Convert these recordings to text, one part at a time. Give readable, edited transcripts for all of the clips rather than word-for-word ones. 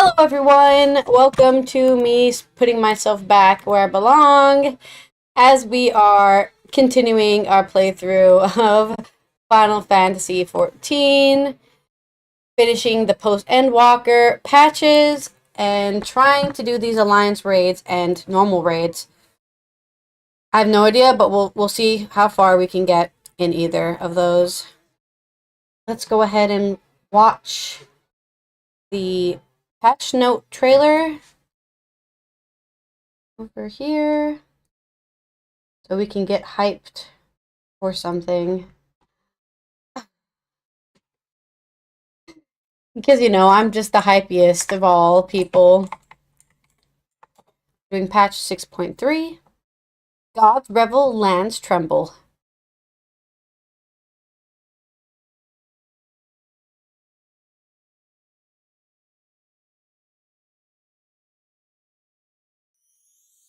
Hello everyone! Welcome to me putting myself back where I belong as we are continuing our playthrough of Final Fantasy XIV, finishing the post-Endwalker patches, and trying to do these Alliance raids and normal raids. I have no idea, but we'll see how far we can get in either of those. Let's go ahead and watch the patch note trailer over here so we can get hyped for something. Because, you know, I'm just the hypiest of all people. Doing patch 6.3. Gods revel, lands tremble.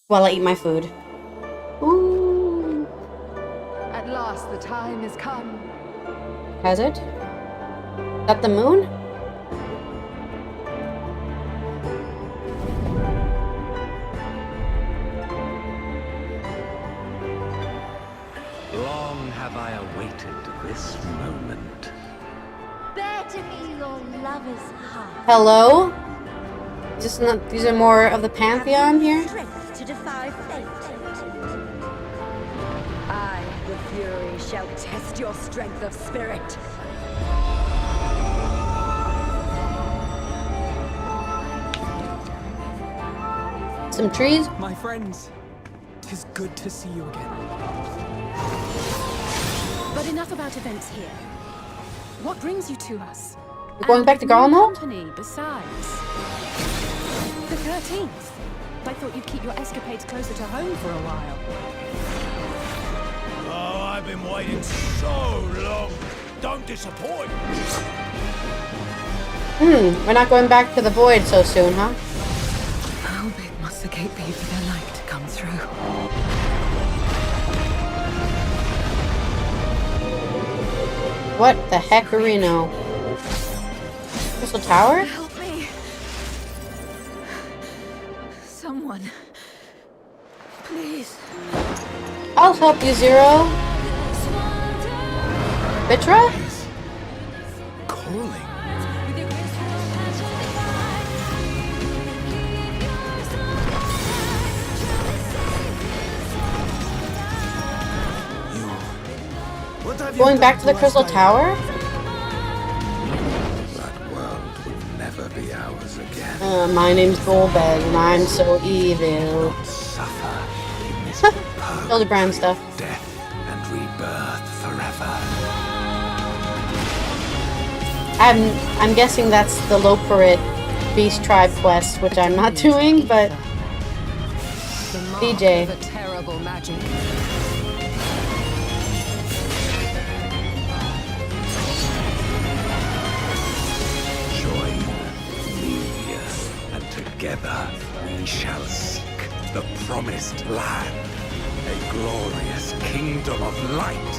While I eat my food. Ooh. At last the time has come. Has it? Is that the moon? Long have I awaited this moment. Bear to me your lover's heart. Hello? Is this not, these are more of the Pantheon here? Strength to defy fate. I, the Fury, shall test your strength of spirit. Some trees? My friends, 'tis good to see you again. But enough about events here. What brings you to us? We're going back to no Garlemald? company besides. The 13th. I thought you'd keep your escapades closer to home for a while. Oh, I've been waiting so long. Don't disappoint. We're not going back to the Void so soon, huh? How big must the gate be for their light to come through? What the heck-a-reno? Crystal Tower? Help me. Someone. Please. I'll help you, Zero. Vitra? Calling. What have you Going back to done the Crystal us, Tower? That world will never be ours again. My name's Golbez, and I'm so evil. Suffer in this Hildebrand stuff. death and rebirth forever. I'm guessing that's the Loperit Beast Tribe quest, which I'm not doing, but The mark DJ. of a terrible magic. Join me, and together we shall seek the promised land, a glorious kingdom of light,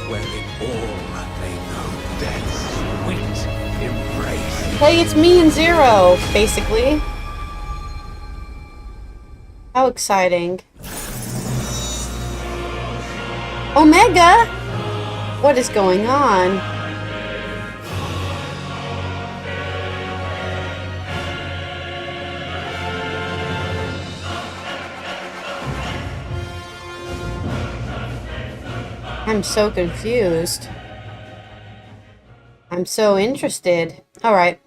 wherein all may know death's sweet embrace. hey, it's me and Zero, basically. How exciting. Omega? What is going on? I'm so confused. I'm so interested. Alright.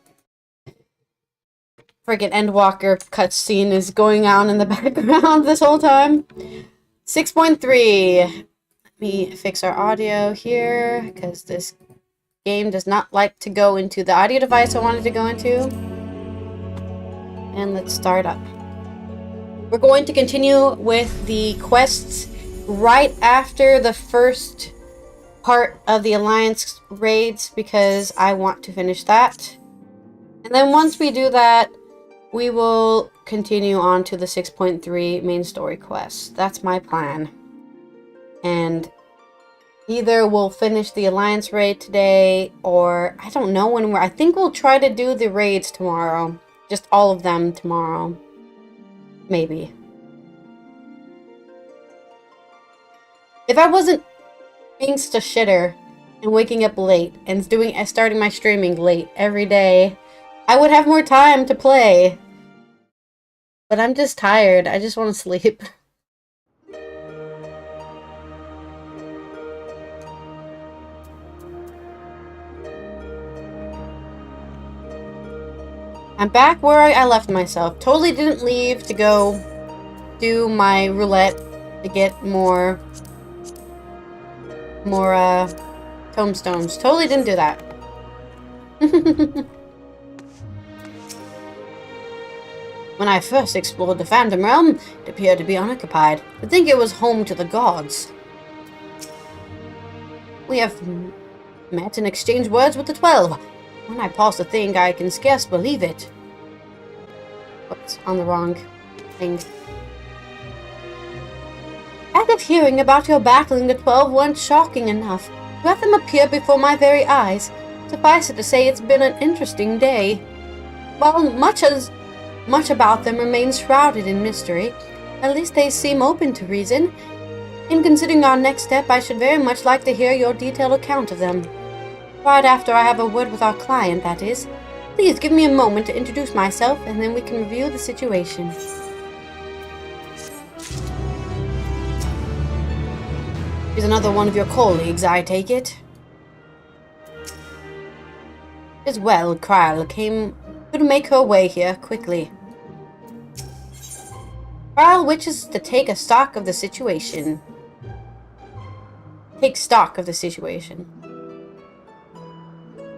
Friggin' Endwalker cutscene is going on in the background this whole time. 6.3. Let me fix our audio here, because this game does not like to go into the audio device I wanted to go into. And let's start up. We're going to continue with the quests right after the first part of the Alliance raids, because I want to finish that. And then once we do that, we will continue on to the 6.3 main story quest. That's my plan. And either we'll finish the Alliance raid today, or I don't know when I think we'll try to do the raids tomorrow. just all of them tomorrow. Maybe. If I wasn't being such a shitter and waking up late and starting my streaming late every day, I would have more time to play. But I'm just tired. I just want to sleep. I'm back where I left myself. Totally didn't leave to go do my roulette to get more tombstones. Totally didn't do that. When I first explored the Phantom Realm, it appeared to be unoccupied. I think it was home to the gods. We have met and exchanged words with the 12. When I pause to think, I can scarce believe it. Whoops, on the wrong thing. As if hearing about your battling the 12 weren't shocking enough, to have them appear before my very eyes, suffice it to say it's been an interesting day. While much about them remains shrouded in mystery, at least they seem open to reason. In considering our next step, I should very much like to hear your detailed account of them. Right after I have a word with our client, that is. Please give me a moment to introduce myself, and then we can review the situation. He's another one of your colleagues, I take it? As well, Krile could make her way here quickly. Krile wishes to take stock of the situation.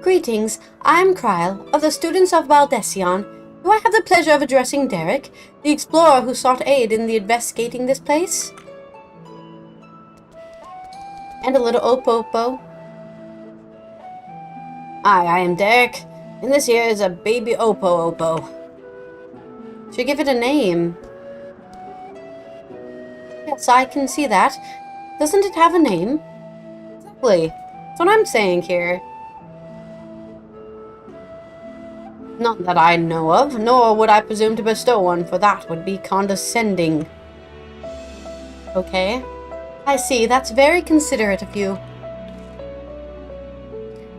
Greetings, I'm Krile, of the students of Baldesion. Do I have the pleasure of addressing Derek, the explorer who sought aid in investigating this place? And a little opopo. I am Derek, and this here is a baby opo. Should give it a name. Yes, I can see that. Doesn't it have a name? Exactly. That's what I'm saying here. Not that I know of, nor would I presume to bestow one, for that would be condescending. Okay. I see, that's very considerate of you.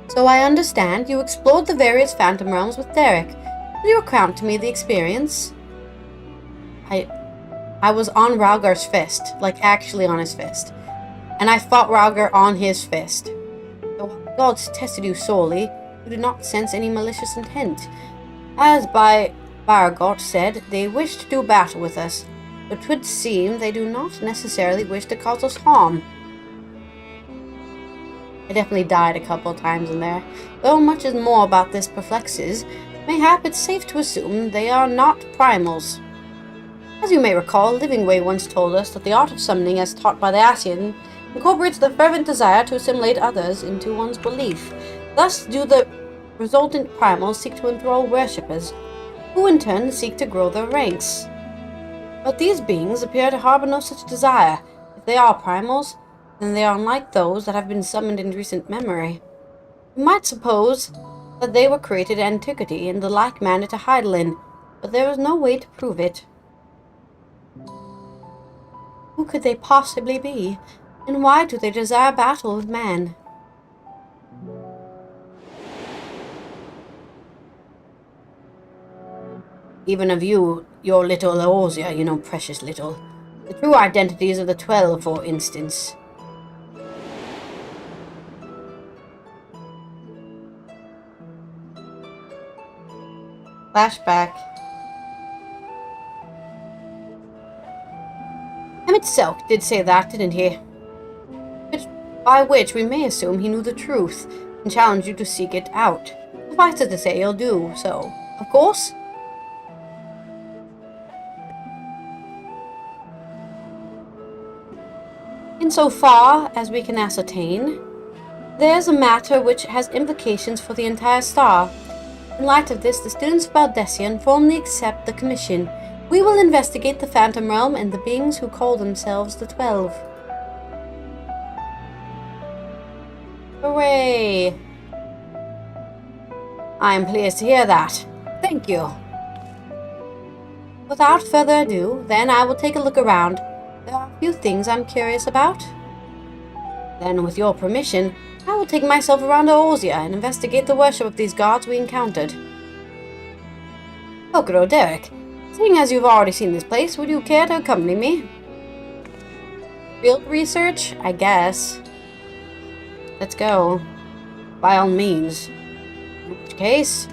So I understand you explored the various Phantom Realms with Derek. Will you recount to me the experience? I was on Raugar's fist, like actually on his fist. And I fought Raugar on his fist. Though the gods tested you sorely, you did not sense any malicious intent. As by Bargot said, they wish to do battle with us, but 'twould seem they do not necessarily wish to cause us harm. I definitely died a couple of times in there. Though much is more about this perplexes, mayhap it's safe to assume they are not primals. As you may recall, Livingway once told us that the art of summoning as taught by the Ascian incorporates the fervent desire to assimilate others into one's belief. Thus do the resultant primals seek to enthrall worshippers, who in turn seek to grow their ranks. But these beings appear to harbor no such desire. If they are primals, then they are unlike those that have been summoned in recent memory. You might suppose that they were created in antiquity in the like manner to Heidelin, but there is no way to prove it. Who could they possibly be, and why do they desire battle with man? Even of you, your little Eorzea, you know, precious little. The true identities of the 12, for instance. Flashback. Emmett Selk did say that, didn't he? By which we may assume he knew the truth, and challenged you to seek it out. Suffice it to say, he'll do so. Of course? Insofar as we can ascertain, there's a matter which has implications for the entire star. In light of this, the students of Baldesion formally accept the commission. We will investigate the Phantom Realm and the beings who call themselves the 12. Hooray! I am pleased to hear that. Thank you. Without further ado, then I will take a look around. There are a few things I'm curious about. Then, with your permission, I will take myself around to Orzia and investigate the worship of these gods we encountered. Kokoro, Derek, seeing as you've already seen this place, would you care to accompany me? Field research? I guess. Let's go. By all means. In which case...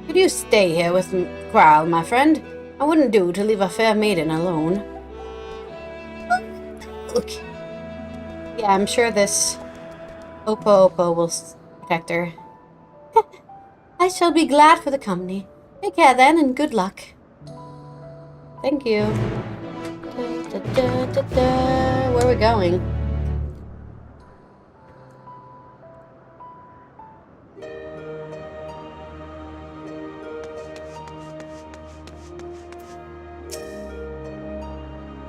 Could you stay here with Krile, my friend? I wouldn't do to leave a fair maiden alone. Look. Yeah, I'm sure this Oppo will protect her. I shall be glad for the company. Take care then, and good luck. Thank you. Where are we going?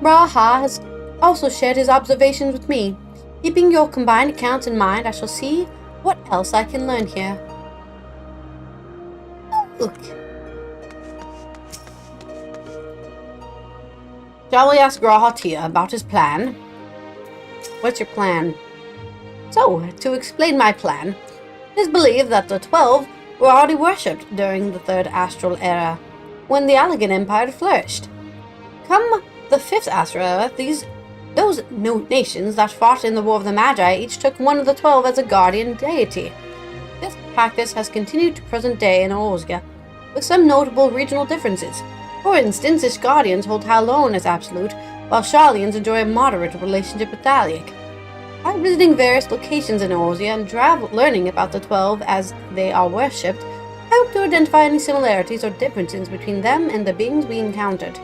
Raha has also shared his observations with me. Keeping your combined accounts in mind, I shall see what else I can learn here. Look. Shall we ask Rahatia about his plan? What's your plan? So, to explain my plan, it is believed that the 12 were already worshipped during the Third Astral Era, when the Allegan Empire flourished. Come the Fifth Astral Era, those nations that fought in the War of the Magi each took one of the 12 as a guardian deity. This practice has continued to present day in Orzia, with some notable regional differences. For instance, its guardians hold Halon as absolute, while Sharlians enjoy a moderate relationship with Daliak. By visiting various locations in Orzia and learning about the 12 as they are worshipped, I hope to identify any similarities or differences between them and the beings we encountered.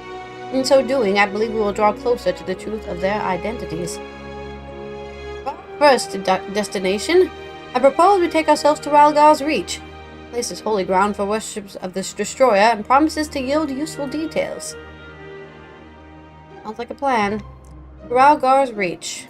In so doing, I believe we will draw closer to the truth of their identities. For our first destination, I propose we take ourselves to Ralgar's Reach. The place is holy ground for worships of this destroyer and promises to yield useful details. Sounds like a plan. Ralgar's Reach.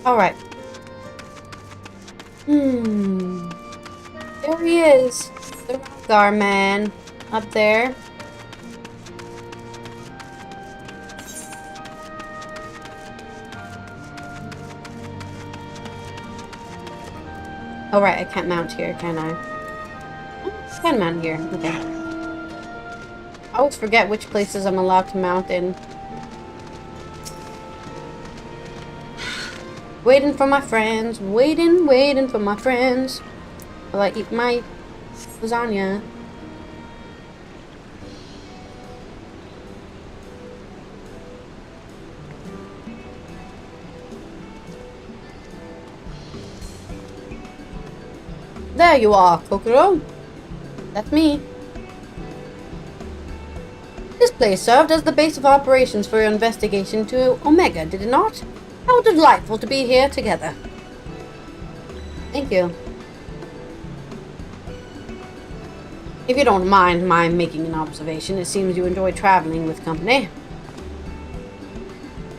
All right. There he is, the Ralgar man, up there. Oh right, I can't mount here, can I? Oh, I can mount here. Okay. I always forget which places I'm allowed to mount in. Waiting for my friends, waiting for my friends. While I eat my lasagna. There you are, Kokoro. That's me. This place served as the base of operations for your investigation to Omega, did it not? How delightful to be here together. Thank you. If you don't mind my making an observation, it seems you enjoy traveling with company.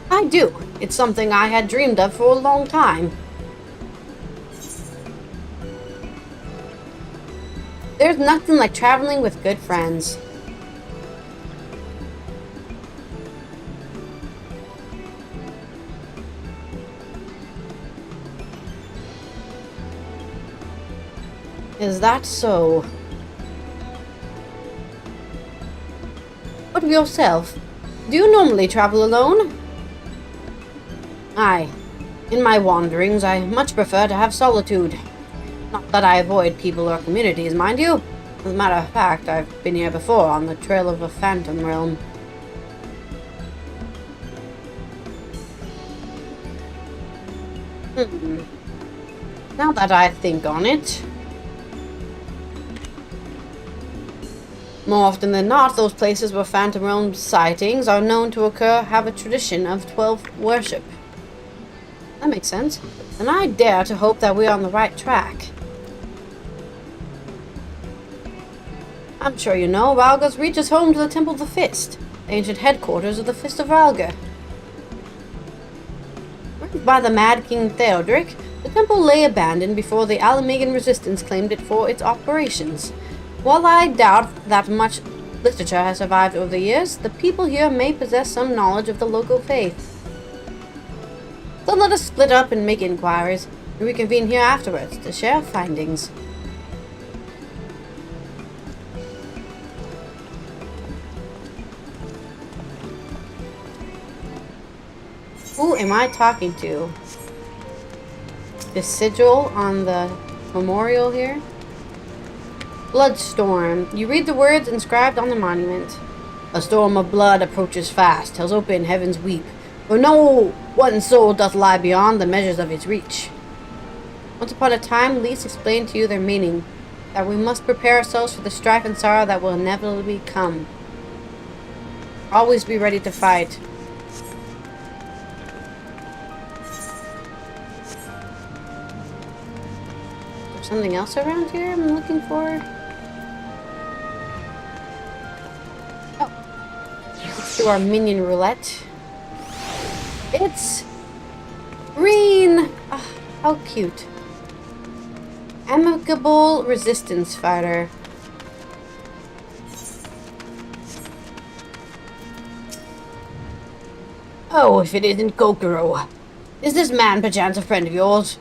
I do. It's something I had dreamed of for a long time. There's nothing like traveling with good friends. Is that so? What of yourself? Do you normally travel alone? Aye. In my wanderings, I much prefer to have solitude. Not that I avoid people or communities, mind you. As a matter of fact, I've been here before on the trail of a phantom realm. Now that I think on it, more often than not, those places where phantom realm sightings are known to occur have a tradition of 12 worship. That makes sense. And I dare to hope that we're on the right track. I'm sure you know, Ralga's Reach is home to the Temple of the Fist, the ancient headquarters of the Fist of Ralga. Raised by the Mad King Theodoric, the temple lay abandoned before the Alamagan resistance claimed it for its operations. While I doubt that much literature has survived over the years, the people here may possess some knowledge of the local faith. So let us split up and make inquiries, and reconvene here afterwards to share findings. Who am I talking to? The sigil on the memorial here? Bloodstorm. You read the words inscribed on the monument. A storm of blood approaches fast, tells open heavens weep, for no one soul doth lie beyond the measures of its reach. Once upon a time, Lise explained to you their meaning, that we must prepare ourselves for the strife and sorrow that will inevitably come. Always be ready to fight. Is there something else around here I'm looking for? Let's do our minion roulette. It's green! Oh, how cute. Amicable resistance fighter. Oh, if it isn't Kokoro. Is this man perchance a friend of yours?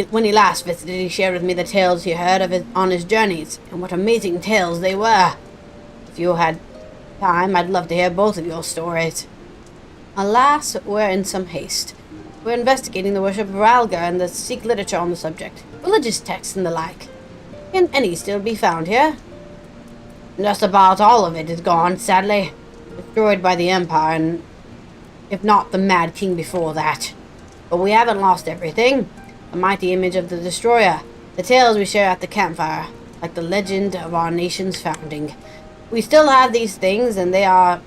When he last visited, he shared with me the tales he heard of on his journeys, and what amazing tales they were. If you had time, I'd love to hear both of your stories. Alas, we're in some haste. We're investigating the worship of Ralga and the Sikh literature on the subject, religious texts and the like. Can any still be found here? Just about all of it is gone, sadly. Destroyed by the Empire, and if not the Mad King before that. But we haven't lost everything. The mighty image of the Destroyer, the tales we share at the campfire, like the legend of our nation's founding. We still have these things, and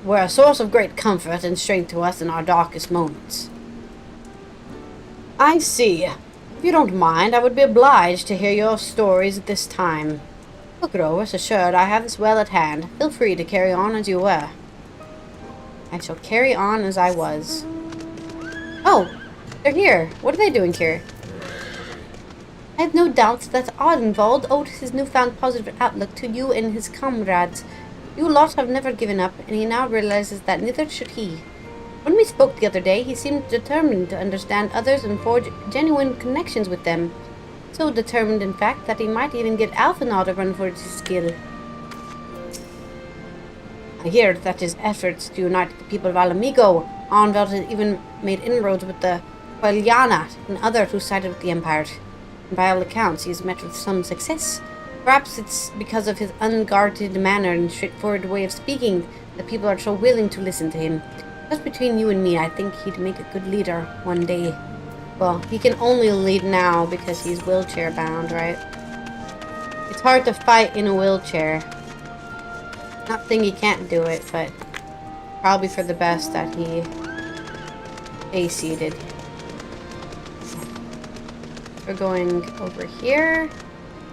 were a source of great comfort and strength to us in our darkest moments. I see. If you don't mind, I would be obliged to hear your stories at this time. Kokoro, rest assured, I have this well at hand. Feel free to carry on as you were. I shall carry on as I was. Oh, they're here. What are they doing here? I have no doubt that Ardenwald owed his newfound positive outlook to you and his comrades. You lot have never given up, and he now realizes that neither should he. When we spoke the other day, he seemed determined to understand others and forge genuine connections with them. So determined, in fact, that he might even get Alphanol to run for his skill. I hear that his efforts to unite the people of Alamigo, Ardenwald has even made inroads with the Quiliana and others who sided with the Empire. And by all accounts, he has met with some success. Perhaps it's because of his unguarded manner and straightforward way of speaking that people are so willing to listen to him. Just between you and me, I think he'd make a good leader one day. Well, he can only lead now because he's wheelchair bound, right? It's hard to fight in a wheelchair. Not saying he can't do it, but probably for the best that he stay seated. We're going over here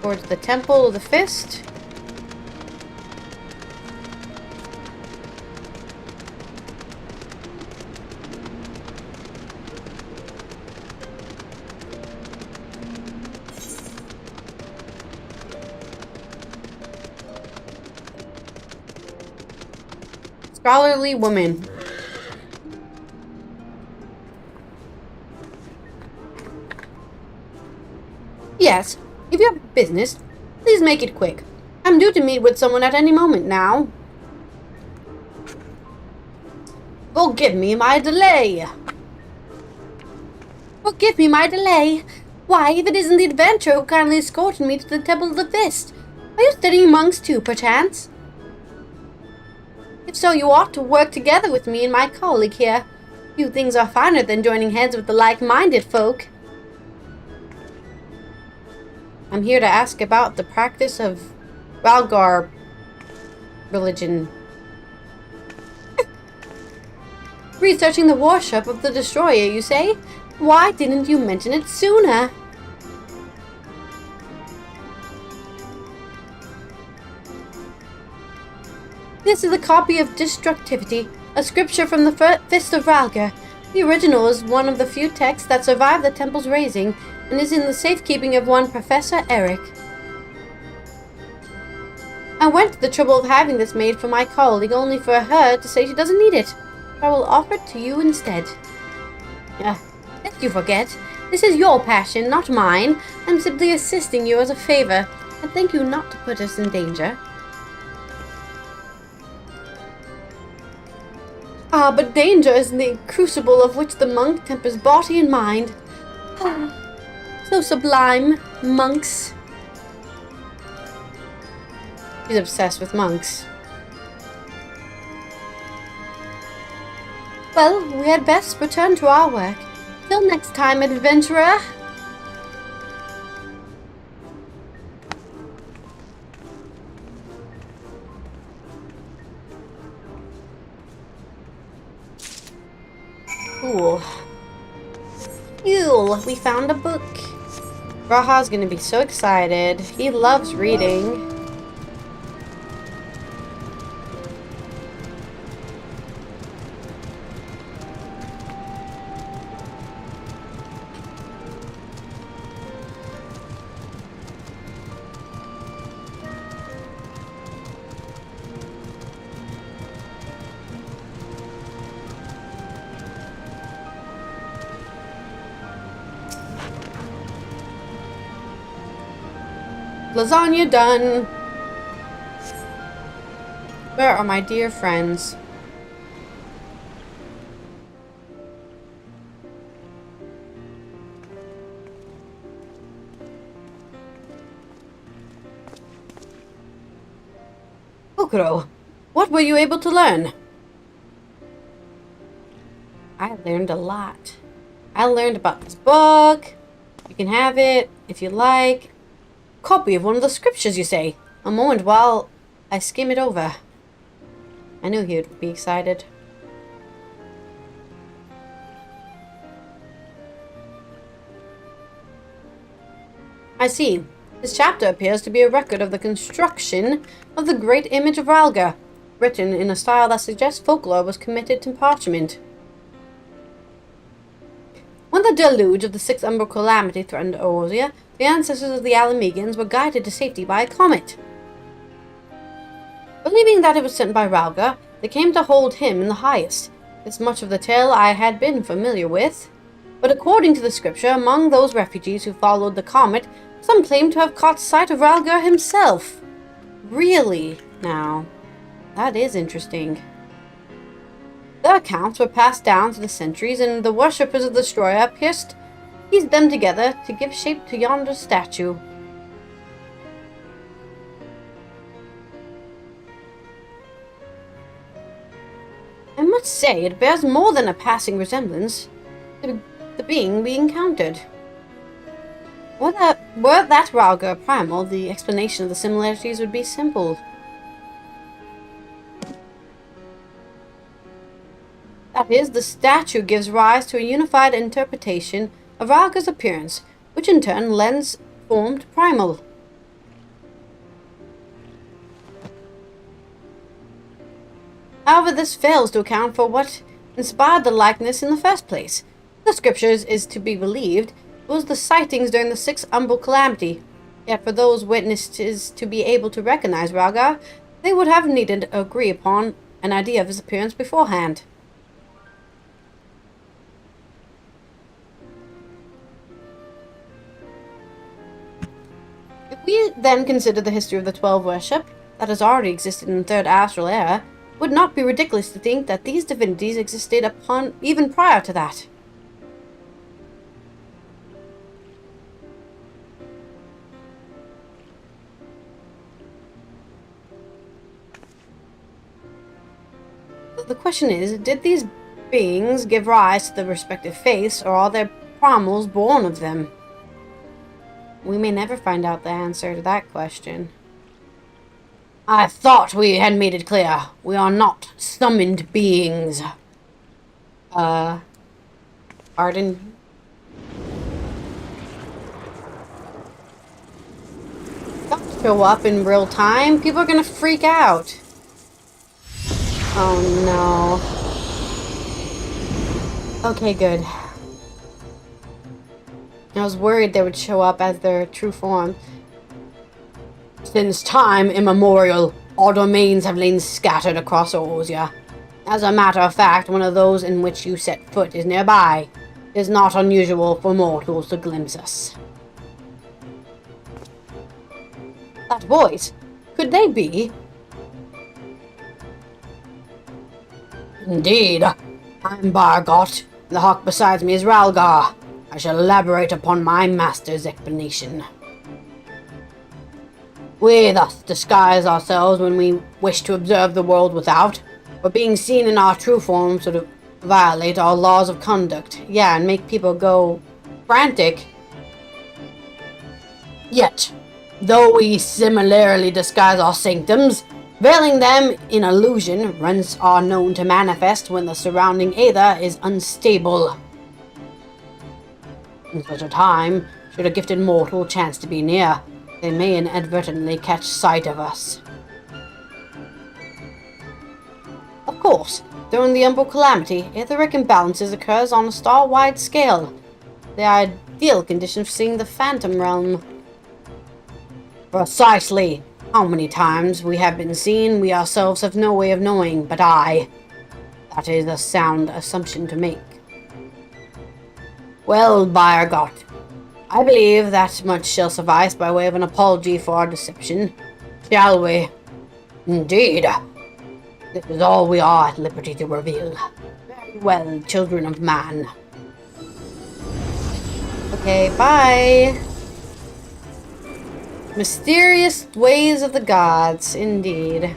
towards the Temple of the Fist. Scholarly woman. Yes, if you have business, please make it quick. I'm due to meet with someone at any moment now. Forgive me my delay. Forgive me my delay. Why, if it isn't the adventurer who kindly escorted me to the Temple of the Fist. Are you studying monks too, perchance? If so, you ought to work together with me and my colleague here. Few things are finer than joining heads with the like-minded folk. I'm here to ask about the practice of Ralgar religion. Researching the worship of the Destroyer, you say? Why didn't you mention it sooner? This is a copy of Destructivity, a scripture from the Fist of Ralgar. The original is one of the few texts that survived the temple's razing and is in the safekeeping of one Professor Eric. I went to the trouble of having this made for my colleague only for her to say she doesn't need it. I will offer it to you instead. Lest you forget, this is your passion, not mine. I'm simply assisting you as a favor. I thank you not to put us in danger. Ah, but danger is the crucible of which the monk tempers body and mind. So sublime, monks. She's obsessed with monks. Well, we had best return to our work. Till next time, adventurer. Cool. Cool, we found a book. Raha's gonna be so excited. He loves reading. Lasagna done. Where are my dear friends? Kokoro, what were you able to learn? I learned a lot. I learned about this book. You can have it if you like. Copy of one of the scriptures, you say? A moment while I skim it over. I knew he would be excited. I see. This chapter appears to be a record of the construction of the great image of Ralgar, written in a style that suggests folklore was committed to parchment. When the deluge of the Sixth Umbral Calamity threatened Eorzea, the ancestors of the Alamegans were guided to safety by a comet. Believing that it was sent by Ralgar, they came to hold him in the highest. This much of the tale I had been familiar with. But according to the scripture, among those refugees who followed the comet, some claim to have caught sight of Ralgar himself. Really? Now, that is interesting. Their accounts were passed down through the centuries, and the worshippers of the Destroyer pieced them together to give shape to yonder statue. I must say, it bears more than a passing resemblance to the being we encountered. Were that Ralgar primal, the explanation of the similarities would be simple. That is, the statue gives rise to a unified interpretation of Ralgar's appearance, which in turn lends form to primal. However, this fails to account for what inspired the likeness in the first place. The scriptures is to be believed was the sightings during the Sixth Umbral Calamity. Yet for those witnesses to be able to recognize Ralgar, they would have needed to agree upon an idea of his appearance beforehand. If we then consider the history of the 12 worship that has already existed in the Third Astral Era, it would not be ridiculous to think that these divinities existed upon even prior to that. The question is, did these beings give rise to the respective faiths, or are there primals born of them? We may never find out the answer to that question. I thought we had made it clear. We are not summoned beings. Pardon? Don't show up in real time. People are gonna freak out. Oh no. Okay, good. I was worried they would show up as their true form. Since time immemorial, our domains have lain scattered across Eorzea. As a matter of fact, one of those in which you set foot is nearby. It is not unusual for mortals to glimpse us. That voice, could they be? Indeed. I'm Bargot. The hawk beside me is Ralgar. I shall elaborate upon my master's explanation. We thus disguise ourselves when we wish to observe the world without, but being seen in our true form sort of violate our laws of conduct. Yeah, and make people go frantic. Yet, though we similarly disguise our sanctums, veiling them in illusion, rents are known to manifest when the surrounding Aether is unstable. In such a time, should a gifted mortal chance to be near, they may inadvertently catch sight of us. Of course, during the Umbral Calamity, Aetheric imbalances occurs on a star-wide scale. The ideal condition for seeing the Phantom Realm. Precisely. How many times we have been seen, we ourselves have no way of knowing, but that is a sound assumption to make. Well, Bargot, I believe that much shall suffice by way of an apology for our deception. Shall we? Indeed. This is all we are at liberty to reveal. Very well, children of man. Okay, bye. Mysterious ways of the gods, indeed.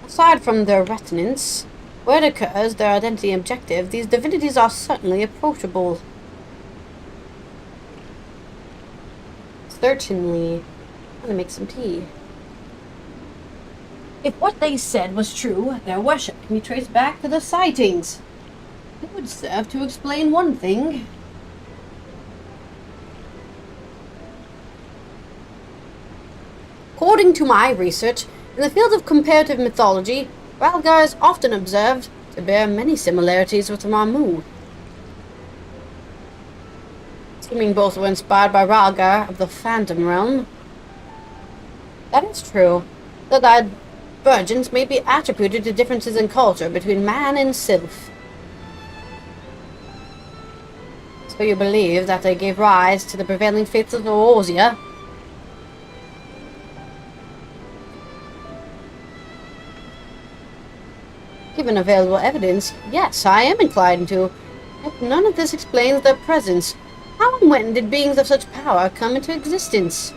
Aside from their retinence, where it occurs their identity and objective, these divinities are certainly approachable. Certainly. I'm gonna make some tea. If what they said was true, their worship can be traced back to the sightings. It would serve to explain one thing. According to my research, in the field of comparative mythology, Ralgar is often observed to bear many similarities with Ramu. Assuming both were inspired by Ralgar of the Phantom Realm. That is true, though the divergence may be attributed to differences in culture between man and sylph. So you believe that they gave rise to the prevailing faiths of Eorzea? Given available evidence, yes, I am inclined to. Yet none of this explains their presence. How and when did beings of such power come into existence?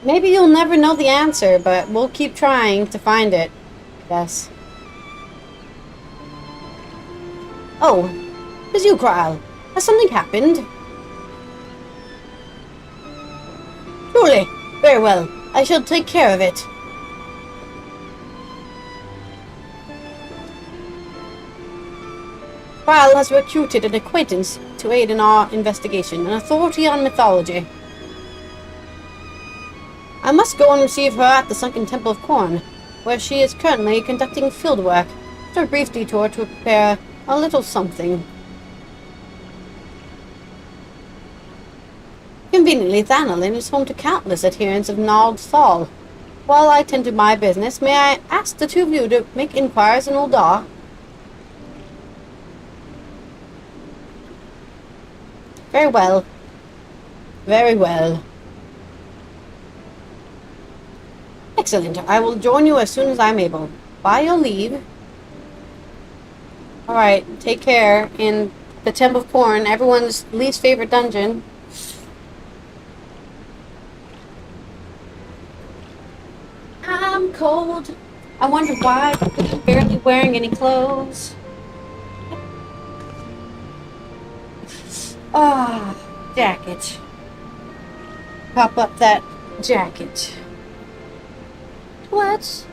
Maybe you'll never know the answer, but we'll keep trying to find it, I guess. Oh, it's you, Krile. Has something happened? Truly. Very well. I shall take care of it. Krile has recruited an acquaintance to aid in our investigation, an authority on mythology. I must go and receive her at the Sunken Temple of Corn, where she is currently conducting fieldwork, after a brief detour to prepare a little something. Conveniently, Thanalin is home to countless adherents of Nald Thal. While I tend to my business, may I ask the two of you to make inquiries in Uldar? Very well. Very well. Excellent. I will join you as soon as I'm able. By your leave. Alright, take care. In the Temple of Corn, everyone's least favorite dungeon. I'm cold. I wonder why I'm barely wearing any clothes. Ah, jacket. Pop up that jacket. What?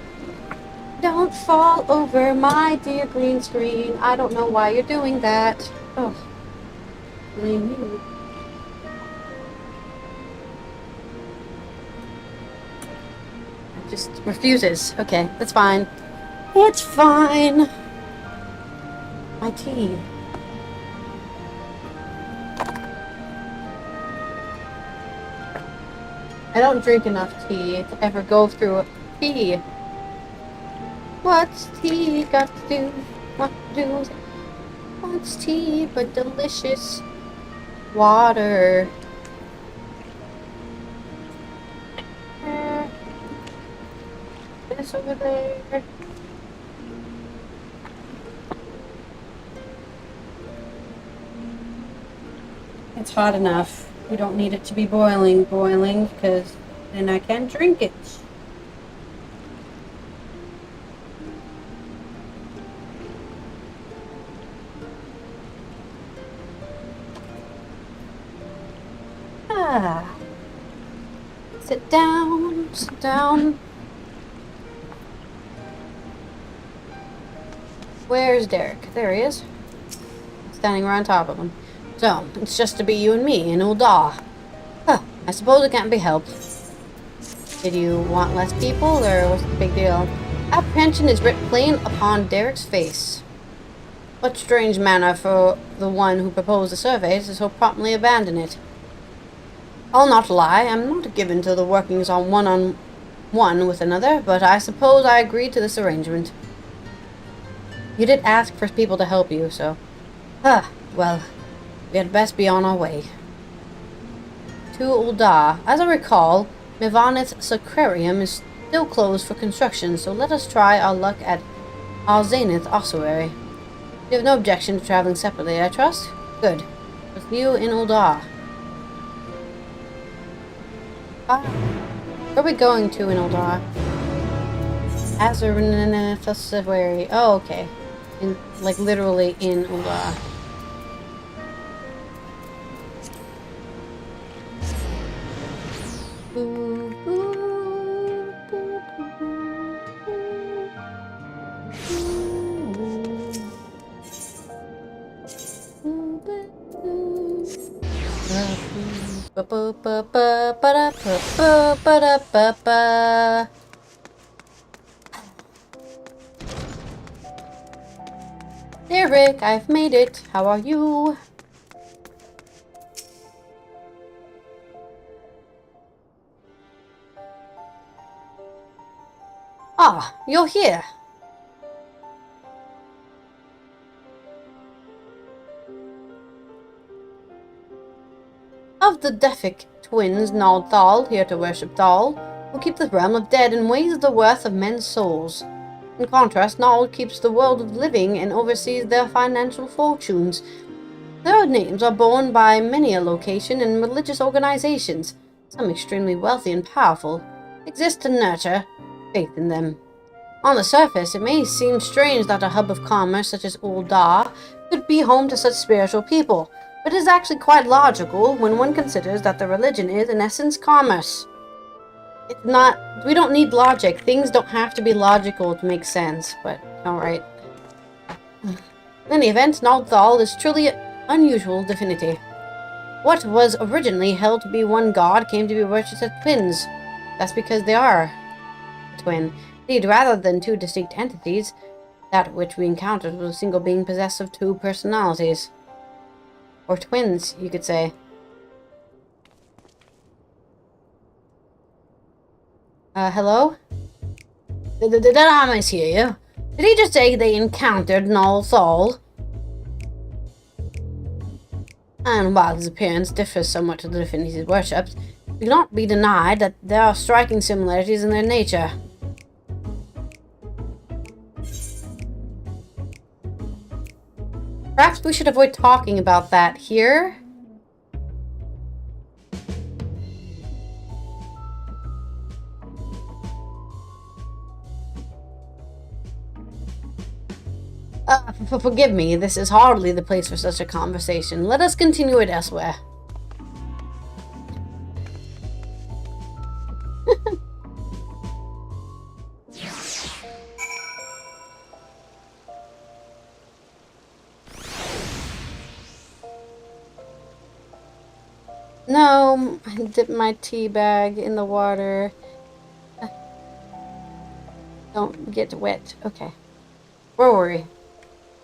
Don't fall over, my dear green screen. I don't know why you're doing that. Oh, blame you. It just refuses. Okay, that's fine. It's fine. My tea. I don't drink enough tea to ever go through tea. What's tea got to do? What to do? What's tea but delicious water? This over there. It's hot enough. We don't need it to be boiling, because then I can't drink it. Ah. Sit down, sit down. Where's Derek? There he is. Standing right on top of him. So, it's just to be you and me in Ul'dah. Huh, I suppose it can't be helped. Did you want less people, or what's the big deal? Apprehension is writ plain upon Derek's face. What strange manner for the one who proposed the survey to so promptly abandon it. I'll not lie, I'm not given to the workings on one with another, but I suppose I agreed to this arrangement. You did ask for people to help you, so... well... we had best be on our way. To Ul'dah. As I recall, Mivanith's Sacrarium is still closed for construction, so let us try our luck at Zenith Ossuary. You have no objection to traveling separately, I trust? Good. With you in Ul'dah. Where are we going to in Ul'dah? Zenith Ossuary. Oh, okay. Like literally in Ul'dah. Derek, I've made it. How are you? Ah, you're here. Of the Defic twins, Nald Thal, here to worship Thal, will keep the realm of dead and weighs the worth of men's souls. In contrast, Nald keeps the world of living and oversees their financial fortunes. Their names are borne by many a location and religious organizations. Some extremely wealthy and powerful exist to nurture faith in them. On the surface, it may seem strange that a hub of commerce such as Ul'dah could be home to such spiritual people, but it is actually quite logical when one considers that the religion is, in essence, commerce. It's not... we don't need logic. Things don't have to be logical to make sense, but alright. In any event, Nald Thal is truly unusual divinity. What was originally held to be one god came to be worshipped as twins. That's because they are a twin. Indeed, rather than two distinct entities, that which we encountered was a single being possessed of two personalities. Or twins, you could say. Hello? Did I mishear you? Did he just say they encountered Nald Thal? And while his appearance differs somewhat to the divinities worshipped, cannot be denied that there are striking similarities in their nature. Perhaps we should avoid talking about that here. Forgive me, this is hardly the place for such a conversation. Let us continue it elsewhere. No, I dipped my tea bag in the water. Don't get wet. Okay. Rory.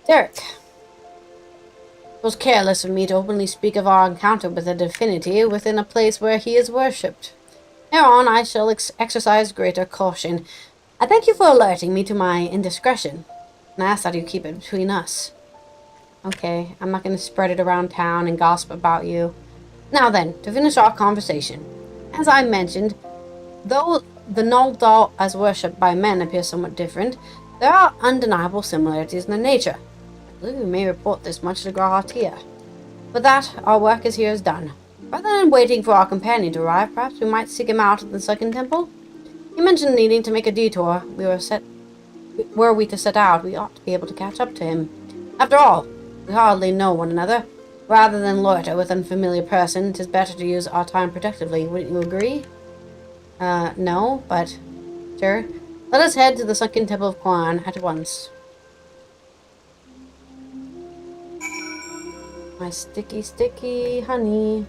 Derek. It was careless of me to openly speak of our encounter with a divinity within a place where he is worshipped. Hereon I shall exercise greater caution. I thank you for alerting me to my indiscretion, and I ask that you keep it between us. Okay, I'm not going to spread it around town and gossip about you. Now then, to finish our conversation. As I mentioned, though the Noldal as worshipped by men appears somewhat different, there are undeniable similarities in their nature. I believe we may report this much to Grahatia. With that, our work here is done. Rather than waiting for our companion to arrive, perhaps we might seek him out at the second temple? He mentioned needing to make a detour. Were we to set out, we ought to be able to catch up to him. After all, we hardly know one another. Rather than loiter with an unfamiliar person, 'tis better to use our time productively. Wouldn't you agree? No, but sure. Let us head to the sunken temple of Quan at once. My sticky honey.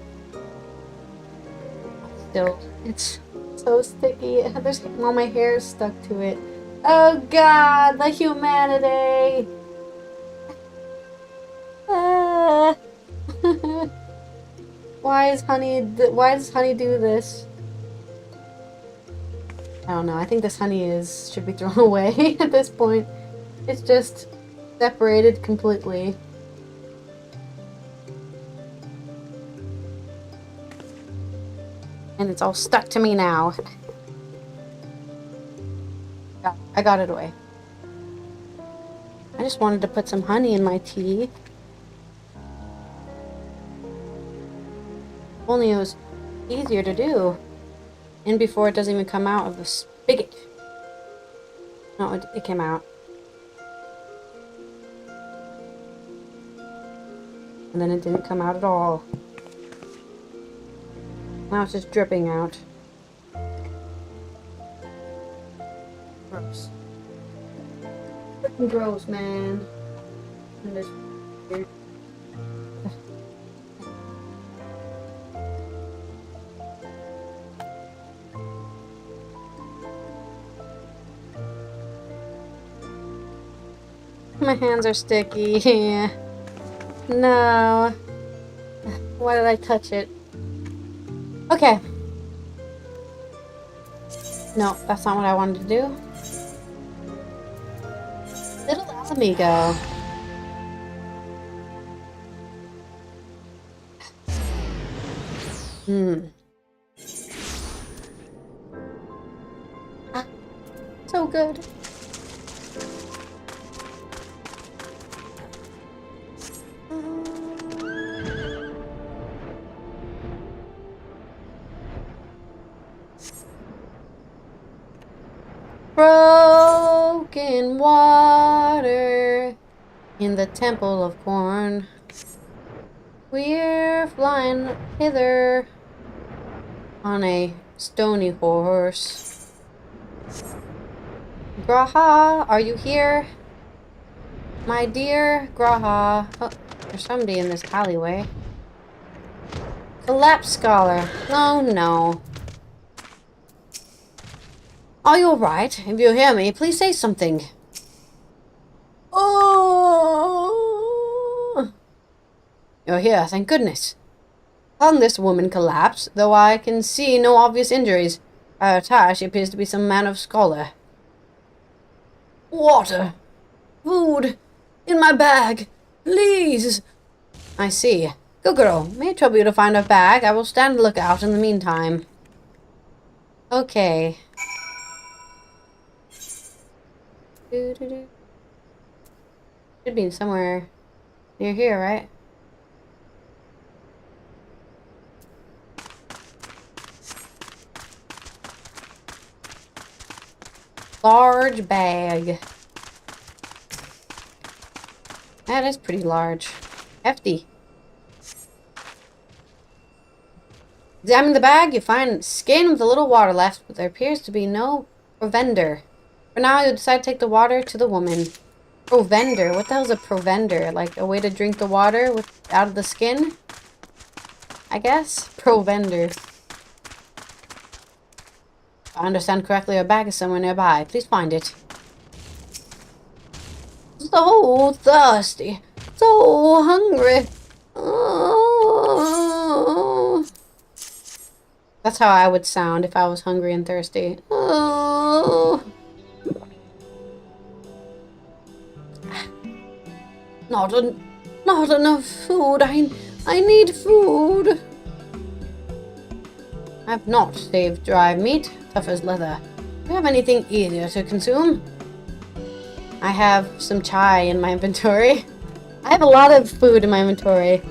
Still, it's so sticky. There's all my hair stuck to it. Oh God, the humanity! Why does honey do this? I don't know. I think this honey should be thrown away at this point. It's just separated completely. And it's all stuck to me now. I got it away. I just wanted to put some honey in my tea. Only it was easier to do. And before it doesn't even come out of the spigot. No, it came out. And then it didn't come out at all. Now it's just dripping out. Gross. Freaking gross, man. And this weird. My hands are sticky. No. Why did I touch it? Okay. No, that's not what I wanted to do. Little amigo. Ah, so good. Broken water in the temple of corn. We're flying hither on a stony horse. Graha, are you here? My dear Graha. Oh, there's somebody in this alleyway. Collapse Scholar. Oh no. Are you alright? If you hear me, please say something. Oh! You're here, thank goodness. Found this woman collapse, though I can see no obvious injuries. By her attire, she appears to be some man of scholar. Water! Food! In my bag! Please! I see. Kokoro, may I trouble you to find her bag? I will stand lookout in the meantime. Okay. Doo-doo-doo. Should be somewhere near here, right? Large bag. That is pretty large. Hefty. Examine the bag, you find skin with a little water left, but there appears to be no provender. For now, you decide to take the water to the woman. Provender? What the hell is a provender? Like a way to drink the water out of the skin? I guess? Provender. If I understand correctly, a bag is somewhere nearby. Please find it. So thirsty. So hungry. Oh. That's how I would sound if I was hungry and thirsty. Oh. Not enough food. I need food. I've not saved dry meat. Tough as leather. Do you have anything easier to consume? I have some chai in my inventory. I have a lot of food in my inventory.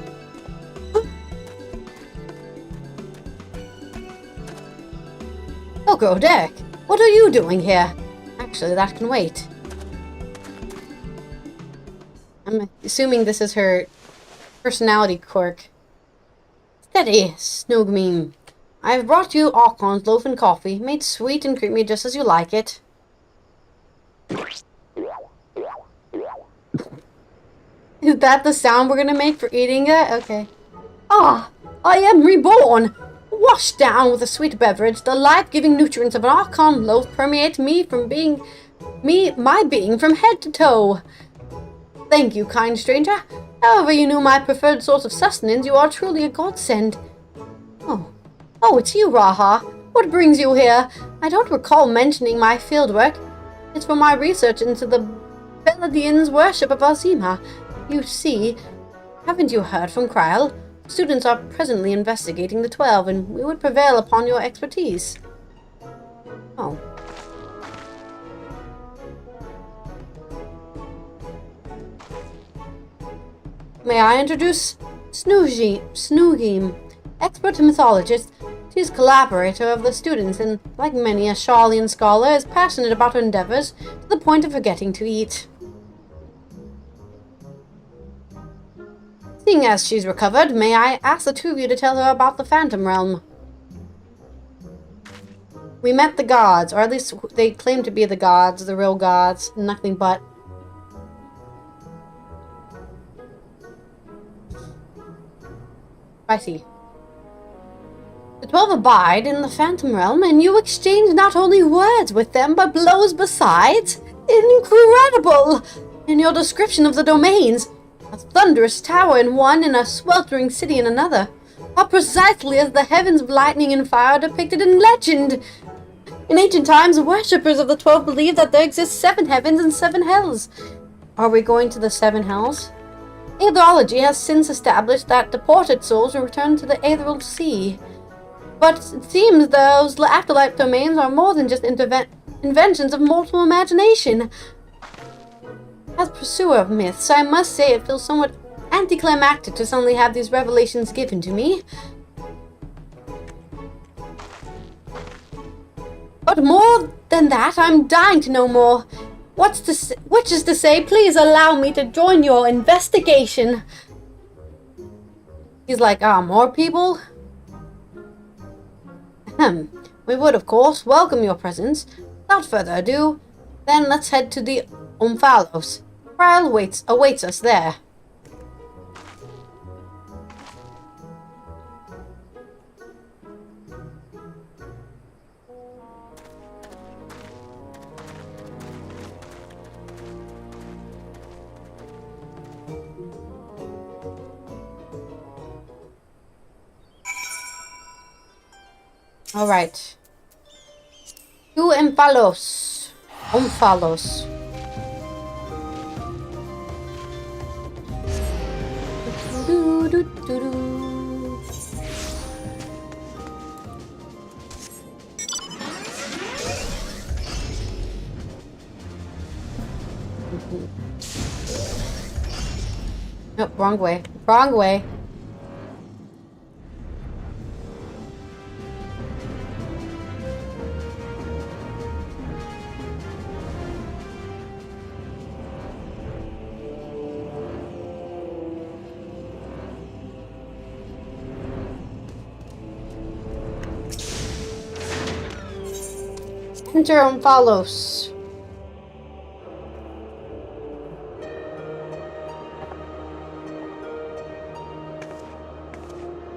Kokoro, Derek, what are you doing here? Actually, that can wait. I'm assuming this is her personality quirk. Steady, Snoogmeme. I have brought you Archon's loaf and coffee, made sweet and creamy just as you like it. Is that the sound we're gonna make for eating it? Okay. Ah, I am reborn! Washed down with a sweet beverage, the life-giving nutrients of an Archon loaf permeate my being from head to toe. Thank you, kind stranger. However you knew my preferred source of sustenance, you are truly a godsend. Oh, it's you, Raha. What brings you here? I don't recall mentioning my fieldwork. It's for my research into the Beladian's worship of Azima. You see, haven't you heard from Krile? Students are presently investigating the 12, and we would prevail upon your expertise. Oh. May I introduce Snoogim, expert mythologist. She's collaborator of the students, and like many a Sharlayan scholar, is passionate about her endeavors to the point of forgetting to eat. Seeing as she's recovered, may I ask the two of you to tell her about the Phantom Realm? We met the gods, or at least they claim to be the gods, the real gods, nothing but. I see. The 12 abide in the Phantom Realm, and you exchange not only words with them, but blows besides? Incredible! In your description of the domains, a thunderous tower in one and a sweltering city in another. How precisely is the heavens of lightning and fire depicted in legend? In ancient times, worshippers of the 12 believed that there exist 7 heavens and 7 hells. Are we going to the 7 hells? Allythology has since established that deported souls will return to the Aether Sea. But it seems those afterlife domains are more than just inventions of mortal imagination. As pursuer of myths, I must say it feels somewhat anticlimactic to suddenly have these revelations given to me. But more than that, I'm dying to know more. Which is to say, please allow me to join your investigation. He's like, more people? We would, of course, welcome your presence. Without further ado, then let's head to the Omphalos. Krile awaits us there. Alright. To Omphalos. Omphalos. Nope, wrong way. Wrong way. Enter Omphalos.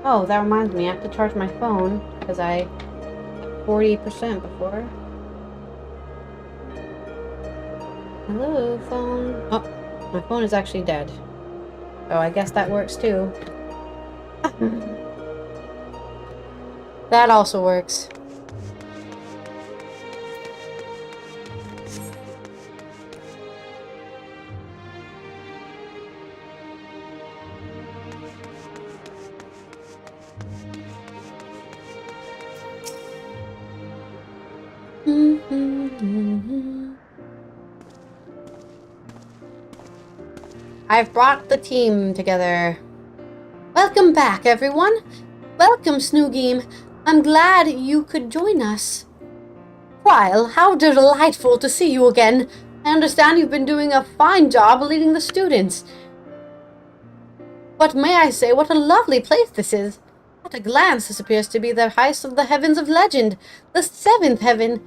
Oh, that reminds me, I have to charge my phone because I 40% before. Hello, phone. Oh, my phone is actually dead. Oh, I guess that works too. That also works. I've brought the team together. Welcome back, everyone. Welcome, Snoogim. I'm glad you could join us. Krile, how delightful to see you again. I understand you've been doing a fine job leading the students. But may I say, what a lovely place this is. At a glance, this appears to be the highest of the heavens of legend, the seventh heaven.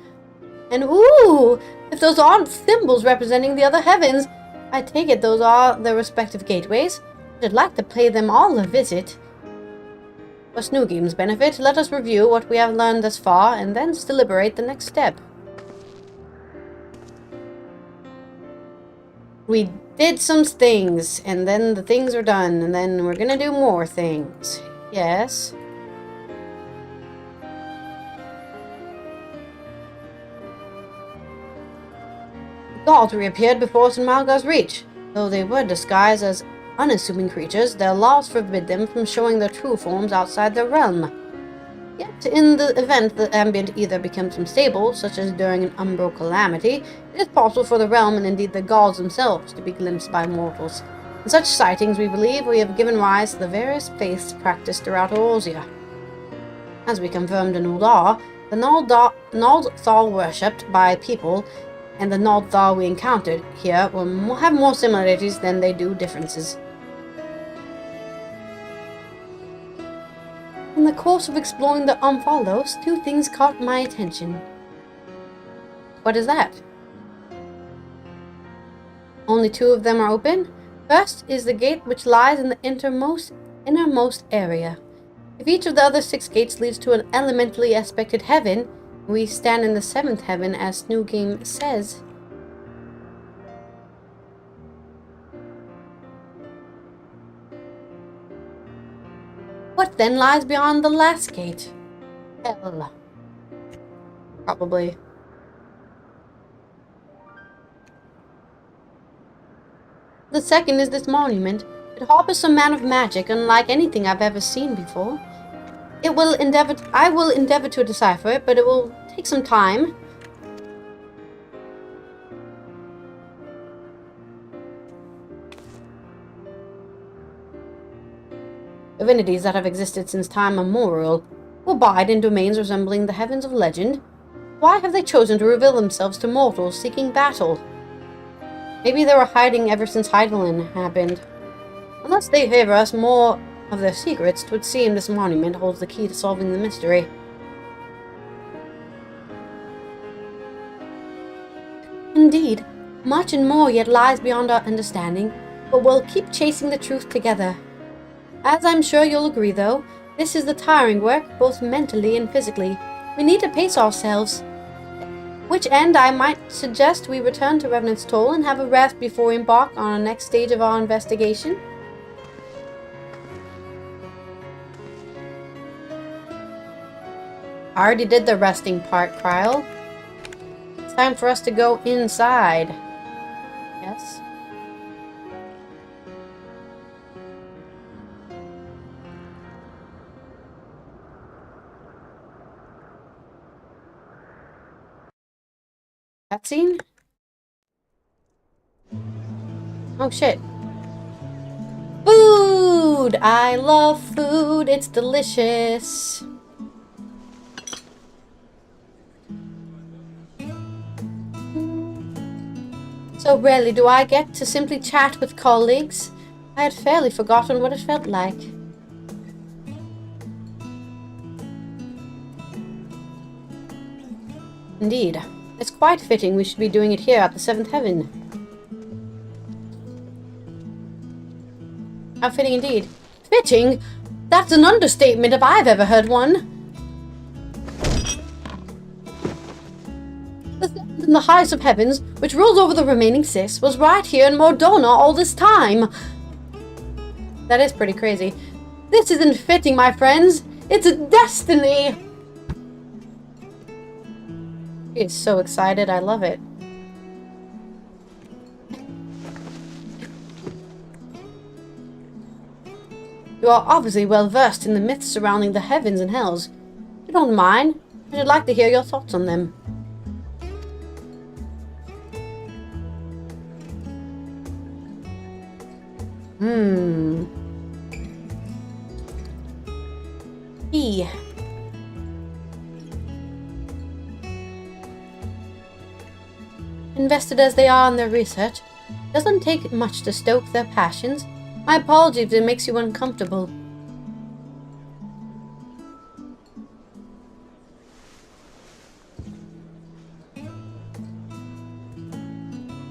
And ooh, if those aren't symbols representing the other heavens, I take it those are their respective gateways. I'd like to pay them all a visit. For Snoogim's benefit, let us review what we have learned thus far, and then deliberate the next step. We did some things, and then the things are done, and then we're gonna do more things. Yes. The gods reappeared before us in Malgar's reach. Though they were disguised as unassuming creatures, their laws forbid them from showing their true forms outside their realm. Yet, in the event the ambient ether becomes unstable, such as during an umbral calamity, it is possible for the realm and indeed the gods themselves to be glimpsed by mortals. In such sightings, we believe we have given rise to the various faiths practiced throughout Eorzea. As we confirmed in Uldar, the Nald-Thal worshipped by people and the Nald-Thal we encountered here will have more similarities than they do differences. In the course of exploring the Omphalos, two things caught my attention. What is that? Only two of them are open? First is the gate which lies in the innermost area. If each of the other 6 gates leads to an elementally aspected heaven, we stand in the 7th heaven as Snoogim says. What then lies beyond the last gate? Hell. Probably. The second is this monument. It harbors a man of magic unlike anything I've ever seen before. I will endeavor to decipher it, but it will take some time. Divinities that have existed since time immemorial, who abide in domains resembling the heavens of legend. Why have they chosen to reveal themselves to mortals seeking battle? Maybe they were hiding ever since Hydaelyn happened. Unless they favor us more of their secrets, 'twould seem this monument holds the key to solving the mystery. Indeed, much and more yet lies beyond our understanding, but we'll keep chasing the truth together. As I'm sure you'll agree, though, this is the tiring work, both mentally and physically. We need to pace ourselves. Which end I might suggest we return to Revenant's Toll and have a rest before we embark on our next stage of our investigation. I already did the resting part, Krile. It's time for us to go inside. Yes. Cutscene? Oh shit. Food! I love food. It's delicious. So rarely do I get to simply chat with colleagues. I had fairly forgotten what it felt like. Indeed. It's quite fitting we should be doing it here at the seventh heaven. How fitting indeed. Fitting? That's an understatement if I've ever heard one. In the highest of heavens, which rules over the remaining six, was right here in Mordona all this time. That is pretty crazy. This isn't fitting, my friends. It's a destiny. He is so excited. I love it. You are obviously well versed in the myths surrounding the heavens and hells. If you don't mind, I should like to hear your thoughts on them. E. Invested as they are in their research, it doesn't take much to stoke their passions. My apology if it makes you uncomfortable.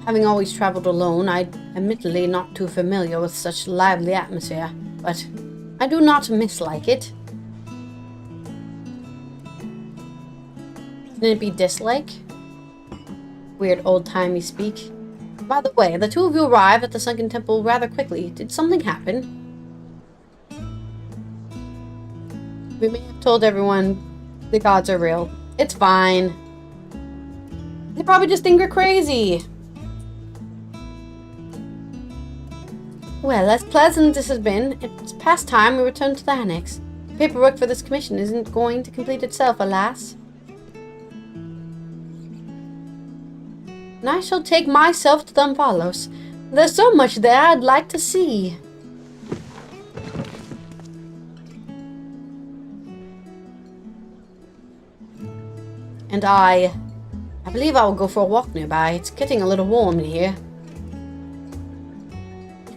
Having always traveled alone, I'm admittedly not too familiar with such lively atmosphere, but I do not mislike it. Can it be dislike? Weird old-timey speak. By the way, the two of you arrived at the Sunken Temple rather quickly. Did something happen? We may have told everyone the gods are real. It's fine. They probably just think we're crazy. Well, as pleasant as this has been, it's past time we return to the annex. The paperwork for this commission isn't going to complete itself, alas. And I shall take myself to Thumphalos. There's so much there I'd like to see. And I believe I will go for a walk nearby. It's getting a little warm in here.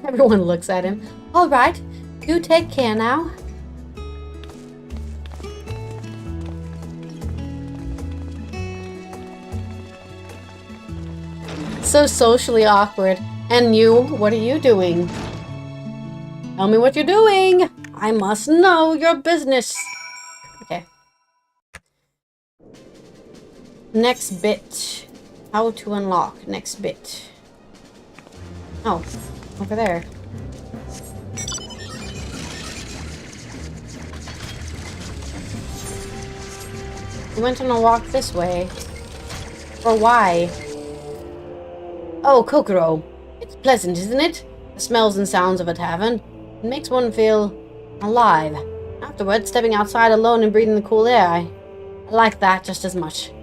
Everyone looks at him. All right, do take care now. So socially awkward. And you, what are you doing? Tell me what you're doing. I must know your business. Okay. Next bit. How to unlock. Next bit. Oh, over there. We went on a walk this way. Or why? Oh, Kokoro. It's pleasant, isn't it? The smells and sounds of a tavern. It makes one feel alive. Afterwards, stepping outside alone and breathing the cool air, I like that just as much.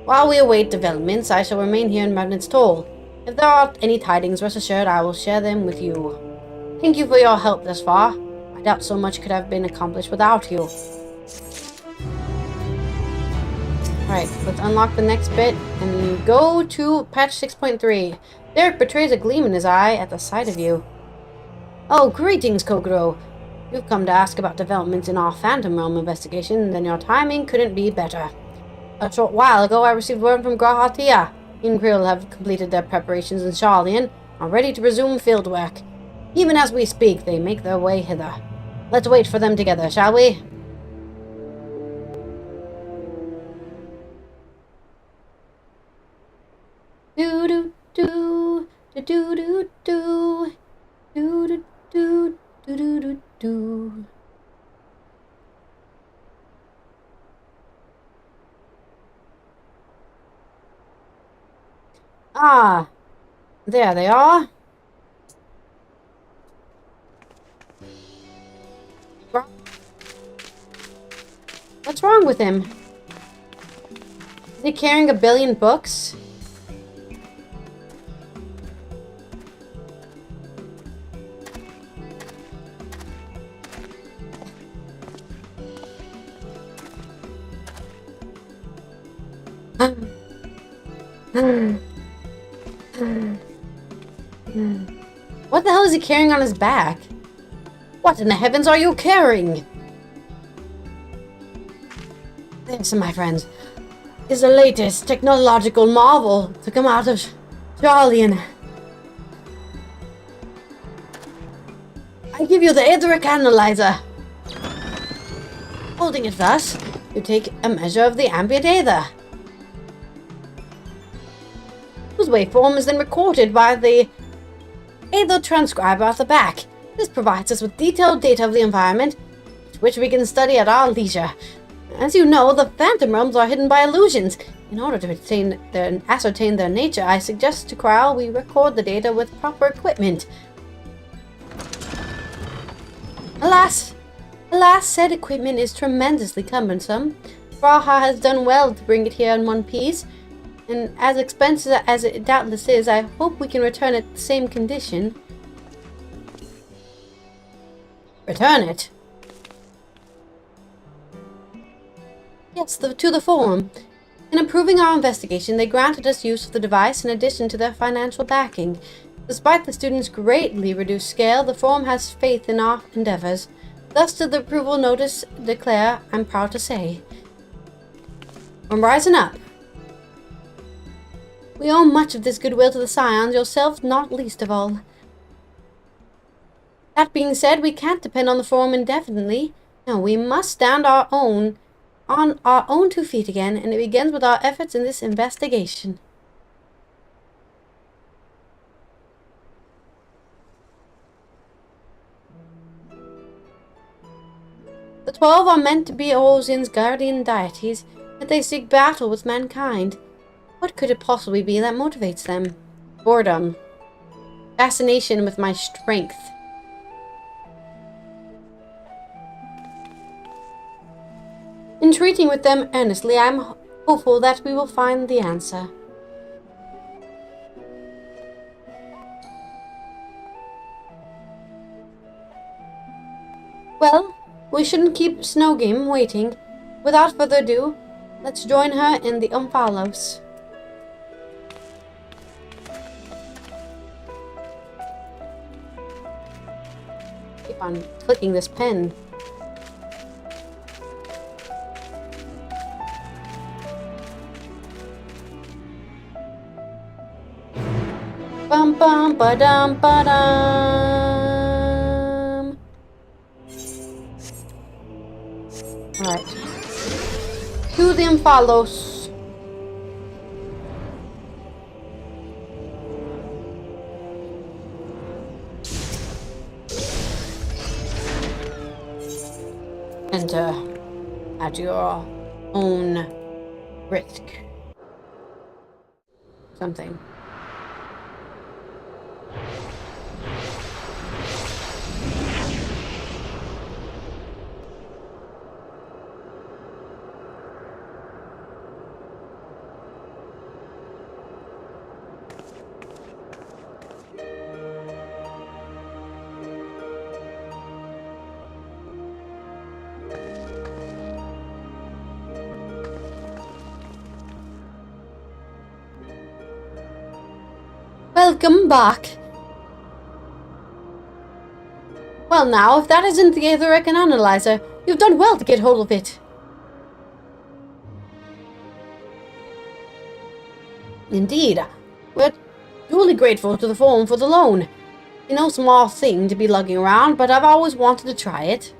While we await developments, I shall remain here in Magnet's Toll. If there are any tidings, rest assured I will share them with you. Thank you for your help thus far. I doubt so much could have been accomplished without you. Alright, let's unlock the next bit and go to patch 6.3. Derek betrays a gleam in his eye at the sight of you. Oh, greetings, Kokoro. You've come to ask about developments in our Phantom Realm investigation, then your timing couldn't be better. A short while ago, I received word from Grahatia. He and Krile have completed their preparations in Charlian, are ready to resume fieldwork. Even as we speak, they make their way hither. Let's wait for them together, shall we? Do do do do do do do do do do do do do. Ah, there they are. What's wrong with him? Is he carrying a billion books? What the hell is he carrying on his back? What in the heavens are you carrying? This, my friends, is the latest technological marvel to come out of Charlian. I give you the Aetheric Analyzer. Holding it thus, you take a measure of the ambient Aether, whose waveform is then recorded by the Aether transcriber at the back. This provides us with detailed data of the environment, which we can study at our leisure. As you know, the Phantom Realms are hidden by illusions. In order to ascertain their nature, I suggest to Krile we record the data with proper equipment. Alas, said equipment is tremendously cumbersome. Raha has done well to bring it here in one piece, and as expensive as it doubtless is, I hope we can return it in the same condition. Return it? Yes, to the Forum. In approving our investigation, they granted us use of the device in addition to their financial backing. Despite the students' greatly reduced scale, the Forum has faith in our endeavors. Thus did the approval notice declare, I'm proud to say. I'm rising up. We owe much of this goodwill to the Scions, yourself not least of all. That being said, we can't depend on the Forum indefinitely. No, we must stand on our own 2 feet again, and it begins with our efforts in this investigation. The 12 are meant to be Ozin's guardian deities, yet they seek battle with mankind. What could it possibly be that motivates them? Boredom. Fascination with my strength. In treating with them earnestly, I am hopeful that we will find the answer. Well, we shouldn't keep Snowgame waiting. Without further ado, let's join her in the Umphalos. Keep on clicking this pen. Bum bum ba dum ba dum. Alright. To the Umphalos. Enter at your own risk. Something. Welcome back. Well now, if that isn't the Aetheric Analyzer, you've done well to get hold of it. Indeed, we're truly grateful to the Forum for the loan. It's no small thing to be lugging around, but I've always wanted to try it.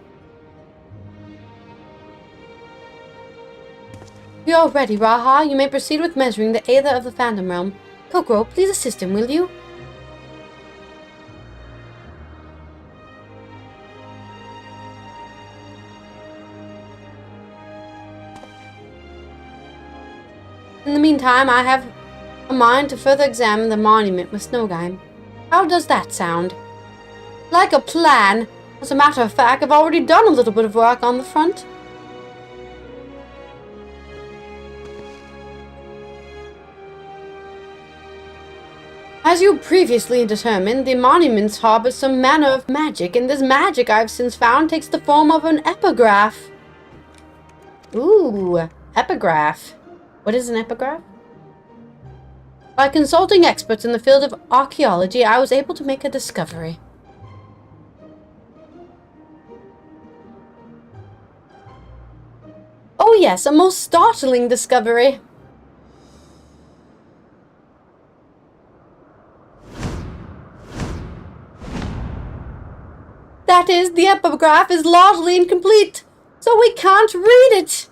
If you're ready, Raha, you may proceed with measuring the Aether of the Phantom Realm. Kokoro, please assist him, will you? In the meantime, I have a mind to further examine the monument with Snowgame. How does that sound? Like a plan. As a matter of fact, I've already done a little bit of work on the front. As you previously determined, the monuments harbor some manner of magic, and this magic I've since found takes the form of an epigraph. Ooh, epigraph. What is an epigraph? By consulting experts in the field of archaeology, I was able to make a discovery. Oh yes, a most startling discovery. That is, the epigraph is largely incomplete, so we can't read it.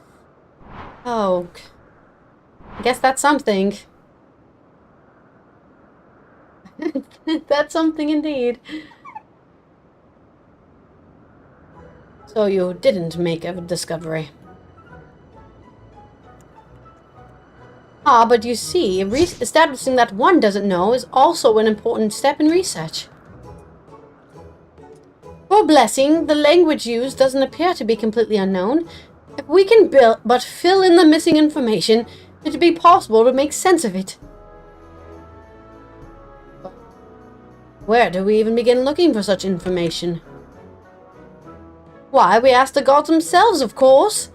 Oh, I guess that's something. That's something indeed. So you didn't make a discovery. Ah, but you see, establishing that one doesn't know is also an important step in research. For Blessing, the language used doesn't appear to be completely unknown. If we can but fill in the missing information, it would be possible to make sense of it. Where do we even begin looking for such information? Why, we ask the gods themselves, of course.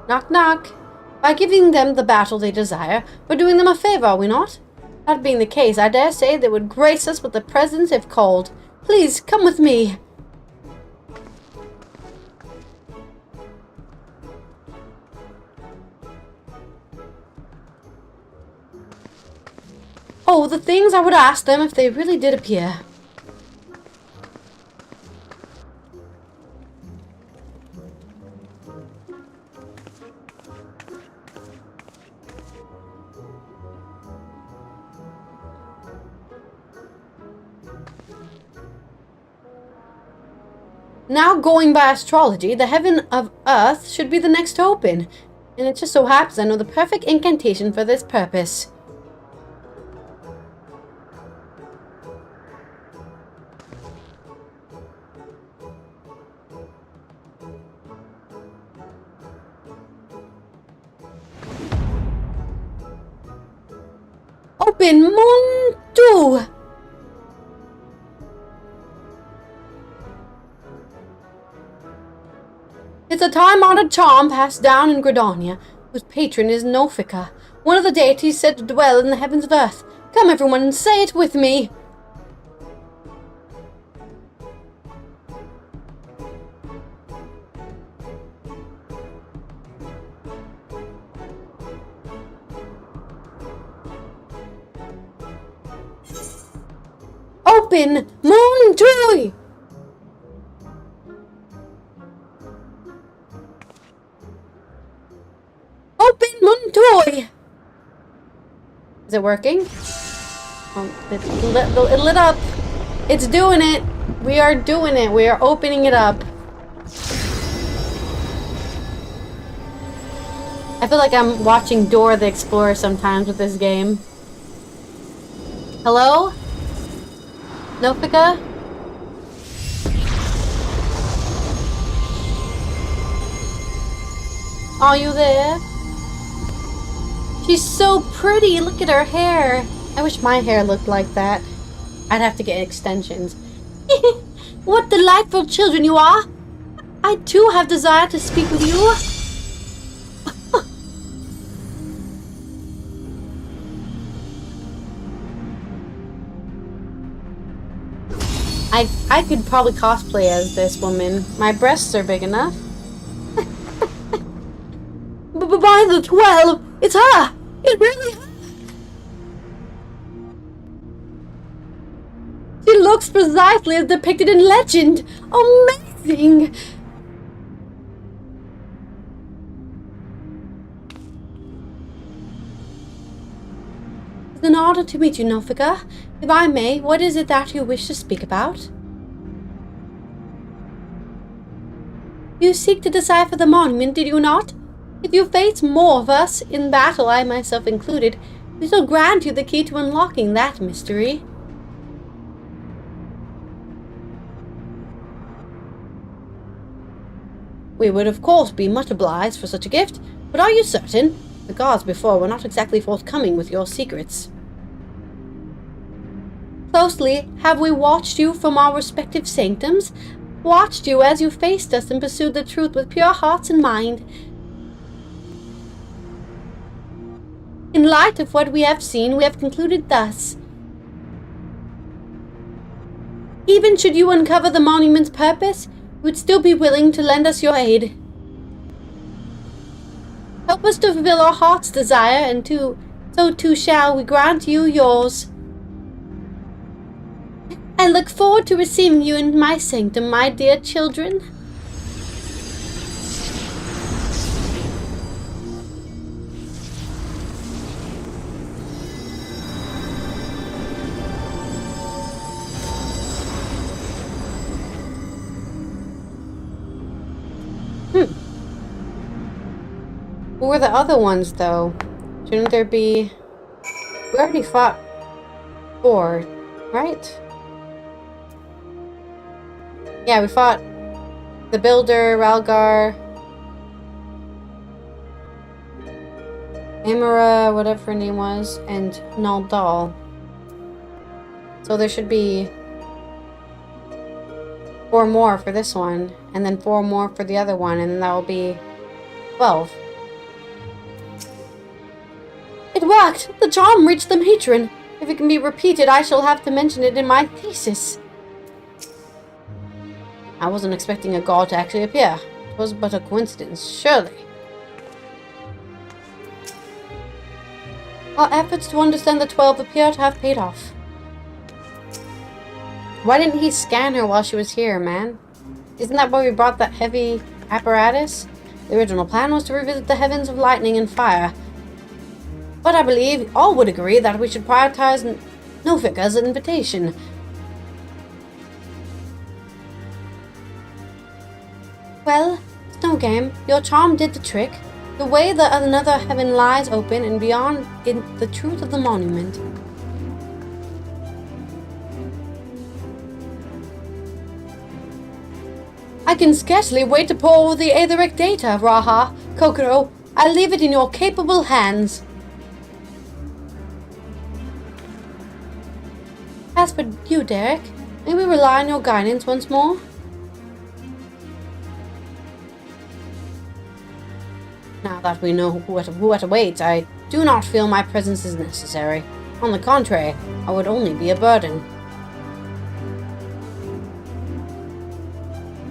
Knock, knock. By giving them the battle they desire, we're doing them a favor, are we not? That being the case, I dare say they would grace us with the presence if called. Please, come with me. Oh, the things I would ask them if they really did appear. Now, going by astrology, the heaven of Earth should be the next to open. And it just so happens I know the perfect incantation for this purpose. Open Mundu! It's a time-honored charm passed down in Gridania, whose patron is Nofika, one of the deities said to dwell in the heavens of Earth. Come everyone and say it with me! Open Moonjoy! Open Moonjoy! Is it working? It lit up. It's doing it. We are doing it. We are opening it up. I feel like I'm watching Dora the Explorer sometimes with this game. Hello? Nofika? Are you there? She's so pretty. Look at her hair. I wish my hair looked like that. I'd have to get extensions. What delightful children you are. I too have desire to speak with you. I could probably cosplay as this woman. My breasts are big enough. By the 12, it's her! It's really her! She looks precisely as depicted in legend! Amazing! It's an honor to meet you, Nofika. If I may, what is it that you wish to speak about? You seek to decipher the monument, did you not? If you face more of us in battle, I myself included, we shall grant you the key to unlocking that mystery. We would of course be much obliged for such a gift, but are you certain? The gods before were not exactly forthcoming with your secrets. Closely have we watched you from our respective sanctums. watched you as you faced us and pursued the truth with pure hearts and mind. In light of what we have seen, we have concluded thus. Even should you uncover the monument's purpose, you would still be willing to lend us your aid. Help us to fulfill our heart's desire, and so too shall we grant you yours. I look forward to receiving you in my sanctum, my dear children. Who were the other ones, though? Shouldn't there be... We already fought 4, right? Yeah, we fought the Builder, Ralgar, Amara, whatever her name was, and Naldal. So there should be 4 more for this one, and then 4 more for the other one, and then that will be 12. It worked! The charm reached the matron! If it can be repeated, I shall have to mention it in my thesis. I wasn't expecting a god to actually appear. It was but a coincidence, surely. Our efforts to understand the 12 appear to have paid off. Why didn't he scan her while she was here, man? Isn't that why we brought that heavy apparatus? The original plan was to revisit the heavens of lightning and fire. But I believe all would agree that we should prioritize Novika's invitation. Well, Snow Game, your charm did the trick. The way that another heaven lies open and beyond in the truth of the monument. I can scarcely wait to pour over the Aetheric data, Raha. Kokoro, I leave it in your capable hands. As for you, Derek, may we rely on your guidance once more? Now that we know what awaits, I do not feel my presence is necessary. On the contrary, I would only be a burden.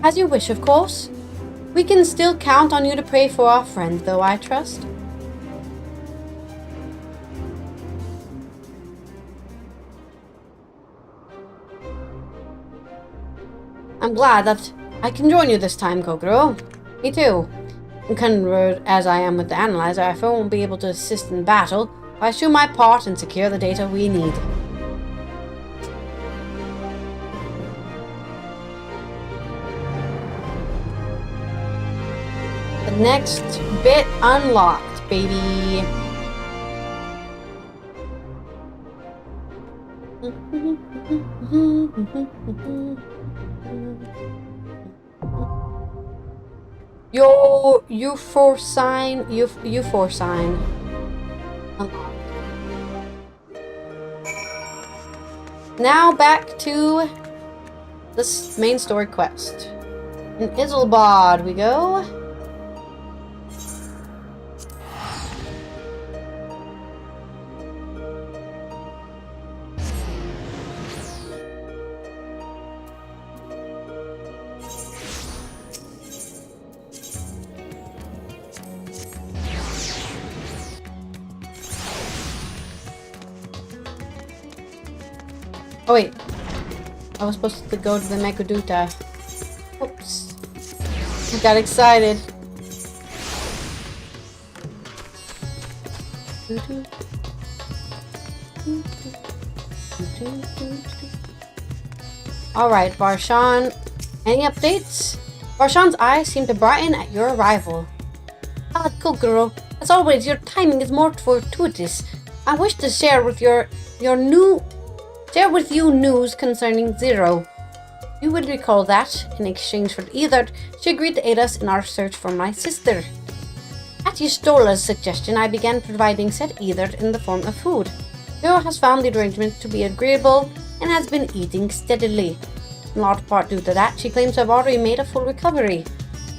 As you wish, of course. We can still count on you to pray for our friend, though, I trust. I'm glad that I can join you this time, Kokoro. Me too. Encumbered as I am with the analyzer, I won't be able to assist in battle, but I do my part and secure the data we need. The next bit unlocked, baby. Your U4 sign. Now back to this main story quest. In Isilbad we go. Oh wait, I was supposed to go to the Mekuduta. Oops. I got excited. Alright, Barshan. Any updates? Barshan's eyes seem to brighten at your arrival. Ah, Kokoro. As always, your timing is more fortuitous. I wish to share with you news concerning Zero. You would recall that, in exchange for Aether, she agreed to aid us in our search for my sister. At Ystola's suggestion, I began providing said Aether in the form of food. Zero has found the arrangement to be agreeable and has been eating steadily. in large part due to that, she claims to have already made a full recovery.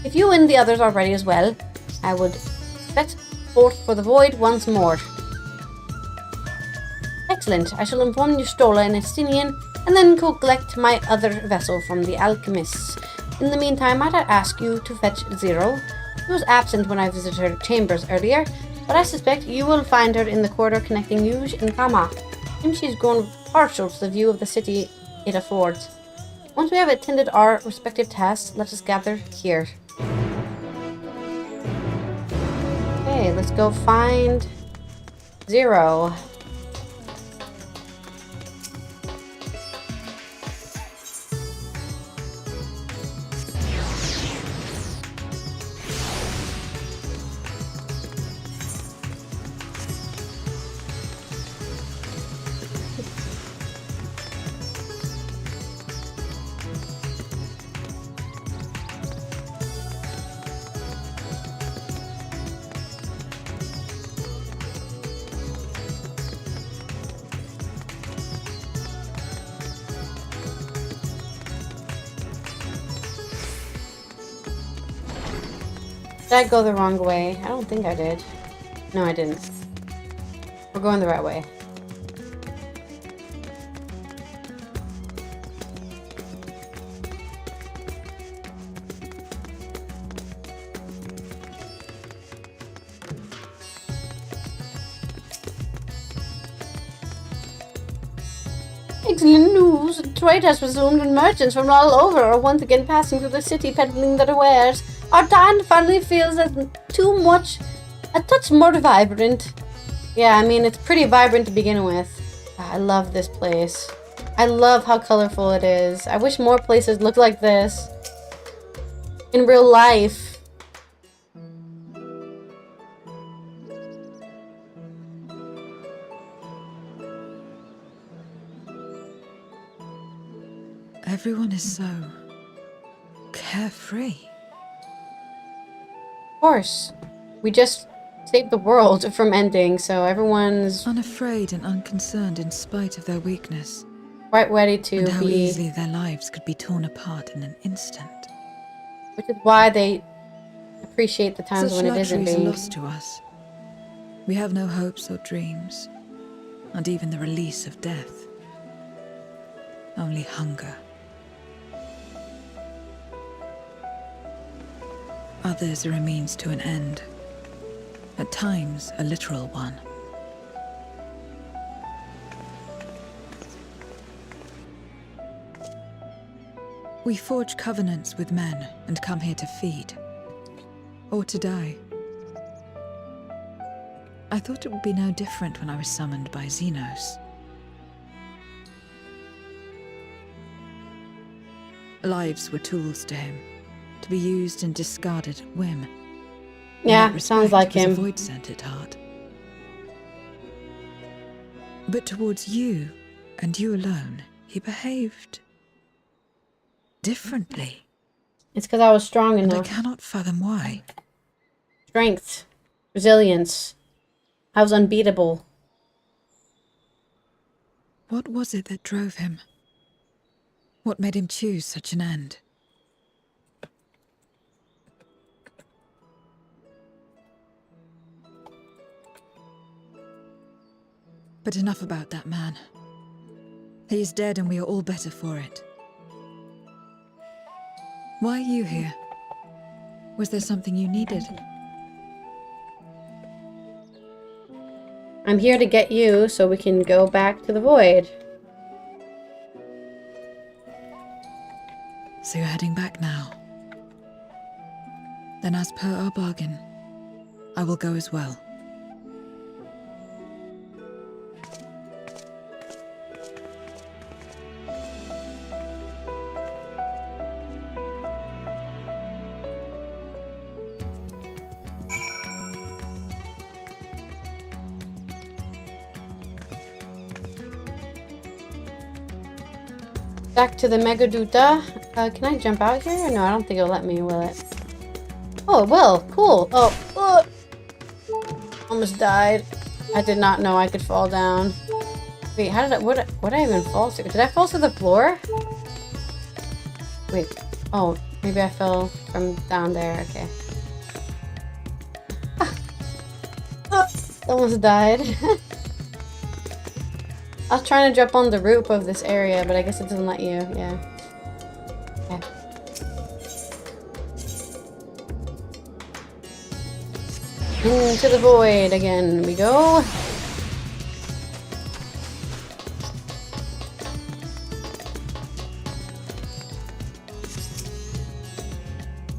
If you and the others are ready as well, I would set forth for the void once more. Excellent. I shall inform Yustola and Estinian, and then go collect my other vessel from the alchemists. In the meantime, might I ask you to fetch Zero? She was absent when I visited her chambers earlier, but I suspect you will find her in the corridor connecting Yuj and Kama. And she's grown partial to the view of the city it affords. Once we have attended our respective tasks, let us gather here. Okay, let's go find Zero. Did I go the wrong way? I don't think I did. No, I didn't. We're going the right way. Excellent news! Trade has resumed and merchants from all over are once again passing through the city peddling their wares. Our town finally feels a touch more vibrant. Yeah, I mean, it's pretty vibrant to begin with. I love this place. I love how colorful it is. I wish more places looked like this in real life. Everyone is so carefree. Of course. We just saved the world from ending, so everyone's Unafraid and unconcerned in spite of their weakness. quite ready to And how be... easily their lives could be torn apart in an instant. Which is why they appreciate the times Such when it isn't luxuries are being... lost to us. We have no hopes or dreams, not even the release of death. Only hunger. Others are a means to an end. At times, a literal one. We forge covenants with men and come here to feed. Or to die. I thought it would be no different when I was summoned by Xenos. Lives were tools to him, to be used and discarded at whim. Yeah, sounds like was him. a void sent at heart. But towards you, and you alone, he behaved differently. It's because I was strong And I enough. cannot fathom why. Strength. Resilience. I was unbeatable. What was it that drove him? What made him choose such an end? But enough about that man. He is dead and we are all better for it. Why are you here? Was there something you needed? I'm here to get you so we can go back to the void. So you're heading back now. Then as per our bargain, I will go as well. Back to the Megaduta. Can I jump out here? No, I don't think it'll let me, will it? Oh, it will. Cool. Oh, almost died. I did not know I could fall down. Wait, how did I... What did I even fall to? Did I fall to the floor? Wait. Oh, maybe I fell from down there. Okay. Almost died. I was trying to jump on the roof of this area, but I guess it doesn't let you. Yeah. Okay. Into the void again we go.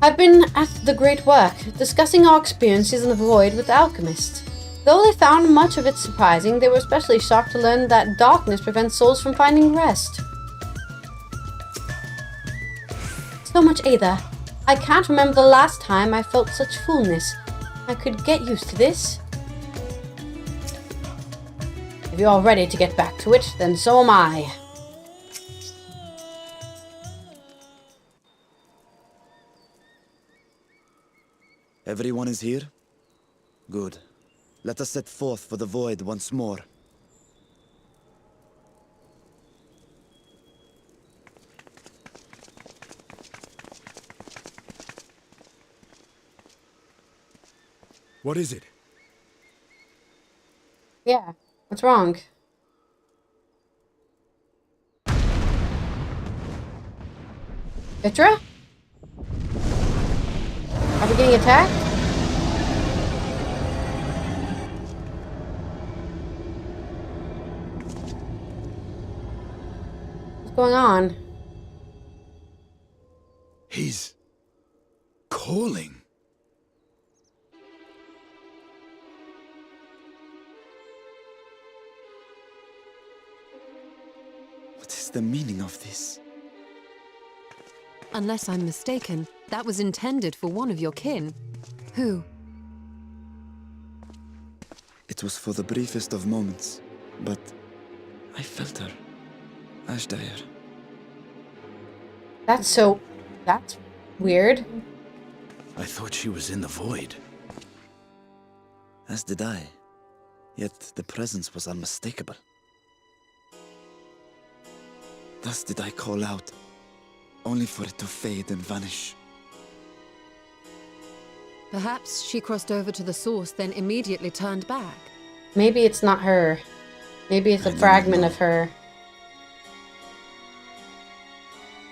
I've been at the great work, discussing our experiences in the void with the alchemist. Though they found much of it surprising, they were especially shocked to learn that darkness prevents souls from finding rest. So much Aether. I can't remember the last time I felt such fullness. I could get used to this. If you're ready to get back to it, then so am I. Everyone is here? Good. Let us set forth for the void once more. What is it? Yeah, what's wrong? Vitra? Are we getting attacked? What's going on? He's calling. What is the meaning of this? Unless I'm mistaken, that was intended for one of your kin. Who? It was for the briefest of moments, but I felt her. Ashdire. That's weird. I thought she was in the void. As did I. Yet the presence was unmistakable. Thus did I call out, only for it to fade and vanish. Perhaps she crossed over to the source, then immediately turned back. Maybe it's not her. Maybe it's a fragment of her.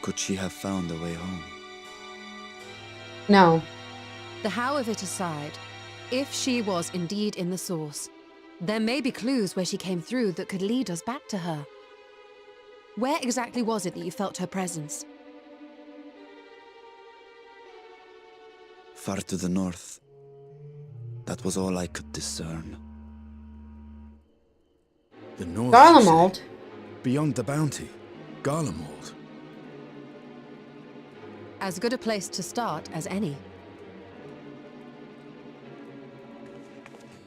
Could she have found a way home? No. The how of it aside, if she was indeed in the source, there may be clues where she came through that could lead us back to her. Where exactly was it that you felt her presence? Far to the north. That was all I could discern. The north. Garlemald? Beyond the bounty. Garlemald. As good a place to start as any.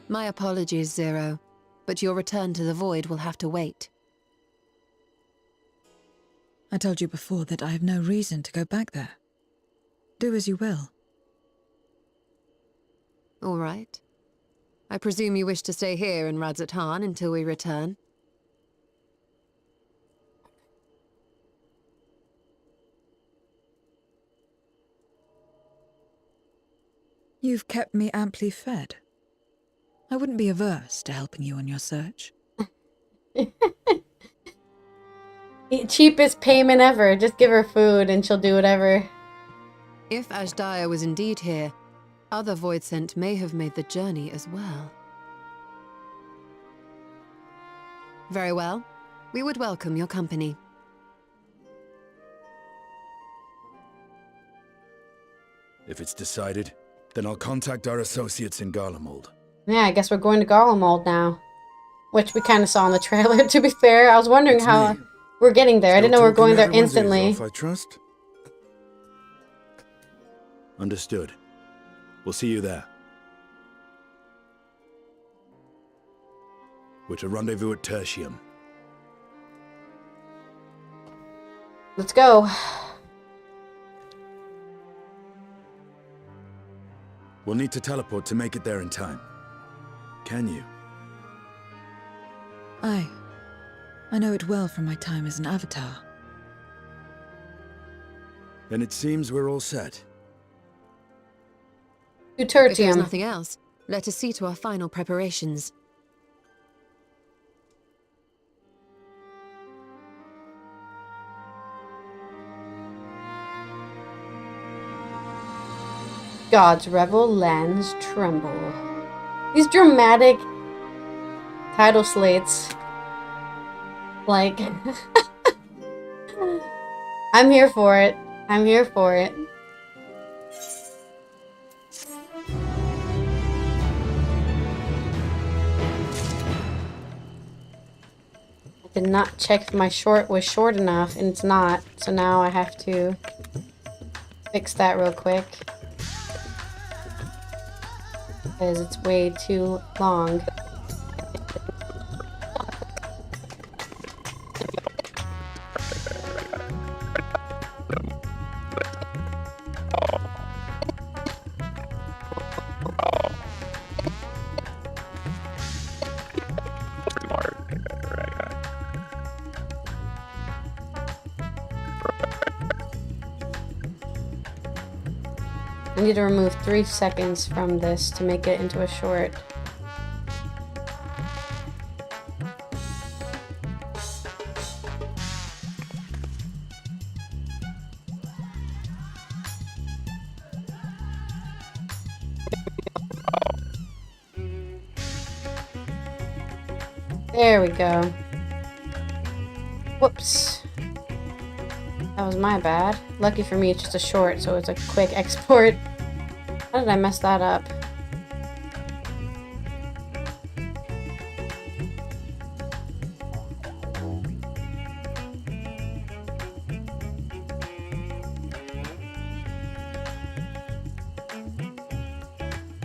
My apologies, Zero, but your return to the void will have to wait. I told you before that I have no reason to go back there. Do as you will. All right. I presume you wish to stay here in Radzatan until we return? You've kept me amply fed. I wouldn't be averse to helping you on your search. Cheapest payment ever. Just give her food and she'll do whatever. If Ashdire was indeed here, other Voidsent may have made the journey as well. Very well. We would welcome your company. If it's decided, then I'll contact our associates in Garlemald. Yeah, I guess we're going to Garlemald now. Which we kind of saw in the trailer, to be fair. I was wondering It's how me. we're getting there. I didn't know we were going there Everyone's ears instantly. off, I trust. Understood. We'll see you there. We're to rendezvous at Tertium. Let's go. We'll need to teleport to make it there in time. Can you? Aye. I know it well from my time as an avatar. Then it seems we're all set. To If there's tertium. nothing else, let us see to our final preparations. God's revel, lands tremble. These dramatic title slates. Like, I'm here for it. I'm here for it. I did not check if my short was short enough, and it's not. So now I have to fix that real quick. Because it's way too long. I need to remove 3 seconds from this to make it into a short. There we go. Whoops. That was my bad. Lucky for me, it's just a short, so it's a quick export. How did I mess that up?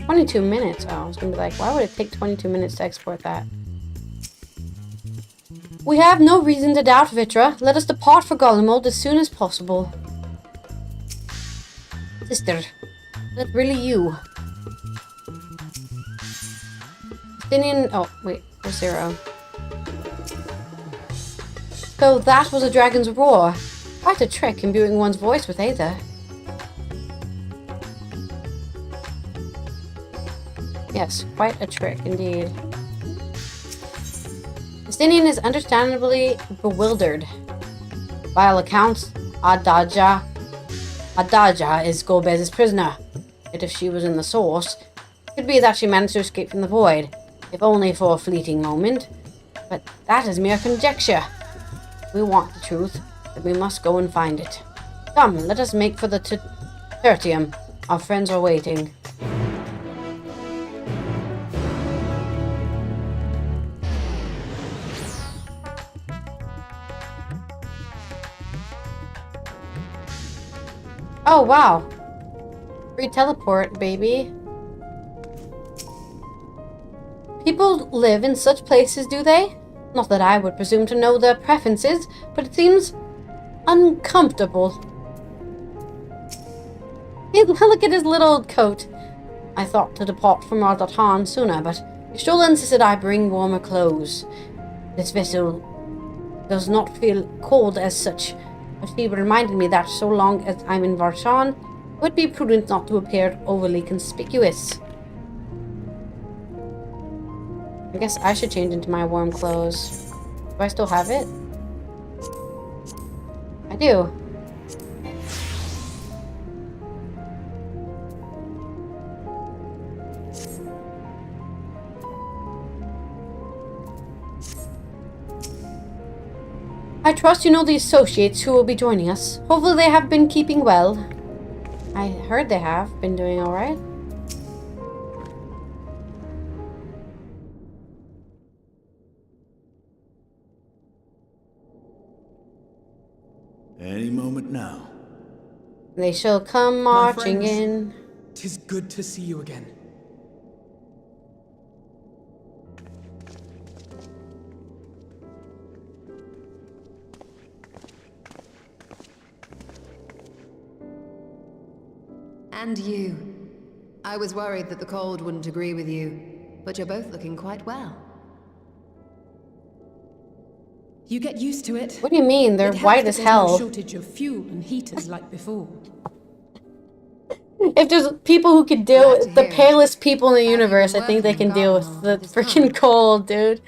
"22 minutes. Oh, I was gonna be like, why would it take 22 minutes to export that? We have no reason to doubt, Vitra. Let us depart for Gollimold as soon as possible. Sister, is that really you? Justinian. Oh, wait, there's 0. So that was a dragon's roar. Quite a trick, imbuing one's voice with Aether. Yes, quite a trick indeed. Justinian is understandably bewildered. By all accounts, Adaja is Golbez's prisoner. Yet if she was in the source, it could be that she managed to escape from the void, if only for a fleeting moment. But that is mere conjecture. If we want the truth, then we must go and find it. Come, let us make for the tertium. Our friends are waiting. Oh, wow. Free teleport, baby. People live in such places, do they? Not that I would presume to know their preferences, but it seems uncomfortable. Hey, look at his little coat. I thought to depart from Ardatan sooner, but Ishtola insisted I bring warmer clothes. This vessel does not feel cold as such, but he reminded me that so long as I'm in Varshan, it would be prudent not to appear overly conspicuous. I guess I should change into my warm clothes. Do I still have it? I do. I trust you know the associates who will be joining us. Hopefully they have been keeping well. I heard they have been doing alright. Any moment now. They shall come My marching friends, in. 'tis good to see you again. And you. I was worried that the cold wouldn't agree with you, but you're both looking quite well. You get used to it. What do you mean? They're It helps white that as there's no hell. shortage of fuel and heaters like before. If there's people who can deal Glad with to the hear it. palest people in the Have you universe, been I think they working can deal garden with all the this freaking time? cold, dude.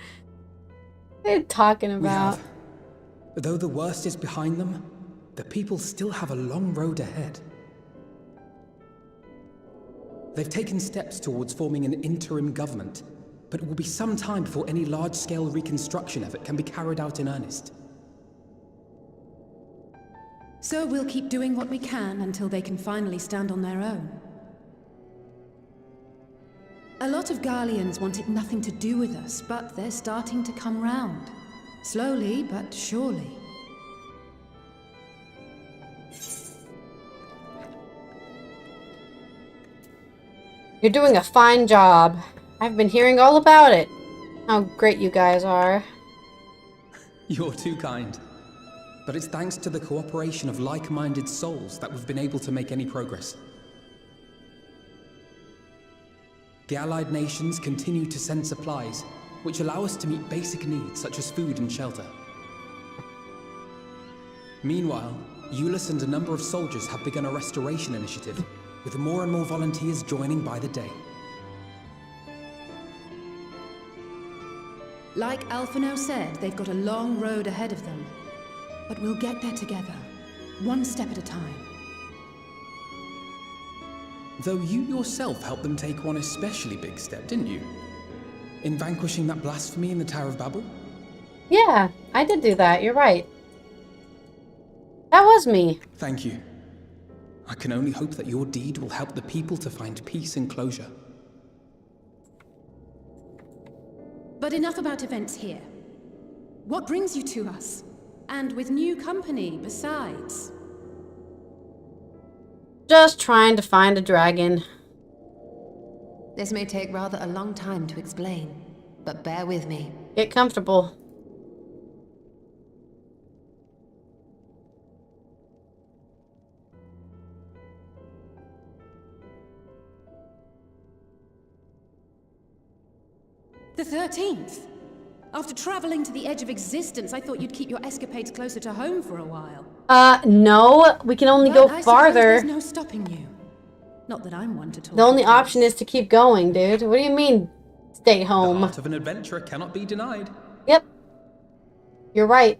What are you talking We about? have. Though the worst is behind them, the people still have a long road ahead. They've taken steps towards forming an interim government, but it will be some time before any large-scale reconstruction effort can be carried out in earnest. So we'll keep doing what we can until they can finally stand on their own. A lot of Garleans wanted nothing to do with us, but they're starting to come round. Slowly, but surely. You're doing a fine job. I've been hearing all about it. How great you guys are. You're too kind. But it's thanks to the cooperation of like-minded souls that we've been able to make any progress. The allied nations continue to send supplies, which allow us to meet basic needs such as food and shelter. Meanwhile, Euless and a number of soldiers have begun a restoration initiative, with more and more volunteers joining by the day. Like Alphino said, they've got a long road ahead of them. But we'll get there together, one step at a time. Though you yourself helped them take one especially big step, didn't you? In vanquishing that blasphemy in the Tower of Babel? Yeah, I did do that. You're right. That was me. Thank you. I can only hope that your deed will help the people to find peace and closure. But enough about events here. What brings you to us? And with new company, besides. Just trying to find a dragon. This may take rather a long time to explain, but bear with me. Get comfortable. The 13th? After traveling to the edge of existence, I thought you'd keep your escapades closer to home for a while. No. We can only But go I suppose farther. there's no stopping you. Not that I'm one to talk. The only about option is to keep going, dude. What do you mean, stay The home? heart of an adventurer cannot be denied. Yep. You're right.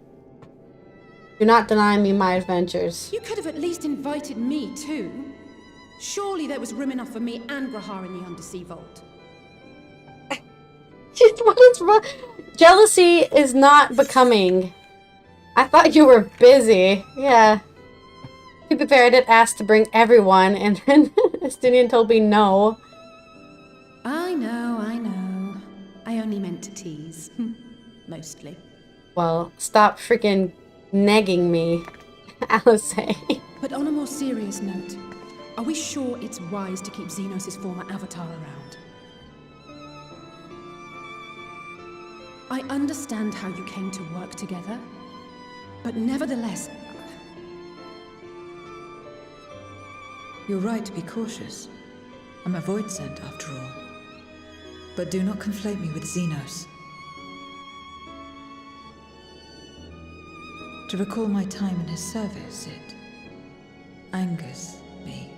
Do not deny me my adventures. You could have at least invited me too. Surely there was room enough for me and Grahar in the Undersea Vault. What is wrong? Jealousy is not becoming. I thought you were busy. Yeah. To be fair, I did ask to bring everyone, and then Estinian told me no. I know, I know. I only meant to tease. Mostly. Well, stop freaking negging me, Alice. But on a more serious note, are we sure it's wise to keep Xenos' former avatar around? I understand how you came to work together, but nevertheless... You're right to be cautious. I'm a void sent, after all. But do not conflate me with Xenos. To recall my time in his service, it angers me.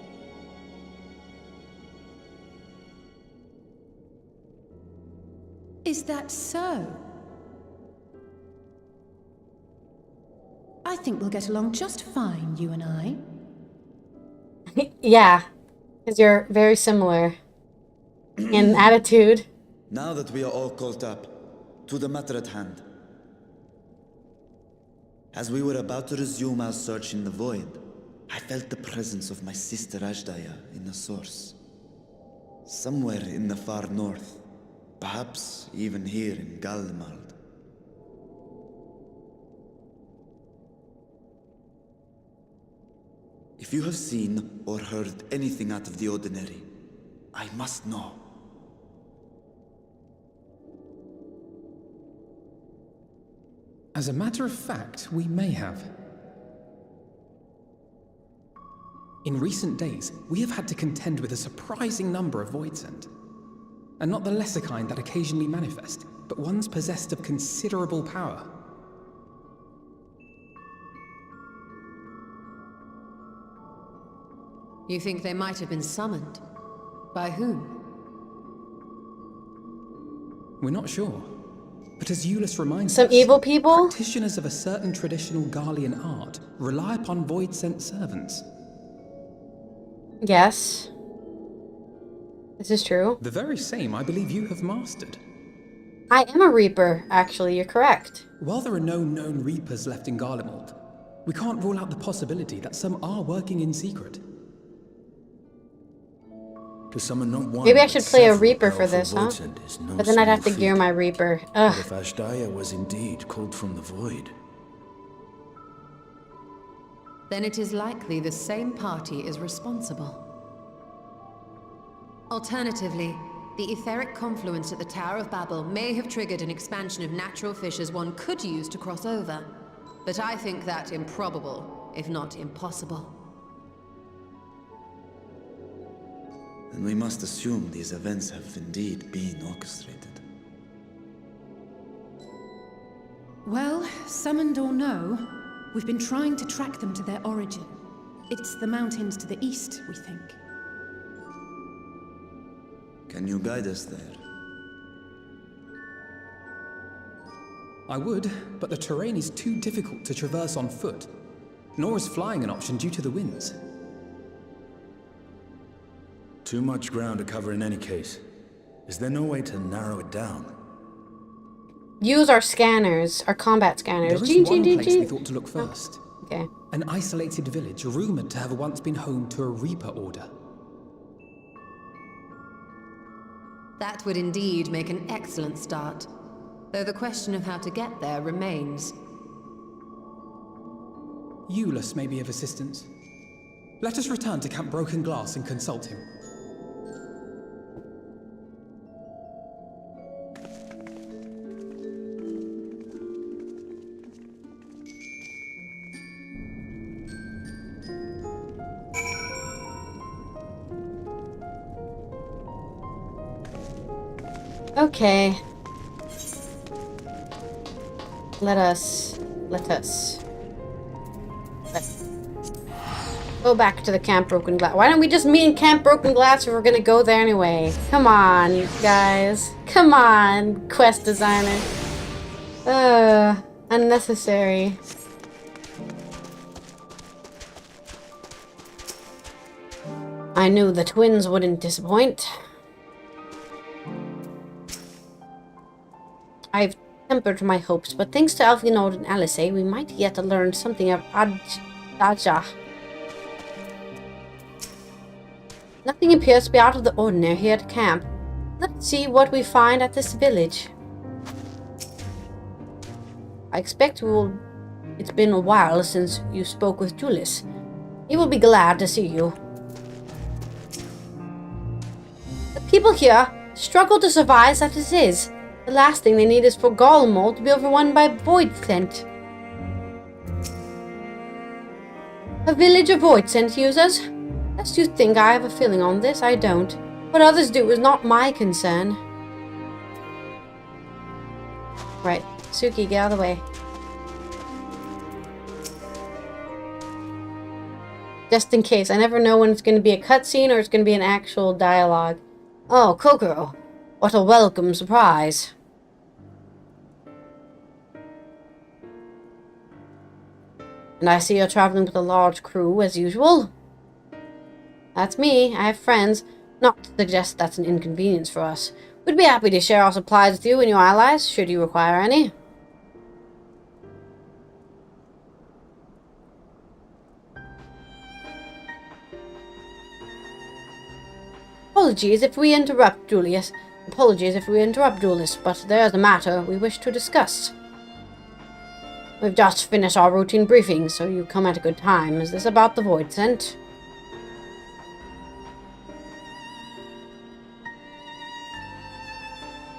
Is that so? I think we'll get along just fine, you and I. Yeah, because you're very similar in attitude. Now that we are all caught up, to the matter at hand. As we were about to resume our search in the void, I felt the presence of my sister Ajdaya in the source. Somewhere in the far north, perhaps even here in Galmald. If you have seen or heard anything out of the ordinary, I must know. As a matter of fact, we may have. In recent days, we have had to contend with a surprising number of Voidsent. And not the lesser kind that occasionally manifest, but ones possessed of considerable power. You think they might have been summoned? By whom? We're not sure. But as Euless reminds Some us, evil people? practitioners of a certain traditional Garlean art rely upon void-sent servants. Yes. This is true. The very same I believe you have mastered. I am a Reaper, actually, you're correct. While there are no known Reapers left in Garlemald, we can't rule out the possibility that some are working in secret. To summon not one, Maybe I but should play a several Reaper for powerful this, huh? voidsent is no But then I'd have to small gear feat. my Reaper. But Ugh. if Ashdaya was indeed called from the void, Then it is likely the same party is responsible. Alternatively, the etheric confluence at the Tower of Babel may have triggered an expansion of natural fissures one could use to cross over. But I think that improbable, if not impossible. And we must assume these events have indeed been orchestrated. Well, summoned or no, we've been trying to track them to their origin. It's the mountains to the east, we think. Can you guide us there? I would, but the terrain is too difficult to traverse on foot. Nor is flying an option due to the winds. too much ground to cover in any case. Is there no way to narrow it down? Use our scanners, our combat scanners. There is one place we thought to look first. Okay. An isolated village rumored to have once been home to a Reaper order. That would indeed make an excellent start, though the question of how to get there remains. Euless may be of assistance. Let us return to Camp Broken Glass and consult him. Okay. Let's go back to the Camp Broken Glass. Why don't we just meet in Camp Broken Glass if we're gonna go there anyway? Come on, you guys. Come on, quest designer. Unnecessary. I knew the twins wouldn't disappoint. I've tempered my hopes, but thanks to Allythology and Alythology, we might yet learn something of Adja. Nothing appears to be out of the ordinary here at camp. Let's see what we find at this village. I expect it's been a while since you spoke with Julius. He will be glad to see you. The people here struggle to survive as it is. The last thing they need is for Garlemald to be overrun by void scent. A village of void scent users? Lest you think I have a feeling on this, I don't. What others do is not my concern. Right, Suki, get out of the way. Just in case, I never know when it's going to be a cutscene or it's going to be an actual dialogue. Oh, Kokoro. What a welcome surprise. And I see you're traveling with a large crew, as usual. That's me. I have friends. Not to suggest that's an inconvenience for us. We'd be happy to share our supplies with you and your allies, should you require any. Apologies if we interrupt, Julius. But there's a matter we wish to discuss. We've just finished our routine briefing, so you come at a good time. Is this about the void scent?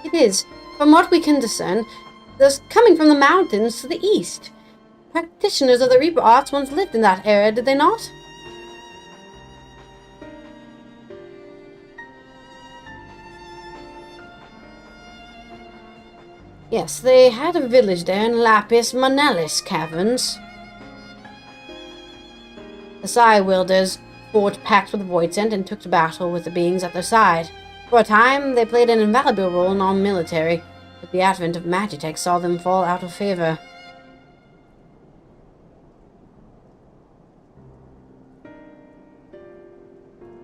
It is. From what we can discern, there's coming from the mountains to the east. Practitioners of the Reaper arts once lived in that area, did they not? Yes, they had a village there in Lapis Manalis Caverns. The Psy Wielders forged pacts with Voidsent and took to battle with the beings at their side. For a time, they played an invaluable role in our military, but the advent of Magitech saw them fall out of favor.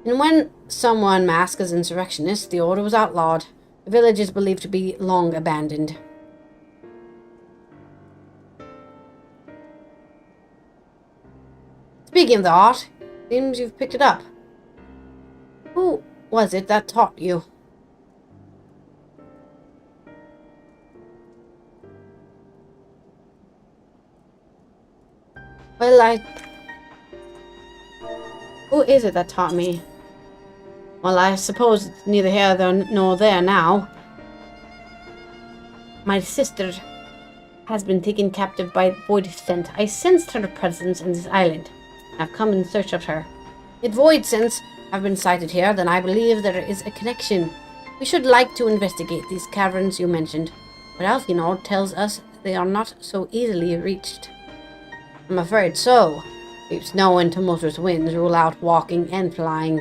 And when someone masked as insurrectionist, the order was outlawed. The village is believed to be long abandoned. Speaking of the art, seems you've picked it up. Who was it that taught you? Well, who is it that taught me? Well, I suppose it's neither here nor there now. My sister has been taken captive by Voidsent. I sensed her presence in this island. I've come in search of her. If Voidsents have been sighted here, then I believe there is a connection. We should like to investigate these caverns you mentioned, but Alfenord tells us they are not so easily reached. I'm afraid so. Deep snow and tumultuous winds rule out walking and flying.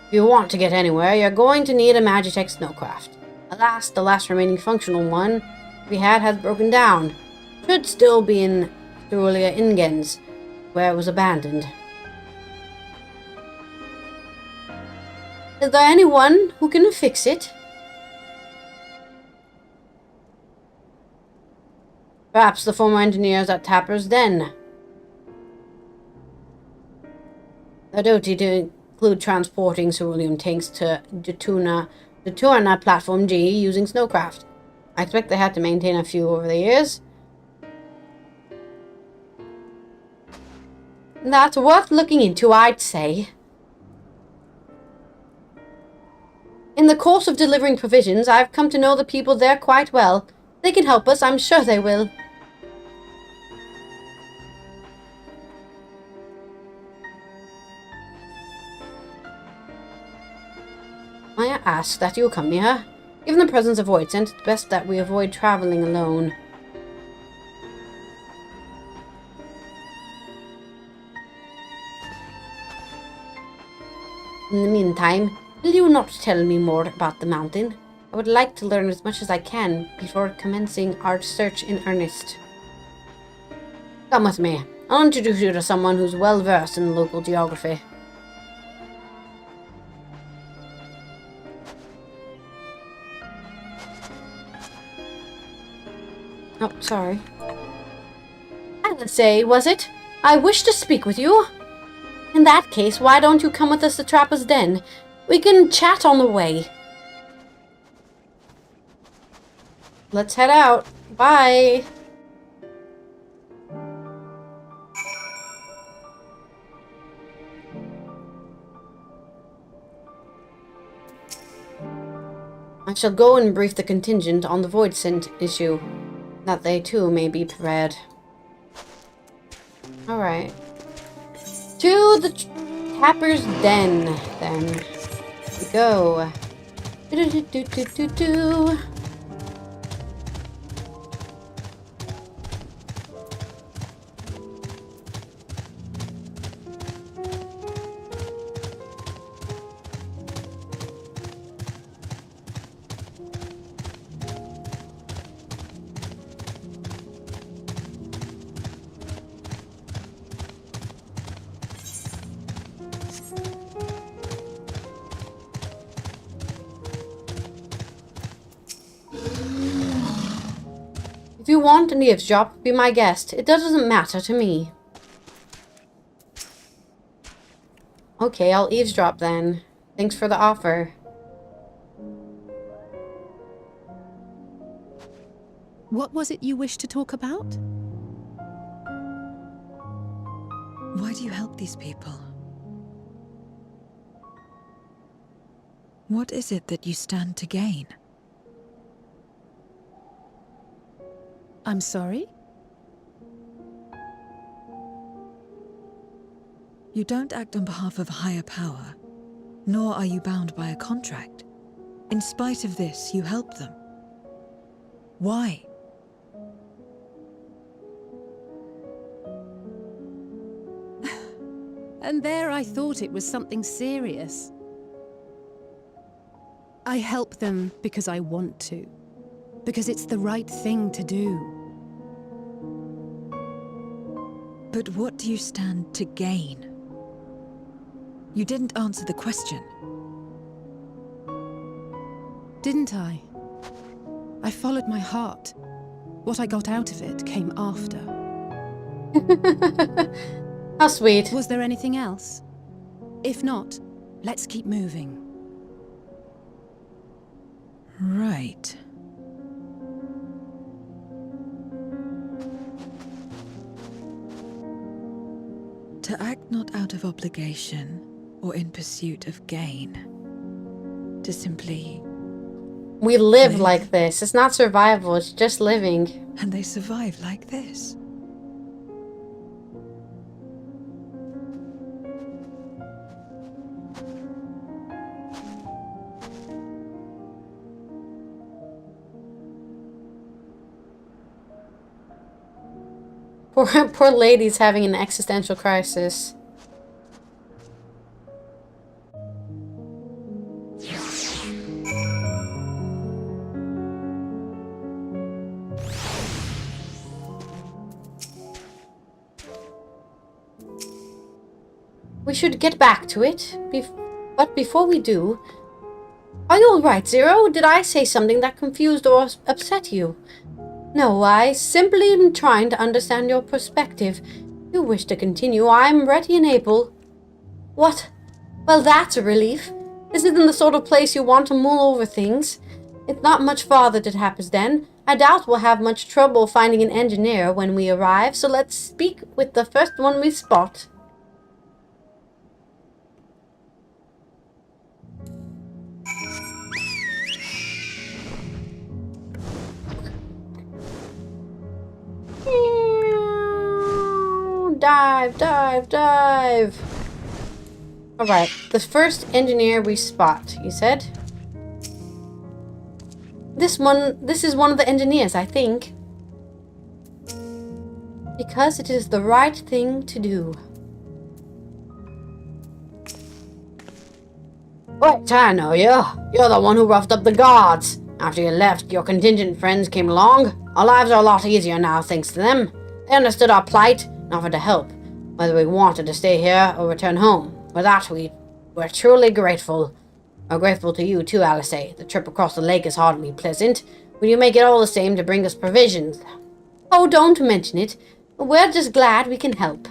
If you want to get anywhere, you're going to need a Magitech snowcraft. Alas, the last remaining functional one we had has broken down. Should still be in Thulia Ingens, where it was abandoned. Is there anyone who can fix it? Perhaps the former engineers at Tapper's Den. Their duty to include transporting cerulean tanks to Daturna Platform G using snowcraft. I expect they had to maintain a few over the years. That's worth looking into, I'd say. In the course of delivering provisions, I've come to know the people there quite well. They can help us, I'm sure they will. I ask that you accompany her. Given the presence of Voidsent, it's best that we avoid traveling alone. In the meantime, will you not tell me more about the mountain? I would like to learn as much as I can before commencing our search in earnest. Come with me. I'll introduce you to someone who's well versed in local geography. Oh, sorry. Alice, was it? I wish to speak with you. In that case, why don't you come with us to Trapper's Den? We can chat on the way. Let's head out. Bye. I shall go and brief the contingent on the Voidsent issue, that they too may be prepared. Alright. To the Tapper's Den, then. We go. Do-do-do-do-do-do. If you want an eavesdrop, be my guest. It doesn't matter to me. Okay, I'll eavesdrop then. Thanks for the offer. What was it you wished to talk about? Why do you help these people? What is it that you stand to gain? I'm sorry? You don't act on behalf of a higher power, nor are you bound by a contract. In spite of this, you help them. Why? — And there I thought it was something serious. I help them because I want to. Because it's the right thing to do. But what do you stand to gain? You didn't answer the question. Didn't I? I followed my heart. What I got out of it came after. How sweet. Was there anything else? If not, let's keep moving. Right. To act not out of obligation or in pursuit of gain. To simply... We live like this. It's not survival, it's just living. And they survive like this. Poor lady's having an existential crisis. We should get back to it, but before we do... Are you alright, Zero? Did I say something that confused or upset you? No, I simply am trying to understand your perspective. If you wish to continue, I'm ready and able. What? Well, that's a relief. This isn't the sort of place you want to mull over things. It's not much farther to Tappersden. I doubt we'll have much trouble finding an engineer when we arrive, so let's speak with the first one we spot. Dive, dive, dive. Alright, the first engineer we spot, you said? This is one of the engineers, I think. Because it is the right thing to do. Wait, I know you. You're the one who roughed up the guards. After you left, your contingent friends came along. Our lives are a lot easier now, thanks to them. They understood our plight and offered to help, whether we wanted to stay here or return home. For that, we're truly grateful. We're grateful to you too, Alice. The trip across the lake is hardly pleasant. Will you make it all the same to bring us provisions? Oh, don't mention it. We're just glad we can help.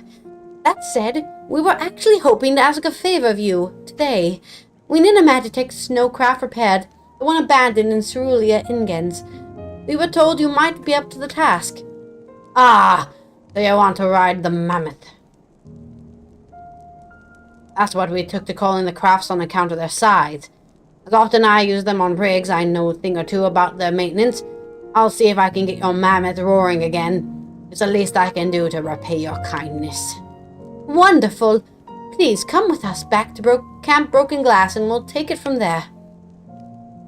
That said, we were actually hoping to ask a favor of you today. We need a Magitech snowcraft repaired, the one abandoned in Cerulean Ingens. We were told you might be up to the task. Ah, so you want to ride the mammoth. That's what we took to calling the crafts on account of their size. As often I use them on rigs, I know a thing or two about their maintenance. I'll see if I can get your mammoth roaring again. It's the least I can do to repay your kindness. Wonderful! Please come with us back to Camp Broken Glass and we'll take it from there.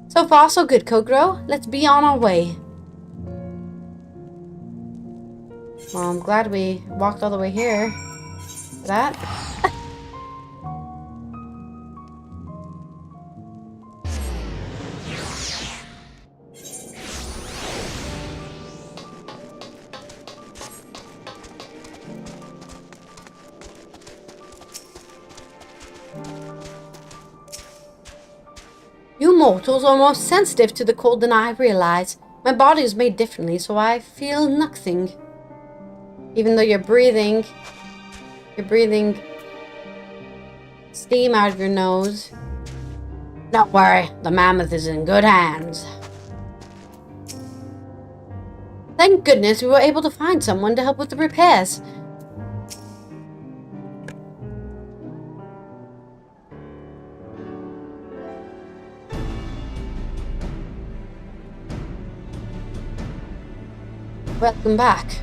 So far so good, Kokoro. Let's be on our way. Well, I'm glad we walked all the way here. For that. You mortals are more sensitive to the cold than I realize. My body is made differently, so I feel nothing. Even though you're breathing steam out of your nose. Don't worry, the mammoth is in good hands. Thank goodness we were able to find someone to help with the repairs. Welcome back.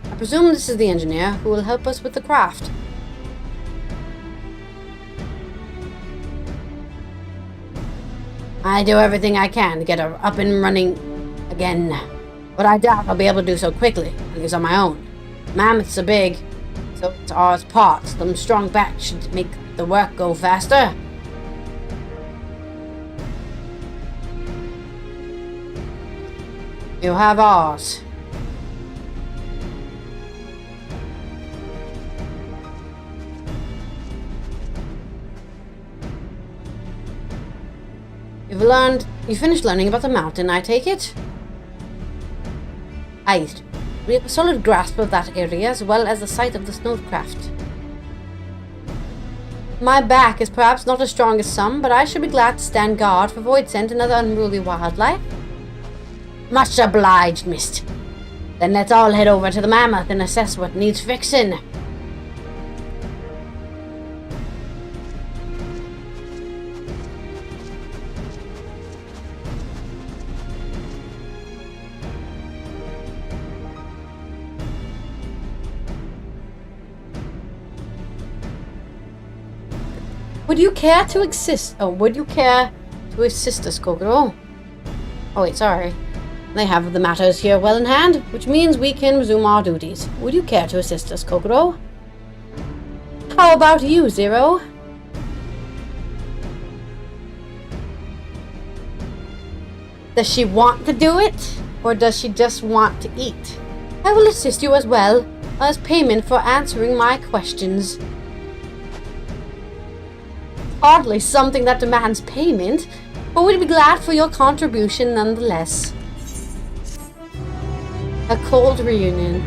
I presume this is the engineer who will help us with the craft. I do everything I can to get her up and running again, but I doubt I'll be able to do so quickly, at least on my own. Mammoths are big, So it's ours parts. Them strong backs should make the work go faster. You have ours. You finished learning about the mountain, I take it? Aye. We have a solid grasp of that area as well as the site of the snowcraft. My back is perhaps not as strong as some, but I should be glad to stand guard for Voidsent and other unruly wildlife. Much obliged, Mist. Then let's all head over to the mammoth and assess what needs fixing. Would you care to assist us, Kokoro? Oh wait, sorry. They have the matters here well in hand, which means we can resume our duties. Would you care to assist us, Kokoro? How about you, Zero? Does she want to do it? Or does she just want to eat? I will assist you as well, as payment for answering my questions. Hardly something that demands payment, but we'd be glad for your contribution nonetheless. A cold reunion.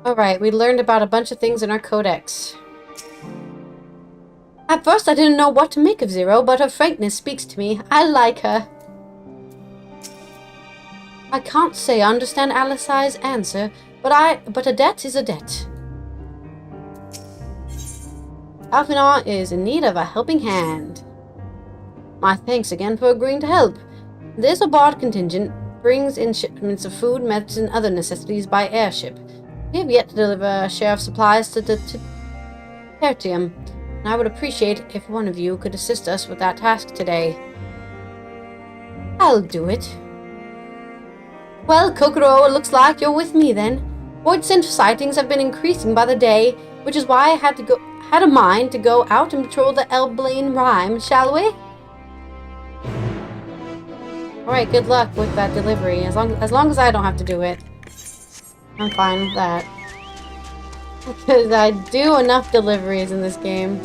Alright, we learned about a bunch of things in our codex. At first I didn't know what to make of Zero, but her frankness speaks to me. I like her. I can't say I understand Alythology's answer, but a debt is a debt. Alphinar is in need of a helping hand. My thanks again for agreeing to help. This Abard contingent brings in shipments of food, medicine, and other necessities by airship. We have yet to deliver a share of supplies to Tertium, and I would appreciate if one of you could assist us with that task today. I'll do it. Well, Kokoro, it looks like you're with me then. Voidsent sightings have been increasing by the day, which is why I had a mind to go out and patrol the Elblaine Rime, shall we? Alright, good luck with that delivery. As long as I don't have to do it, I'm fine with that. Because I do enough deliveries in this game.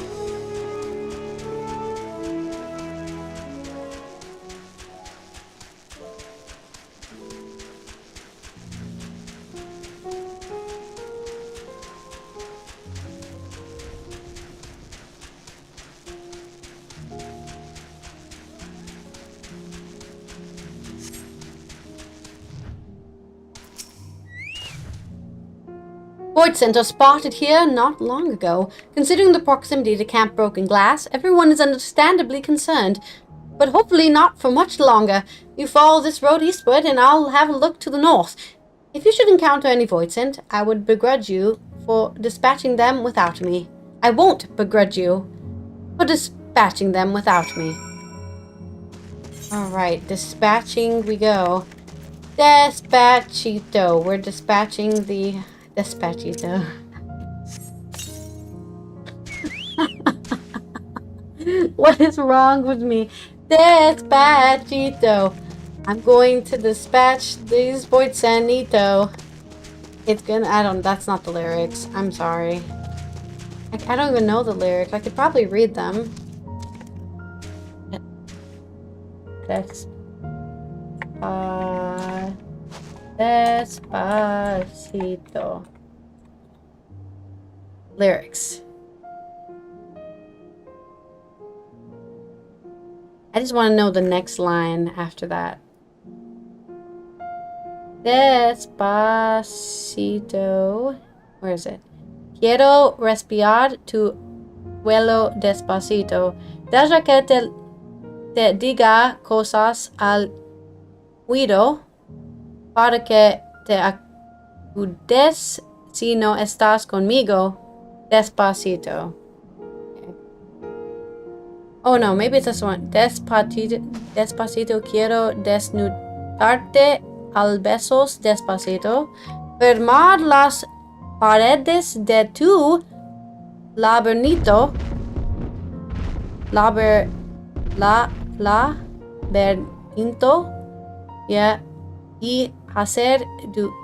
Voidsent are spotted here not long ago. Considering the proximity to Camp Broken Glass, everyone is understandably concerned. But hopefully not for much longer. You follow this road eastward and I'll have a look to the north. If you should encounter any Voidsent, I would begrudge you for dispatching them without me. I won't begrudge you for dispatching them without me. Alright, dispatching we go. Despachito. We're dispatching the Despachito. What is wrong with me? Despachito. I'm going to dispatch these Voidsanito. It's gonna, that's not the lyrics. I'm sorry. I don't even know the lyrics. I could probably read them. Despacito. Lyrics. I just want to know the next line after that. Despacito. Where is it? Quiero respirar tu vuelo despacito. Deja que te diga cosas al oído para que te acudes si no estás conmigo. Despacito. Okay. Oh no, maybe it's this one. Despacito quiero desnudarte al besos despacito. Firmar las paredes de tu laberinto. Laberinto. Yeah. Y hacer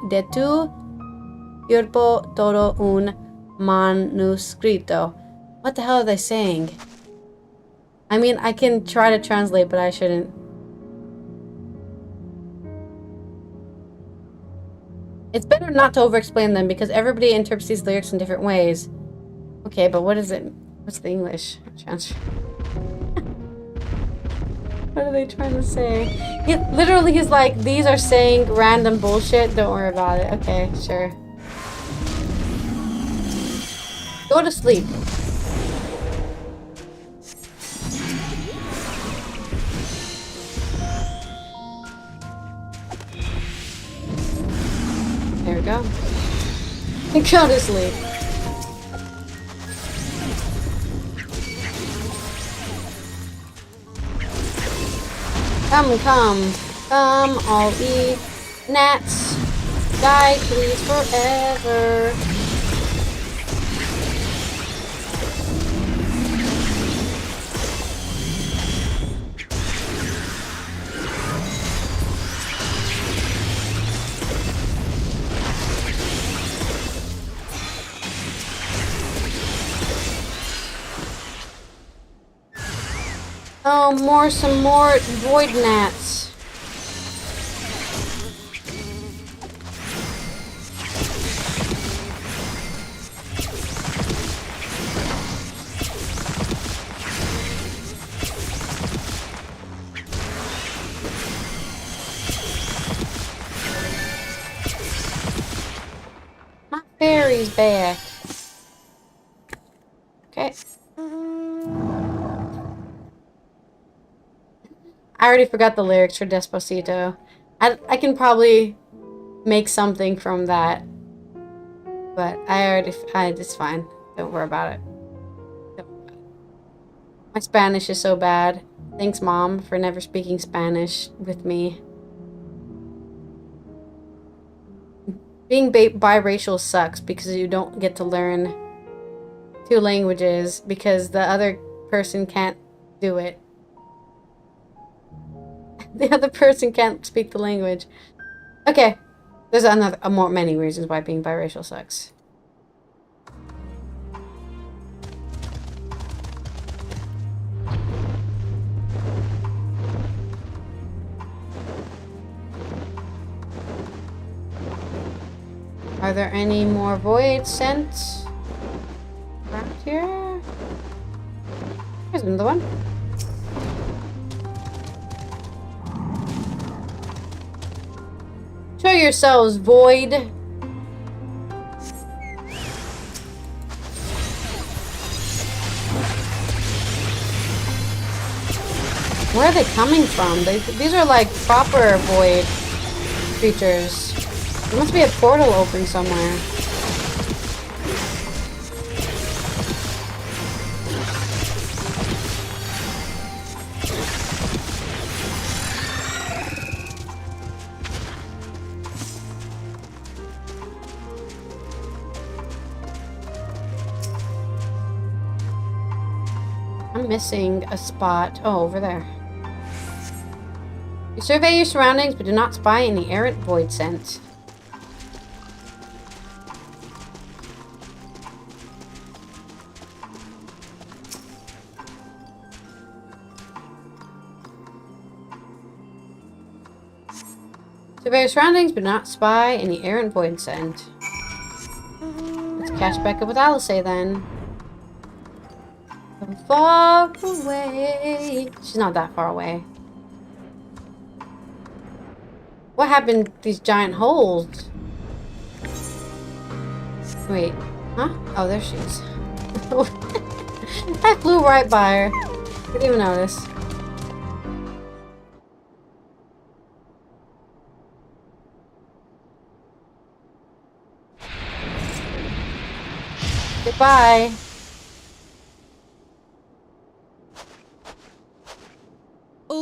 de tu cuerpo todo un manuscrito. What the hell are they saying? I mean, I can try to translate, but I shouldn't. It's better not to over-explain them because everybody interprets these lyrics in different ways. Okay, but what is it? What's the English translation? What are they trying to say? Literally, he's like, these are saying random bullshit. Don't worry about it. Okay, sure. Go to sleep. There we go. Go to sleep. Come, all eat gnats. Die, please, forever. Oh, some more void gnats. My fairy's back. Okay. I already forgot the lyrics for Despacito. I can probably make something from that. But it's fine. Don't worry about it. My Spanish is so bad. Thanks, Mom, for never speaking Spanish with me. Being biracial sucks because you don't get to learn 2 languages because the other person can't do it. The other person can't speak the language. Okay. There's many reasons why being biracial sucks. Are there any more void scents around here? Here's another one. Show yourselves, void. Where are they coming from? These are like proper void creatures. There must be a portal open somewhere. I'm missing a spot. Oh, over there. You survey your surroundings, but do not spy any errant void scent. Survey your surroundings, but not spy any errant void scent. Let's catch back up with Allythology then. From far away. She's not that far away. What happened to these giant holes? Wait. Huh? Oh, there she is. I flew right by her. Didn't even notice.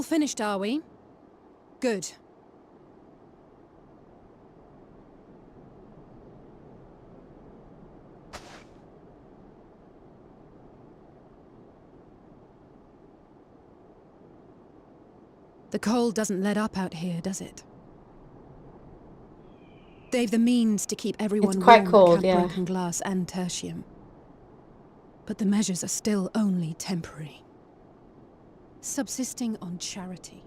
All finished, are we? Good. The cold doesn't let up out here, does it? They've the means to keep everyone It's quite warm cold, at yeah. Camp Broken Glass and Tertium. But the measures are still only temporary. Subsisting on charity.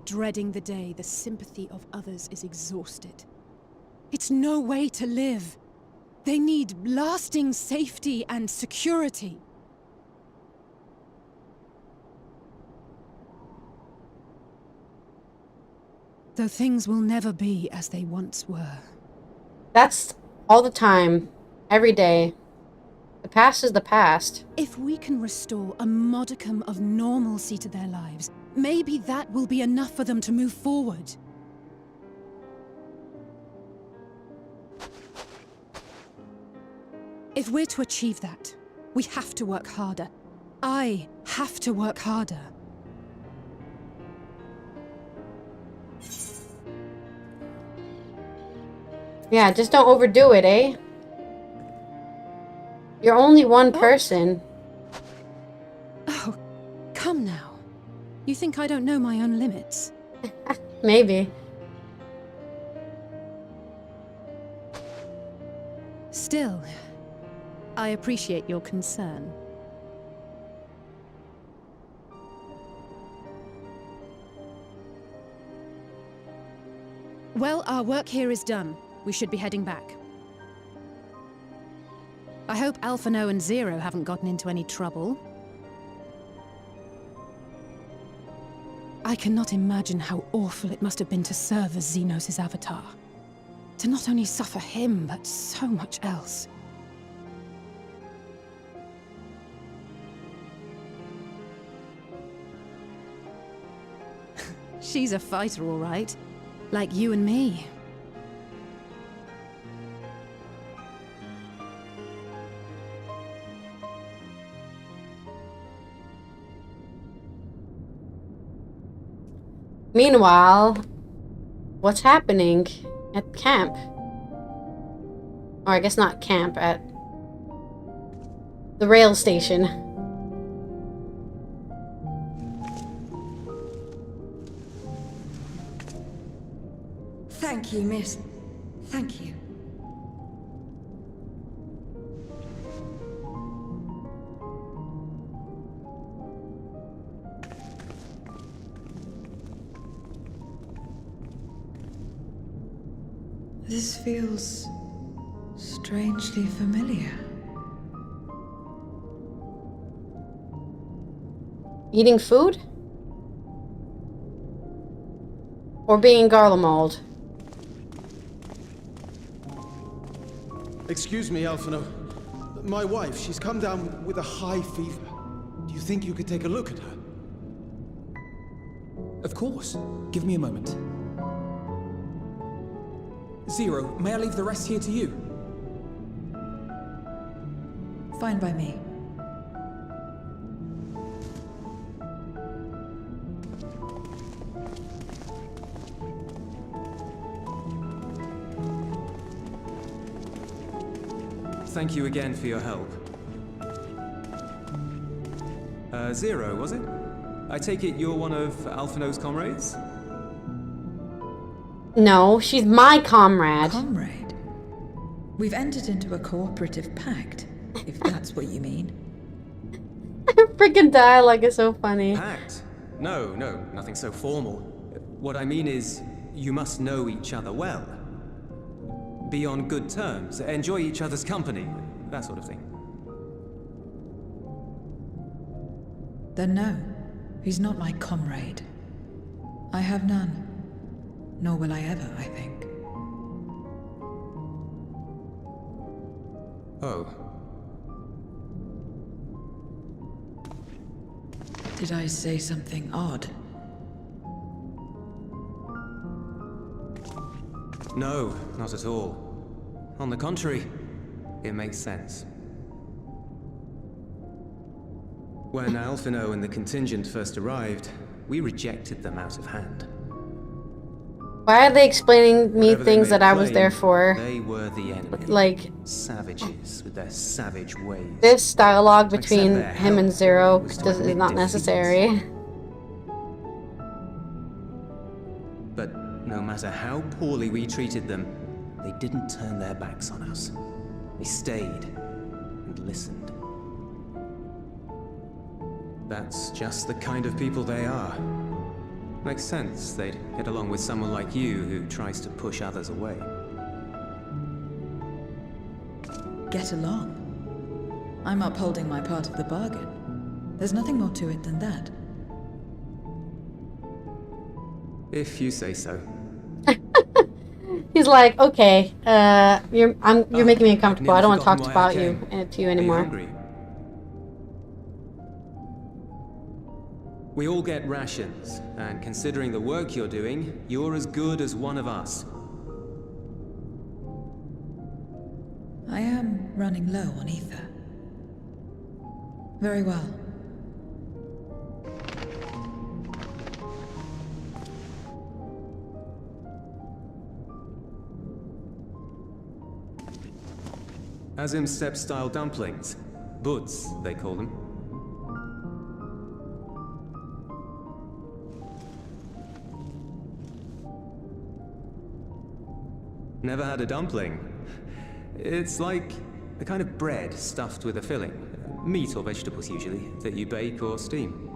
Dreading the day the sympathy of others is exhausted. It's no way to live. They need lasting safety and security. Though things will never be as they once were. That's all the time. Every day. The past is the past. If we can restore a modicum of normalcy to their lives, maybe that will be enough for them to move forward. If we're to achieve that, we have to work harder. I have to work harder. Yeah, just don't overdo it, eh? You're only one person. Oh, come now. You think I don't know my own limits? Maybe. Still, I appreciate your concern. Well, our work here is done. We should be heading back. I hope Alphino and Zero haven't gotten into any trouble. I cannot imagine how awful it must have been to serve as Xenos' avatar. To not only suffer him, but so much else. She's a fighter, all right. Like you and me. Meanwhile, what's happening at camp? Or I guess not camp, at the rail station. Thank you, miss. Thank you. This feels strangely familiar. Eating food? Or being Garlemald? Excuse me, Alphino. My wife, she's come down with a high fever. Do you think you could take a look at her? Of course. Give me a moment. Zero, may I leave the rest here to you? Fine by me. Thank you again for your help. Zero, was it? I take it you're one of Alphino's comrades? No, she's my comrade. Comrade? We've entered into a cooperative pact, if that's what you mean. Freaking dialogue is so funny. Pact? No, nothing so formal. What I mean is, you must know each other well. Be on good terms, enjoy each other's company, that sort of thing. Then no, he's not my comrade. I have none. Nor will I ever, I think. Oh. Did I say something odd? No, not at all. On the contrary, it makes sense. When Alphino and the contingent first arrived, we rejected them out of hand. Why are they explaining me Whatever they things may that I was there claim, for? They were the enemy. Like, savages with their savage ways. this dialogue To accept between their him and help Zero was to is admit not defeat. necessary. But no matter how poorly we treated them, they didn't turn their backs on us. They stayed and listened. That's just the kind of people they are. Makes sense they'd get along with someone like you who tries to push others away. Get along. I'm upholding my part of the bargain. There's nothing more to it than that. If you say so. He's like, okay, you're making me uncomfortable. I don't want to talk forgotten about why I you came. to you Are you anymore. hungry? We all get rations, and considering the work you're doing, you're as good as one of us. I am running low on ether. Very well. Azim step-style dumplings. Buds, they call them. Never had a dumpling. It's like a kind of bread stuffed with a filling. Meat or vegetables usually, that you bake or steam.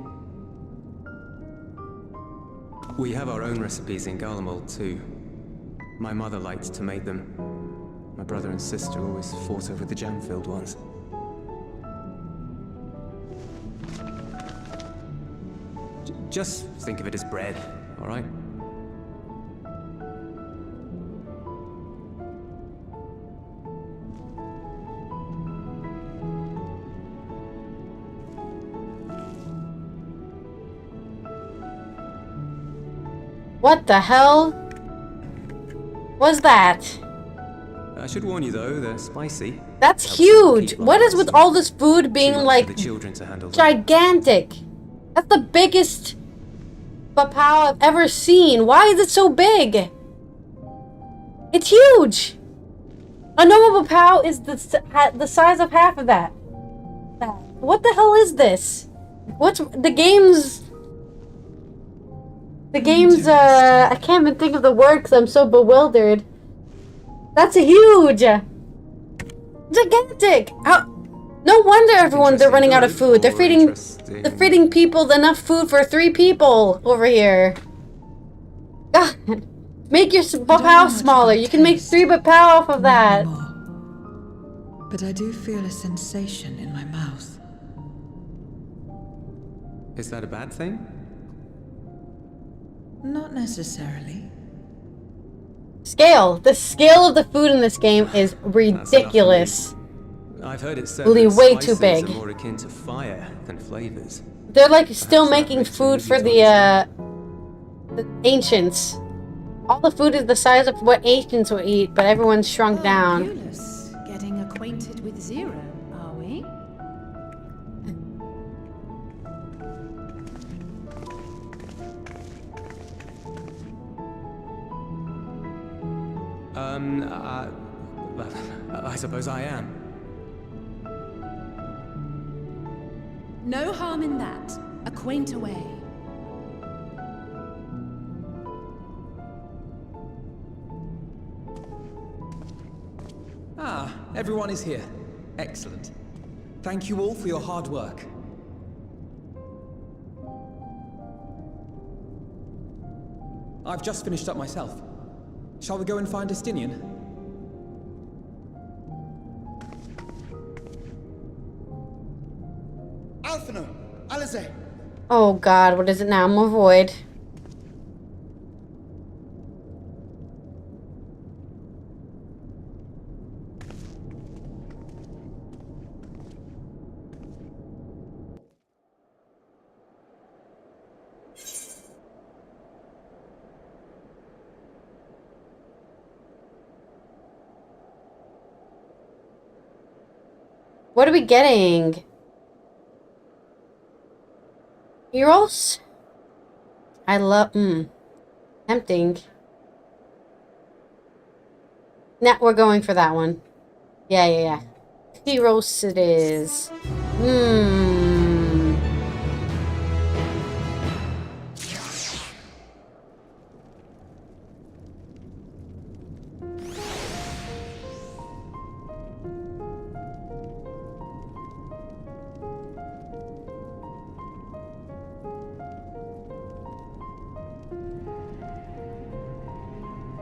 We have our own recipes in Garlemald too. My mother liked to make them. My brother and sister always fought over the jam-filled ones. Just think of it as bread, all right? What the hell was that? I should warn you though, they're spicy. That's Helps huge! keep What is lives with all this food too being much for like the children to handle them. gigantic? That's the biggest papao I've ever seen. Why is it so big? It's huge! A normal papao is the size of half of that. What the hell is this? What's the game's... The game's, I can't even think of the word because I'm so bewildered. That's a huge! Gigantic! No wonder they're running out of food. They're feeding people enough food for 3 people over here. God. Make your papao smaller. You can make 3 papao off of that. But I do feel a sensation in my mouth. Is that a bad thing? Not necessarily. Scale. The scale of the food in this game is ridiculous. I've heard it said Really that way too spices big. are more akin to fire than flavors. They're like still making food for the ancients. All the food is the size of what ancients would eat, but everyone's shrunk down. Euless, getting acquainted with Zero, are we? I suppose I am. No harm in that. Acquaint away. Ah, everyone is here. Excellent. Thank you all for your hard work. I've just finished up myself. Shall we go and find Estinian? Alphino! Alize! Oh god, what is it now? More void. What are we getting? Euros? I love... Tempting. Nah, we're going for that one. Yeah. Cookie roast it is.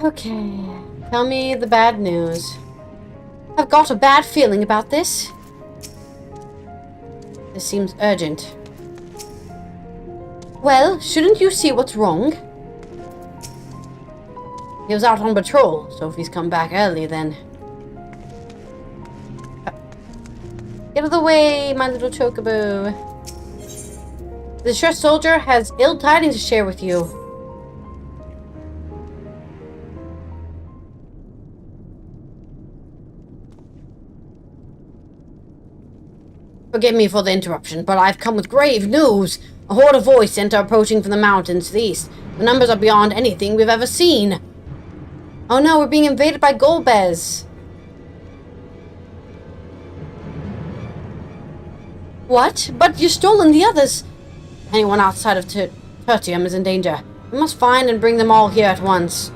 Okay, tell me the bad news. I've got a bad feeling about this. This seems urgent. Well, shouldn't you see what's wrong? He was out on patrol, so if he's come back early, then... Get out of the way, my little chocobo. The distressed soldier has ill tidings to share with you. Forgive me for the interruption, but I've come with grave news. A horde of voice are approaching from the mountains to the east. The numbers are beyond anything we've ever seen. Oh no, we're being invaded by Golbez. What? But you've stolen the others. Anyone outside of Tertium is in danger. We must find and bring them all here at once.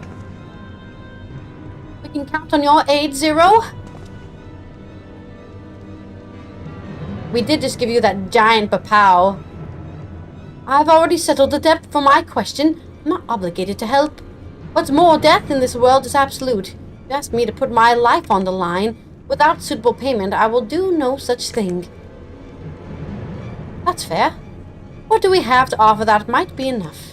We can count on your aid, Zero. We did just give you that giant papow. I've already settled the debt for my question. I'm not obligated to help. What's more, death in this world is absolute. You asked me to put my life on the line. Without suitable payment, I will do no such thing. That's fair. What do we have to offer that might be enough?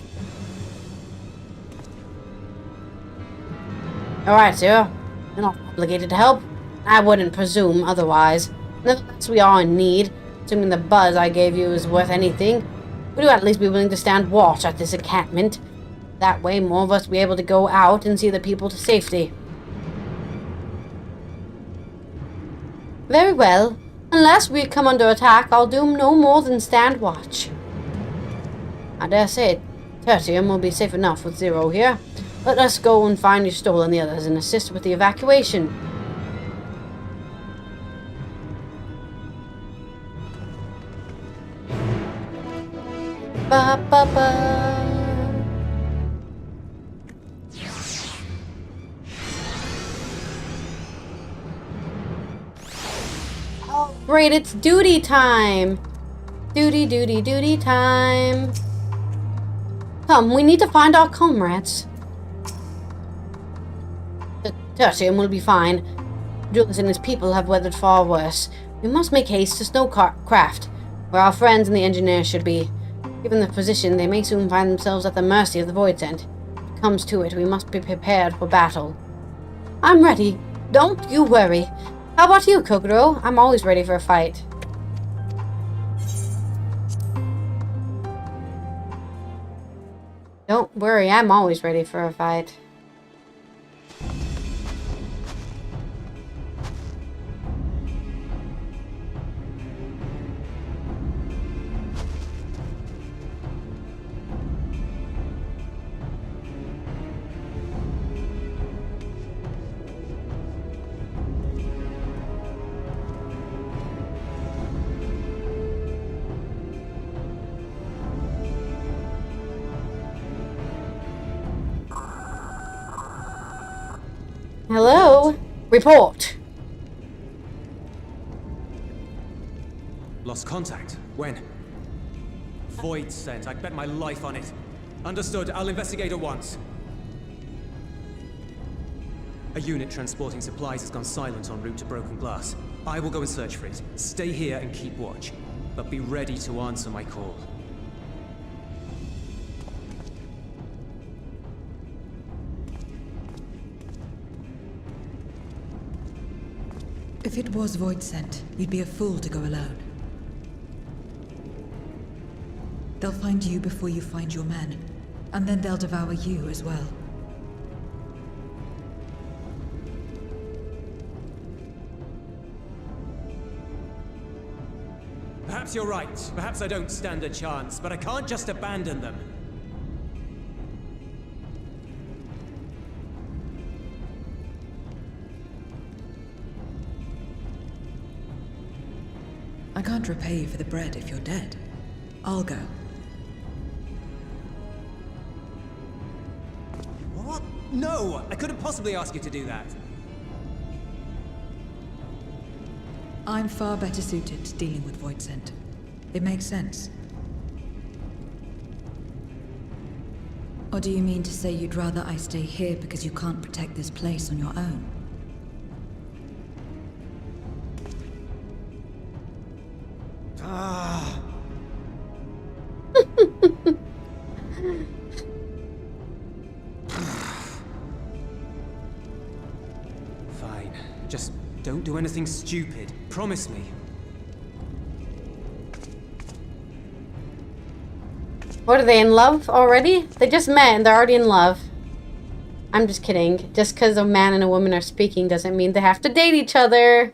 Alright, Zero. You're not obligated to help. I wouldn't presume otherwise. Nevertheless, we are in need. Assuming the buzz I gave you is worth anything, would you at least be willing to stand watch at this encampment? That way, more of us will be able to go out and see the people to safety. Very well. Unless we come under attack, I'll do no more than stand watch. I dare say Tertium will be safe enough with Zero here. Let us go and find your stole and the others and assist with the evacuation. Ba, ba, ba. Oh, great, it's duty time. Duty time. Come, we need to find our comrades. Tertium will be fine. Julius and his people have weathered far worse. We must make haste to Snowcraft, where our friends and the engineers should be. Given the position, they may soon find themselves at the mercy of the Void Scent. If it comes to it, we must be prepared for battle. I'm ready. Don't you worry. How about you, Kokoro? I'm always ready for a fight. Don't worry, I'm always ready for a fight. Hello? Report. Lost contact? When? Void Scent. I'd bet my life on it. Understood. I'll investigate at once. A unit transporting supplies has gone silent en route to Broken Glass. I will go and search for it. Stay here and keep watch. But be ready to answer my call. If it was Void Scent, you'd be a fool to go alone. They'll find you before you find your men, and then they'll devour you as well. Perhaps you're right. Perhaps I don't stand a chance, but I can't just abandon them. I can't repay you for the bread if you're dead. I'll go. What? No! I couldn't possibly ask you to do that. I'm far better suited to dealing with Voidsent. It makes sense. Or do you mean to say you'd rather I stay here because you can't protect this place on your own? Ah. Fine. Just don't do anything stupid. Promise me. What, are they in love already? They just met and they're already in love. I'm just kidding. Just because a man and a woman are speaking doesn't mean they have to date each other.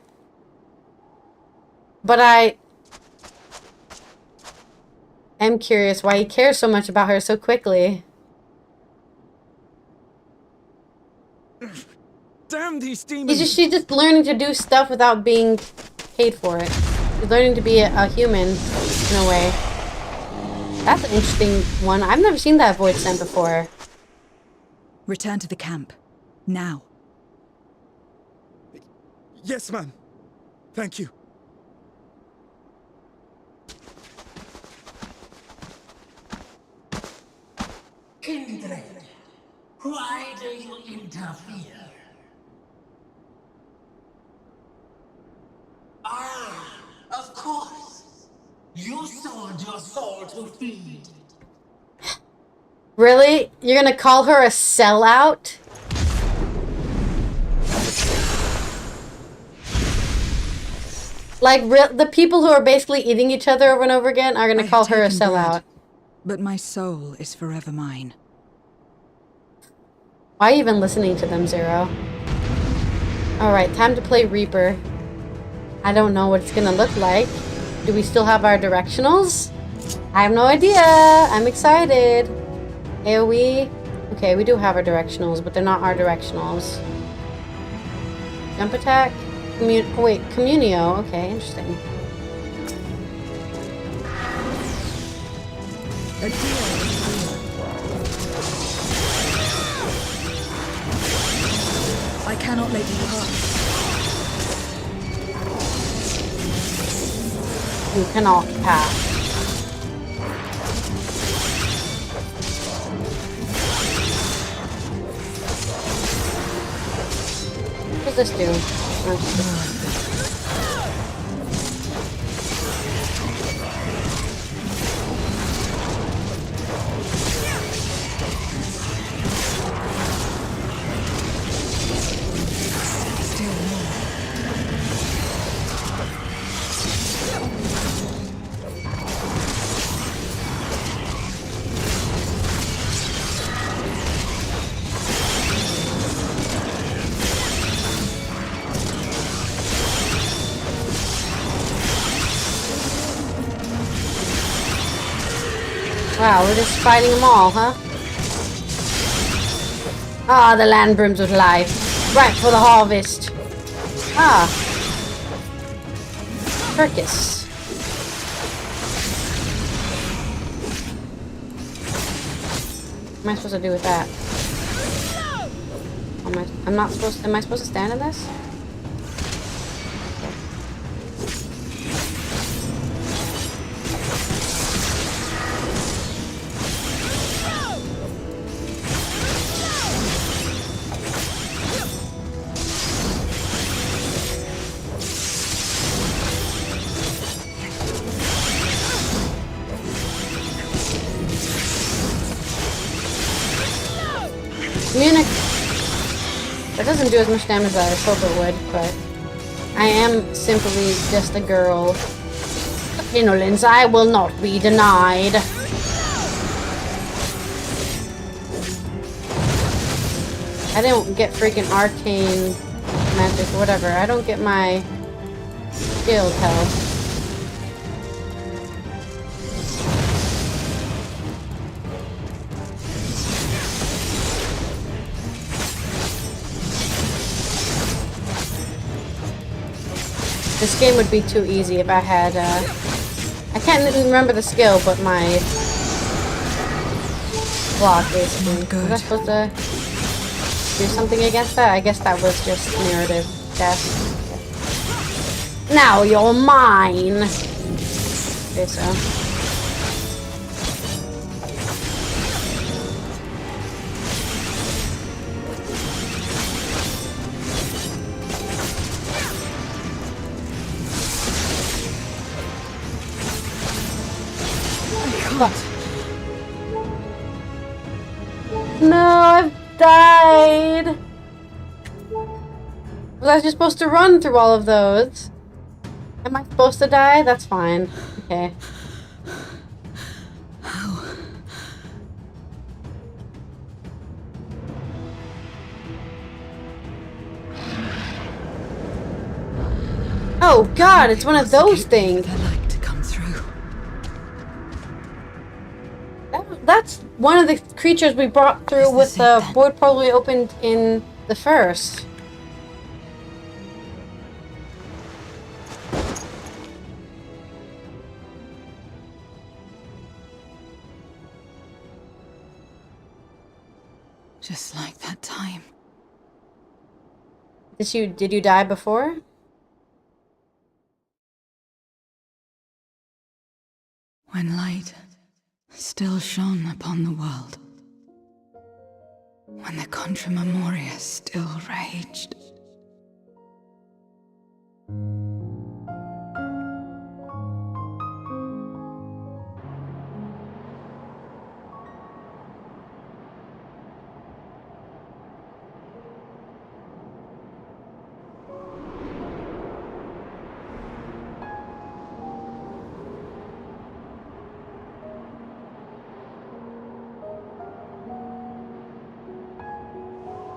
But I am curious why he cares so much about her so quickly. Damn these demons! She's just learning to do stuff without being paid for it. She's learning to be a human in a way. That's an interesting one. I've never seen that Voidsent before. Return to the camp. Now. Yes, ma'am. Thank you. Kindred, why do you interfere? Ah, of course. You sold your soul to feed. Really? You're gonna call her a sellout? Like, the people who are basically eating each other over and over again are gonna call her a sellout. But my soul is forever mine. Why are you even listening to them, Zero? Alright, time to play Reaper. I don't know what it's gonna look like. Do we still have our directionals? I have no idea. I'm excited. AoE. Okay, we do have our directionals, but they're not our directionals. Jump attack? Oh wait, Communio. Okay, interesting. I cannot let you pass. You cannot pass. What does this do? Oh. Wow, we're just fighting them all, huh? Ah, the land brims with life. Right for the harvest. Ah. Circus. What am I supposed to do with that? I'm not supposed to, am I supposed to stand in this? That doesn't do as much damage as I hoped it would, but I am simply just a girl. Inolence, I will not be denied. I don't get freaking arcane magic or whatever. I don't get my shield health. This game would be too easy if I had, I can't even remember the skill, but my block, basically. Was I supposed to do something against that? I guess that was just narrative death. Now you're mine! Okay, so. No, I've died! Was I just supposed to run through all of those? Am I supposed to die? That's fine. Okay. How? Oh god, it's one of those things! That's one of the creatures we brought through with the void portal we opened in the first. Just like that time. Did you die before? When light still shone upon the world. When the Contra Memoria still raged.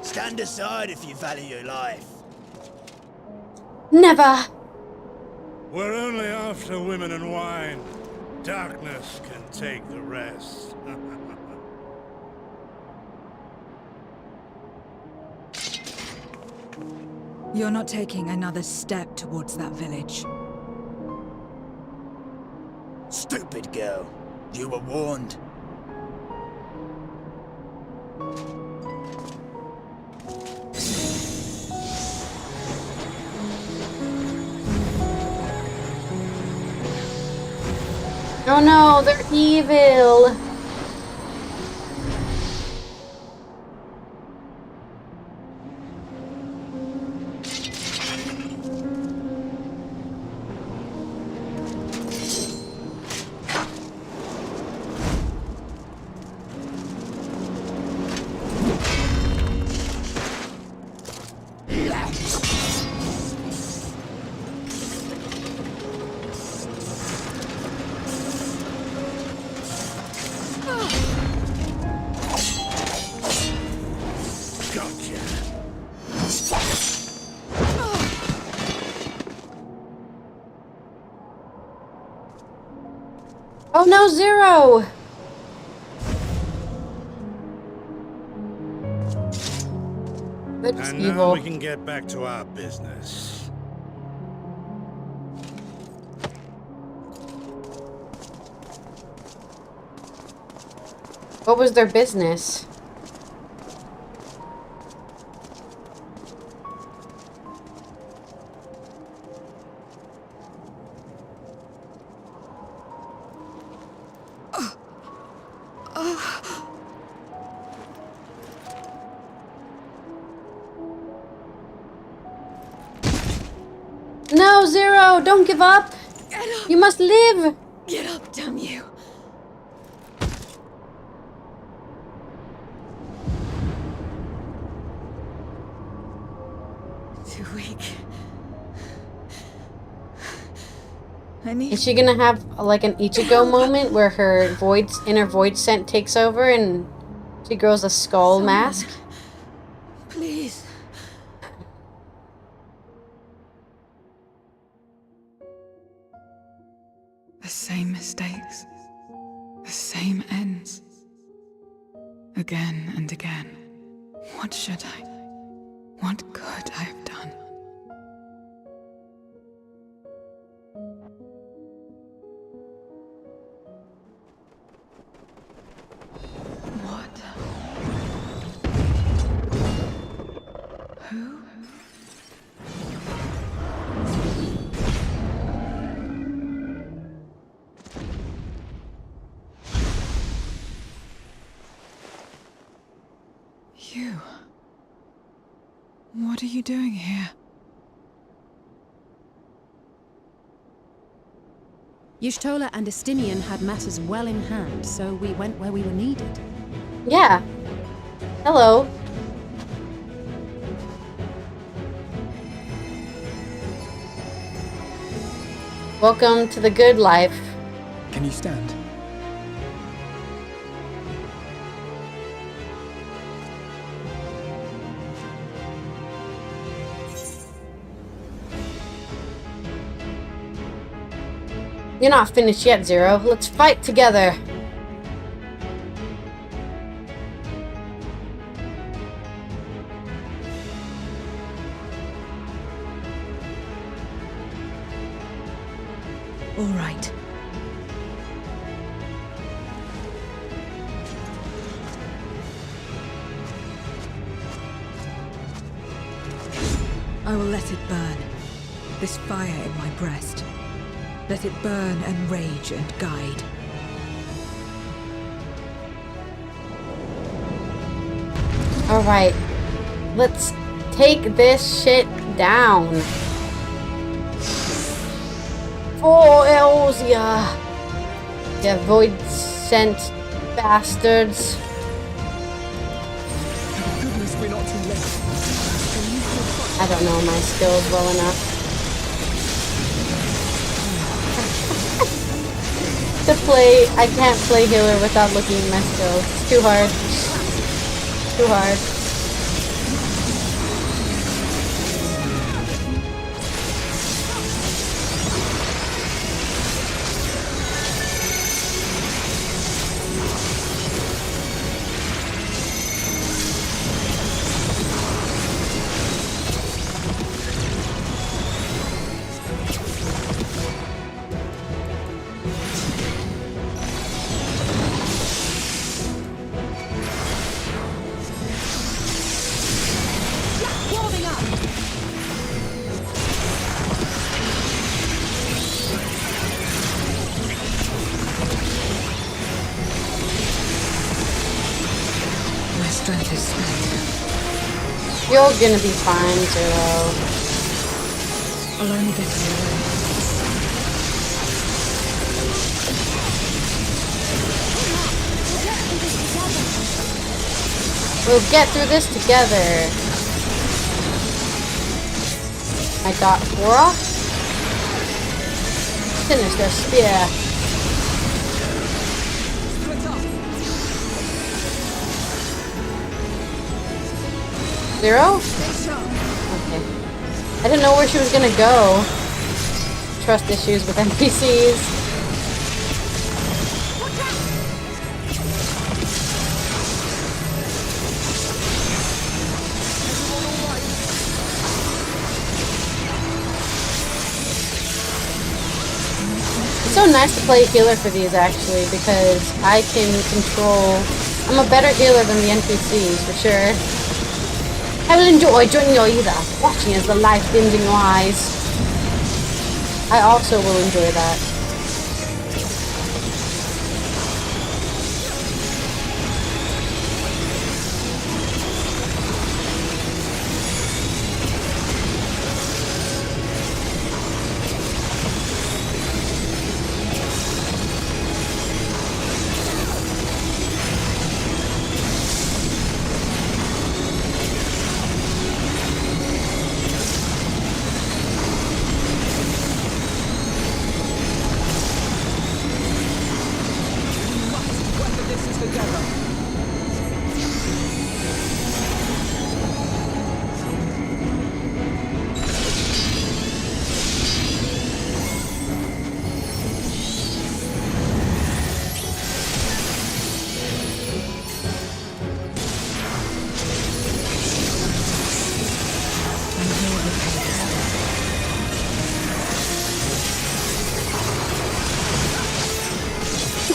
Stand aside if you value your life. Never! We're only after women and wine. Darkness can take the rest. You're not taking another step towards that village. Stupid girl. You were warned. Oh no, they're evil! Oh no, Zero! They're just And evil. now we can get back to our business. What was their business? No, Zero! Don't give up! Get up! You must live! Get up, damn you! Too weak. Is she gonna have like an Ichigo moment where her inner void scent takes over and she grows a skull mask? Please. The same mistakes. The same ends. Again and again. What should I? What could I have done? What are you doing here? Y'shtola and Estinian had matters well in hand, so we went where we were needed. Yeah. Hello. Welcome to the good life. Can you stand? You're not finished yet, Zero. Let's fight together. All right. I will let it burn. This fire in my breast. Let it burn and rage and guide. Alright. Let's take this shit down. For Elsia. You void sent bastards. Goodness, we're not too late. I don't know my skills well enough to play. I can't play healer without looking at my skills. It's too hard. Too hard. Strength is spent. You're gonna be fine, Zero. I'll only get in your way. We'll get through this together. I got Quora. Sinister Spear. Zero? Okay. I didn't know where she was gonna go. Trust issues with NPCs. It's so nice to play healer for these actually, because I can control. I'm a better healer than the NPCs for sure. I will enjoy joining your either, watching as the light dims in your eyes. I also will enjoy that.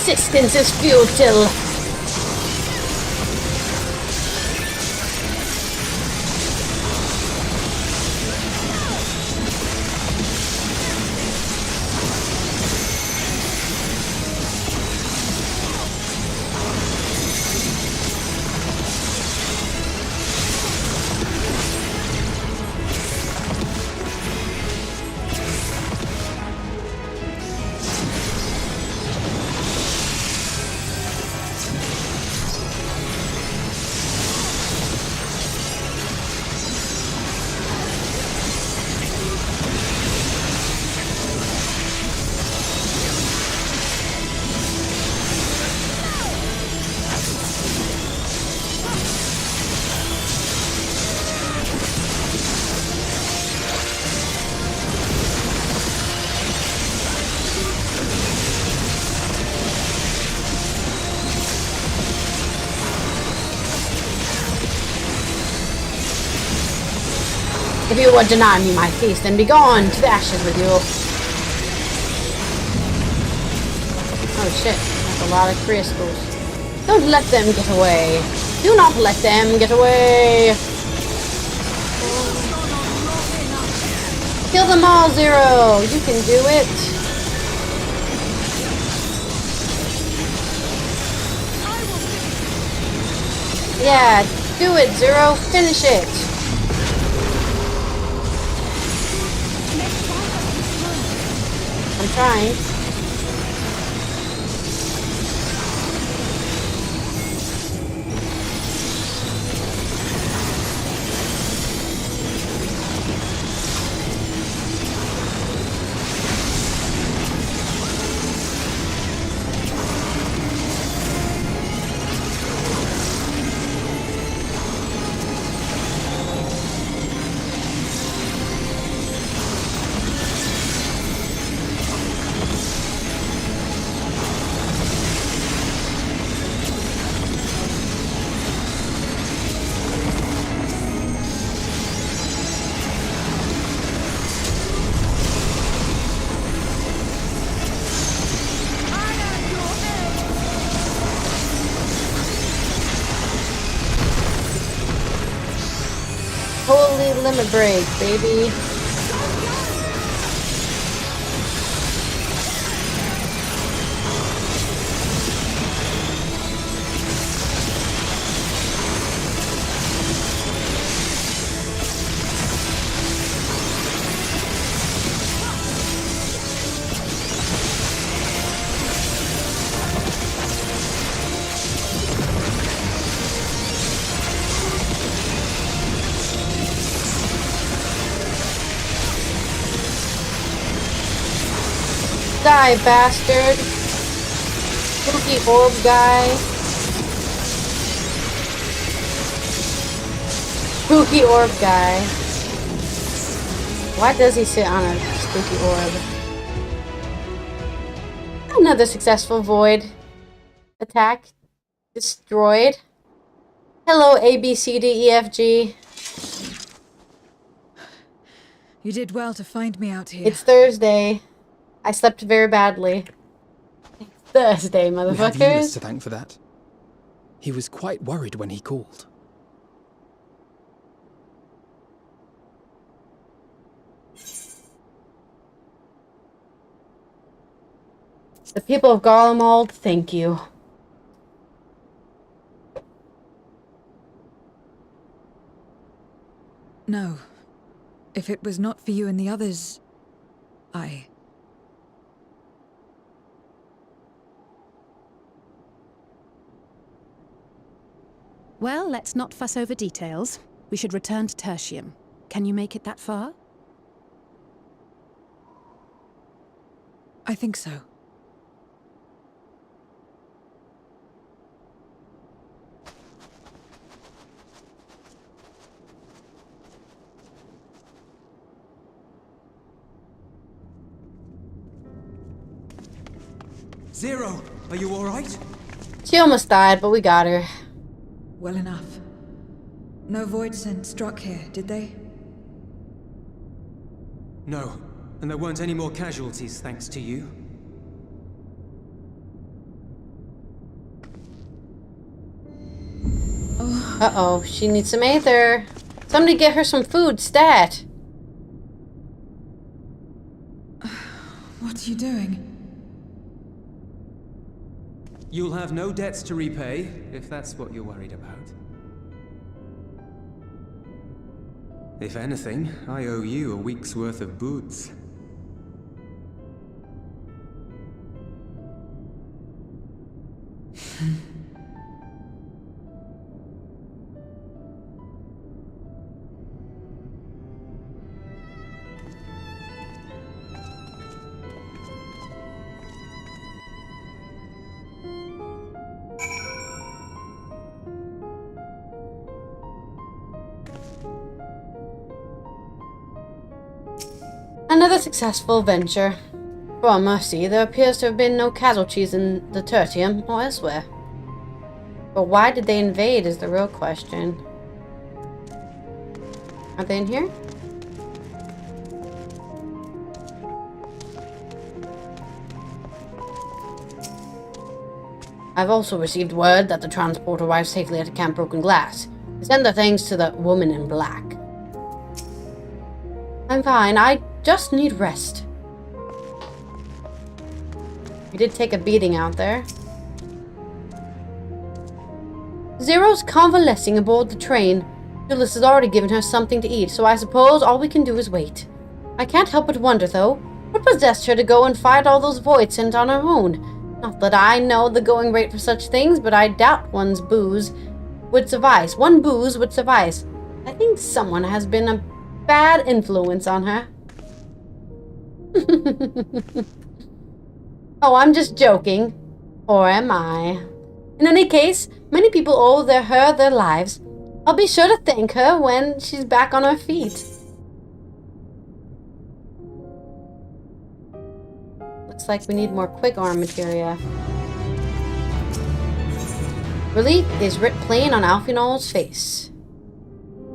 Resistance is futile. If you would deny me my feast, then be gone to the ashes with you. Oh shit, that's a lot of crystals. Don't let them get away. Do not let them get away. Kill them all, Zero. You can do it. Yeah, do it, Zero. Finish it. I'm trying. Holy limit break, baby. Die, bastard. Spooky orb guy. Spooky orb guy. Why does he sit on a spooky orb? Another successful void attack. Destroyed. Hello, A, B, C, D, E, F, G. You did well to find me out here. It's Thursday. I slept very badly. It's Thursday, We have Euless motherfuckers. to thank for that. He was quite worried when he called. The people of Garlemald, thank you. No. If it was not for you and the others, Well, let's not fuss over details. We should return to Tertium. Can you make it that far? I think so. Zero, are you alright? She almost died, but we got her. Well enough. No void scent struck here, did they? No, and there weren't any more casualties thanks to you. Uh-oh, she needs some Aether. Somebody get her some food, stat. What are you doing? You'll have no debts to repay, if that's what you're worried about. If anything, I owe you a week's worth of boots. Another successful venture. For our mercy, there appears to have been no casualties in the Tertium or elsewhere. But why did they invade is the real question. Are they in here? I've also received word that the transport arrived safely at Camp Broken Glass. Send their thanks to the woman in black. I'm fine. I just need rest. We did take a beating out there. Zero's convalescing aboard the train. Julius has already given her something to eat, so I suppose all we can do is wait. I can't help but wonder, though, what possessed her to go and fight all those void sent on her own? Not that I know the going rate for such things, but I doubt one booze would suffice. I think someone has been a bad influence on her. Oh, I'm just joking. Or am I? In any case, many people owe her their lives. I'll be sure to thank her when she's back on her feet. Looks like we need more quick arm materia. Relief is writ plain on Alfionol's face.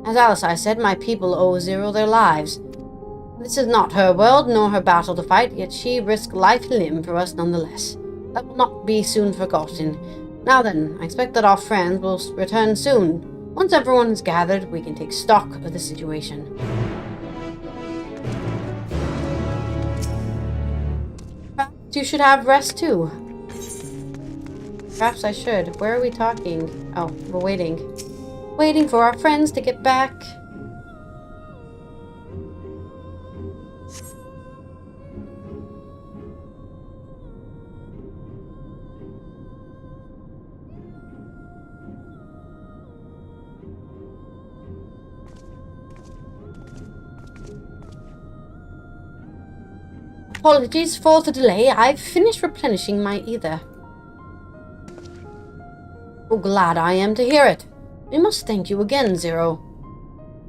As Alice said, my people owe Zero their lives. This is not her world, nor her battle to fight, yet she risked life and limb for us nonetheless. That will not be soon forgotten. Now then, I expect that our friends will return soon. Once everyone is gathered, we can take stock of the situation. Perhaps you should have rest too. Perhaps I should. Where are we talking? Oh, we're waiting. Waiting for our friends to get back. Apologies for the delay. I've finished replenishing my Aether. Oh, glad I am to hear it. We must thank you again, Zero.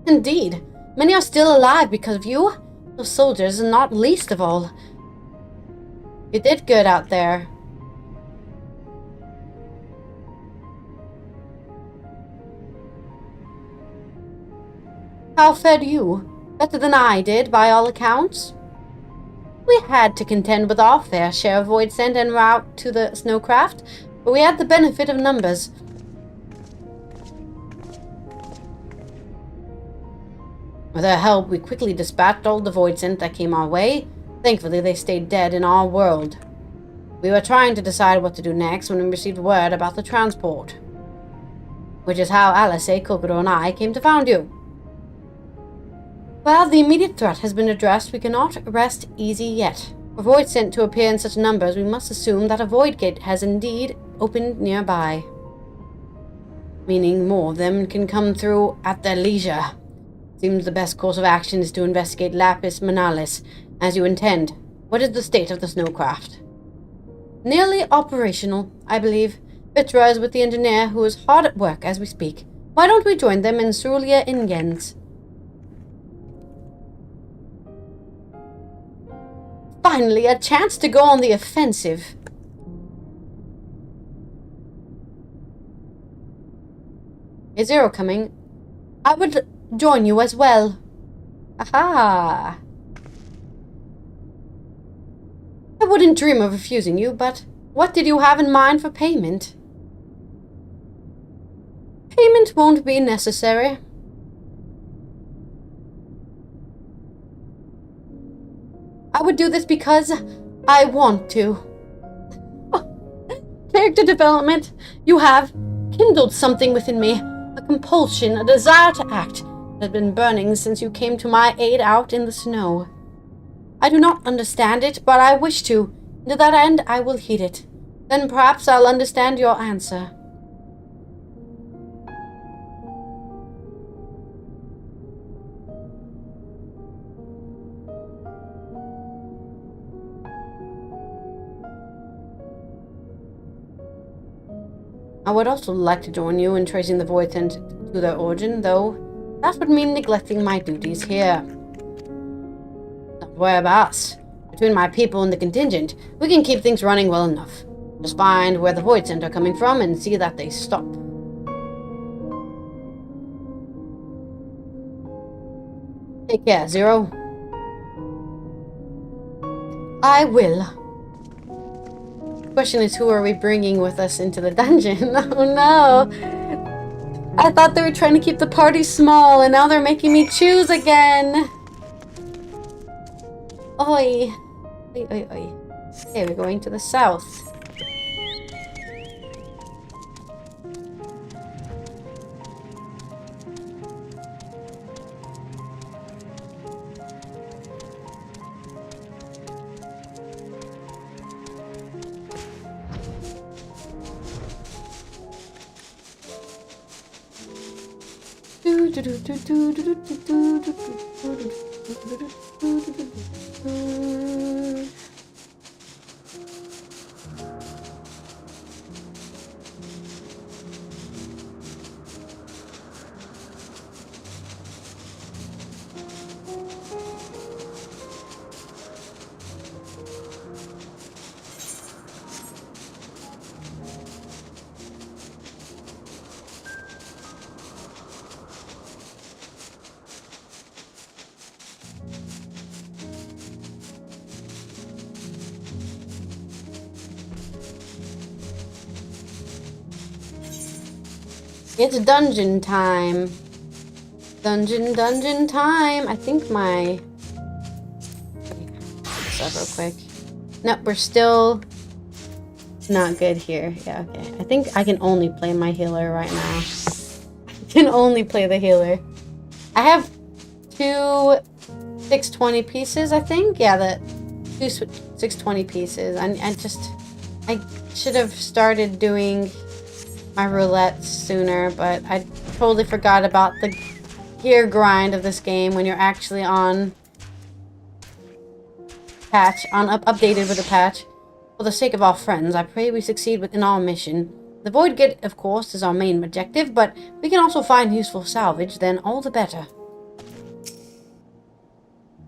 Indeed. Many are still alive because of you. Those soldiers, and not least of all. You did good out there. How fared you? Better than I did, by all accounts. We had to contend with our fair share of void sent en route to the snowcraft, but we had the benefit of numbers. With their help, we quickly dispatched all the void sent that came our way. Thankfully, they stayed dead in our world. We were trying to decide what to do next when we received word about the transport. Which is how Alice, Kokoro, and I came to find you. While the immediate threat has been addressed, we cannot rest easy yet. For void sent to appear in such numbers, we must assume that a void gate has indeed opened nearby. Meaning more of them can come through at their leisure. Seems the best course of action is to investigate Lapis Manalis, as you intend. What is the state of the snowcraft? Nearly operational, I believe. Vitra is with the engineer, who is hard at work as we speak. Why don't we join them in Cerulia Ingens? Finally, a chance to go on the offensive. Is Zero coming? I would join you as well. Aha! I wouldn't dream of refusing you, but what did you have in mind for payment? Payment won't be necessary. I would do this because I want to. Character development. You have kindled something within me. A compulsion, a desire to act that had been burning since you came to my aid out in the snow. I do not understand it, but I wish to. To that end, I will heed it. Then perhaps I'll understand your answer. I would also like to join you in tracing the void sent to their origin, though that would mean neglecting my duties here. Not worry about us. Between my people and the contingent, we can keep things running well enough. Just find where the void sent are coming from and see that they stop. Take care, Zero. I will. Question is, who are we bringing with us into the dungeon? Oh no! I thought they were trying to keep the party small, and now they're making me choose again! Oi! Oi, oi, oi. Okay, we're going to the south. It's dungeon time. Dungeon time. I think my... This up real quick. Nope, we're still not good here. Yeah, okay. I think I can only play my healer right now. I can only play the healer. I have 2 620 pieces, I think. Yeah, the 2 620 pieces. I should have started doing my roulettes sooner, but I totally forgot about the gear grind of this game when you're actually on patch, updated with a patch. For the sake of our friends, I pray we succeed in our mission. The Void Gate, of course, is our main objective, but we can also find useful salvage, then all the better.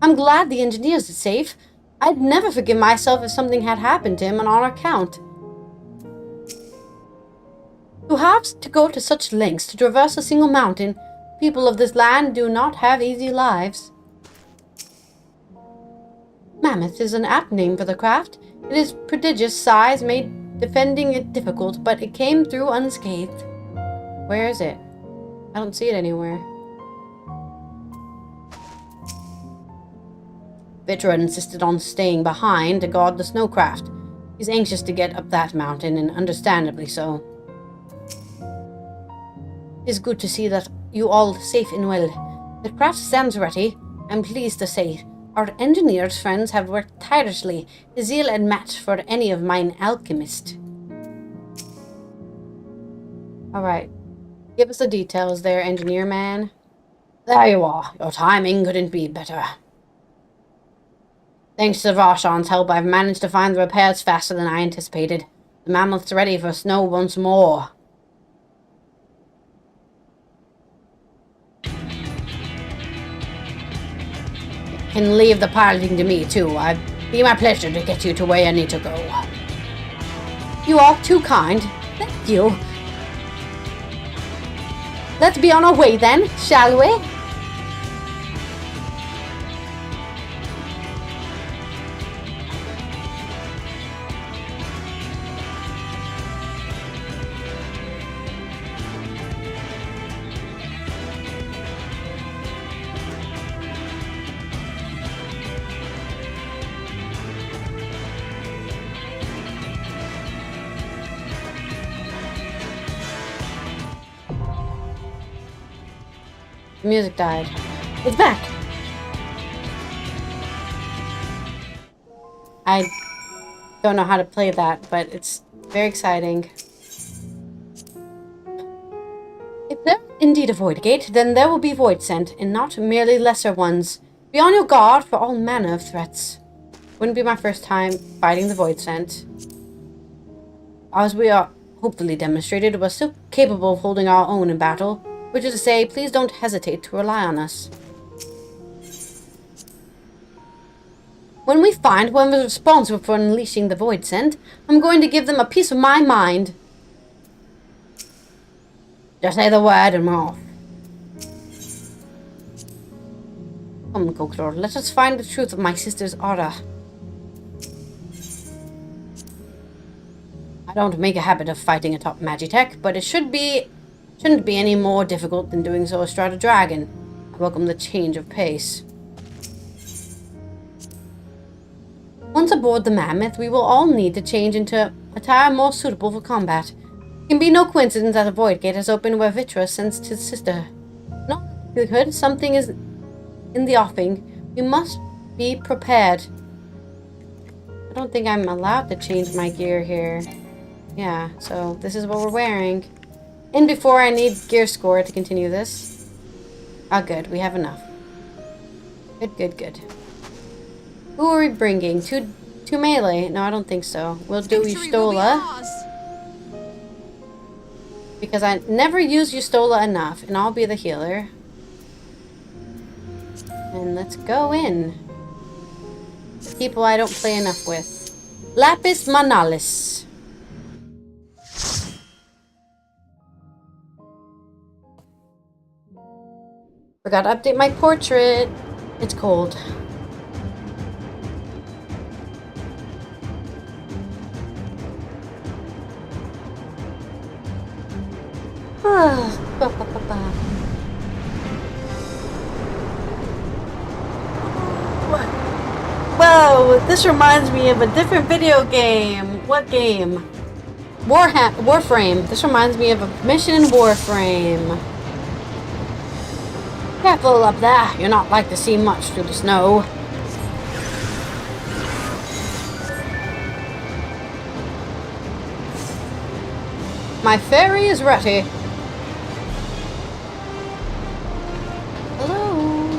I'm glad the engineers are safe. I'd never forgive myself if something had happened to him on our account. To have to go to such lengths to traverse a single mountain, people of this land do not have easy lives. Mammoth is an apt name for the craft. Its prodigious size made defending it difficult, but it came through unscathed. Where is it? I don't see it anywhere. Vitra insisted on staying behind to guard the snowcraft. He's anxious to get up that mountain, and understandably so. It is good to see that you all safe and well. The craft stands ready, I'm pleased to say. Our engineers' friends have worked tirelessly, his zeal and match for any of mine alchemist. Alright. Give us the details there, engineer man. There you are. Your timing couldn't be better. Thanks to Varshan's help, I've managed to find the repairs faster than I anticipated. The mammoth's ready for snow once more. You can leave the piloting to me, too. It'd be my pleasure to get you to where you need to go. You are too kind. Thank you. Let's be on our way then, shall we? The music died. It's back! I don't know how to play that, but it's very exciting. If there's indeed a void gate, then there will be void sent, and not merely lesser ones. Be on your guard for all manner of threats. Wouldn't be my first time fighting the void sent. As we are hopefully demonstrated, we're still capable of holding our own in battle. Which is to say, please don't hesitate to rely on us. When we find whoever is responsible for unleashing the Void Sent, I'm going to give them a piece of my mind. Just say the word and we're off. Come, Kokoro, let us find the truth of my sister's aura. don't make a habit of fighting atop Magitech, but it shouldn't be any more difficult than doing so astride a dragon. I welcome the change of pace. Once aboard the Mammoth, we will all need to change into attire more suitable for combat. It can be no coincidence that a void gate has opened where Vitra sends his sister. No likelihood something is in the offing. We must be prepared. I don't think I'm allowed to change my gear here. Yeah, so this is what we're wearing. And before I need gear score to continue this. Ah, good. We have enough. Good, good, good. Who are we bringing? Two melee? No, I don't think so. We'll do Yustola. Because I never use Yustola enough, and I'll be the healer. And let's go in. People I don't play enough with. Lapis Manalis. Forgot to update my portrait. It's cold. Whoa, this reminds me of a different video game. What game? Warframe. This reminds me of a mission in Warframe. Careful up there. You're not like to see much through the snow. My ferry is ready. Hello.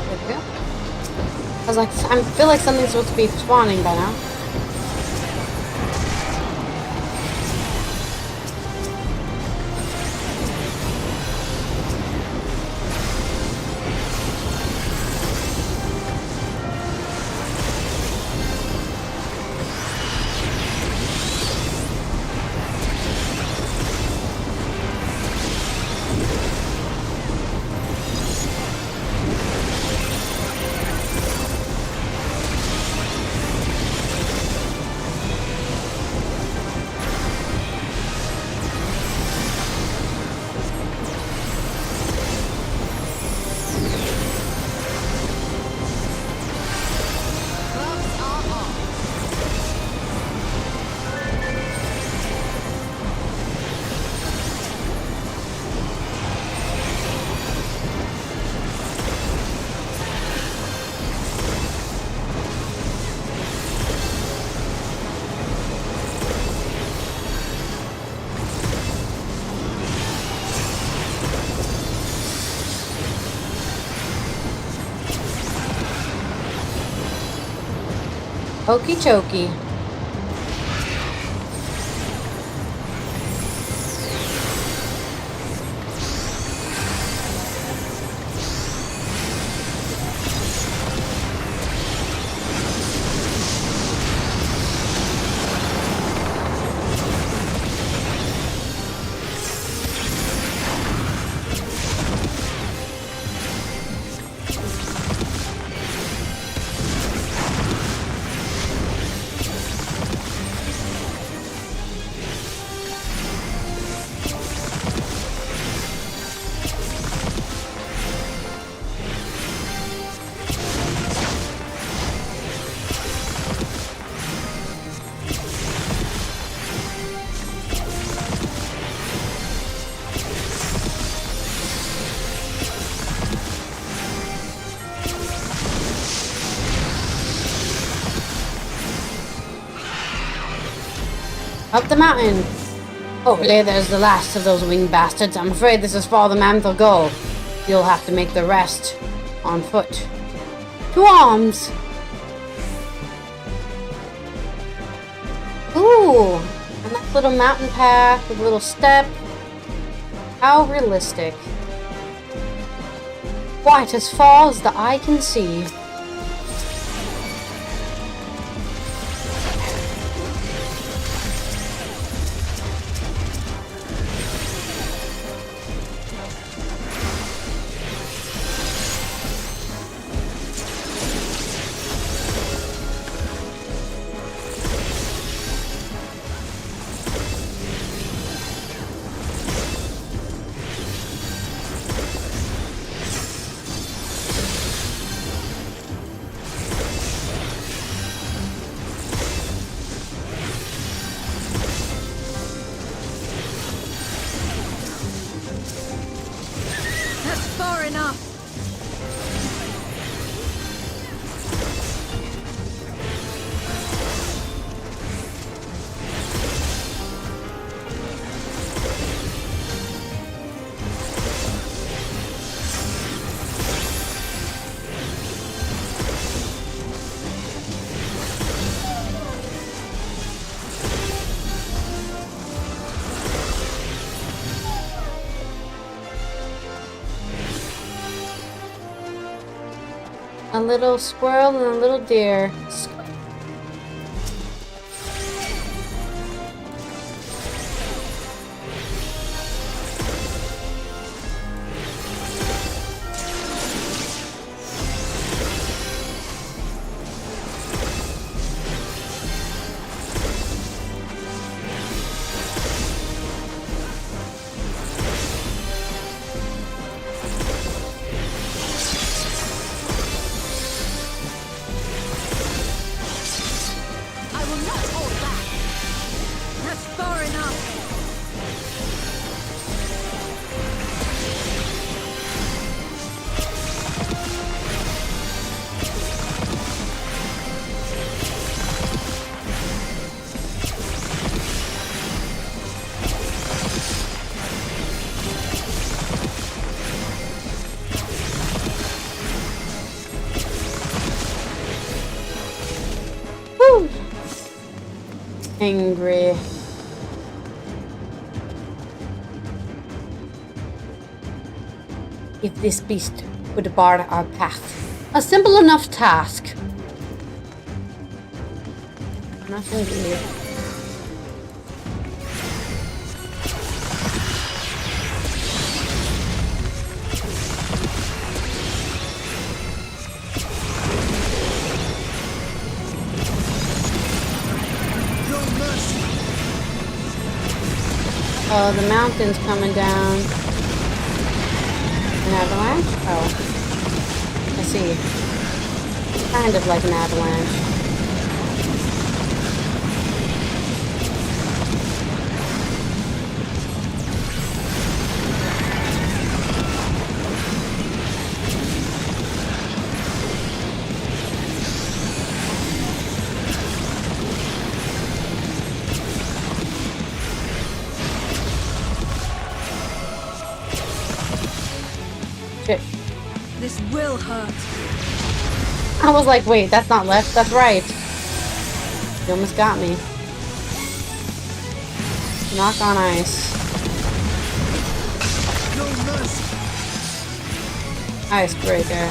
There we go. I feel like something's supposed to be spawning by now. Okie chokie. Up the mountain. Hopefully there's the last of those winged bastards. I'm afraid this is far the Mammoth will go. You'll have to make the rest on foot. To arms! Ooh! A nice little mountain path with a little step. How realistic. Quite as far as the eye can see. A little squirrel and a little deer. Angry. If this beast would bar our path. A simple enough task. Nothing indeed. Oh, the mountain's coming down. An avalanche? Oh. I see. Kind of like an avalanche. This will hurt. I was like, wait, that's not left, that's right. You almost got me. Knock on ice. No mercy. Icebreaker.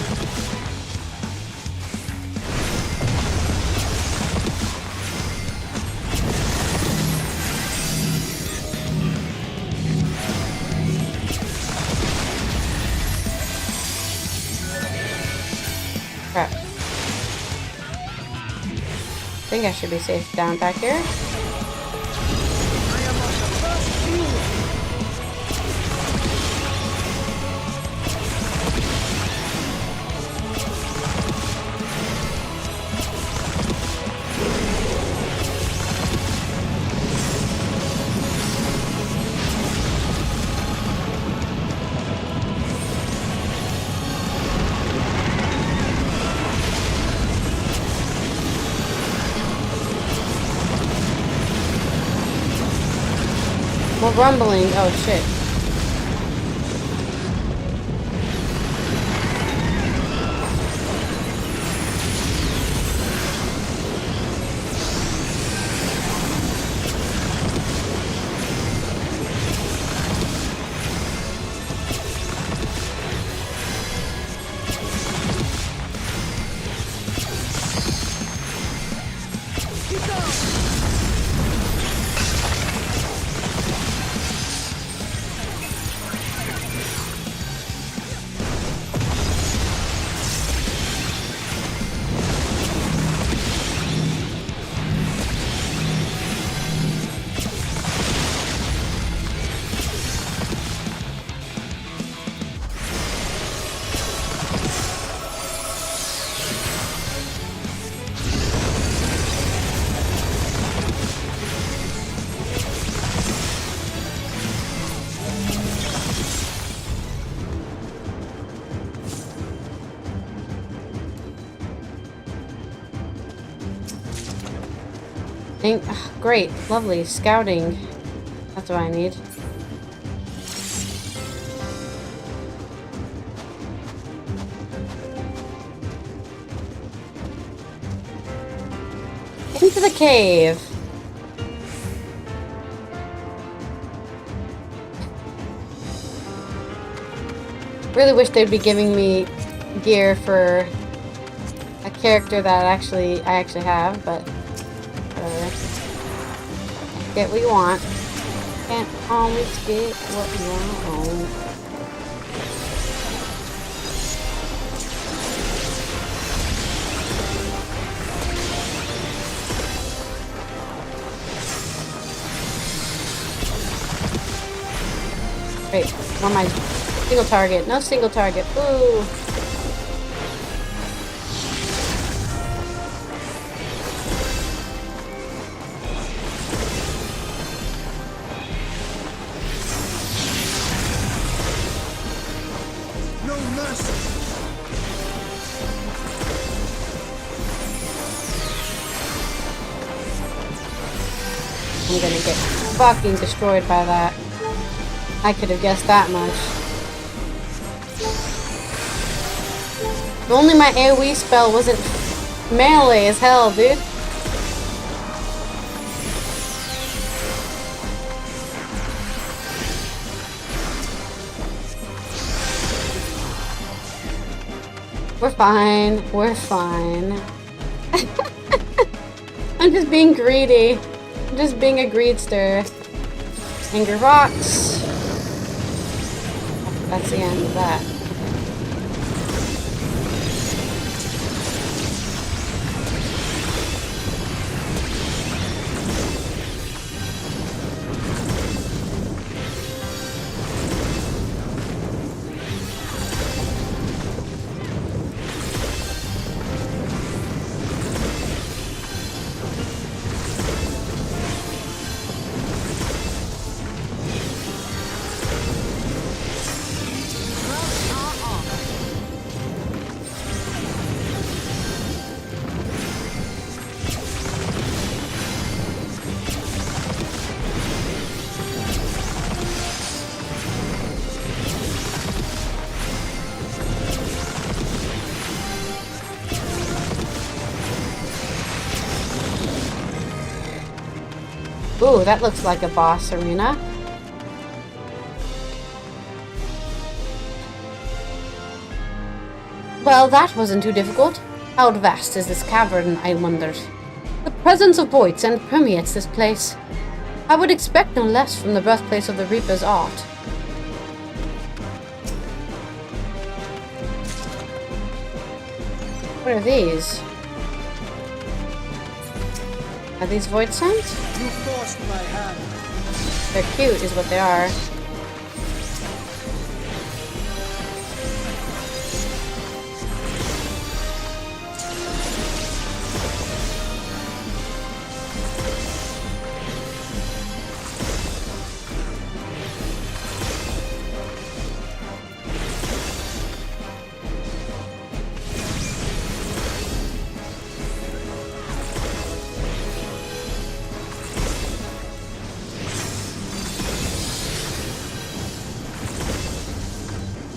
Crap. I think I should be safe down back here. More rumbling. Oh shit. Great, lovely, scouting. That's what I need. Into the cave. Really wish they'd be giving me gear for character that I actually have, but whatever. Get what you want. Can't always get what you want. Wait, where am I? Single target. No single target. Ooh. No mercy. I'm gonna get fucking destroyed by that. I could have guessed that much. If only my AoE spell wasn't melee as hell, dude. We're fine. We're fine. I'm just being greedy. I'm just being a greedster. Anger rocks. That's the end of that. Ooh, that looks like a boss arena. Well, that wasn't too difficult. How vast is this cavern, I wondered. The presence of voids and permeates this place. I would expect no less from the birthplace of the Reaper's art. What are these? Are these void stones? You forced my hand. They're cute, is what they are.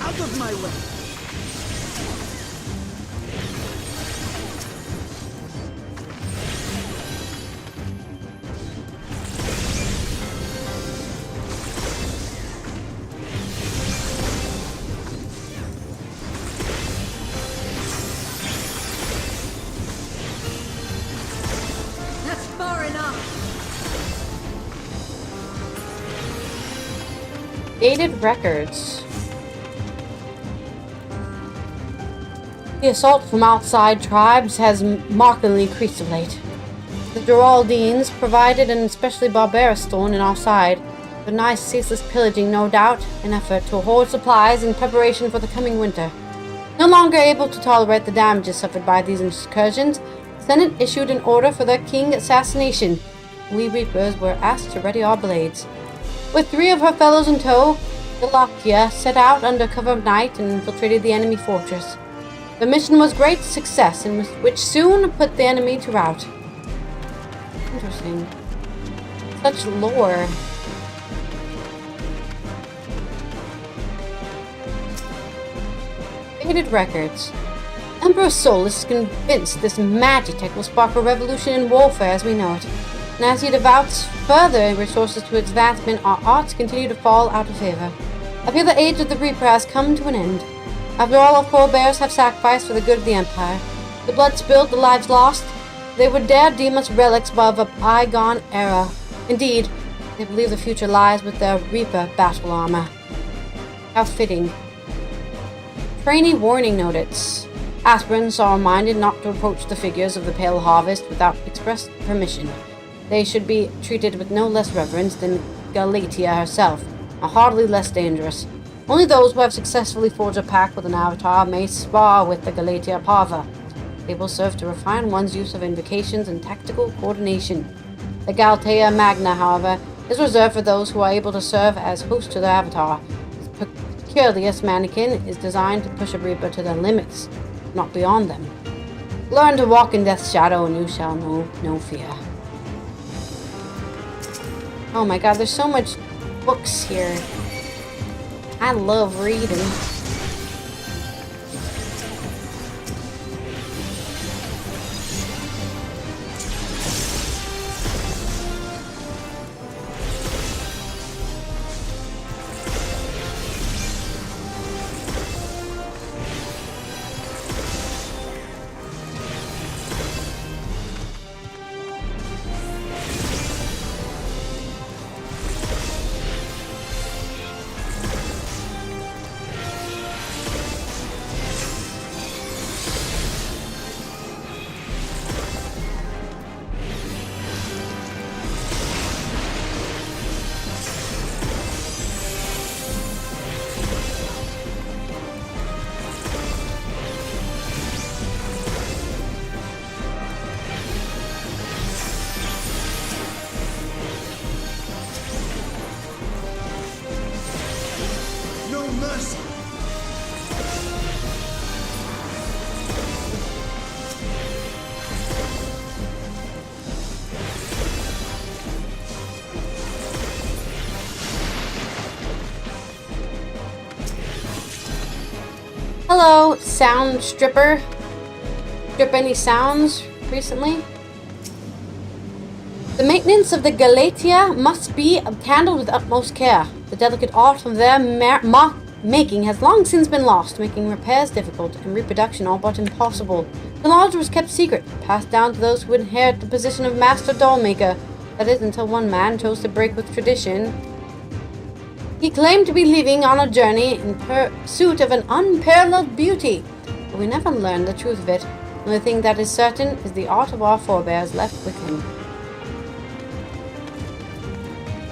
Out of my way. That's far enough. Dated records. The assault from outside tribes has markedly increased of late. The Geraldines provided an especially barbarous thorn in our side, the nice ceaseless pillaging, no doubt, an effort to hoard supplies in preparation for the coming winter. No longer able to tolerate the damages suffered by these incursions, the Senate issued an order for the king assassination. We Reapers were asked to ready our blades. With 3 of her fellows in tow, Galakia set out under cover of night and infiltrated the enemy fortress. The mission was great success, and which soon put the enemy to rout. Interesting. Such lore. Dated records. Emperor Solus is convinced this magitech will spark a revolution in warfare as we know it. And as he devotes further resources to its advancement, our arts continue to fall out of favor. I feel the age of the Reaper has come to an end. After all, our forebears have sacrificed for the good of the Empire. The blood spilled, the lives lost. They would dare deem us relics of a bygone era. Indeed, they believe the future lies with their Reaper battle armor. How fitting. Trainee warning notice. Aspirants are reminded not to approach the figures of the Pale Harvest without express permission. They should be treated with no less reverence than Galatia herself, and hardly less dangerous. Only those who have successfully forged a pact with an avatar may spar with the Galatia Parva. They will serve to refine one's use of invocations and tactical coordination. The Galatea Magna, however, is reserved for those who are able to serve as host to the avatar. This peculiar mannequin is designed to push a Reaper to their limits, not beyond them. Learn to walk in death's shadow and you shall know no fear. Oh my god, there's so much books here. I love reading. Hello, sound stripper. Strip any sounds recently? The maintenance of the Galatea must be handled with utmost care. The delicate art of their making has long since been lost, making repairs difficult and reproduction all but impossible. The knowledge was kept secret, passed down to those who would inherit the position of master dollmaker. That is, until one man chose to break with tradition. He claimed to be leaving on a journey in pursuit of an unparalleled beauty, but we never learned the truth of it. The only thing that is certain is the art of our forebears left with him.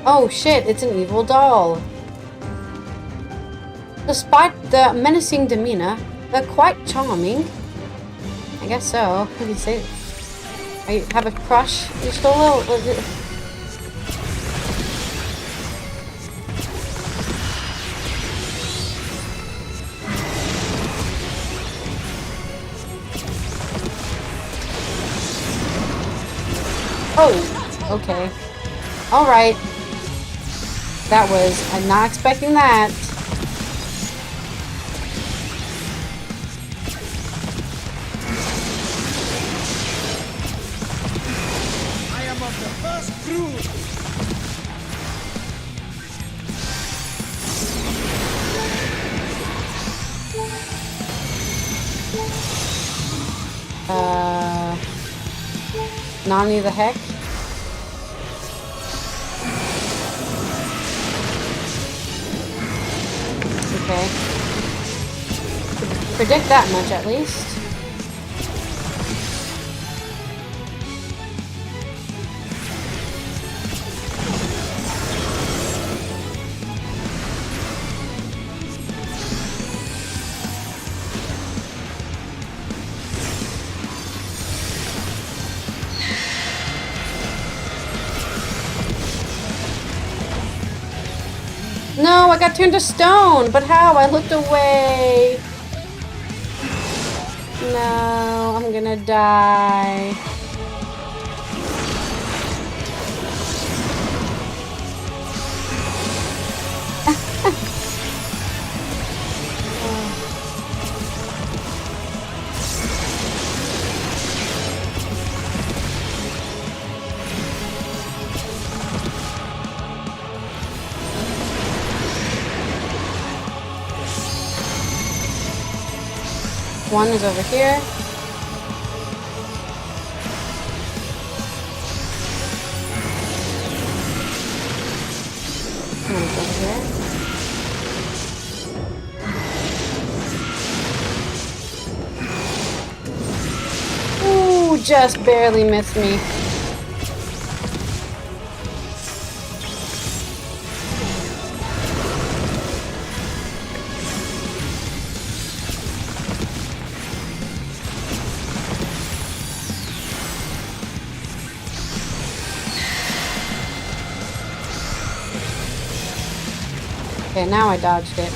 Oh shit, it's an evil doll. Despite the menacing demeanor, they're quite charming. I guess so. What do you say? You have a crush? You stole a... Oh, okay. Alright. That was... I'm not expecting that. I am of the first brood. Nani the heck? Okay. Predict that much at least. No, I got turned to stone, but how? I looked away. No, I'm gonna die. One is over here. gonna get here. Ooh, just barely missed me. Okay, now I dodged it.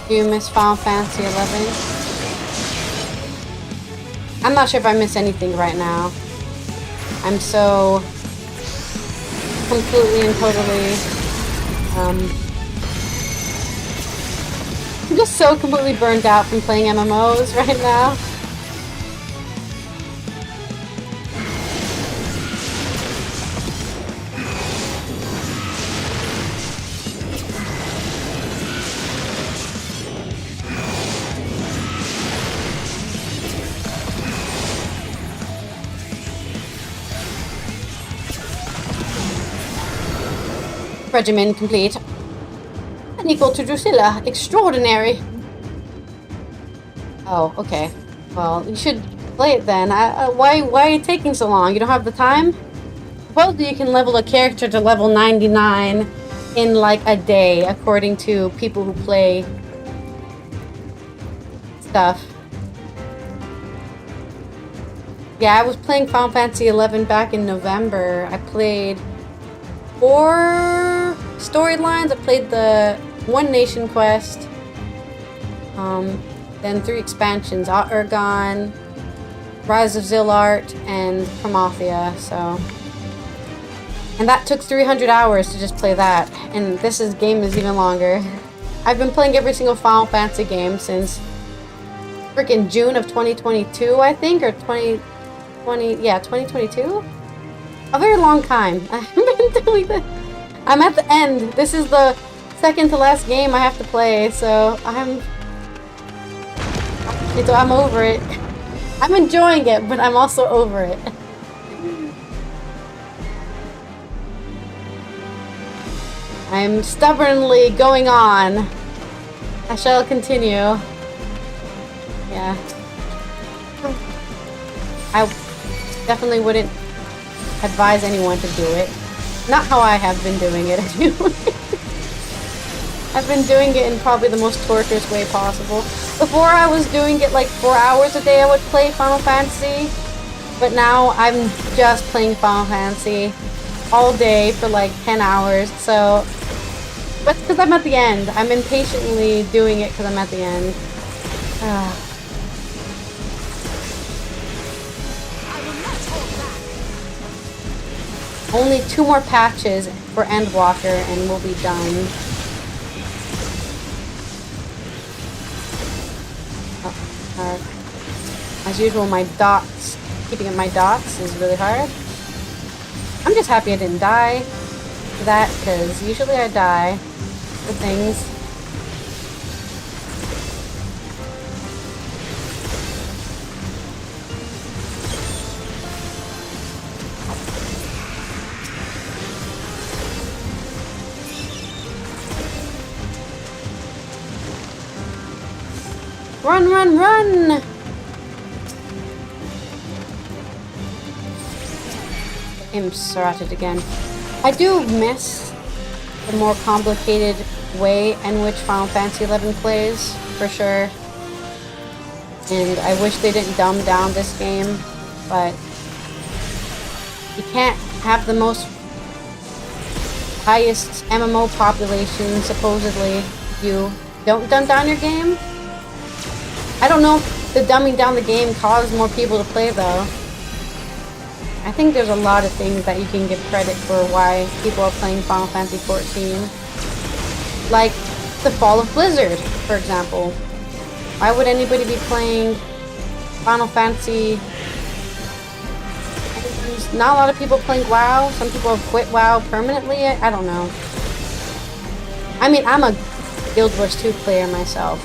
Do you miss Final Fantasy XI? I'm not sure if I miss anything right now. I'm so completely and totally I'm just so completely burned out from playing MMOs right now. Regimen complete. An equal to Drusilla. Extraordinary. Oh, okay. Well, you should play it then. Why are you taking so long? You don't have the time? Supposedly you can level a character to level 99 in like a day, according to people who play stuff. Yeah, I was playing Final Fantasy XI back in November. I played 4 storylines. I played the One Nation quest, then 3 expansions, Ergon, Rise of Zillart, and Promathia, so. And that took 300 hours to just play that, and this game is even longer. I've been playing every single Final Fantasy game since freaking June of 2022, I think, or 2022? A very long time. I've been doing this. I'm at the end. This is the second to last game I have to play, so I'm over it. I'm enjoying it, but I'm also over it. I'm stubbornly going on. I shall continue. Yeah. I definitely wouldn't advise anyone to do it. Not how I have been doing it, anyway. I've been doing it in probably the most torturous way possible. Before I was doing it like 4 hours a day I would play Final Fantasy. But now I'm just playing Final Fantasy all day for like 10 hours. So, but because I'm at the end. I'm impatiently doing it because I'm at the end. Only 2 more patches for Endwalker and we'll be done. As usual, my dots, keeping up my dots is really hard. I'm just happy I didn't die for that, because usually I die for things. Run, run, run! Imps are at it again. I do miss the more complicated way in which Final Fantasy XI plays, for sure. And I wish they didn't dumb down this game, but you can't have the most highest MMO population, supposedly, if you don't dumb down your game. I don't know if the dumbing down the game caused more people to play, though. I think there's a lot of things that you can give credit for why people are playing Final Fantasy XIV. Like the fall of Blizzard, for example. Why would anybody be playing Final Fantasy? There's not a lot of people playing WoW. Some people have quit WoW permanently. I don't know. I mean, I'm a Guild Wars 2 player myself.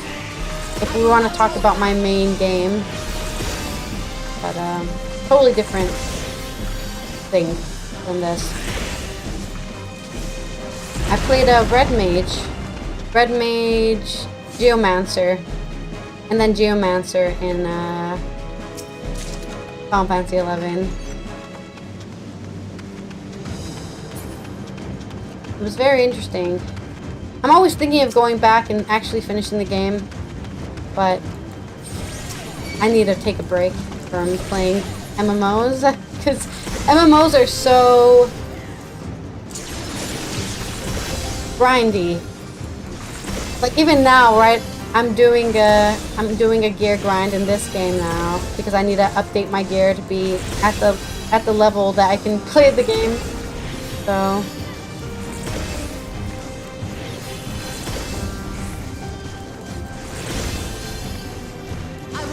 If we want to talk about my main game. But, totally different thing than this. I played a Red Mage, Geomancer, and then Geomancer in Final Fantasy XI. It was very interesting. I'm always thinking of going back and actually finishing the game, but I need to take a break from playing MMOs, because MMOs are so grindy. Like even now, right? I'm doing a gear grind in this game now because I need to update my gear to be at the level that I can play the game. So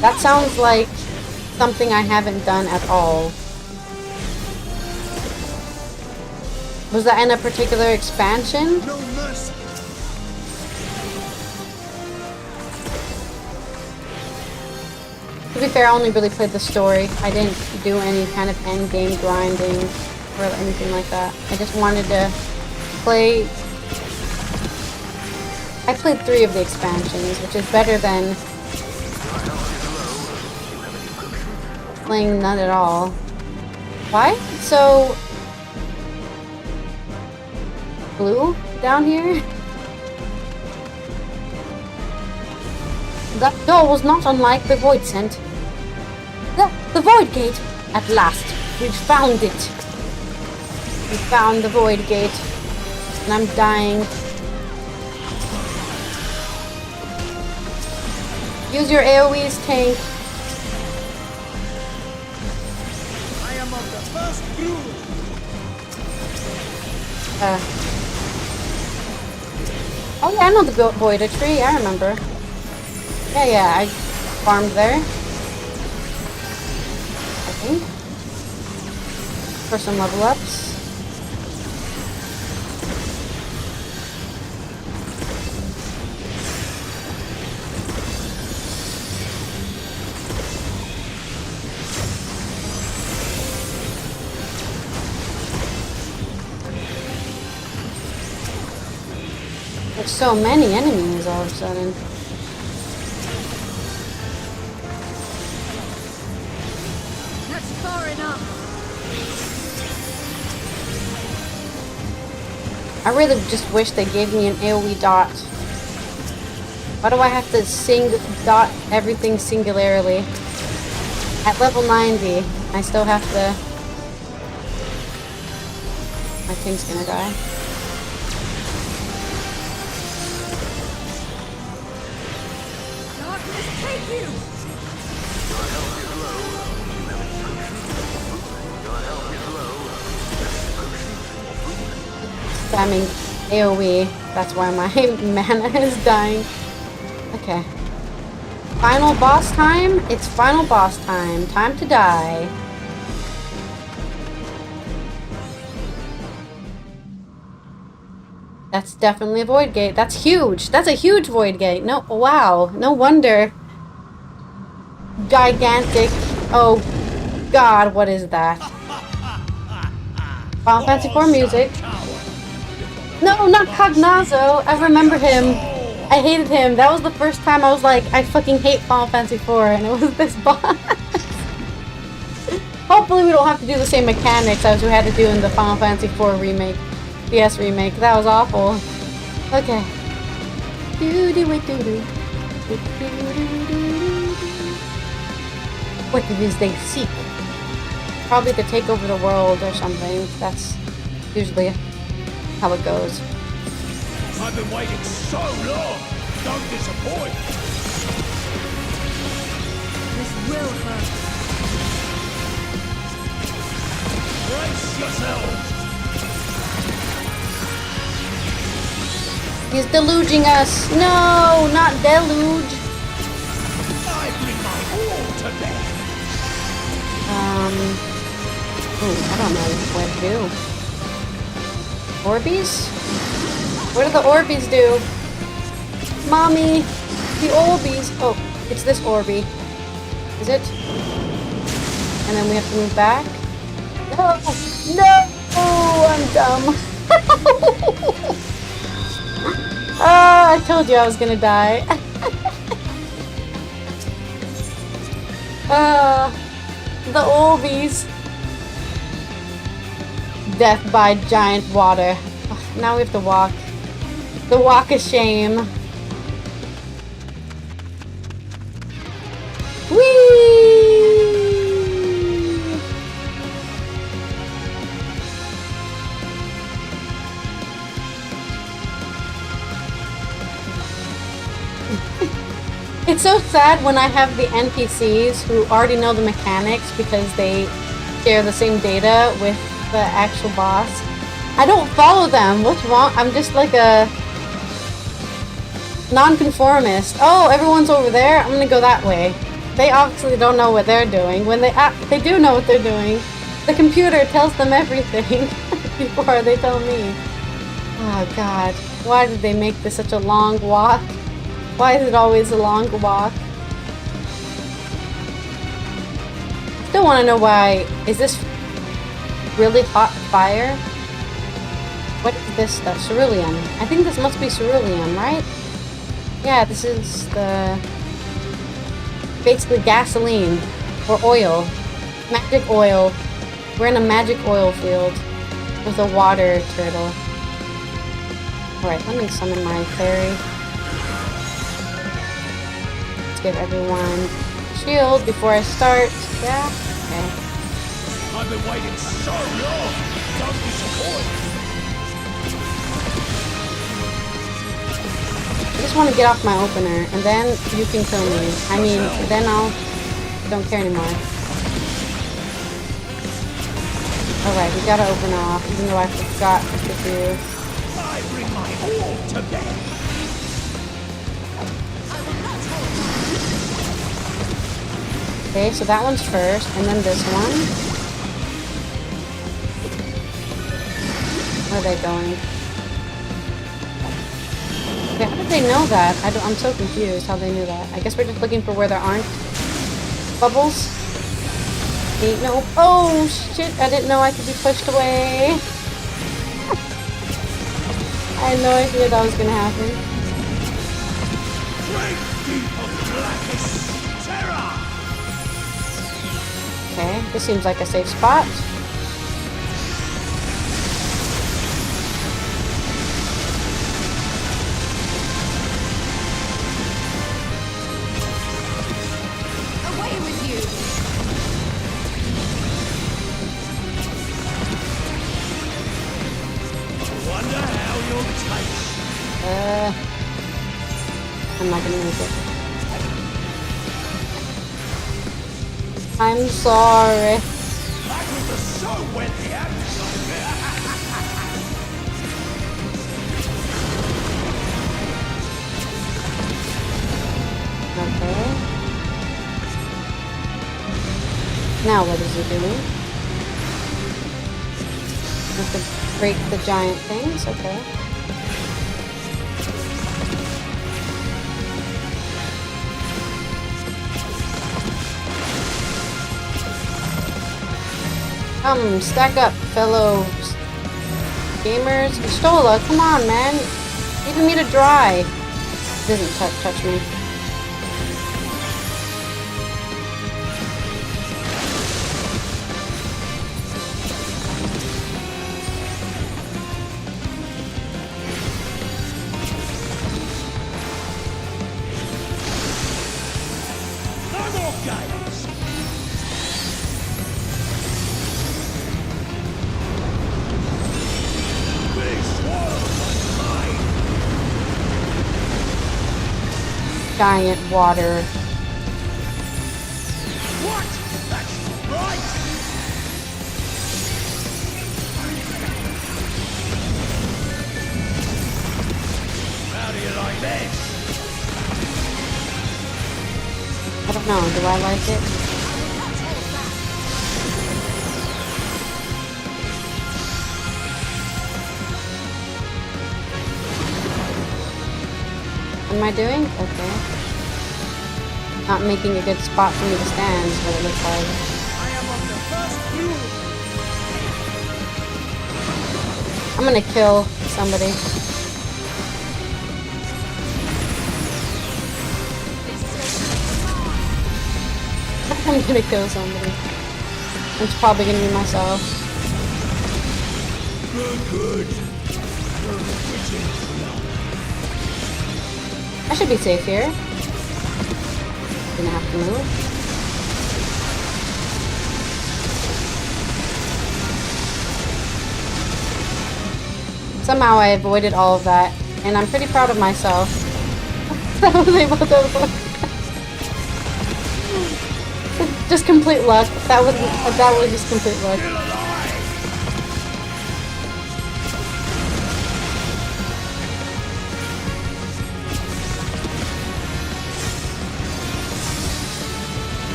that sounds like something I haven't done at all. Was that in a particular expansion? No mercy. To be fair, I only really played the story. I didn't do any kind of end game grinding or anything like that. I just wanted to play. I played 3 of the expansions, which is better than playing none at all. Why? So blue down here? That door was not unlike the Void Scent. The Void Gate! At last, we found it! We found the Void Gate. And I'm dying. Use your AoEs, tank. I am of the first brood. Oh yeah, I know the Voida tree, I remember. Yeah, I farmed there. I think. For some level ups. There's so many enemies all of a sudden. That's far enough. I really just wish they gave me an AoE dot. Why do I have to dot everything singularly? At level 90, I still have to... My thing's gonna die. Spamming AoE. That's why my mana is dying. Okay. Final boss time? It's final boss time. Time to die. That's definitely a void gate. That's huge. That's a huge void gate. No, wow. No wonder. Gigantic. Oh, God, what is that? Final Fantasy IV music. No, not Cognazo. I remember him. I hated him. That was the first time I was like, I fucking hate Final Fantasy IV, and it was this boss. Hopefully we don't have to do the same mechanics as we had to do in the Final Fantasy IV remake. PS remake. That was awful. Okay. What it is they seek? Probably to take over the world or something. That's usually how it goes. I've been waiting so long. Don't disappoint. This will hurt. Brace yourselves. He's deluging us. No, not deluge. I bring my all to bear. I don't know what to do. Orbeez? What do the Orbeez do? Mommy! The Orbeez! Oh, it's this Orbie. Is it? And then we have to move back? No! No! Oh, I'm dumb. Ah, I told you I was gonna die. The Orbeez. Death by giant water. Ugh, now we have to walk. The walk of shame. It's so sad when I have the NPCs who already know the mechanics because they share the same data with the actual boss. I don't follow them. What's wrong? I'm just like a non-conformist. Oh, everyone's over there. I'm gonna go that way. They obviously don't know what they're doing. When they do know what they're doing. The computer tells them everything before they tell me. Oh God, why did they make this such a long walk? Why is it always a long walk? Still want to know why. Is this really hot fire? What is this stuff? Cerulean. I think this must be cerulean, right? Yeah, this is the... basically gasoline. Or oil. Magic oil. We're in a magic oil field. With a water turtle. Alright, let me summon my fairy. Let's give everyone a shield before I start. Yeah? Okay. I've been waiting so long! Don't disappoint! I just want to get off my opener, and then you can kill me. I mean, then I'll... don't care anymore. Alright, we gotta open off, even though I forgot what to do. I bring my all to bear! Okay, so that one's first, and then this one. Where are they going? Okay, how did they know that? I'm so confused how they knew that. I guess we're just looking for where there aren't bubbles. No. Oh, shit. I didn't know I could be pushed away. I had no idea that was going to happen. Okay, this seems like a safe spot. Away with you! Wonder how you'll taste. I'm not gonna make it. I'm sorry. That was the so wet the appetite. Okay. Now what is he doing? Have to break the giant things? Okay. Come, stack up, fellow gamers. Stola, come on, man. Leaving me to dry. Doesn't touch me. No more games. Giant water. What? That's right. How do you like this? I don't know. Do I like it? am I doing? Okay. Not making a good spot for me to stand, is what it looks like. I'm gonna kill somebody. I'm gonna kill somebody. It's probably gonna be myself. Good. I should be safe here. Gonna have to move. Somehow I avoided all of that, and I'm pretty proud of myself. I was able to avoid. Just complete luck. That was just complete luck.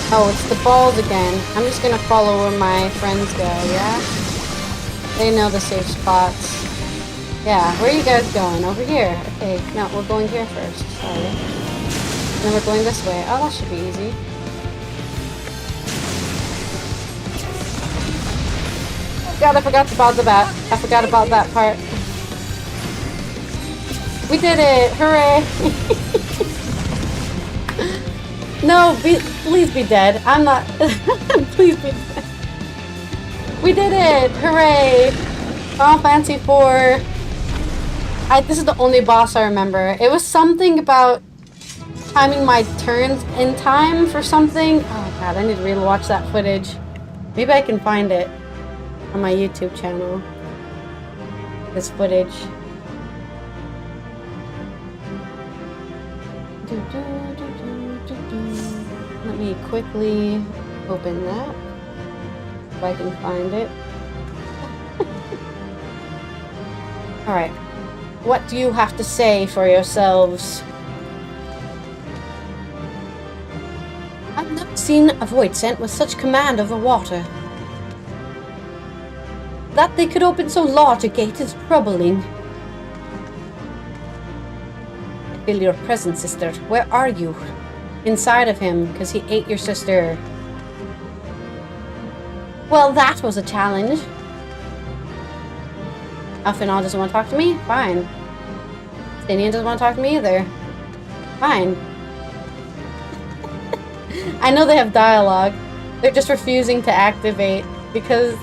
Oh, it's the balls again. I'm just gonna follow where my friends go, yeah? They know the safe spots. Yeah, where are you guys going? Over here. Okay, no, we're going here first. Sorry. And then we're going this way. Oh, that should be easy. Oh god, I forgot about the bat. I forgot about that part. We did it! Hooray! No, please be dead. I'm not. Please be dead. We did it! Hooray! Final Fantasy IV. This is the only boss I remember. It was something about timing my turns in time for something. Oh god, I need to rewatch that footage. Maybe I can find it on my YouTube channel. This footage. Let me quickly open that, if I can find it. Alright, what do you have to say for yourselves? I've never seen a void sent with such command over water. That they could open so large a gate is troubling. I feel your presence, sister. Where are you? Inside of him, because he ate your sister. Well, that was a challenge. Alphinal doesn't want to talk to me? Fine. Stinian doesn't want to talk to me either. Fine. I know they have dialogue. They're just refusing to activate because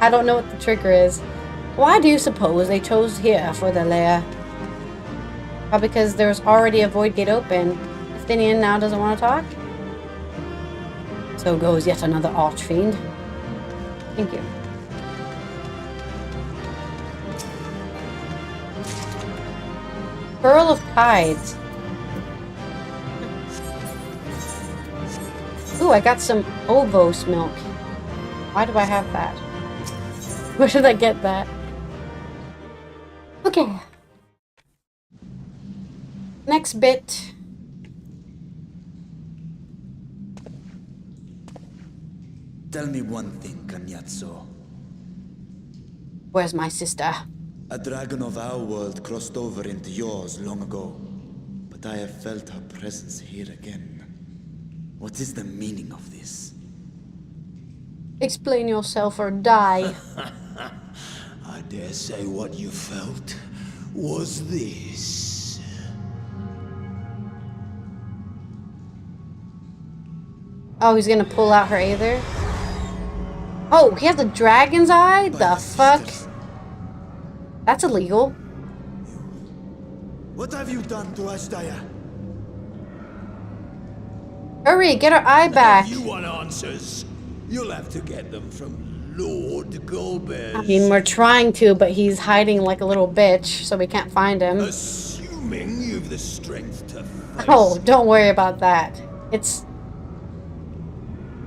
I don't know what the trigger is. Why do you suppose they chose here for their lair? Probably because there's already a void gate open. Stinian now doesn't want to talk. So goes yet another archfiend. Thank you. Pearl of Tides. Ooh, I got some Ovos milk. Why do I have that? Where did I get that? Okay. Next bit. Tell me one thing, Cagnazzo. Where's my sister? A dragon of our world crossed over into yours long ago, but I have felt her presence here again. What is the meaning of this? Explain yourself or die. I dare say what you felt was this. Oh, he's gonna pull out her Aether? Oh, he has a dragon's eye? The fuck? That's illegal. What have you done to Ashdaya? Hurry, get her eye back. If you want answers, you'll have to get them from Lord Golbez. I mean, we're trying to, but he's hiding like a little bitch, so we can't find him. Assuming you've the strength to face. Oh, don't worry about that. It's...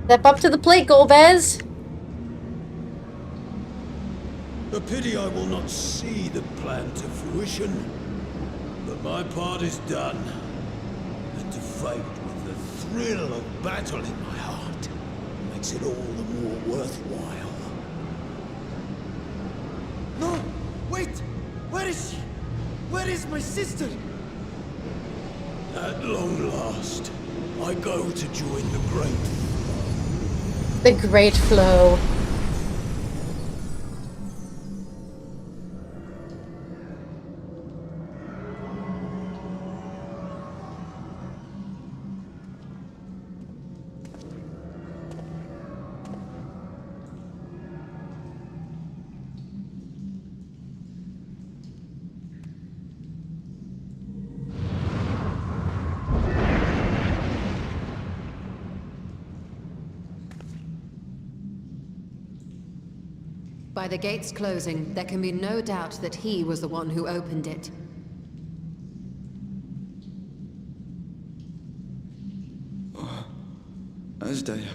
Step up to the plate, Golbez. A pity I will not see the plan to fruition, but my part is done. And to fight with the thrill of battle in my heart makes it all the more worthwhile. No! Wait! Where is my sister! At long last, I go to join the great. The great flow. By the gates closing, there can be no doubt that he was the one who opened it. Ajdaya,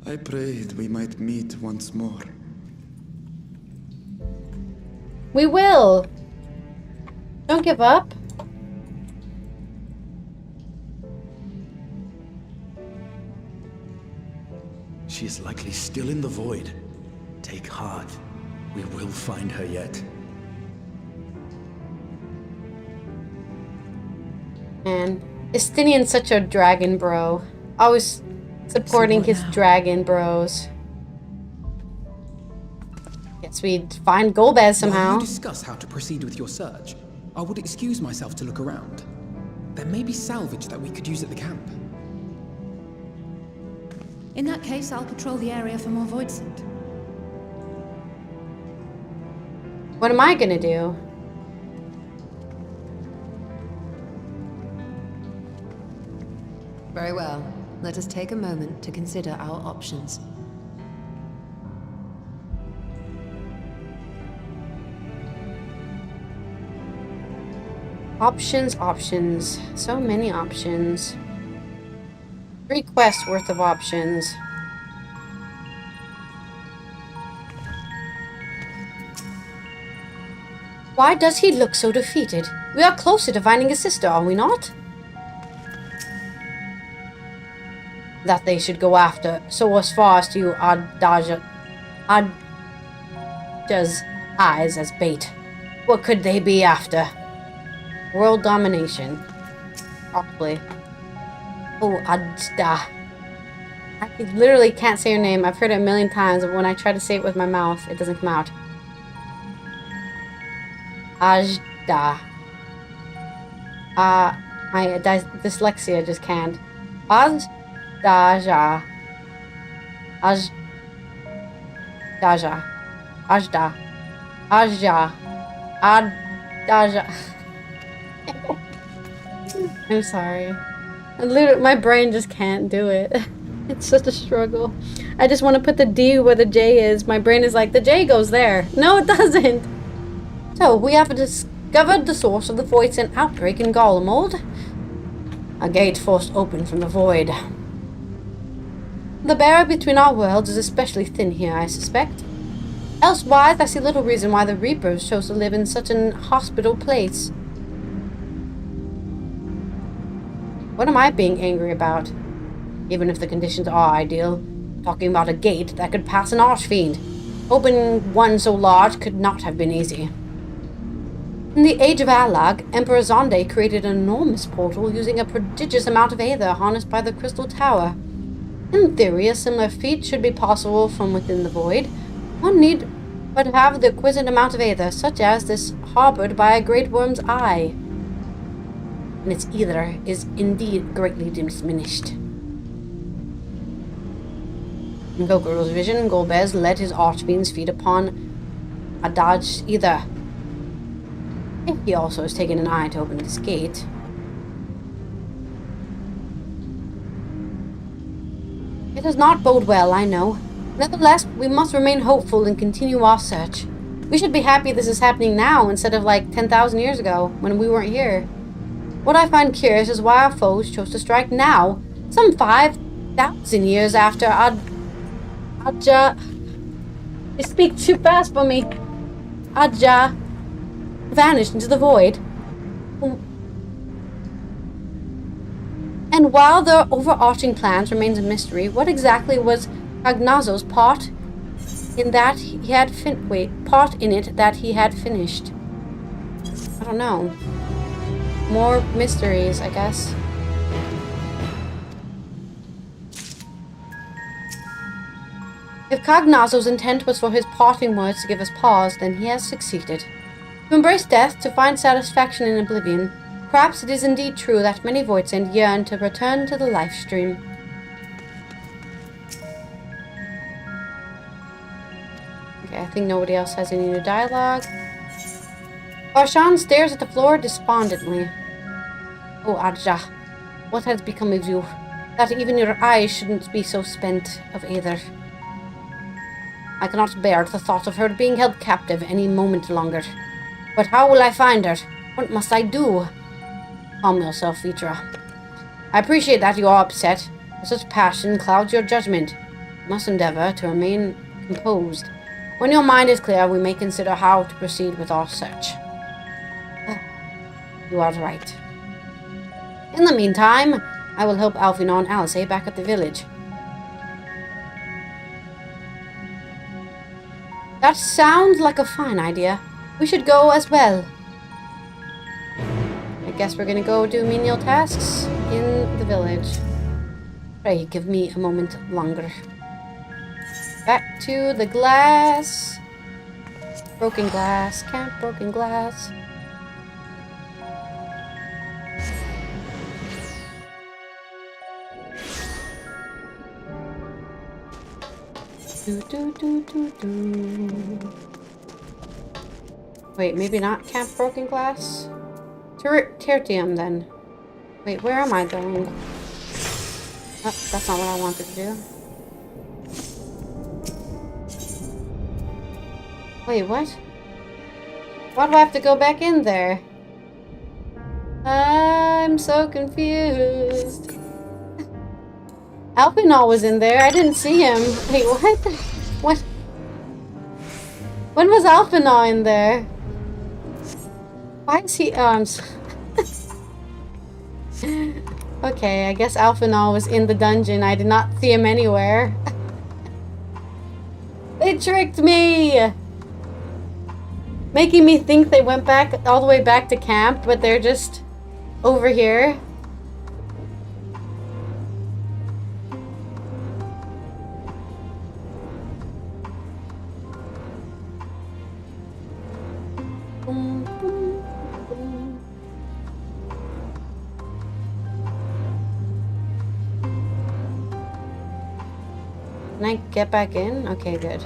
I prayed we might meet once more. We will. Don't give up. She is likely still in the void. Take heart. We will find her yet. Man, Estinian's such a dragon bro. Always supporting his dragon bros. Guess we'd find Golbez somehow. While you discuss how to proceed with your search, I would excuse myself to look around. There may be salvage that we could use at the camp. In that case, I'll patrol the area for more void scent. What am I gonna do? Very well. Let us take a moment to consider our options. Options, options. So many options. 3 quests worth of options. Why does he look so defeated? We are closer to finding his sister, are we not? That they should go after, so as far as to Adja's eyes as bait. What could they be after? World domination. Probably. Oh, Ajda. I literally can't say her name. I've heard it a million times, but when I try to say it with my mouth, it doesn't come out. Ajda. My dyslexia just can't. Ajdaja. Ajdaja. Ajda. Ajja. Ajdaja. I'm sorry. Literally, my brain just can't do it. It's such a struggle. I just want to put the D where the J is. My brain is like, the J goes there. No, it doesn't. So, we have discovered the source of the void's an outbreak in Garlemald. A gate forced open from the void. The barrier between our worlds is especially thin here, I suspect. Elsewise, I see little reason why the Reapers chose to live in such an hospitable place. What am I being angry about? Even if the conditions are ideal, talking about a gate that could pass an archfiend. Opening one so large could not have been easy. In the Age of Allag, Emperor Zonde created an enormous portal using a prodigious amount of Aether harnessed by the Crystal Tower. In theory, a similar feat should be possible from within the void. One need but have the requisite amount of Aether, such as this harbored by a great worm's eye. And its Aether is indeed greatly diminished. In Kokoro's vision, Golbez let his archfiend's feet upon Adaj's Aether. If he also has taken an eye to open this gate. It does not bode well, I know. Nevertheless, we must remain hopeful and continue our search. We should be happy this is happening now instead of like 10,000 years ago when we weren't here. What I find curious is why our foes chose to strike now, some 5,000 years after Adja. They speak too fast for me. Adja vanished into the void. And while their overarching plans remains a mystery, what exactly was Agnazo's part in that he had finished? I don't know. More mysteries, I guess. If Cognazzo's intent was for his parting words to give us pause, then he has succeeded. To embrace death, to find satisfaction in oblivion, perhaps it is indeed true that many Voidsend yearn to return to the life stream. Okay, I think nobody else has any new dialogue. Barshan stares at the floor despondently. Oh, Arja, what has become of you? That even your eyes shouldn't be so spent of Aether. I cannot bear the thought of her being held captive any moment longer. But how will I find her? What must I do? Calm yourself, Vitra. I appreciate that you are upset, but such passion clouds your judgment. You must endeavor to remain composed. When your mind is clear, we may consider how to proceed with our search. You are right. In the meantime, I will help Alphinaud and Alice back at the village. That sounds like a fine idea. We should go as well. I guess we're gonna go do menial tasks in the village. Pray, give me a moment longer. Back to the glass. Broken glass. Can't broken glass. Wait, maybe not Camp Broken Glass? Tertium, then. Wait, where am I going? Oh, that's not what I wanted to do. Wait, what? Why do I have to go back in there? I'm so confused. Alphinaud was in there. I didn't see him. Wait, what? What? When was Alphinaud in there? Why is he... Oh, I'm so... Okay, I guess Alphinaud was in the dungeon. I did not see him anywhere. They tricked me! Making me think they went back all the way back to camp, but they're just over here. Can I get back in? Okay, good.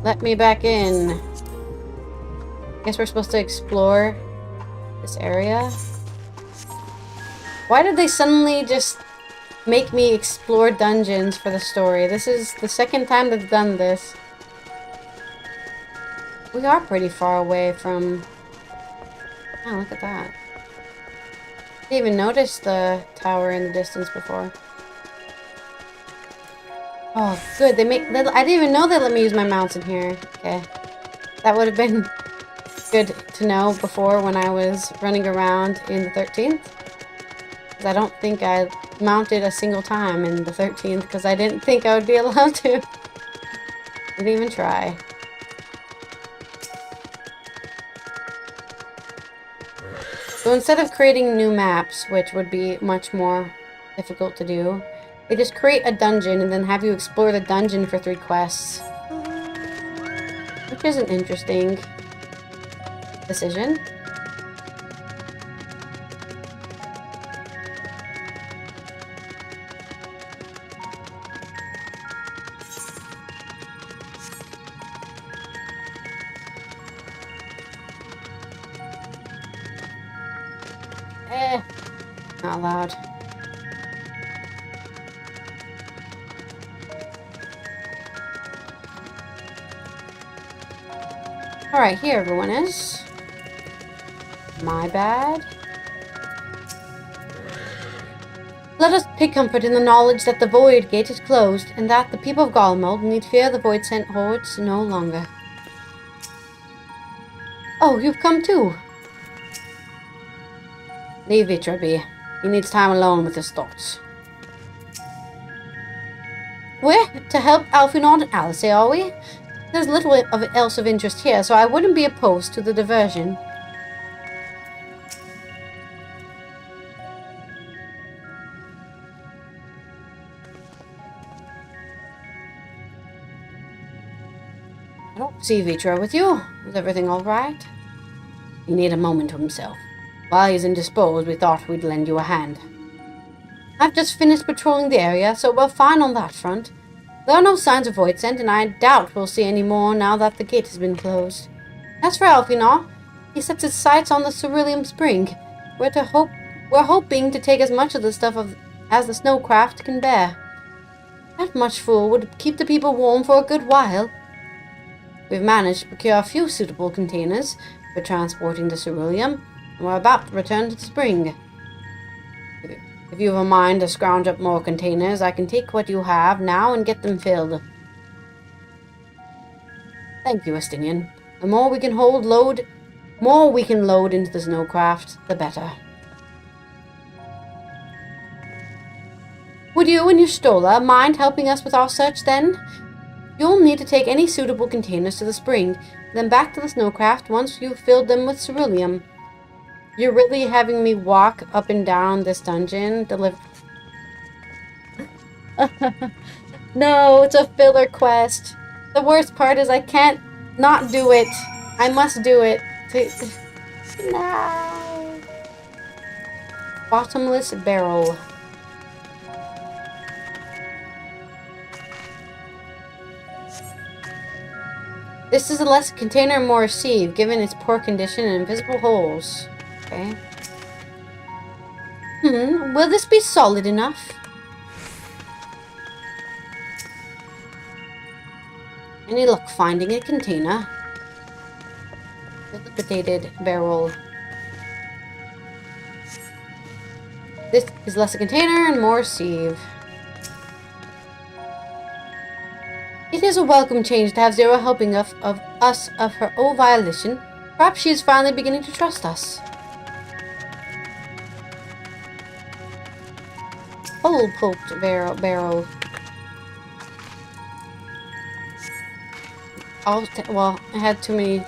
Let me back in. Guess we're supposed to explore this area. Why did they suddenly just make me explore dungeons for the story? This is the second time they've done this. We are pretty far away from... Oh, look at that. I didn't even notice the tower in the distance before. Oh, good. I didn't even know they let me use my mounts in here. Okay. That would have been good to know before when I was running around in the 13th. Because I don't think I mounted a single time in the 13th because I didn't think I would be allowed to. Didn't even try. So instead of creating new maps, which would be much more difficult to do, they just create a dungeon and then have you explore the dungeon for 3 quests. Which is an interesting decision. Not allowed. Alright, here everyone is. My bad. Let us take comfort in the knowledge that the Void Gate is closed, and that the people of Garlemald need fear the Void-sent hordes no longer. Oh, you've come too. Leave Vitra be. He needs time alone with his thoughts. We're to help Alphinaud and Alice, are we? There's little else of interest here, so I wouldn't be opposed to the diversion. I don't see Vitra with you. Is everything alright? He needed a moment to himself. While he's indisposed, we thought we'd lend you a hand. I've just finished patrolling the area, so we're fine on that front. There are no signs of Void Scent, and I doubt we'll see any more now that the gate has been closed. As for Alphinaw, he sets his sights on the Cerulean Spring. We're hoping to take as much of the stuff as the snowcraft can bear. That much fuel would keep the people warm for a good while. We've managed to procure a few suitable containers for transporting the ceruleum, and we're about to return to the spring. If you have a mind to scrounge up more containers, I can take what you have now and get them filled. Thank you, Estinian. The more we can load into the snowcraft, the better. Would you and your Stola mind helping us with our search then? You'll need to take any suitable containers to the spring, then back to the snowcraft once you've filled them with ceruleum. You're really having me walk up and down this dungeon? No, it's a filler quest. The worst part is I can't not do it. I must do it. No. Bottomless barrel. This is a less container more receive, given its poor condition and invisible holes. Okay. Will this be solid enough? Any luck finding a container? Dilapidated barrel. This is less a container and more receive. It is a welcome change to have Zero helping of us of her old violation. Perhaps she is finally beginning to trust us. Hole-poked barrel. Well, it had too many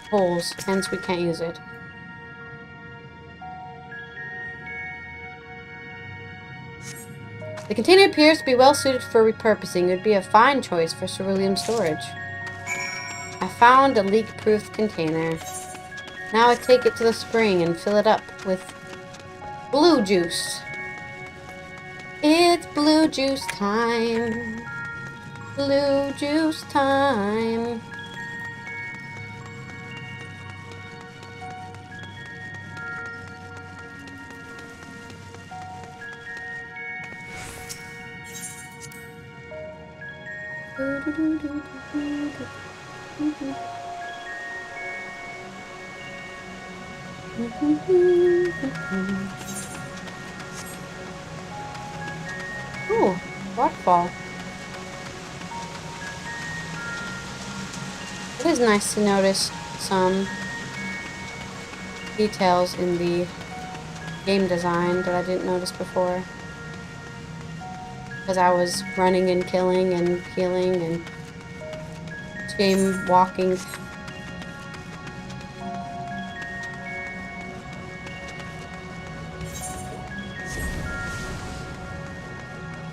holes, hence we can't use it. The container appears to be well suited for repurposing. It would be a fine choice for ceruleum storage. I found a leak-proof container. Now I take it to the spring and fill it up with blue juice. It's blue juice time. Blue juice time. Ooh, waterfall. It is nice to notice some details in the game design that I didn't notice before. Because I was running and killing and healing and game walking.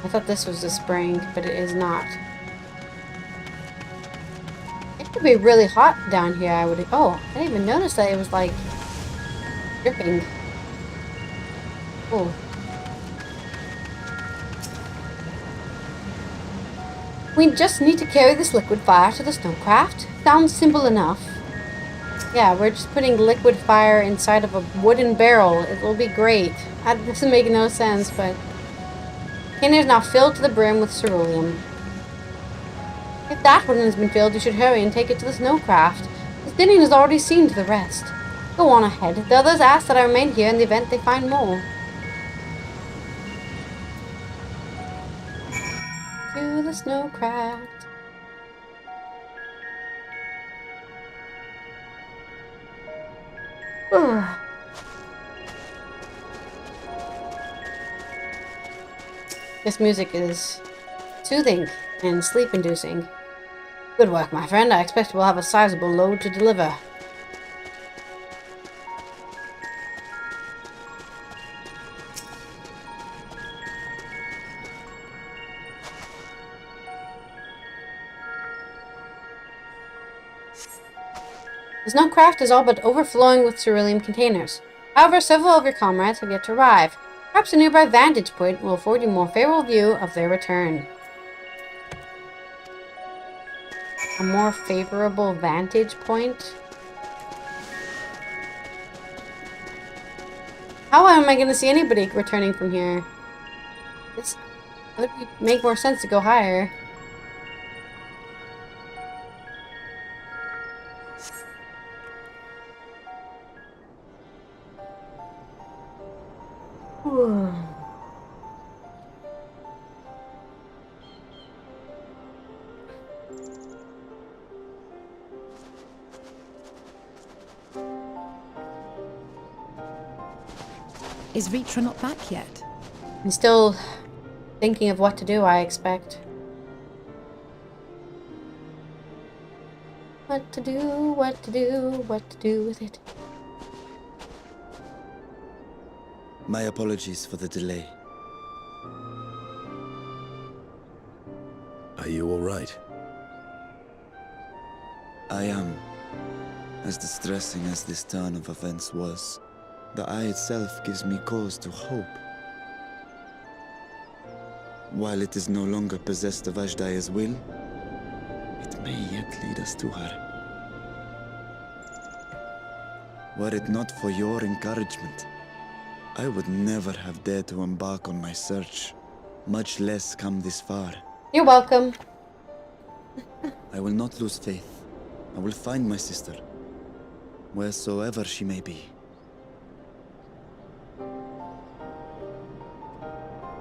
I thought this was the spring, but it is not. It could be really hot down here, I would... Oh, I didn't even notice that it was, like, dripping. Oh. We just need to carry this liquid fire to the snowcraft. Sounds simple enough. Yeah, we're just putting liquid fire inside of a wooden barrel. It will be great. That doesn't make no sense, but... Container is now filled to the brim with ceruleum. If that one has been filled, you should hurry and take it to the snowcraft. The Stinian has already seen to the rest. Go on ahead. The others ask that I remain here in the event they find more. To the snowcraft. Ugh. This music is soothing and sleep-inducing. Good work, my friend. I expect we'll have a sizable load to deliver. The snow craft is all but overflowing with cerulean containers. However, several of your comrades have yet to arrive. Perhaps a nearby vantage point will afford you a more favorable view of their return. A more favorable vantage point? How am I going to see anybody returning from here? It would make more sense to go higher. Is Ritra not back yet? I'm still thinking of what to do, I expect. What to do, what to do, what to do with it. My apologies for the delay. Are you all right? I am. As distressing as this turn of events was, the eye itself gives me cause to hope. While it is no longer possessed of Ashdaya's will, it may yet lead us to her. Were it not for your encouragement, I would never have dared to embark on my search, much less come this far. You're welcome. I will not lose faith. I will find my sister, wheresoever she may be.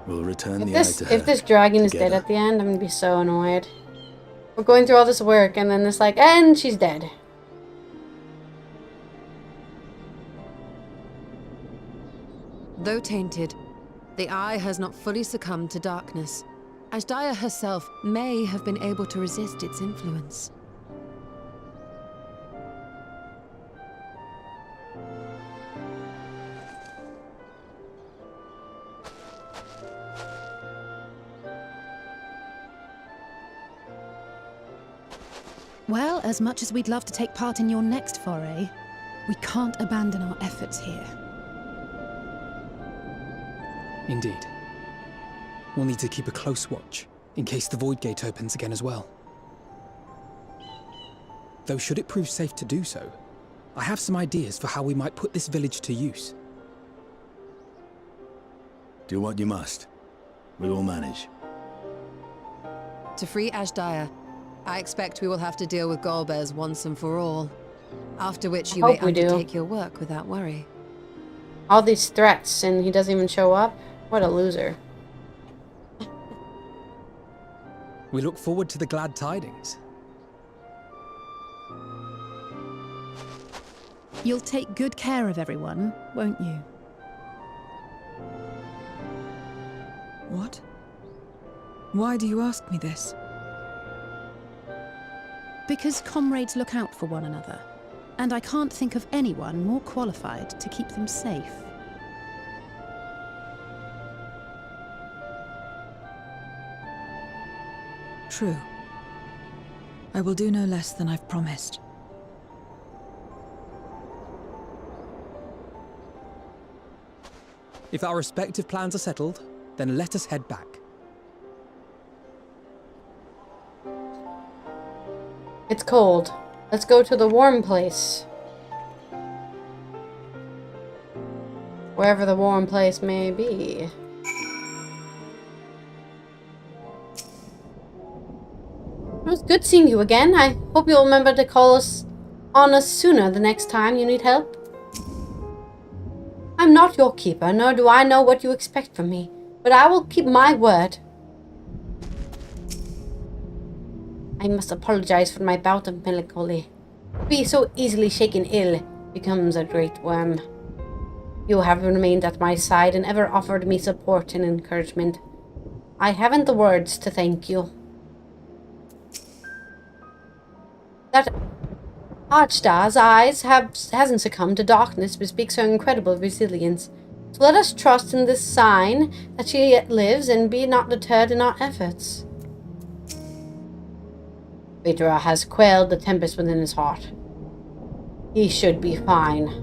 We'll return If the eye to her. if this dragon is dead at the end, I'm gonna be so annoyed. We're going through all this work and then it's like, and she's dead. Though tainted, the eye has not fully succumbed to darkness. Ashdaya herself may have been able to resist its influence. Well, as much as we'd love to take part in your next foray, we can't abandon our efforts here. Indeed. We'll need to keep a close watch, in case the Void Gate opens again as well. Though should it prove safe to do so, I have some ideas for how we might put this village to use. Do what you must. We will manage. To free Ashdaya, I expect we will have to deal with Golbez once and for all. After which you may undertake your work without worry. All these threats and he doesn't even show up? What a loser. We look forward to the glad tidings. You'll take good care of everyone, won't you? What? Why do you ask me this? Because comrades look out for one another, and I can't think of anyone more qualified to keep them safe. True. I will do no less than I've promised. If our respective plans are settled, then let us head back. It's cold. Let's go to the warm place. Wherever the warm place may be. It was good seeing you again. I hope you'll remember to call on us sooner the next time you need help. I'm not your keeper, nor do I know what you expect from me, but I will keep my word. I must apologize for my bout of melancholy. To be so easily shaken ill becomes a great worm. You have remained at my side and ever offered me support and encouragement. I haven't the words to thank you. that Archdar's eyes hasn't succumbed to darkness but speaks her incredible resilience. So let us trust in this sign that she yet lives and be not deterred in our efforts. Aether has quelled the tempest within his heart. He should be fine.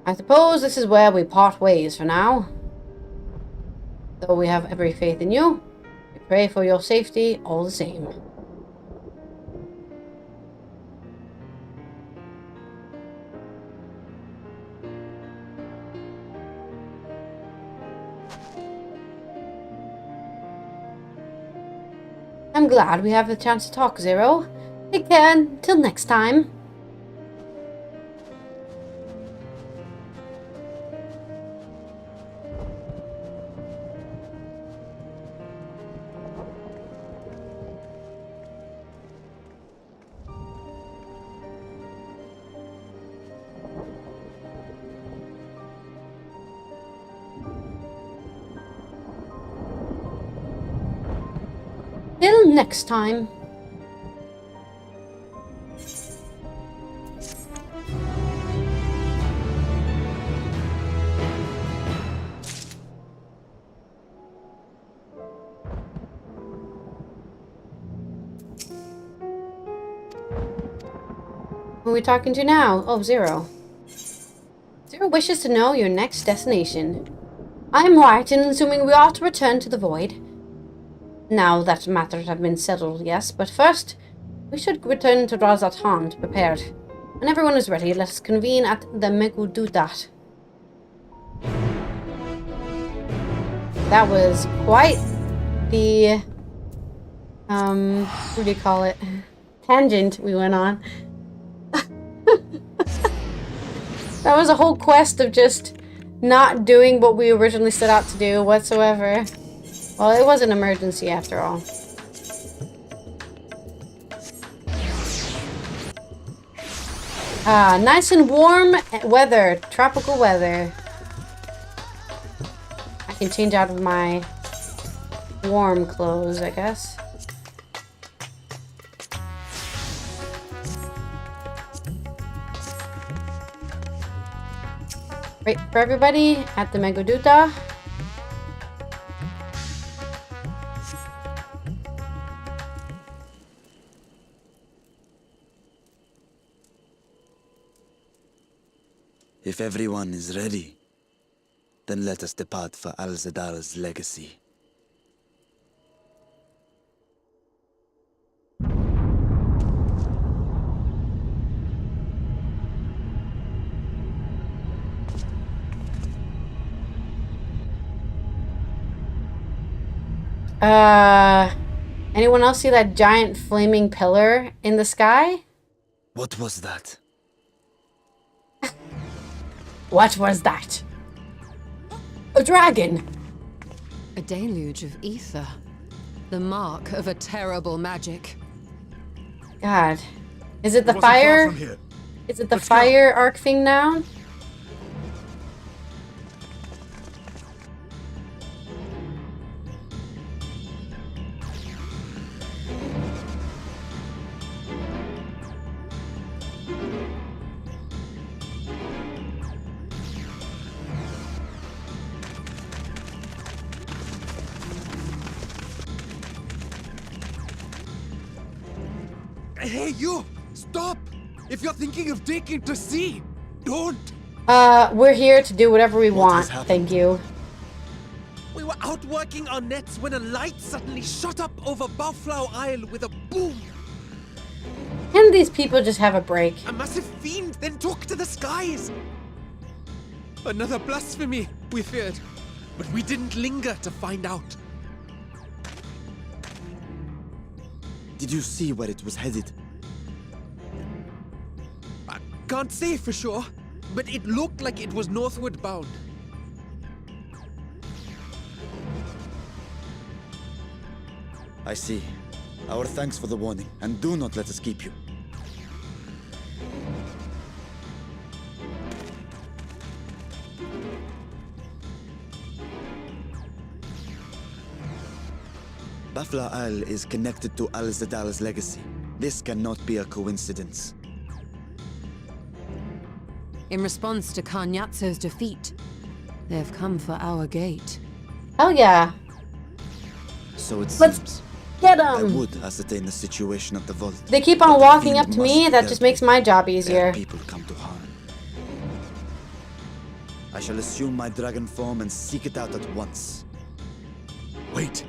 I suppose this is where we part ways for now. Though we have every faith in you, we pray for your safety all the same. I'm glad we have the chance to talk, Zero. Take care until next time. Till next time. Who are we talking to now? Oh, Zero. Zero wishes to know your next destination. I am right in assuming we ought to return to the Void. Now that matters have been settled, yes, but first, we should return to Razatan prepared. When everyone is ready, let us convene at the Megududat. That was quite the, what do you call it? Tangent we went on. That was a whole quest of just not doing what we originally set out to do whatsoever. Well, it was an emergency after all. Ah, nice and warm weather. Tropical weather. I can change out of my warm clothes, I guess. Right, for everybody at the Meguduta. If everyone is ready, then let us depart for Al-Zadar's legacy. Anyone else see that giant flaming pillar in the sky? What was that? What was that? A dragon! A deluge of ether. The mark of a terrible magic. God. Is it the It wasn't far fire? from here. Is it the Let's go. fire arc thing now? Hey, you! Stop! If you're thinking of taking to sea, don't! We're here to do whatever we want. Thank you. We were out working our nets when a light suddenly shot up over Bowflower Isle with a boom. Can these people just have a break? A massive fiend then took to the skies. Another blasphemy, we feared. But we didn't linger to find out. Did you see where it was headed? I can't say for sure, but it looked like it was northward bound. I see. Our thanks for the warning, and do not let us keep you. Bafla Al is connected to Al-Zadal's legacy. This cannot be a coincidence. In response to Karnyatso's defeat, they have come for our gate. Hell yeah. So it Let's seems. get I 'em. would ascertain the situation at the vault. They keep but on the walking fiend up to must me. be That dealt just makes with. my job There easier. people come to harm. I shall assume my dragon form and seek it out at once. Wait.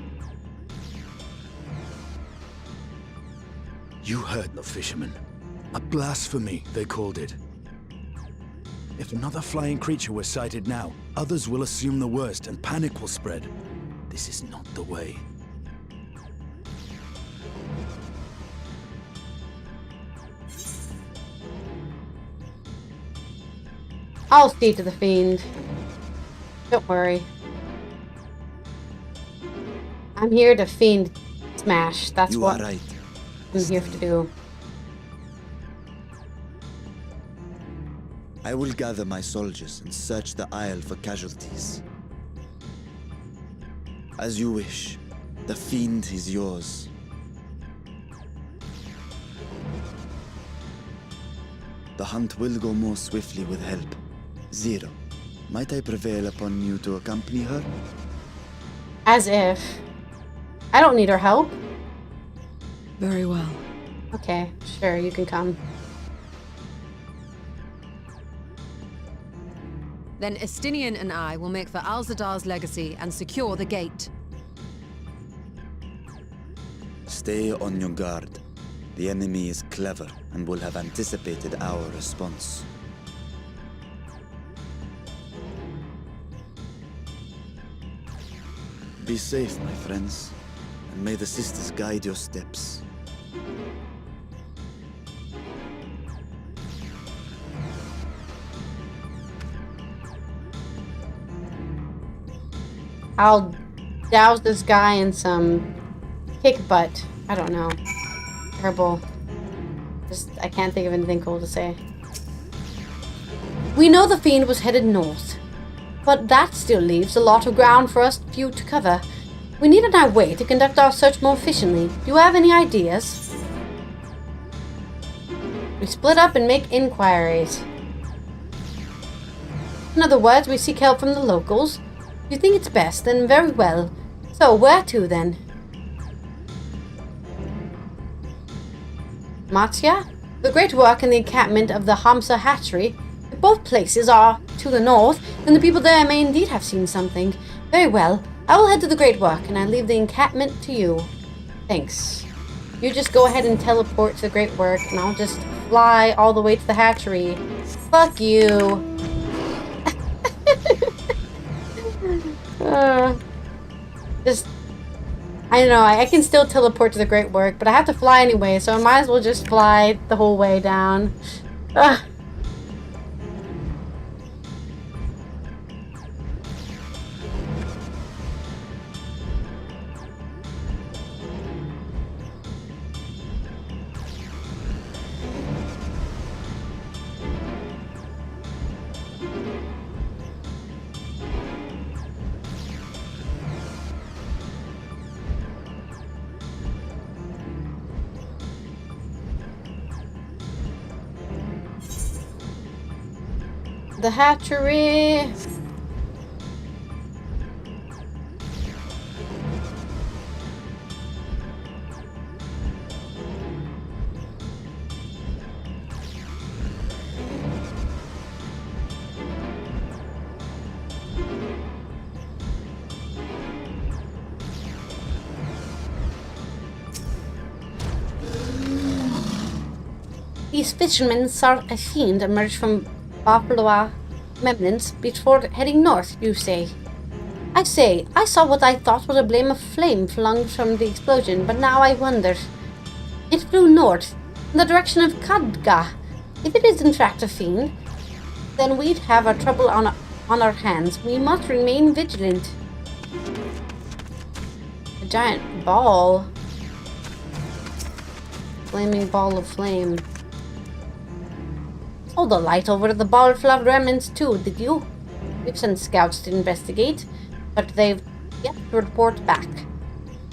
You heard the fisherman. A blasphemy, they called it. If another flying creature were sighted now, others will assume the worst and panic will spread. This is not the way. I'll see to the fiend. Don't worry. I'm here to fiend smash. That's You what are right. I'm here to do. I will gather my soldiers and search the Isle for casualties. As you wish. The fiend is yours. The hunt will go more swiftly with help. Zero, might I prevail upon you to accompany her? As if. I don't need her help. Very well. Okay, sure, you can come. Then Estinian and I will make for Al-Zadar's legacy and secure the gate. Stay on your guard. The enemy is clever and will have anticipated our response. Be safe, my friends, and may the sisters guide your steps. I'll douse this guy in some kick butt. I don't know. Herbal. I can't think of anything cool to say. We know the fiend was headed north, but that still leaves a lot of ground for us few to cover. We need a way to conduct our search more efficiently. Do you have any ideas? We split up and make inquiries. In other words, we seek help from the locals. If you think it's best, then very well. So, where to then? Matsya? The great work and the encampment of the Hamsa hatchery. If both places are to the north, then the people there may indeed have seen something. Very well. I will head to the great work, and I leave the encampment to you. Thanks. You just go ahead and teleport to the great work, and I'll just fly all the way to the hatchery. Fuck you. I don't know, I can still teleport to the great work, but I have to fly anyway, so I might as well just fly the whole way down. Ugh. The hatchery. These fishermen saw a fiend emerge from Bapaloa remnants before heading north, you say? I saw what I thought was a blame of flame flung from the explosion, but now I wonder. It flew north, in the direction of Kadga. If it is in fact a fiend, then we'd have our trouble on our hands. We must remain vigilant. A giant ball. Flaming ball of flame. Hold the light over to the ball flood remnants too, did you? We've sent scouts to investigate, but they've yet to report back.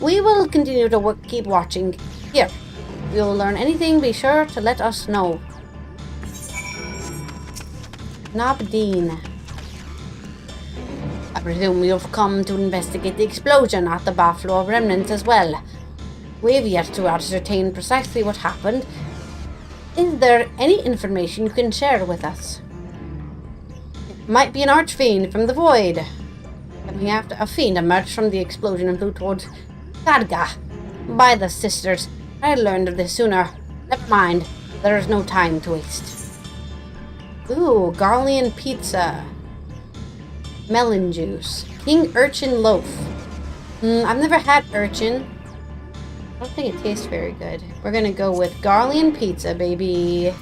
We will continue to keep watching. Here, if you will learn anything, be sure to let us know. Nabdeen. I presume you've come to investigate the explosion at the Buffalo remnants as well. We've yet to ascertain precisely what happened. Is there any information you can share with us? It might be an archfiend from the void. Coming after a fiend emerged from the explosion and flew towards Kadga. By the sisters, I learned of this sooner. Never mind, there is no time to waste. Ooh, Garlean pizza. Melon juice. King urchin loaf. I've never had urchin. I don't think it tastes very good. We're gonna go with Garlean pizza, baby.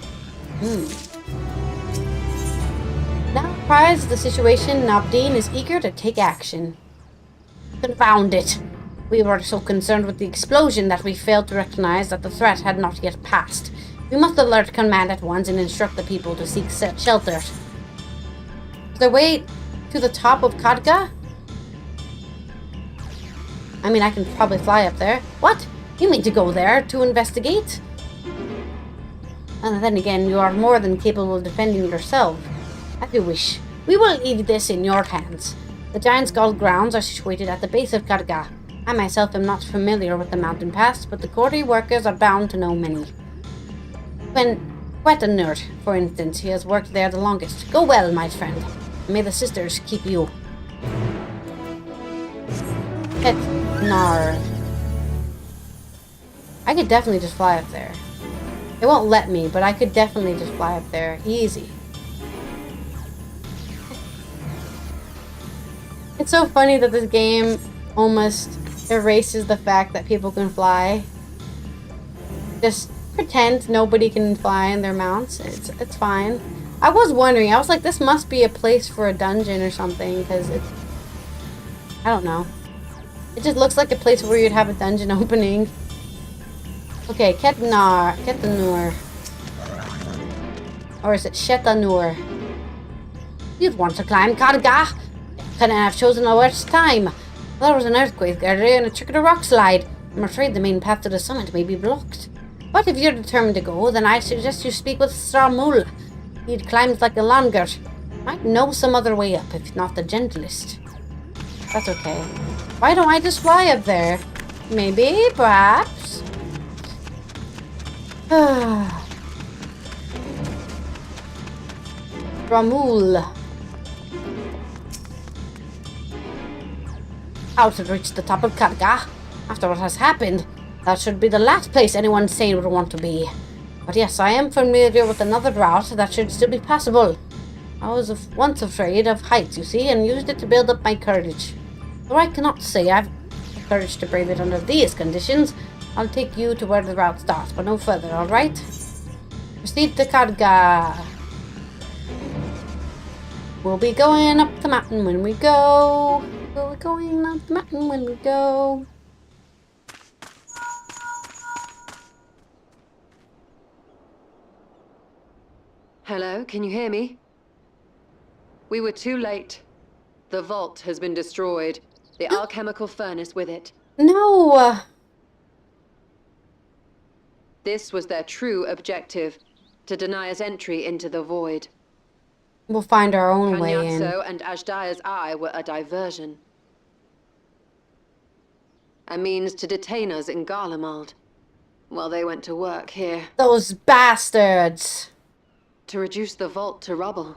Now apprised of the situation, Nabdeen is eager to take action. Confound it! We were so concerned with the explosion that we failed to recognize that the threat had not yet passed. We must alert command at once and instruct the people to seek shelter. Is there a way to the top of Kadga? I mean, I can probably fly up there. What? You mean to go there to investigate? And then again, you are more than capable of defending yourself. As you wish. We will leave this in your hands. The Giant Skull grounds are situated at the base of Kadga. I myself am not familiar with the mountain pass, but the Cordy workers are bound to know many. When Quetanur, for instance, he has worked there the longest. Go well, my friend. May the sisters keep you. Quetanur. I could definitely just fly up there. It won't let me, but I could definitely just fly up there. Easy. It's so funny that this game almost erases the fact that people can fly. Just pretend nobody can fly in their mounts. It's fine. I was wondering. I was like, this must be a place for a dungeon or something, because it's... I don't know. It just looks like a place where you'd have a dungeon opening. Okay, Quetanur. Or is it Shetanur? You'd want to climb Kadga? Couldn't have chosen a worse time. There was an earthquake earlier and a trick of a rock slide. I'm afraid the main path to the summit may be blocked. But if you're determined to go, then I suggest you speak with Stramul. He'd climbed like a longer. Might know some other way up, if not the gentlest. That's okay. Why don't I just fly up there? Maybe, perhaps. Stramul. How to reach the top of Kadga? After what has happened, that should be the last place anyone sane would want to be. But yes, I am familiar with another route that should still be passable. I was once afraid of heights, you see, and used it to build up my courage. Though I cannot say I've the courage to brave it under these conditions, I'll take you to where the route starts, but no further, alright? Proceed to Kadga. We'll be going up the mountain when we go. We're going up the mountain when we go. Hello, can you hear me? We were too late. The vault has been destroyed. The alchemical furnace with it. No! This was their true objective, to deny us entry into the void. We'll find our own way in. Kanyatso and Ajdaya's eye were a diversion. A means to detain us in Garlemald, while they went to work here. Those bastards! To reduce the vault to rubble.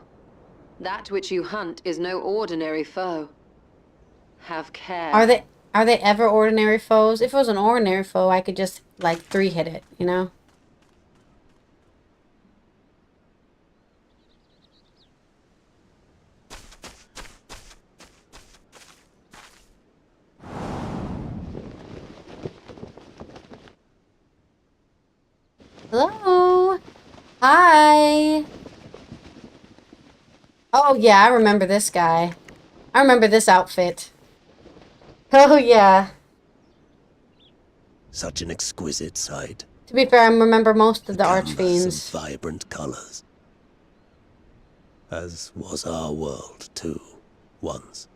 That which you hunt is no ordinary foe. Have care. Are they ever ordinary foes? If it was an ordinary foe, I could just, like, 3-hit it, you know? Hello? Hi! Oh yeah, I remember this guy. I remember this outfit. Oh yeah. Such an exquisite sight. To be fair, I remember most of the Canvas archfiends. of vibrant colors. — As was our world, too, once.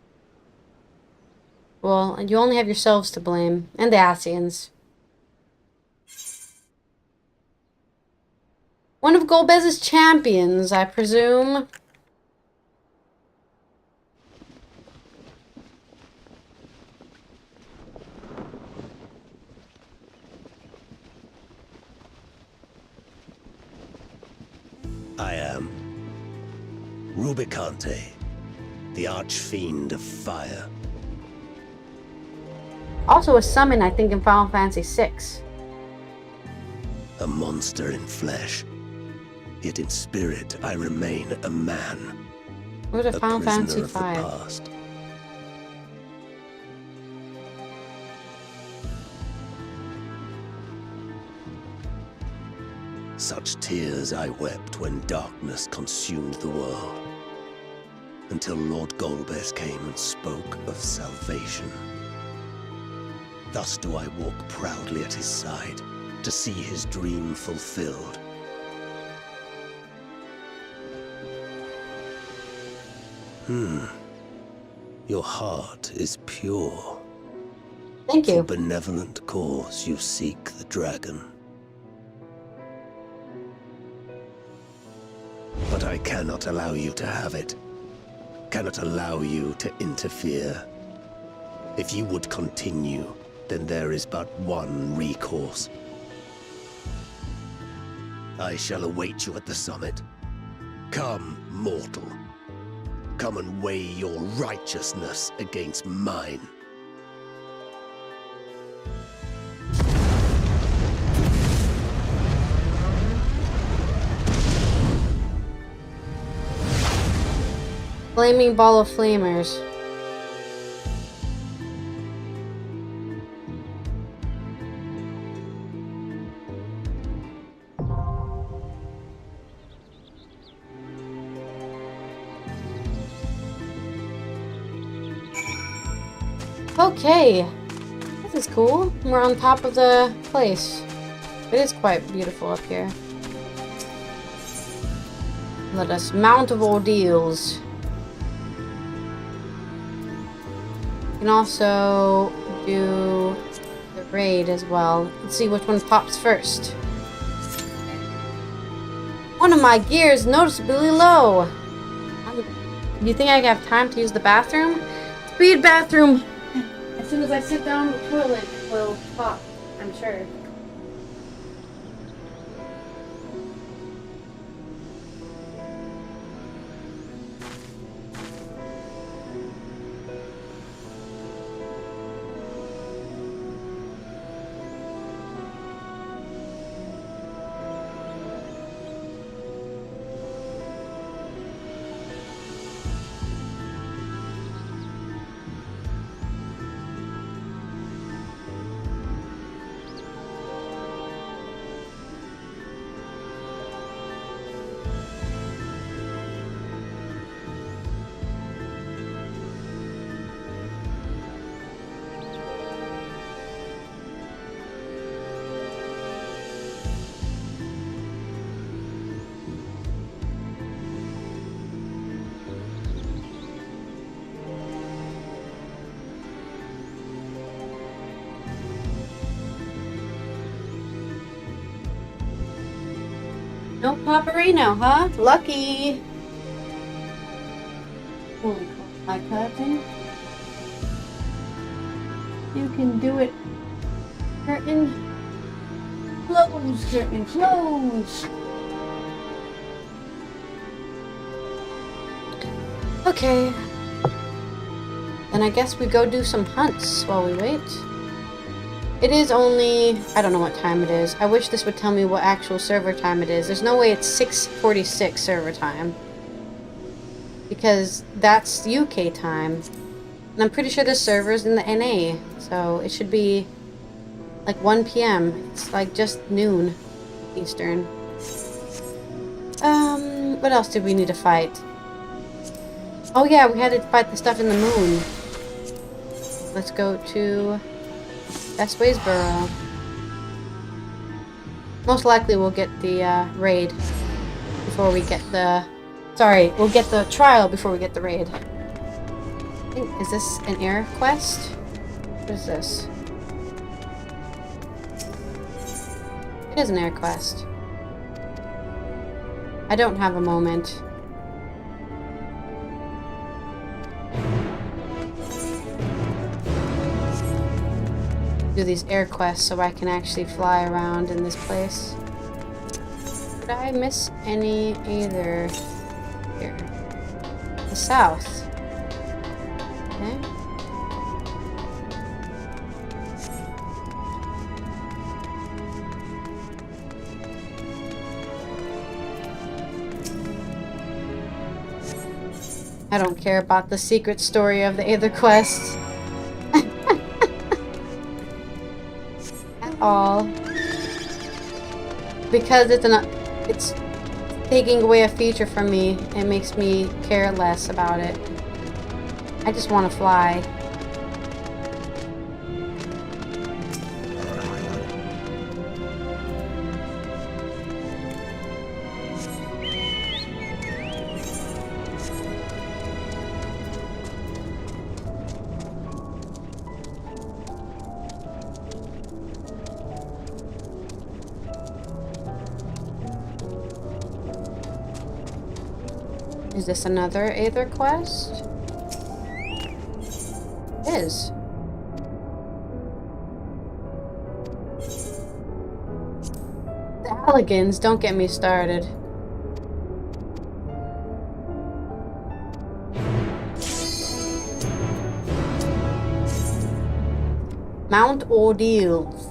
Well, you only have yourselves to blame. And the Asians. One of Golbez's champions, I presume. I am Rubicante, the Archfiend of Fire. Also a summon, I think, in Final Fantasy VI. A monster in flesh. Yet in spirit, I remain a man. What was a Final Fantasy prisoner of the past. Such tears I wept when darkness consumed the world. Until Lord Golbez came and spoke of salvation. Thus do I walk proudly at his side, to see his dream fulfilled. Your heart is pure. Thank you. For benevolent cause you seek the dragon. But I cannot allow you to have it. Cannot allow you to interfere. If you would continue, then there is but one recourse. I shall await you at the summit. Come, mortal. Come and weigh your righteousness against mine. Flaming ball of flamers. Okay, this is cool. We're on top of the place. It is quite beautiful up here. Let us mount of ordeals. You can also do the raid as well. Let's see which one pops first. One of my gears noticeably low. Do you think I have time to use the bathroom? Speed bathroom! As soon as I sit down, the toilet will pop, I'm sure. No Paparino, huh? Lucky! Holy crap, my curtain. You can do it. Curtain. Close, curtain, close! Okay. Then I guess we go do some hunts while we wait. It is only... I don't know what time it is. I wish this would tell me what actual server time it is. There's no way it's 6:46 server time. Because that's UK time. And I'm pretty sure this server's in the NA. So it should be like 1 p.m. It's like just noon Eastern. What else did we need to fight? Oh yeah, we had to fight the stuff in the moon. Let's go to... Bestways Burrow. Most likely we'll get the raid before we get the... Sorry, we'll get the trial before we get the raid. Is this an air quest? What is this? It is an air quest. I don't have a moment. Do these air quests so I can actually fly around in this place. Did I miss any either here? The south. Okay. I don't care about the secret story of the Aether quest. At all. Because it's taking away a feature from me, it makes me care less about it. I just want to fly. Is this another Aether quest? It is. The Alligans, don't get me started. Mount Ordeals.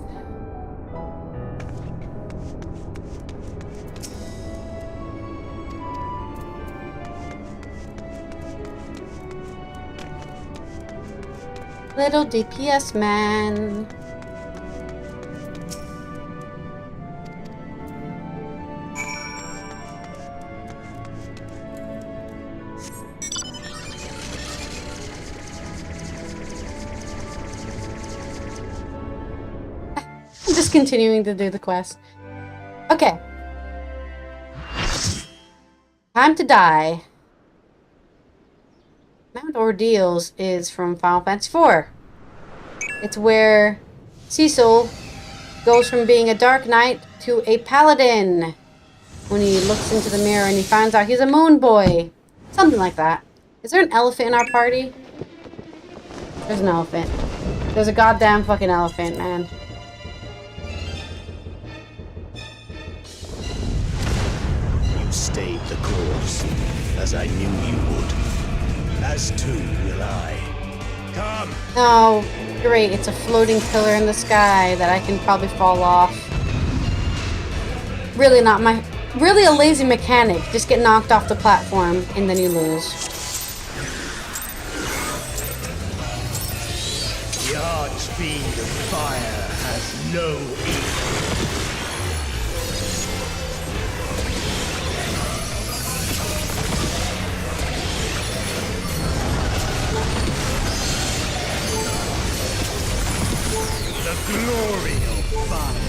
Little DPS man. I'm just continuing to do the quest. Okay. Time to die. Mount Ordeals is from Final Fantasy IV. It's where Cecil goes from being a Dark Knight to a Paladin when he looks into the mirror and he finds out he's a moon boy. Something like that. Is there an elephant in our party? There's an elephant. There's a goddamn fucking elephant, man. You stayed the course, as I knew you would. As too will I. Come! Oh, great. It's a floating pillar in the sky that I can probably fall off. Really not my... Really a lazy mechanic. Just get knocked off the platform and then you lose. The archfiend of fire has no equal. The glory of fire.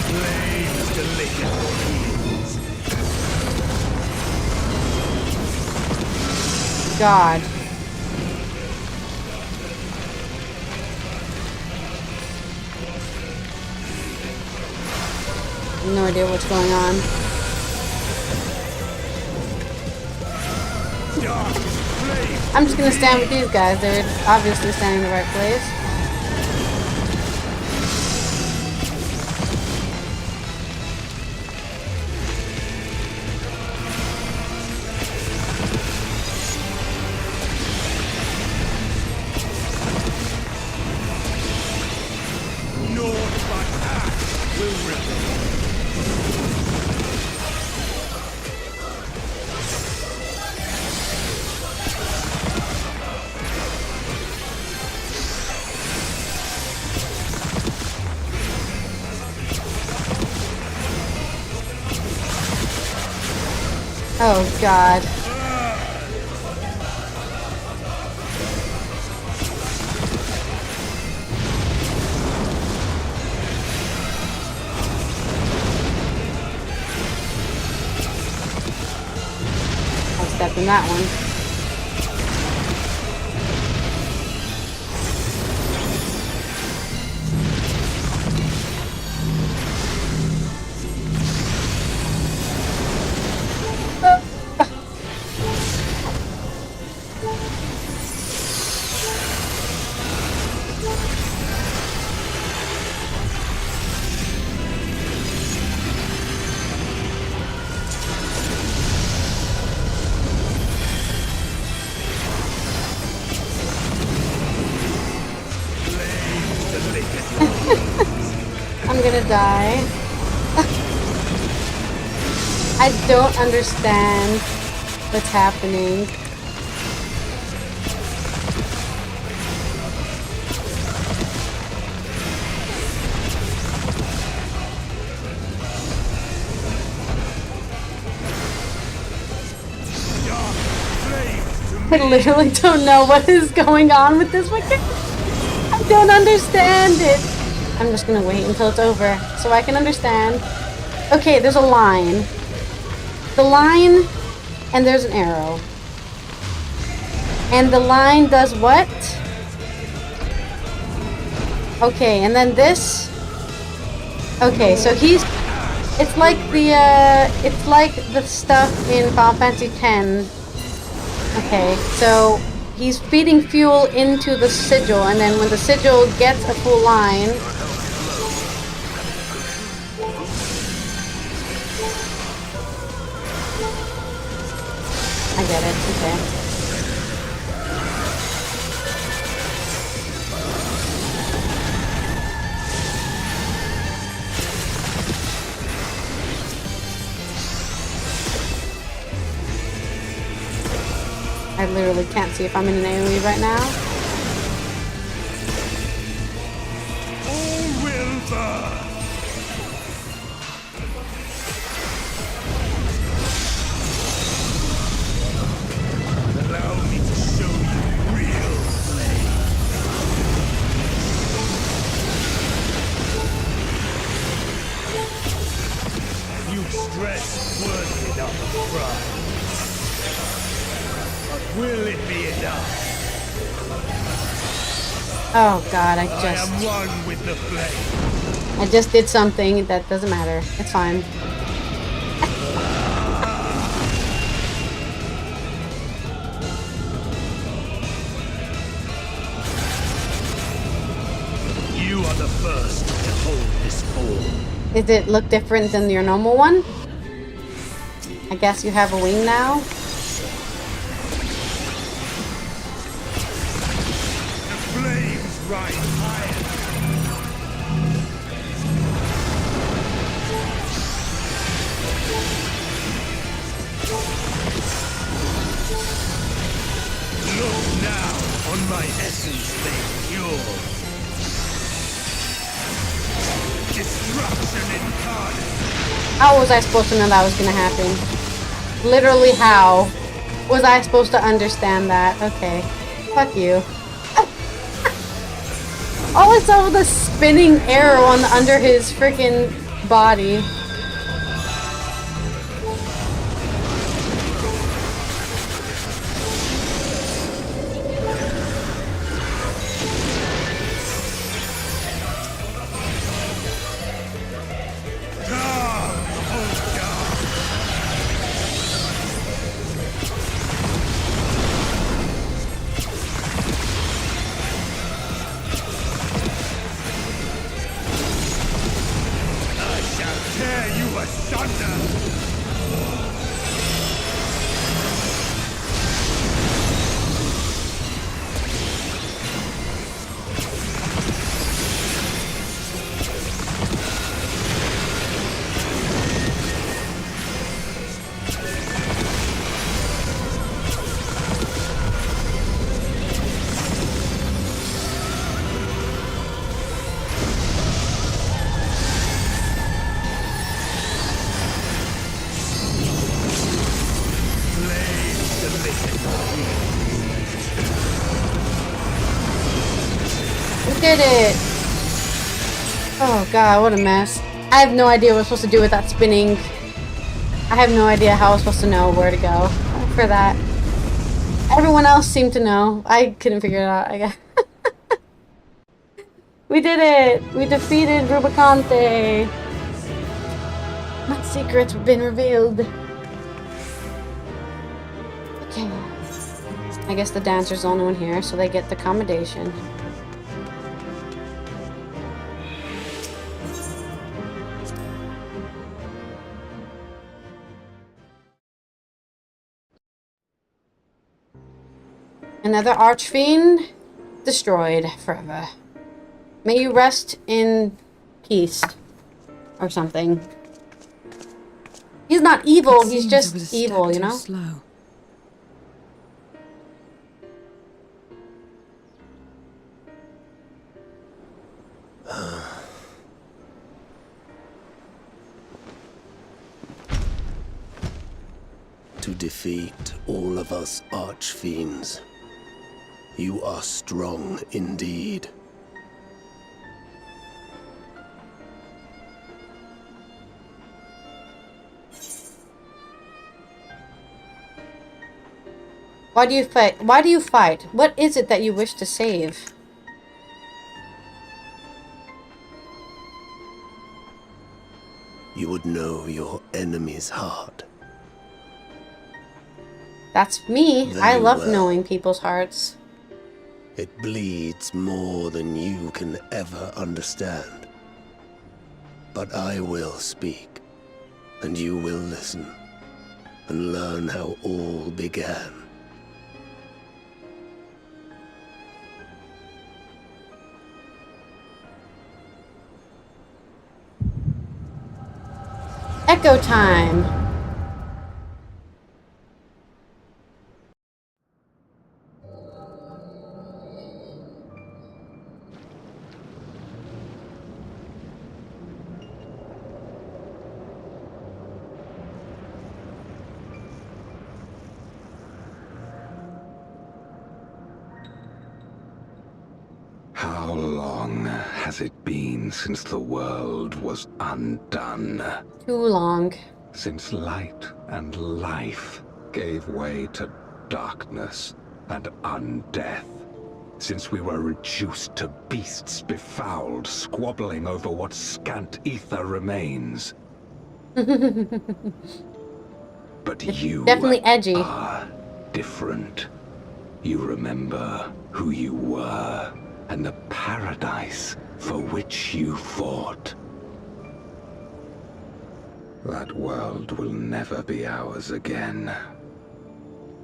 Flames to lick your heels. God. No idea what's going on. I'm just gonna stand with these guys. They're obviously standing in the right place. Naught but ash will ripple. Oh, God. that than that one. I'm gonna die. I don't understand what's happening. I literally don't know what is going on with this one. I don't understand it. I'm just gonna wait until it's over so I can understand. Okay, there's a line. The line, and there's an arrow. And the line does what? Okay, and then this. Okay, so he's. It's like the stuff in Final Fantasy X. Okay, so he's feeding fuel into the sigil, and then when the sigil gets a full line. I get it, okay. I literally can't see if I'm in an AoE right now. All will burn. Allow me to show you real flame. You stress worth enough of pride. But will it be enough? Oh god, I am one with the flame. I just did something that doesn't matter. It's fine. You are the first to hold this form. Does it look different than your normal one? I guess you have a wing now? The flames rise higher. Look now on my essence made pure. Destruction incarnate. How was I supposed to know that was gonna happen? Literally how was I supposed to understand that? Okay. Fuck you. All I saw was a spinning arrow on under his freaking body. Did it! Oh god, what a mess. I have no idea what I'm supposed to do with that spinning. I have no idea how I'm supposed to know where to go. for that. Everyone else seemed to know. I couldn't figure it out, I guess. We did it! We defeated Rubicante! My secrets have been revealed. Okay. I guess the dancer's the only one here, so they get the accommodation. Another Archfiend destroyed forever. May you rest in peace. Or something. He's not evil, he's just evil, you know? Slow. To defeat all of us Archfiends, you are strong indeed. Why do you fight? Why do you fight? What is it that you wish to save? You would know your enemy's heart. That's me. Very I love well. knowing people's hearts. It bleeds more than you can ever understand. But I will speak, and you will listen, and learn how all began. Echo time. How long has it been since the world was undone? Too long. Since light and life gave way to darkness and undeath. Since we were reduced to beasts befouled, squabbling over what scant ether remains. But you Definitely edgy. are different. You remember who you were and the paradise for which you fought. That world will never be ours again.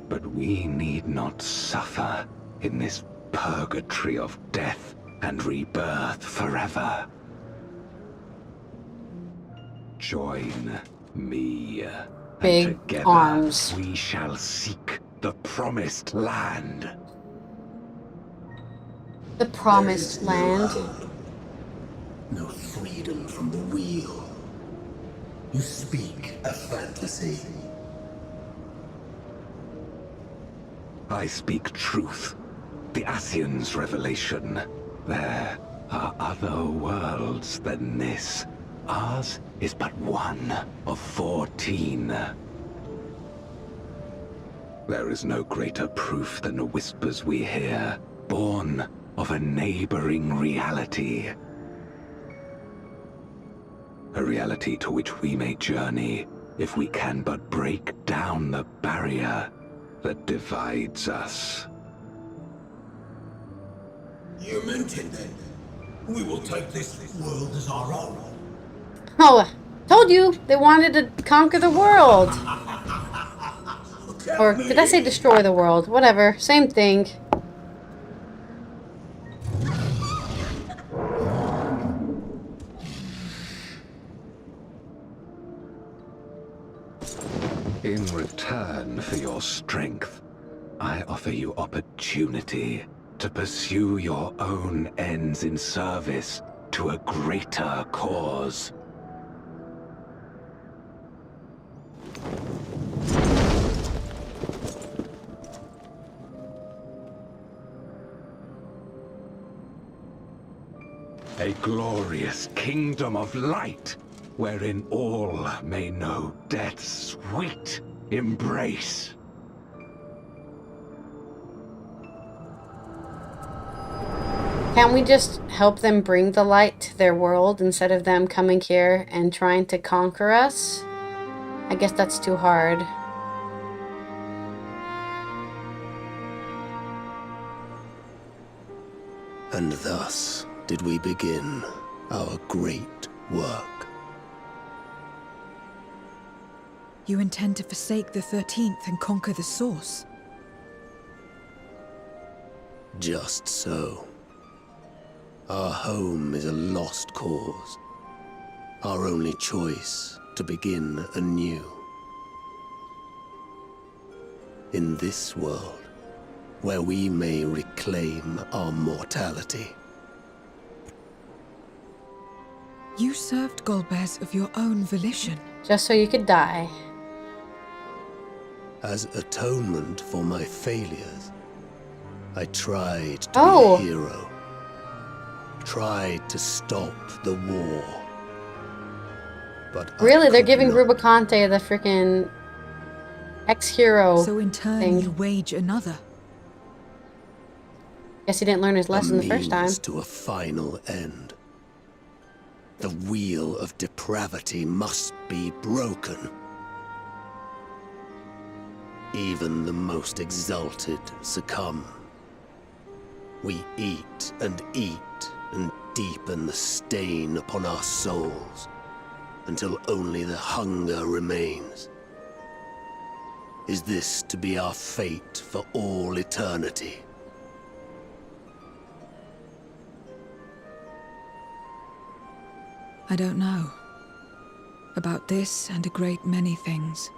But we need not suffer in this purgatory of death and rebirth forever. Join me, Big and together arms. we shall seek the promised land. The promised land. No freedom from the wheel. You speak a fantasy. I speak truth. The Ascian's revelation. There are other worlds than this. Ours is but one of 14. There is no greater proof than the whispers we hear, born of a neighboring reality. A reality to which we may journey if we can but break down the barrier that divides us. You meant it then. We will take this world as our own. Oh, told you they wanted to conquer the world. Or did I say destroy the world? Whatever, same thing. In return for your strength, I offer you opportunity to pursue your own ends in service to a greater cause. A glorious kingdom of light, wherein all may know death's sweet embrace. Can't we just help them bring the light to their world instead of them coming here and trying to conquer us? I guess that's too hard. And thus did we begin our great work. You intend to forsake the 13th and conquer the Source? Just so. Our home is a lost cause. Our only choice to begin anew. In this world, where we may reclaim our mortality. You served Golbez of your own volition. Just so you could die. As atonement for my failures, I tried to Oh. be a hero. Tried to stop the war. But Really, they're giving Rubicante the freaking ex-hero So in turn, thing. you wage another. Guess he didn't learn his lesson the first time. To a final end. The wheel of depravity must be broken. Even the most exalted succumb. We eat and deepen the stain upon our souls, until only the hunger remains. Is this to be our fate for all eternity? I don't know. About this and a great many things.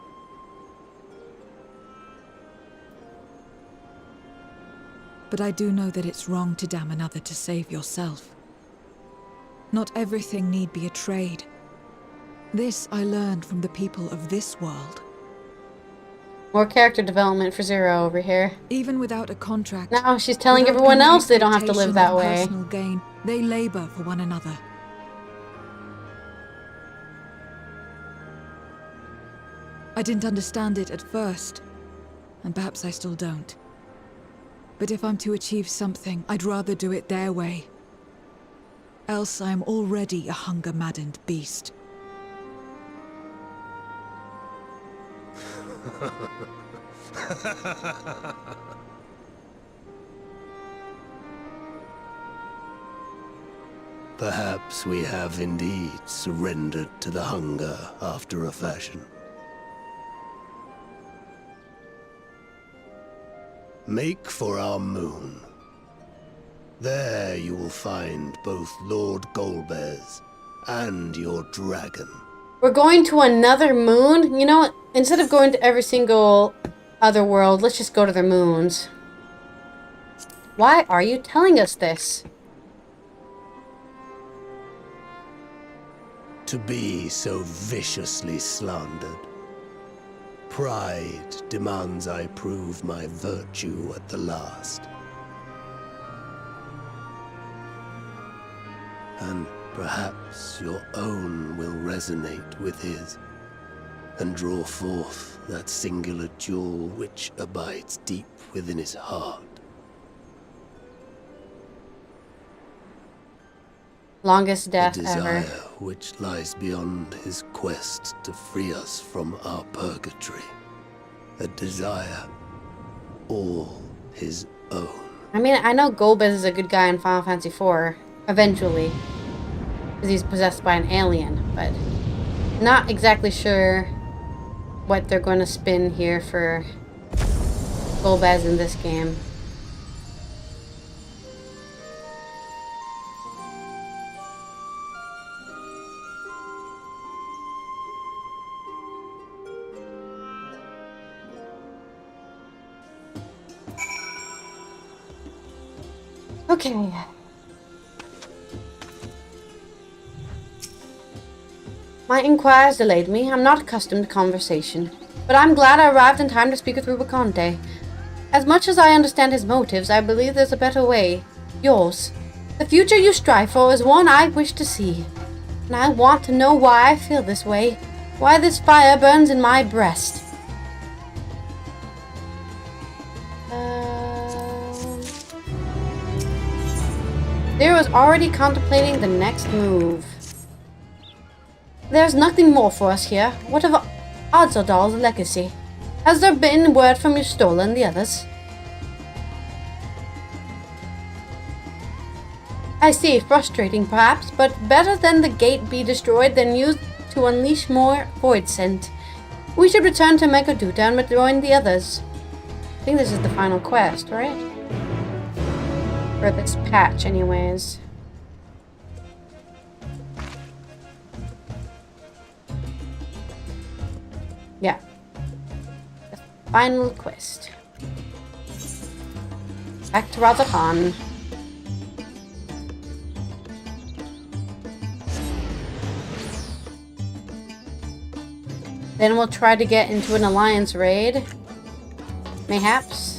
But I do know that it's wrong to damn another to save yourself. Not everything need be a trade. This I learned from the people of this world. More character development for Zero over here. Even without a contract. Now she's telling without everyone any else they don't have to live that expectation way. of personal gain, they labor for one another. I didn't understand it at first, and perhaps I still don't. But if I'm to achieve something, I'd rather do it their way. Else I am already a hunger-maddened beast. Perhaps we have indeed surrendered to the hunger after a fashion. Make for our moon. There you will find both Lord Golbez and your dragon. We're going to another moon? You know what? Instead of going to every single other world, let's just go to their moons. Why are you telling us this? To be so viciously slandered. Pride demands I prove my virtue at the last. And perhaps your own will resonate with his, and draw forth that singular jewel which abides deep within his heart. Longest death a desire ever. which lies beyond his quest to free us from our purgatory. A desire all his own. I mean, I know Golbez is a good guy in Final Fantasy IV, eventually. Because he's possessed by an alien, but not exactly sure what they're going to spin here for Golbez in this game. Okay. My inquiries delayed me. I'm not accustomed to conversation, but I'm glad I arrived in time to speak with Rubicante. As much as I understand his motives, I believe there's a better way. Yours. The future you strive for is one I wish to see. And I want to know why I feel this way. Why this fire burns in my breast. Zero is already contemplating the next move. There's nothing more for us here. What of Azzardal's legacy? Has there been word from your stole and the others? I see, frustrating perhaps, but better than the gate be destroyed than used to unleash more void scent. We should return to Megaduta and rejoin the others. I think this is the final quest, right? For this patch, anyways. Yeah. The final quest. Back to Razakhan. Then we'll try to get into an alliance raid. Mayhaps.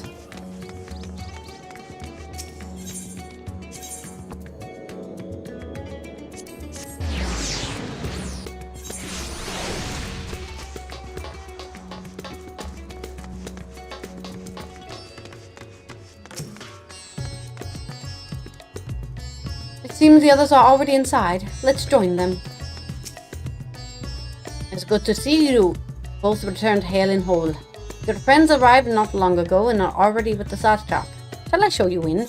It seems the others are already inside. Let's join them. It's good to see you. Both returned hale and whole. Your friends arrived not long ago and are already with the Satrap. Shall I show you in?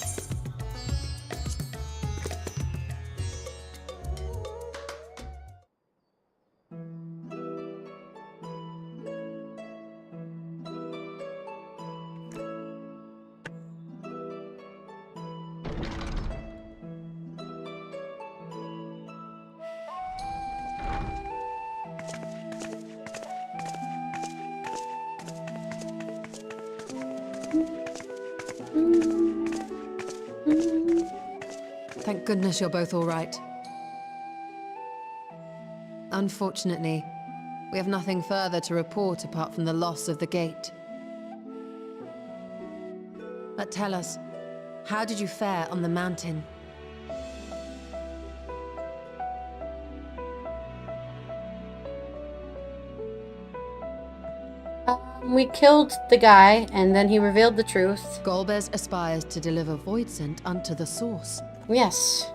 Thank goodness you're both all right. Unfortunately, we have nothing further to report apart from the loss of the gate. But tell us, how did you fare on the mountain? We killed the guy, and then he revealed the truth. Golbez aspires to deliver void scent unto the source. Yes.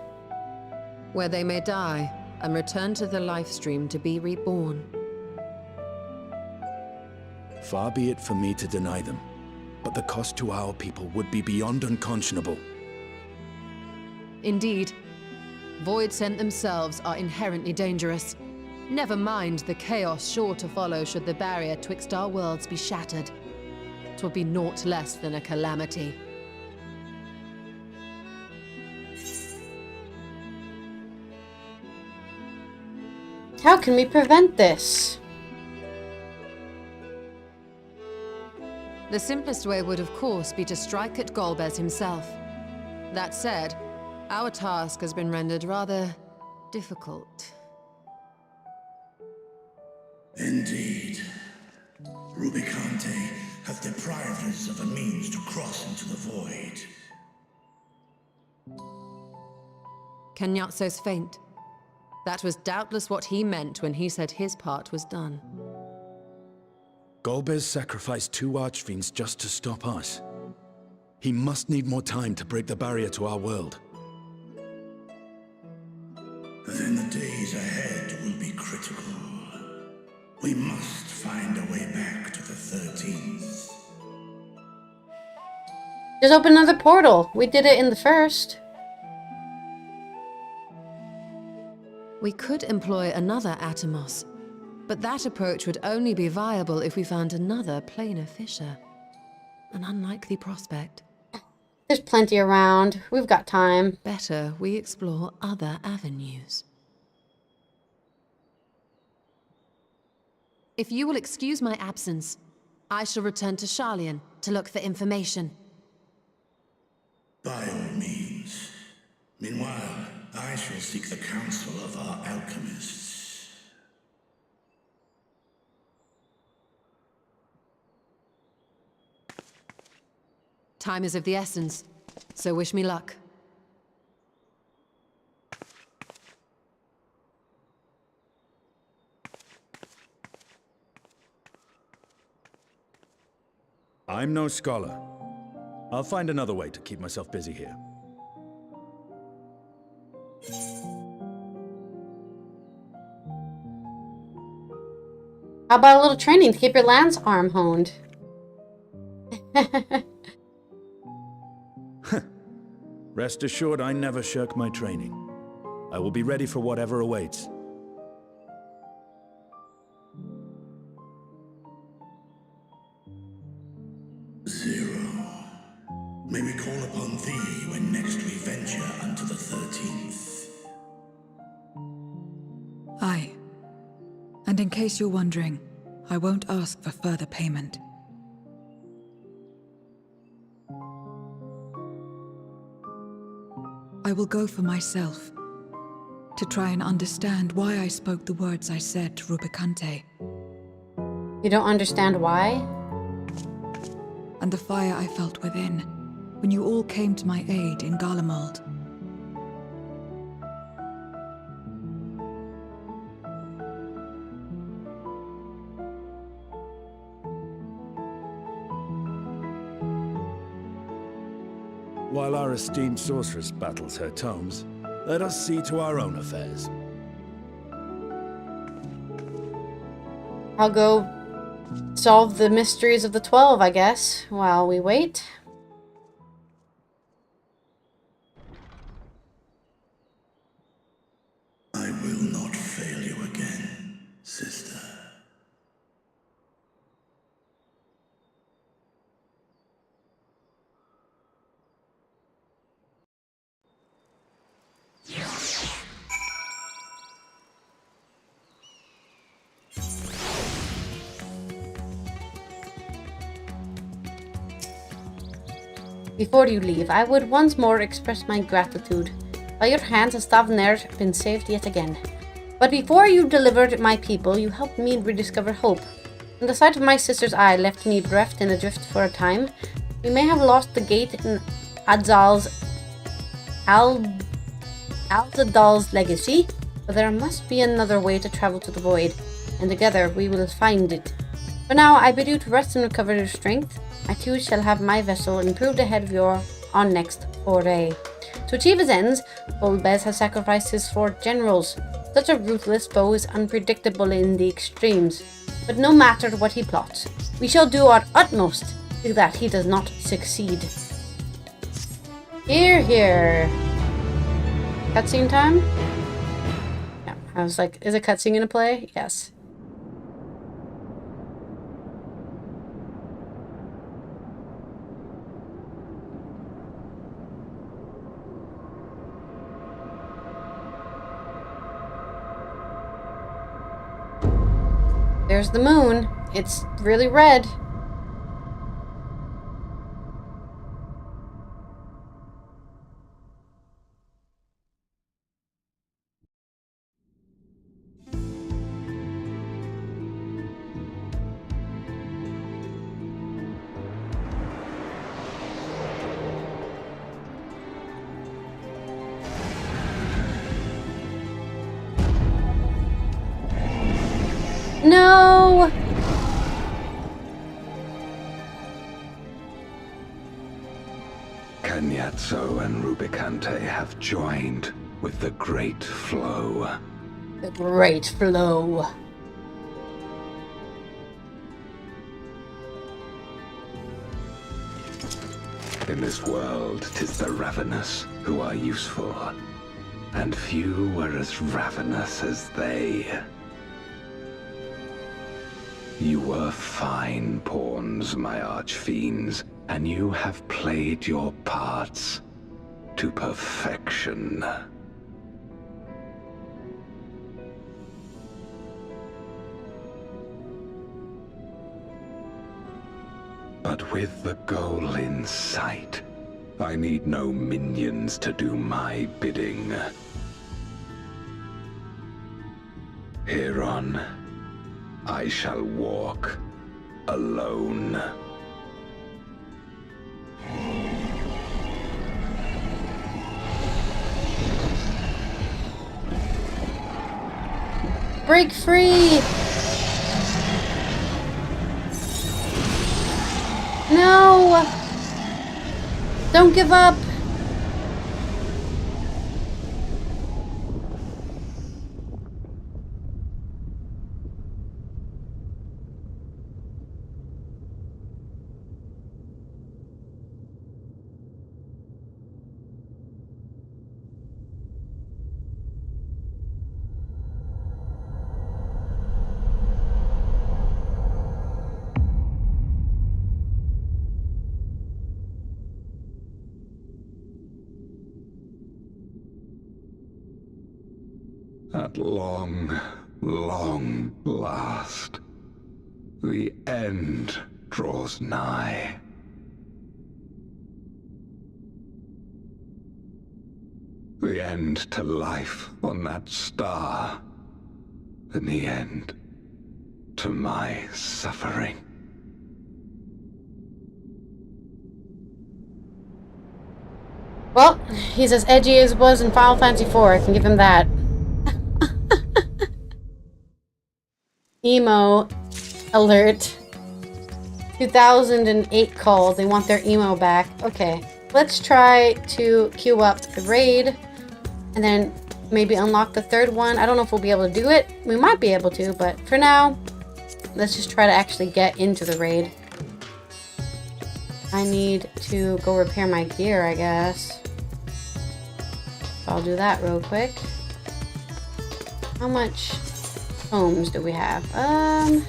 Where they may die, and return to the life stream to be reborn. Far be it for me to deny them, but the cost to our people would be beyond unconscionable. Indeed. Void scent themselves are inherently dangerous. Never mind the chaos sure to follow should the barrier twixt our worlds be shattered. 'Twould be naught less than a calamity. How can we prevent this? The simplest way would, of course, be to strike at Golbez himself. That said, our task has been rendered rather difficult. Indeed. Rubicante hath deprived us of a means to cross into the void. Kenyatso's faint. That was doubtless what he meant when he said his part was done. Golbez sacrificed 2 archfiends just to stop us. He must need more time to break the barrier to our world. Then the days ahead will be critical. We must find a way back to the 13th. Just open another portal. We did it in the first. We could employ another Atomos, but that approach would only be viable if we found another planar fissure. An unlikely prospect. There's plenty around. We've got time. Better we explore other avenues. If you will excuse my absence, I shall return to Sharlayan to look for information. By all means. Meanwhile, I shall seek the counsel of our alchemists. Time is of the essence, so wish me luck. I'm no scholar. I'll find another way to keep myself busy here. How about a little training to keep your lance arm honed? Rest assured, I never shirk my training. I will be ready for whatever awaits. Zero. May we call upon thee when next we venture unto the 13th? Aye. And in case you're wondering, I won't ask for further payment. I will go for myself, to try and understand why I spoke the words I said to Rubicante. You don't understand why? And the fire I felt within, when you all came to my aid in Garlemald. While our esteemed sorceress battles her tomes, let us see to our own affairs. I'll go solve the mysteries of the 12, I guess, while we wait. I will not fail you again, sister. Before you leave, I would once more express my gratitude. By your hands has Stavner been saved yet again. But before you delivered my people, you helped me rediscover hope. When the sight of my sister's eye left me bereft and adrift for a time, we may have lost the gate in Alzadal's legacy, but there must be another way to travel to the void, and together we will find it. For now, I bid you to rest and recover your strength. I too shall have my vessel improved ahead of your on next foray. To achieve his ends, Golbez has sacrificed his 4 generals. Such a ruthless foe is unpredictable in the extremes. But no matter what he plots, we shall do our utmost so that he does not succeed. Hear, hear. Cutscene time? Yeah, I was like, is a cutscene gonna play? Yes. There's the moon. It's really red. No! Cagnazzo and Rubicante have joined with the Great Flow. The Great Flow. In this world, 'tis the ravenous who are useful, and few were as ravenous as they. You were fine pawns, my archfiends, and you have played your parts to perfection. But with the goal in sight, I need no minions to do my bidding. Hereon, I shall walk alone. Break free! No! Don't give up! At long, long last, the end draws nigh. The end to life on that star, and the end to my suffering. Well, he's as edgy as was in Final Fantasy IV, I can give him that. Emo alert. 2008 call. They want their emo back. Okay, let's try to queue up the raid and then maybe unlock the third one. I don't know if we'll be able to do it. We might be able to, but for now, let's just try to actually get into the raid. I need to go repair my gear, I guess. So I'll do that real quick. How much homes do we have? I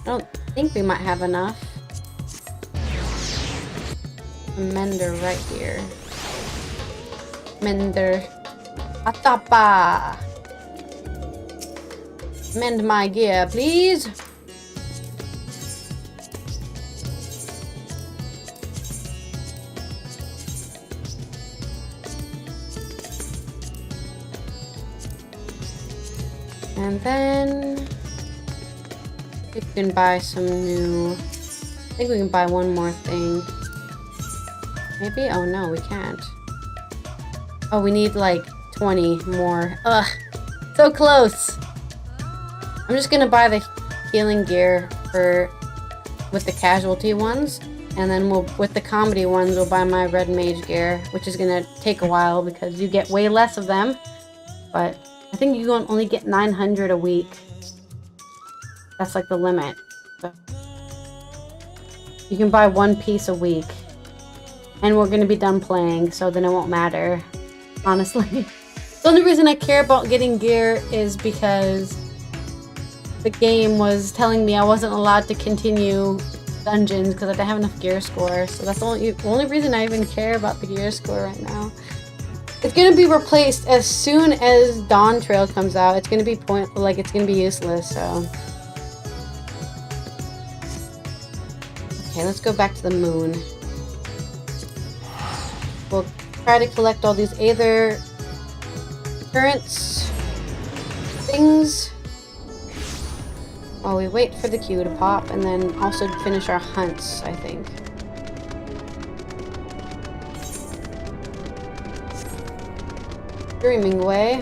don't think we might have enough. A mender right here. Mender. Atapa! Mend my gear, please. And then we can buy some new. I think we can buy one more thing. Maybe? Oh no, we can't. Oh, we need like 20 more. Ugh, so close. I'm just gonna buy the healing gear with the casualty ones, and then with the comedy ones we'll buy my red mage gear, which is gonna take a while because you get way less of them. But I think you can only get 900 a week. That's like the limit. So you can buy one piece a week. And we're gonna be done playing, so then it won't matter. Honestly. The only reason I care about getting gear is because the game was telling me I wasn't allowed to continue dungeons because I didn't have enough gear score. So that's the only reason I even care about the gear score right now. It's gonna be replaced as soon as Dawn Trail comes out. It's gonna be it's gonna be useless, so. Okay, let's go back to the moon. We'll try to collect all these Aether currents things while we wait for the queue to pop, and then also finish our hunts, I think. Dreaming Way.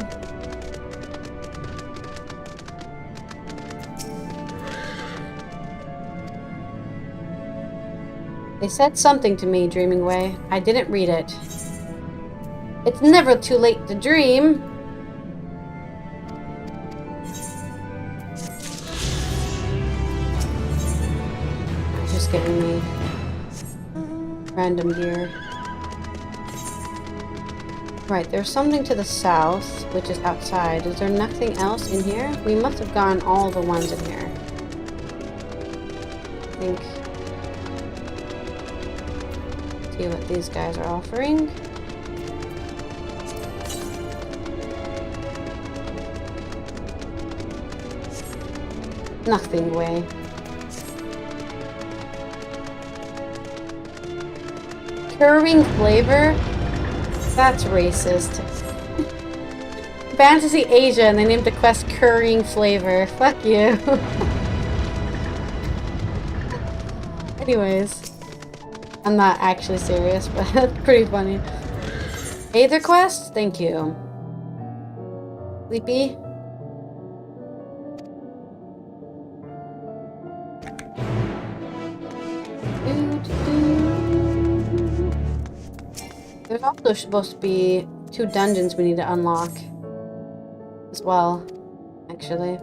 They said something to me, Dreaming Way. I didn't read it. It's never too late to dream. It's just giving me random gear. Right, there's something to the south, which is outside. Is there nothing else in here? We must have gotten all the ones in here. I think. See what these guys are offering. Nothing way. Curving flavor? That's racist. Fantasy Asia, and they named the quest Currying Flavor. Fuck you. Anyways. I'm not actually serious, but that's pretty funny. Aether quest? Thank you. Sleepy? There's also supposed to be 2 dungeons we need to unlock as well, actually.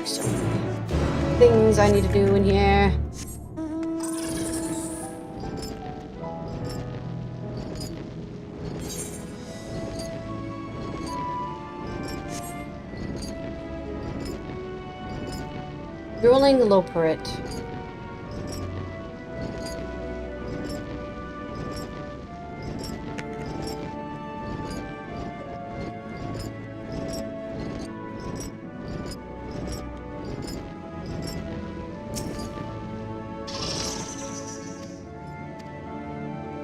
So many things I need to do in here. Rolling Loperit.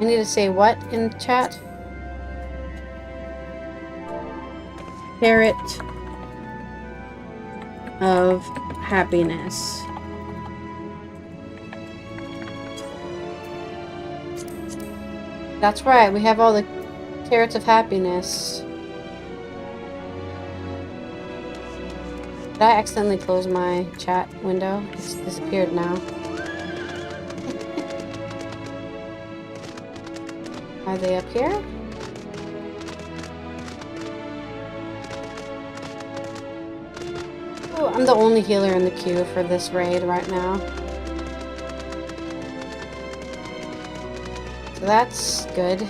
I need to say what in chat? Carrot of happiness. That's right, we have all the carrots of happiness. Did I accidentally close my chat window? It's disappeared now. Are they up here? Oh, I'm the only healer in the queue for this raid right now. So that's good.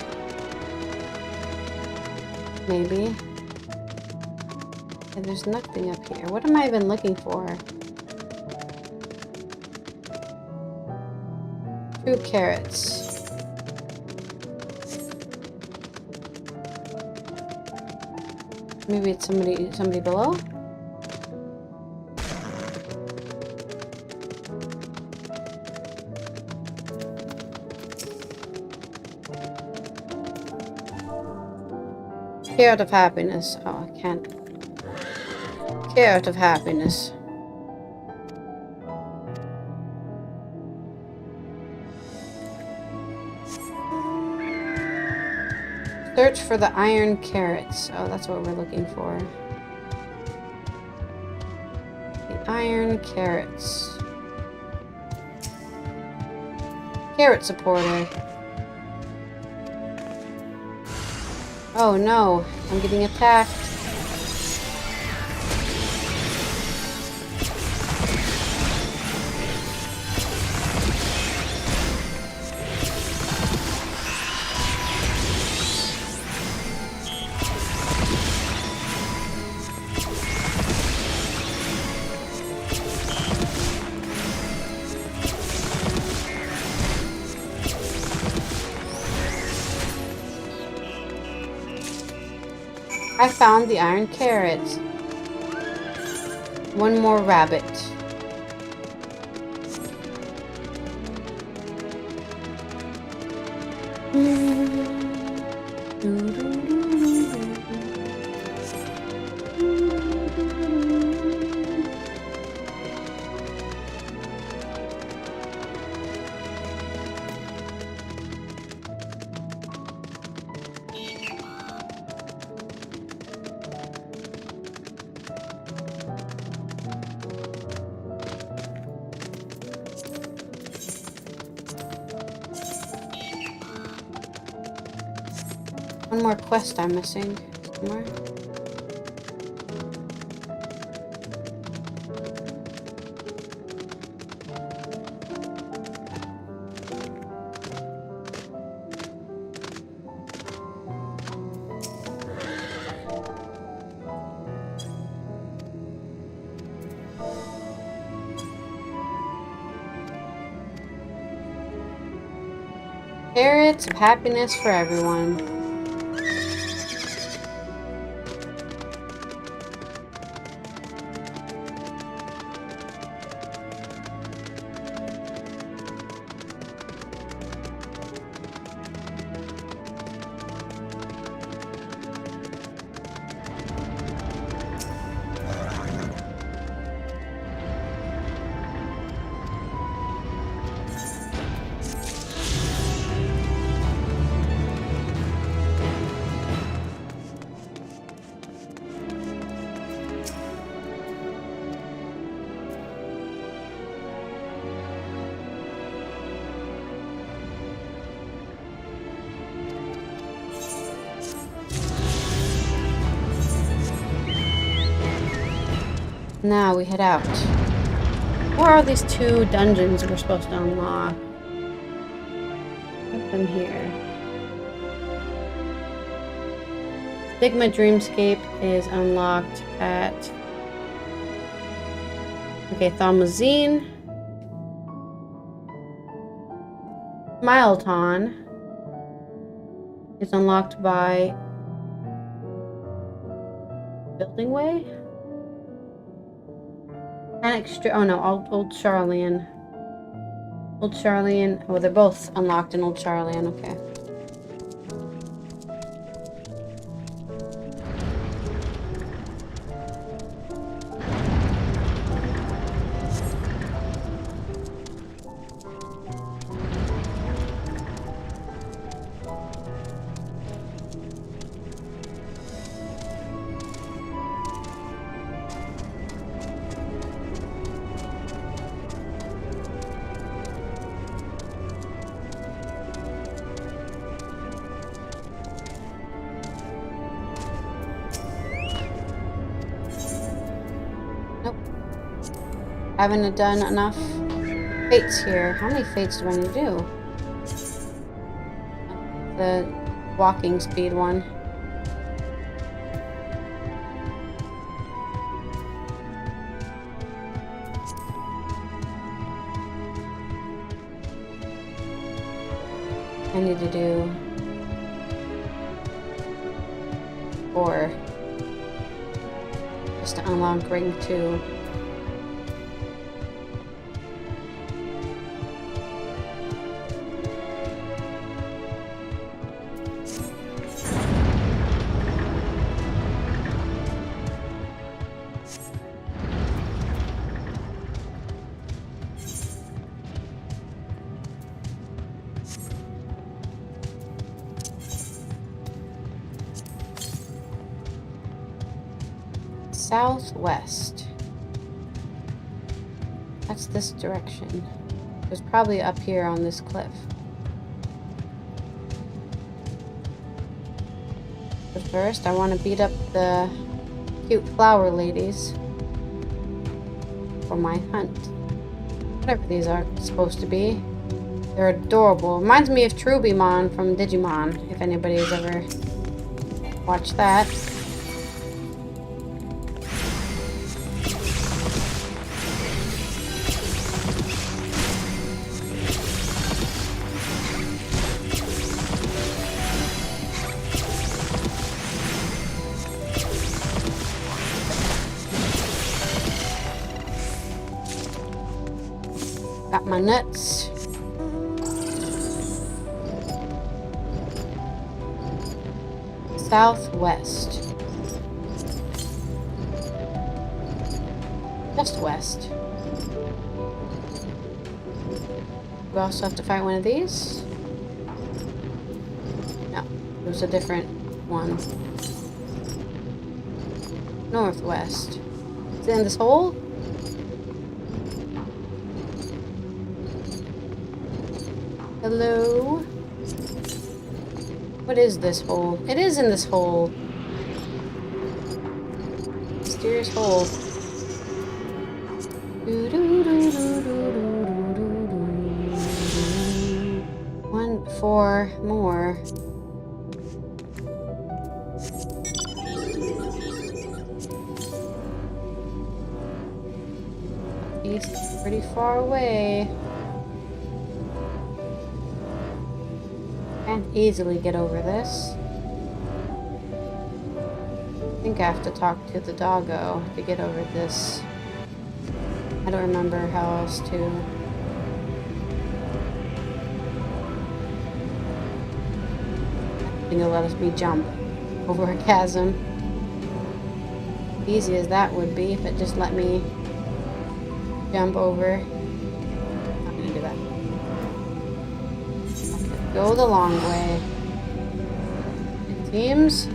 Maybe. And there's nothing up here. What am I even looking for? True carrots. Maybe it's somebody below? Carrot of happiness. Oh, I can't. Carrot of happiness. Search for the iron carrots. Oh, that's what we're looking for. The iron carrots. Carrot supporter. Oh no, I'm getting attacked. I found the iron carrots. One more rabbit. One more quest I'm missing somewhere. Carrots of happiness for everyone. Now we head out. Where are these two dungeons we're supposed to unlock? Put them here. Sigma Dreamscape is unlocked at... Okay, Thalmazine. Smileton is unlocked by... Building Way? Oh no, Old Charlian. Old Charlian. Oh, they're both unlocked in Old Charlian, okay. Haven't I done enough fates here? How many fates do I need to do? The walking speed one. I need to do 4 just to unlock ring 2. Southwest. That's this direction. It was probably up here on this cliff. But first, I want to beat up the cute flower ladies for my hunt. Whatever these are supposed to be. They're adorable. Reminds me of Trubimon from Digimon, if anybody has ever watched that. Got my nuts. Southwest. Just west. We also have to fight one of these? No, it was a different one. Northwest. Is it in this hole? Hello? What is this hole? It is in this hole. Mysterious hole. 4 more. East is pretty far away. Can't easily get over this. I think I have to talk to the doggo to get over this. I don't remember how else to. I think it'll let me jump over a chasm. Easy as that would be if it just let me jump over. Not gonna do that. Go the long way. It seems.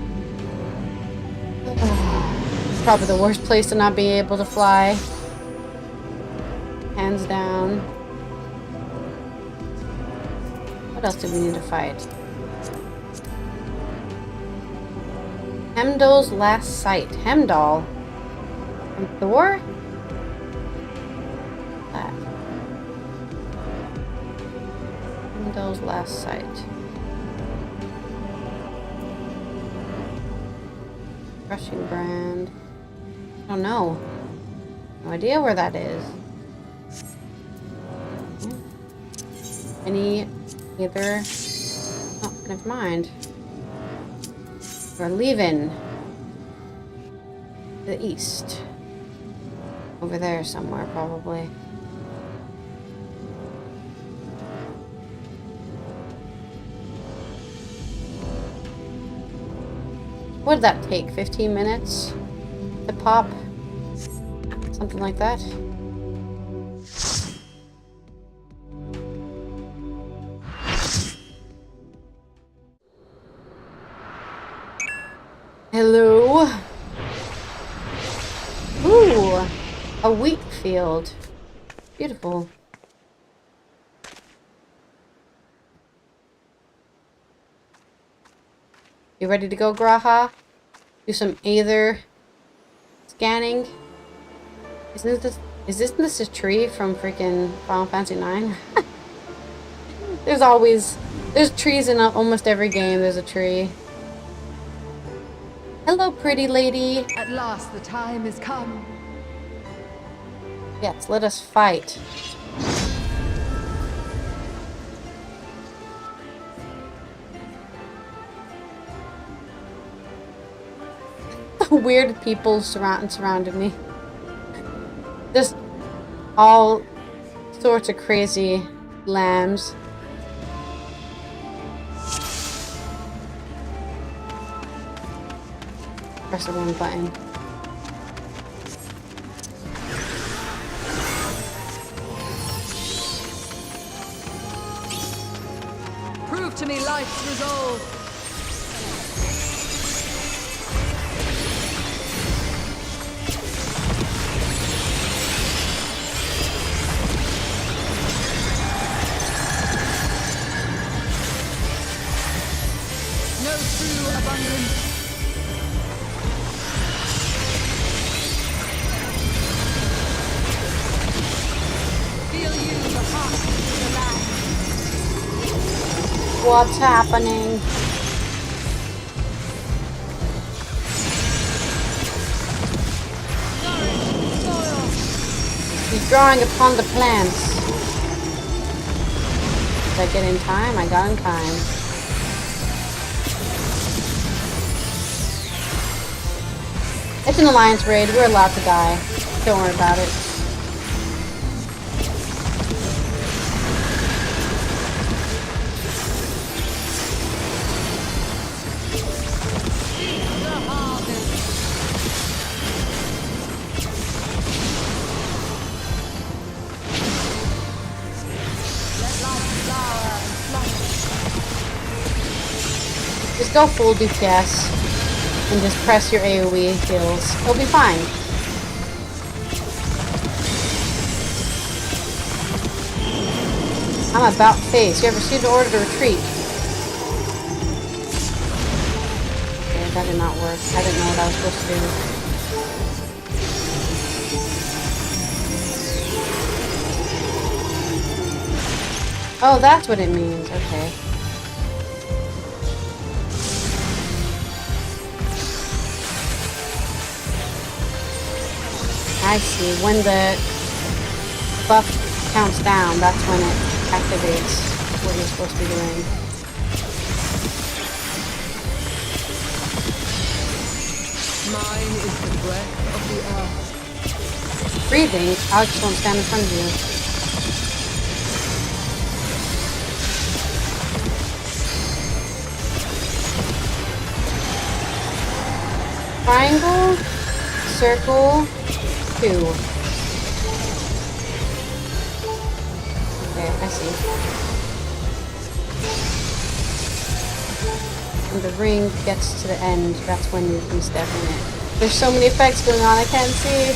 It's probably the worst place to not be able to fly. Hands down. What else do we need to fight? Heimdall's last sight. Heimdall? From Thor? That. Heimdall's last sight. Crushing brand. I don't know. No idea where that is. Either. Oh, never mind. We're leaving. The east. Over there somewhere, probably. What did that take? 15 minutes to pop? Something like that. Hello. Ooh, a wheat field. Beautiful. You ready to go, Graha? Do some Aether scanning. Isn't this Is this a tree from freaking Final Fantasy IX? There's trees in almost every game. There's a tree. Hello, pretty lady. At last, the time has come. Yes, let us fight. Weird people surrounded me. Just all sorts of crazy lambs. Press the wrong button. Prove to me life's resolve. No true abundance. What's happening? He's drawing upon the plants. Did I get in time? I got in time. It's an alliance raid. We're allowed to die. Don't worry about it. Just go full DPS and just press your AoE heals. It'll be fine. I'm about face. You ever seen the order to retreat? Okay, that did not work. I didn't know what I was supposed to do. Oh, that's what it means. Okay. I see. When the buff counts down, that's when it activates what you're supposed to be doing. Mine is the breath of the earth. Breathing? Alex won't stand in front of you. Triangle, circle, 2. Okay, I see. When the ring gets to the end, that's when you can step in it. There's so many effects going on, I can't see.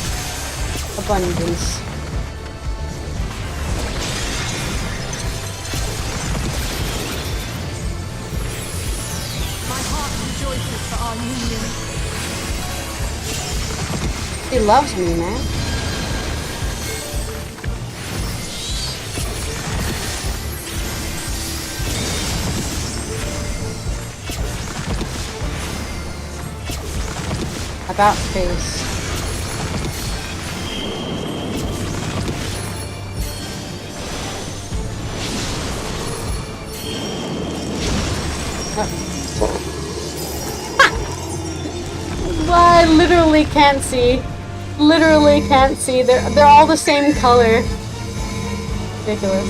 Abundance. My heart rejoices for our union. He loves me, man. About face. I literally can't see. Literally can't see. They're all the same color. Ridiculous.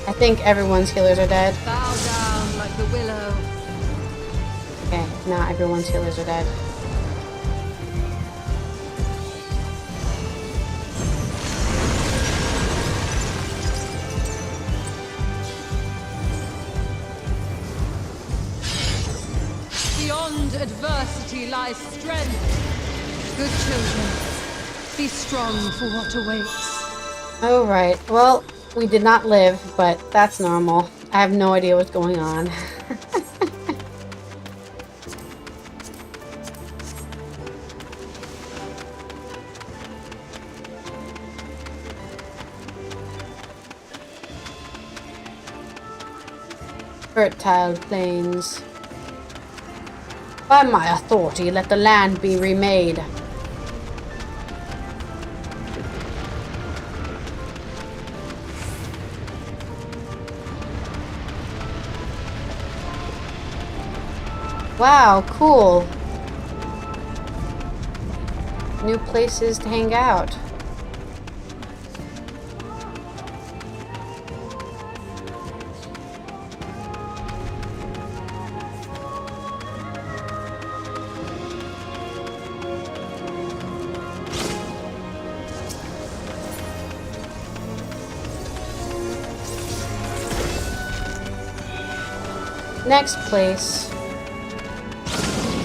I think everyone's healers are dead. Bow down like the willow. Okay, now everyone's healers are dead. Beyond adversity lies strength. Good children, be strong for what awaits. Alright, well, we did not live, but that's normal. I have no idea what's going on. Fertile plains. By my authority, let the land be remade. Wow, cool. New places to hang out. Next place.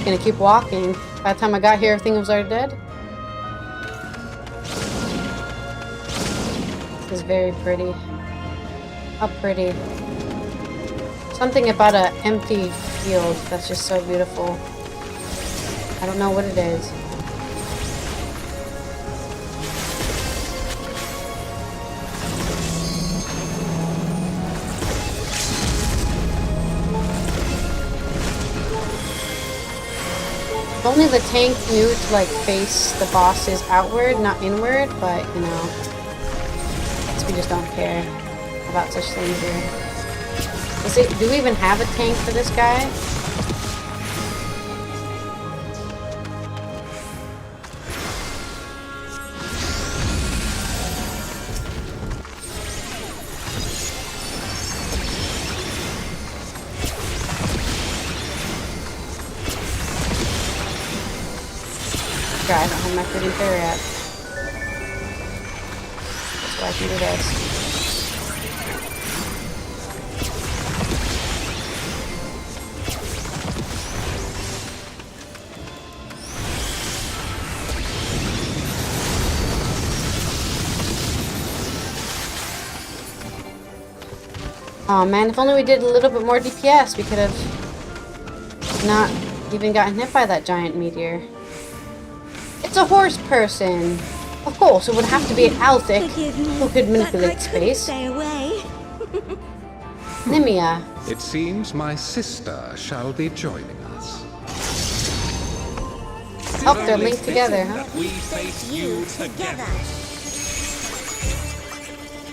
Gonna keep walking. By the time I got here, everything was already dead. This is very pretty. How pretty. Something about an empty field that's just so beautiful. I don't know what it is. If only the tank knew to like face the bosses outward, not inward, but you know, I guess we just don't care about such things here. Do we even have a tank for this guy? I don't have my freaking fair yet. That's why I can do this. Oh man, if only we did a little bit more DPS, we could have not even gotten hit by that giant meteor. It's a horse person. Of course, it would have to be an Althic who could manipulate space. Stay away. Nimia. It seems my sister shall be joining us. Oh, they're linked together, huh? We face you together.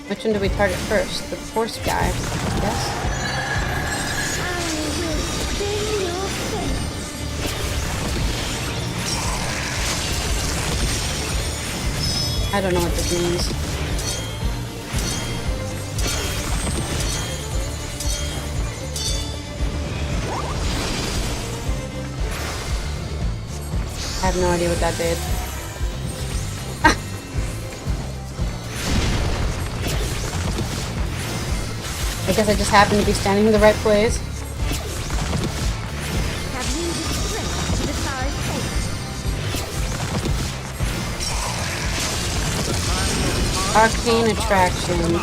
Which one do we target first? The horse guy, I guess. I don't know what this means. I have no idea what that did. I guess I just happened to be standing in the right place. Have you the strength to defy fate? Arcane attraction.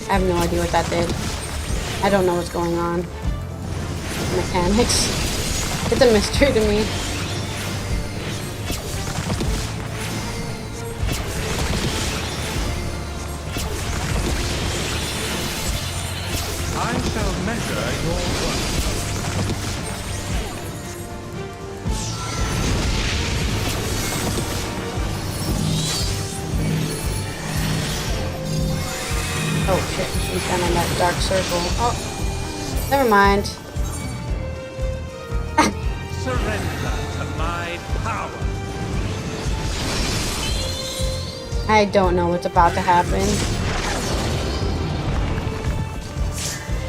I have no idea what that did. I don't know what's going on. Mechanics. It's a mystery to me. I shall measure your work. Oh shit, she's down on that dark circle. Oh, never mind. Surrender to my power. I don't know what's about to happen.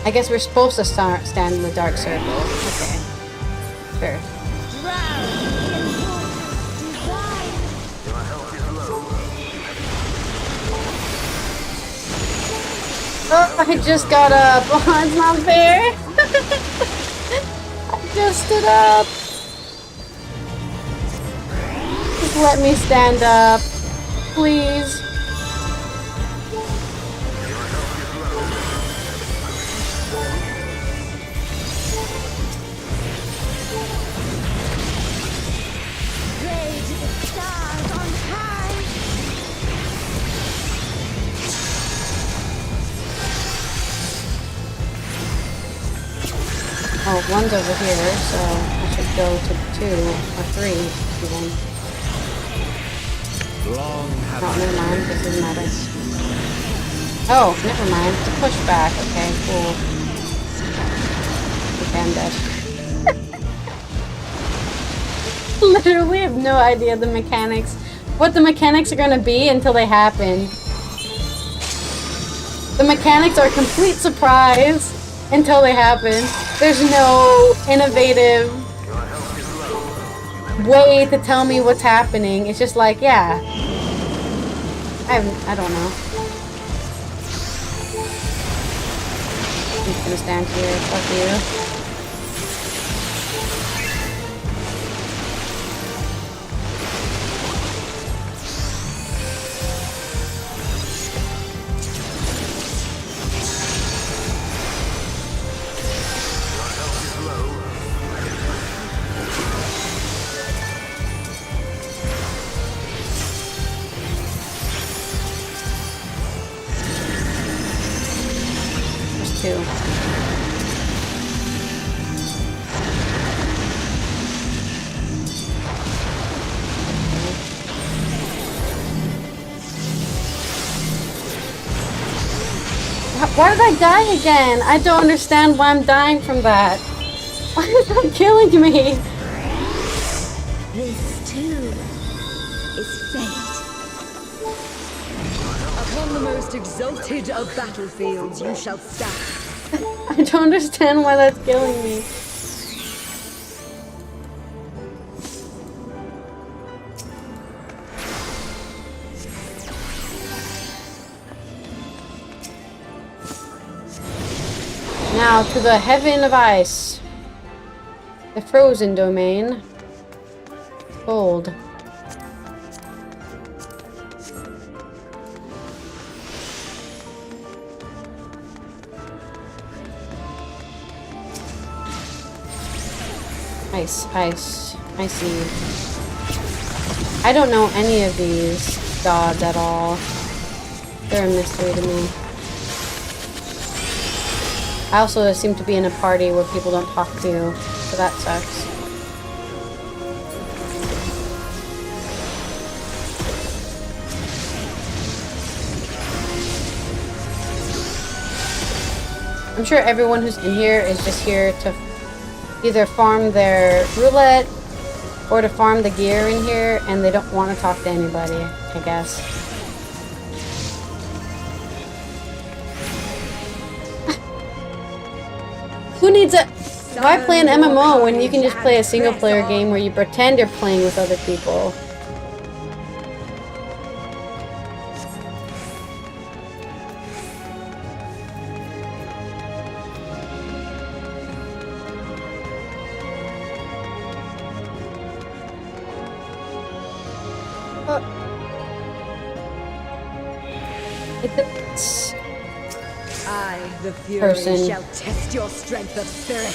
I guess we're supposed to stand in the dark circle. Okay. Sure. Oh, I just got up. Oh, it's not fair. just stood up. Just let me stand up, please. Pray to the stars on high. Oh, one's over here, so I should go to 2 or 3 even. Long have Oh, never mind. This doesn't matter. Oh, never mind. It's a pushback. Okay, cool. Okay, I'm dead. Literally have no idea the mechanics. What the mechanics are gonna be until they happen. The mechanics are a complete surprise until they happen. There's no innovative way to tell me what's happening. It's just like, yeah. I don't know. I'm just gonna stand here. Fuck you. Too. Why did I die again? I don't understand why I'm dying from that. Why is that killing me? This too is fate. Upon the most exalted of battlefields you shall stand. I don't understand why that's killing me. Now to the heaven of ice. The frozen domain. Cold. Ice, ice, I see. I don't know any of these gods at all. They're a mystery to me. I also seem to be in a party where people don't talk to, so that sucks. I'm sure everyone who's in here is just here to either farm their roulette or to farm the gear in here, and they don't want to talk to anybody, I guess. Who needs a... Why play an MMO when you can just play a single player game where you pretend you're playing with other people? It's I, the Fury, person. shall test your strength of spirit.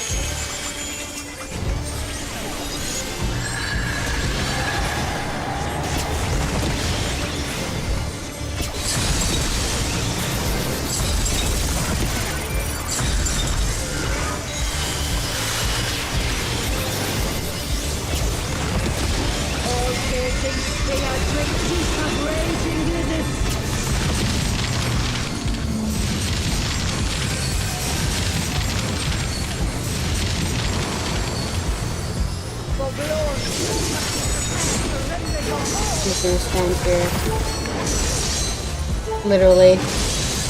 All piercing stinger drink deep of raging blizzards. I'm just gonna stand here. Literally,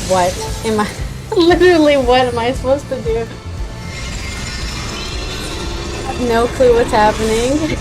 what am I? Literally, what am I supposed to do? I have no clue what's happening.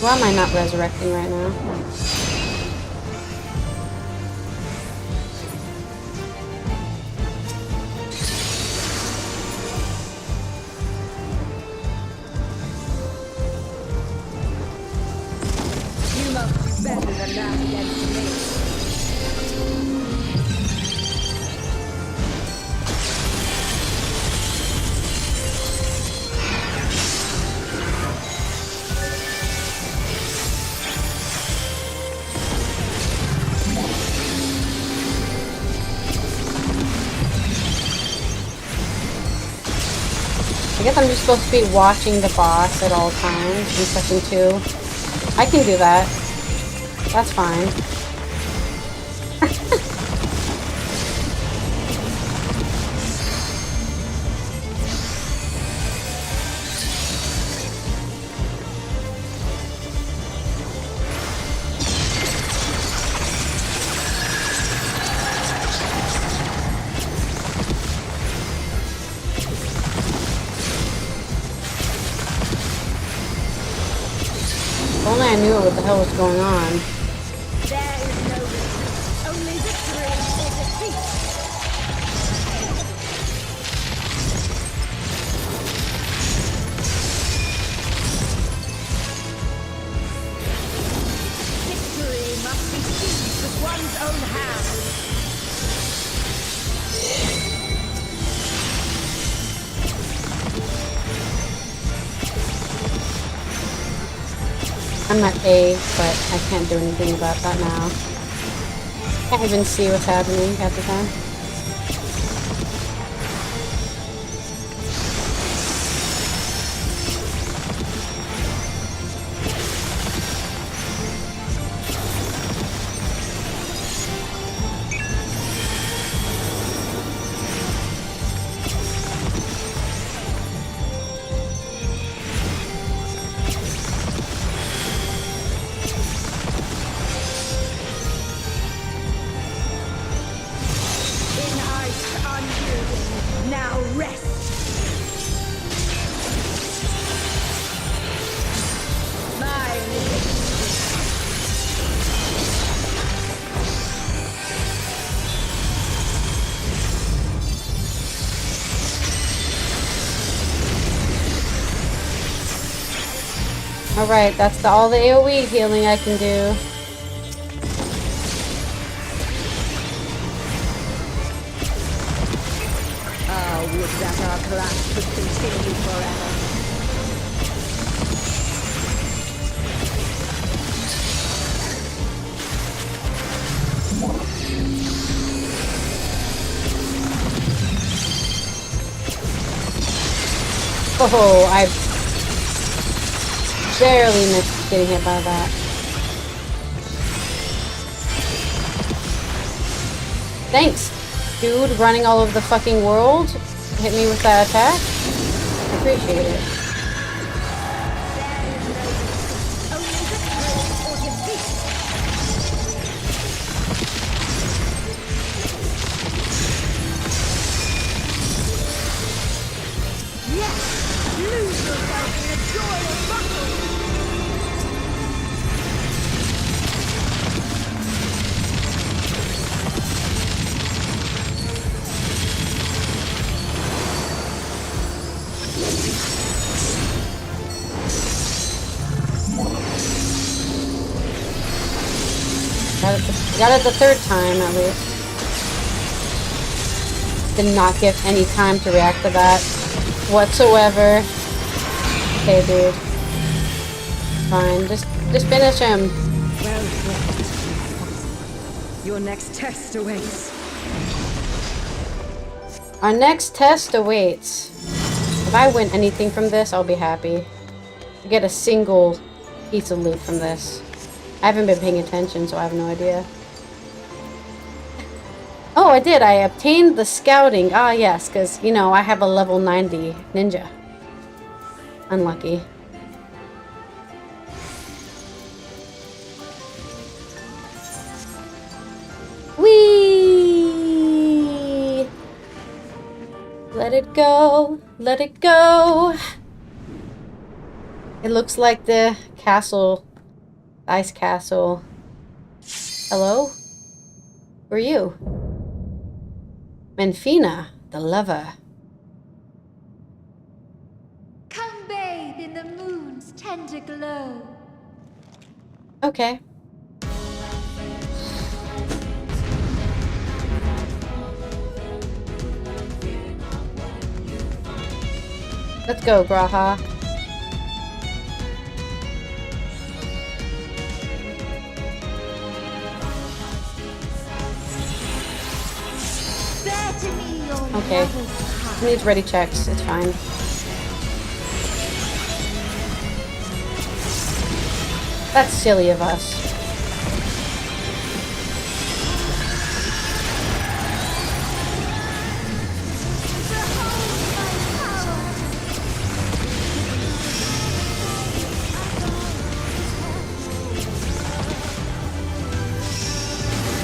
Why am I not resurrecting right now? You must do better than that against me. I guess I'm just supposed to be watching the boss at all times in section 2. I can do that. That's fine. If only I knew what the hell was going on. There is no retreat, only victory or defeat. Victory must be seized with one's own hand. I'm at A, but I can't do anything about that now. Can't even see what's happening at the time. Now rest! Alright, that's all the AoE healing I can do. Ah, would that our clash could continue forever. Oh, I barely missed getting hit by that. Thanks, dude, running all over the fucking world. Hit me with that attack. I appreciate it. Lose yourself in the joy of battle! Got it the third time, at least. Did not give any time to react to that whatsoever. Okay, dude. Fine, just finish him. Well done. Your next test awaits. Our next test awaits. If I win anything from this, I'll be happy. I get a single piece of loot from this. I haven't been paying attention, so I have no idea. Oh, I did. I obtained the scouting. Ah, yes, because, you know, I have a level 90 ninja. Unlucky. Whee! Let it go. Let it go. It looks like the castle Ice Castle. Hello? Who are you? Menfina, the lover. Come bathe in the moon's tender glow. Okay. Let's go, Graha. Bear to me your Okay. lover's heart. It needs ready checks. It's fine. That's silly of us.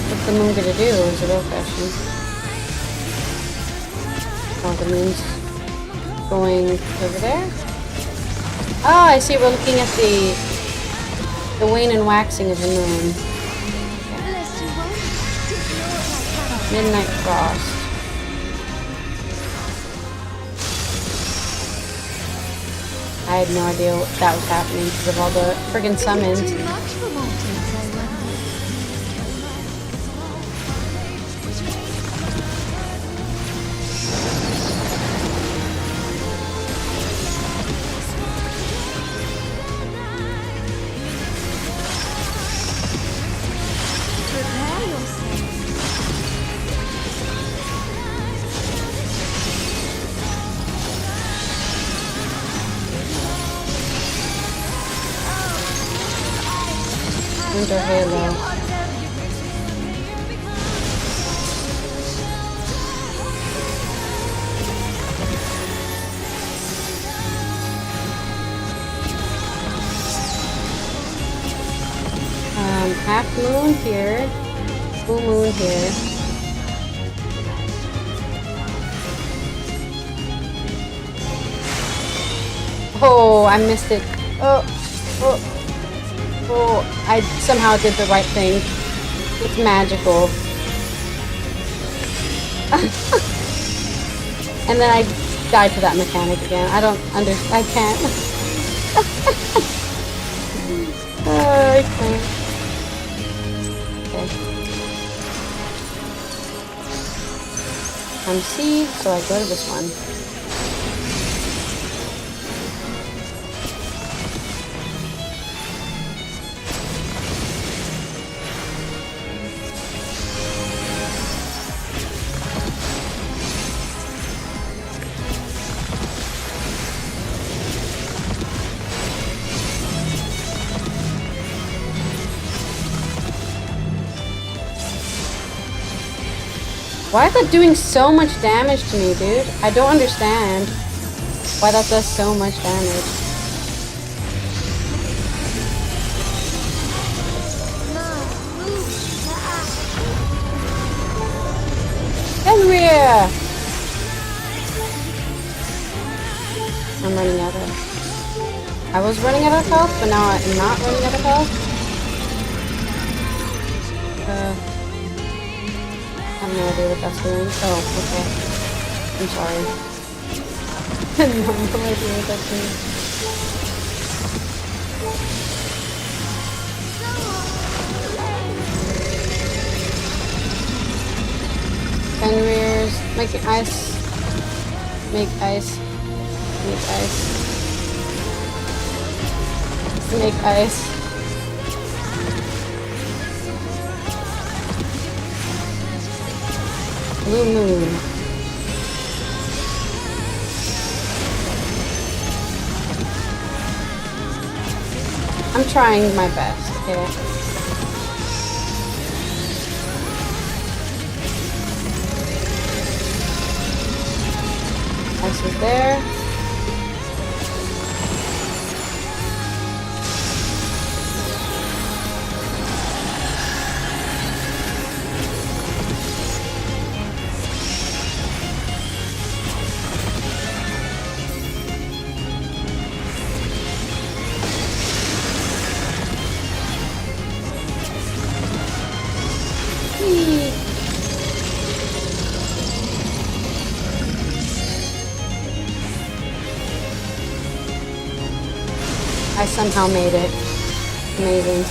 What's the moon gonna do is a real question. Oh, the moon's going over there? Oh, I see. We're looking at the wane and waxing of the moon. Midnight frost. I had no idea what that was happening because of all the friggin' summons. Too much for mortals, I wonder. Prepare yourself. Winter Halo. Half moon here, full moon here. Oh, I missed it. Oh, I somehow did the right thing. It's magical. And then I died to that mechanic again. I don't understand. I can't. I can't. Okay. I'm C, so I go to this one. Why is that doing so much damage to me, dude? I don't understand why that does so much damage. Fenrir! I'm running out of... I was running out of health, but now I'm not running out of health. I have no idea what that's doing. Oh, okay. I'm sorry. I have no idea what that's doing. Fenrir's make ice. Make ice. Make ice. Make ice. Blue moon. I'm trying my best, okay? Ice is there. somehow made it. Amazing.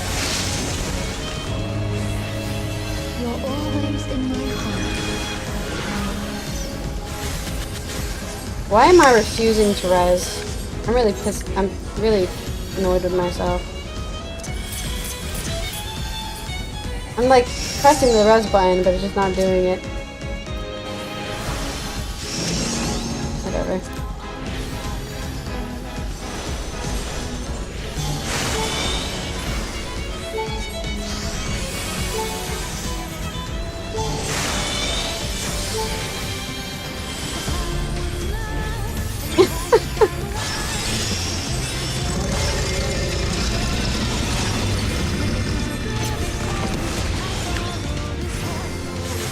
You're always in my heart. Why am I refusing to res? I'm really pissed. I'm really annoyed with myself. I'm like pressing the res button, but it's just not doing it. Whatever.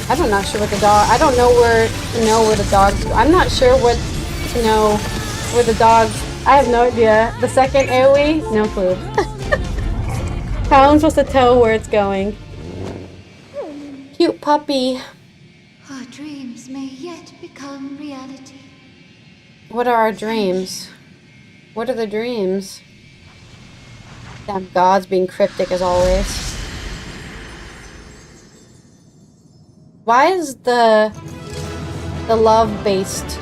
I'm not sure what the dog. I don't know where to know where the dogs go. I'm not sure what to know where the dogs. I have no idea. The second AoE, no clue. How am I supposed to tell where it's going? Cute puppy. Our dreams may yet become reality. What are our dreams? What are the dreams? Damn gods being cryptic as always. Why is the love-based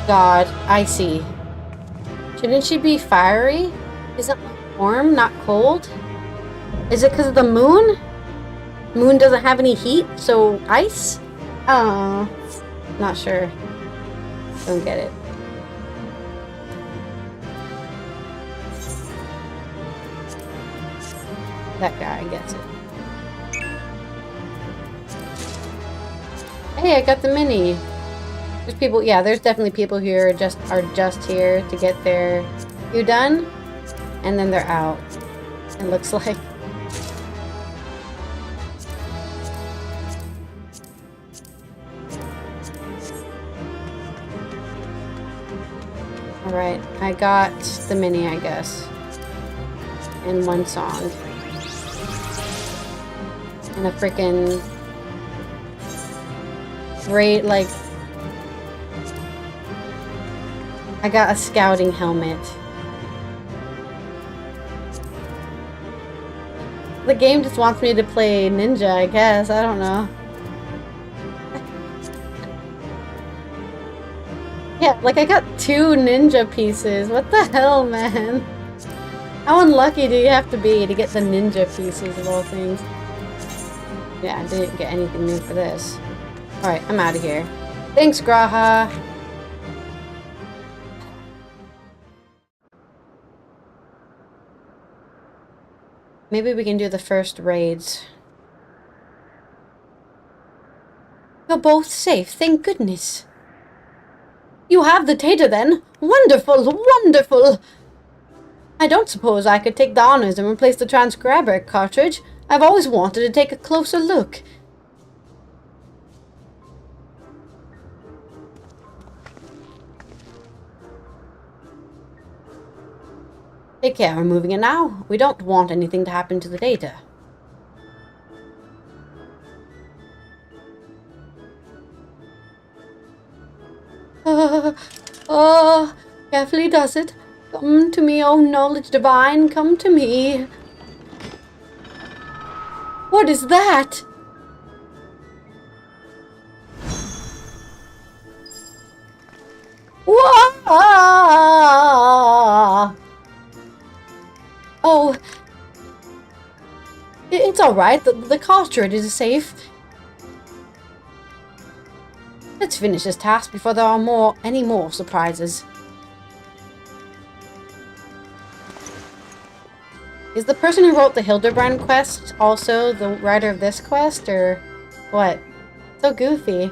god icy? Shouldn't she be fiery? Isn't warm, not cold? Is it because of the moon? Moon doesn't have any heat, so ice? Oh, not sure. Don't get it. That guy gets it. Hey, I got the mini. There's people, yeah, there's definitely people here are just here to get their queue done, and then they're out. It looks like. All right, I got the mini, I guess, and one song, and a freaking. Great, like, I got a scouting helmet. The game just wants me to play ninja, I guess. I don't know. Yeah, like I got 2 ninja pieces. What the hell, man? How unlucky do you have to be to get the ninja pieces of all things? Yeah, I didn't get anything new for this. Alright, I'm out of here. Thanks, Graha! Maybe we can do the first raids. You're both safe, thank goodness. You have the data then? Wonderful, wonderful! I don't suppose I could take the honors and replace the transcriber cartridge. I've always wanted to take a closer look. Take care, we're moving it now. We don't want anything to happen to the data. Carefully does it. Come to me, O knowledge divine, come to me. What is that? Whoa! Oh, it's all right. The cartridge is safe. Let's finish this task before there are any more surprises. Is the person who wrote the Hildebrand quest also the writer of this quest, or what? So goofy.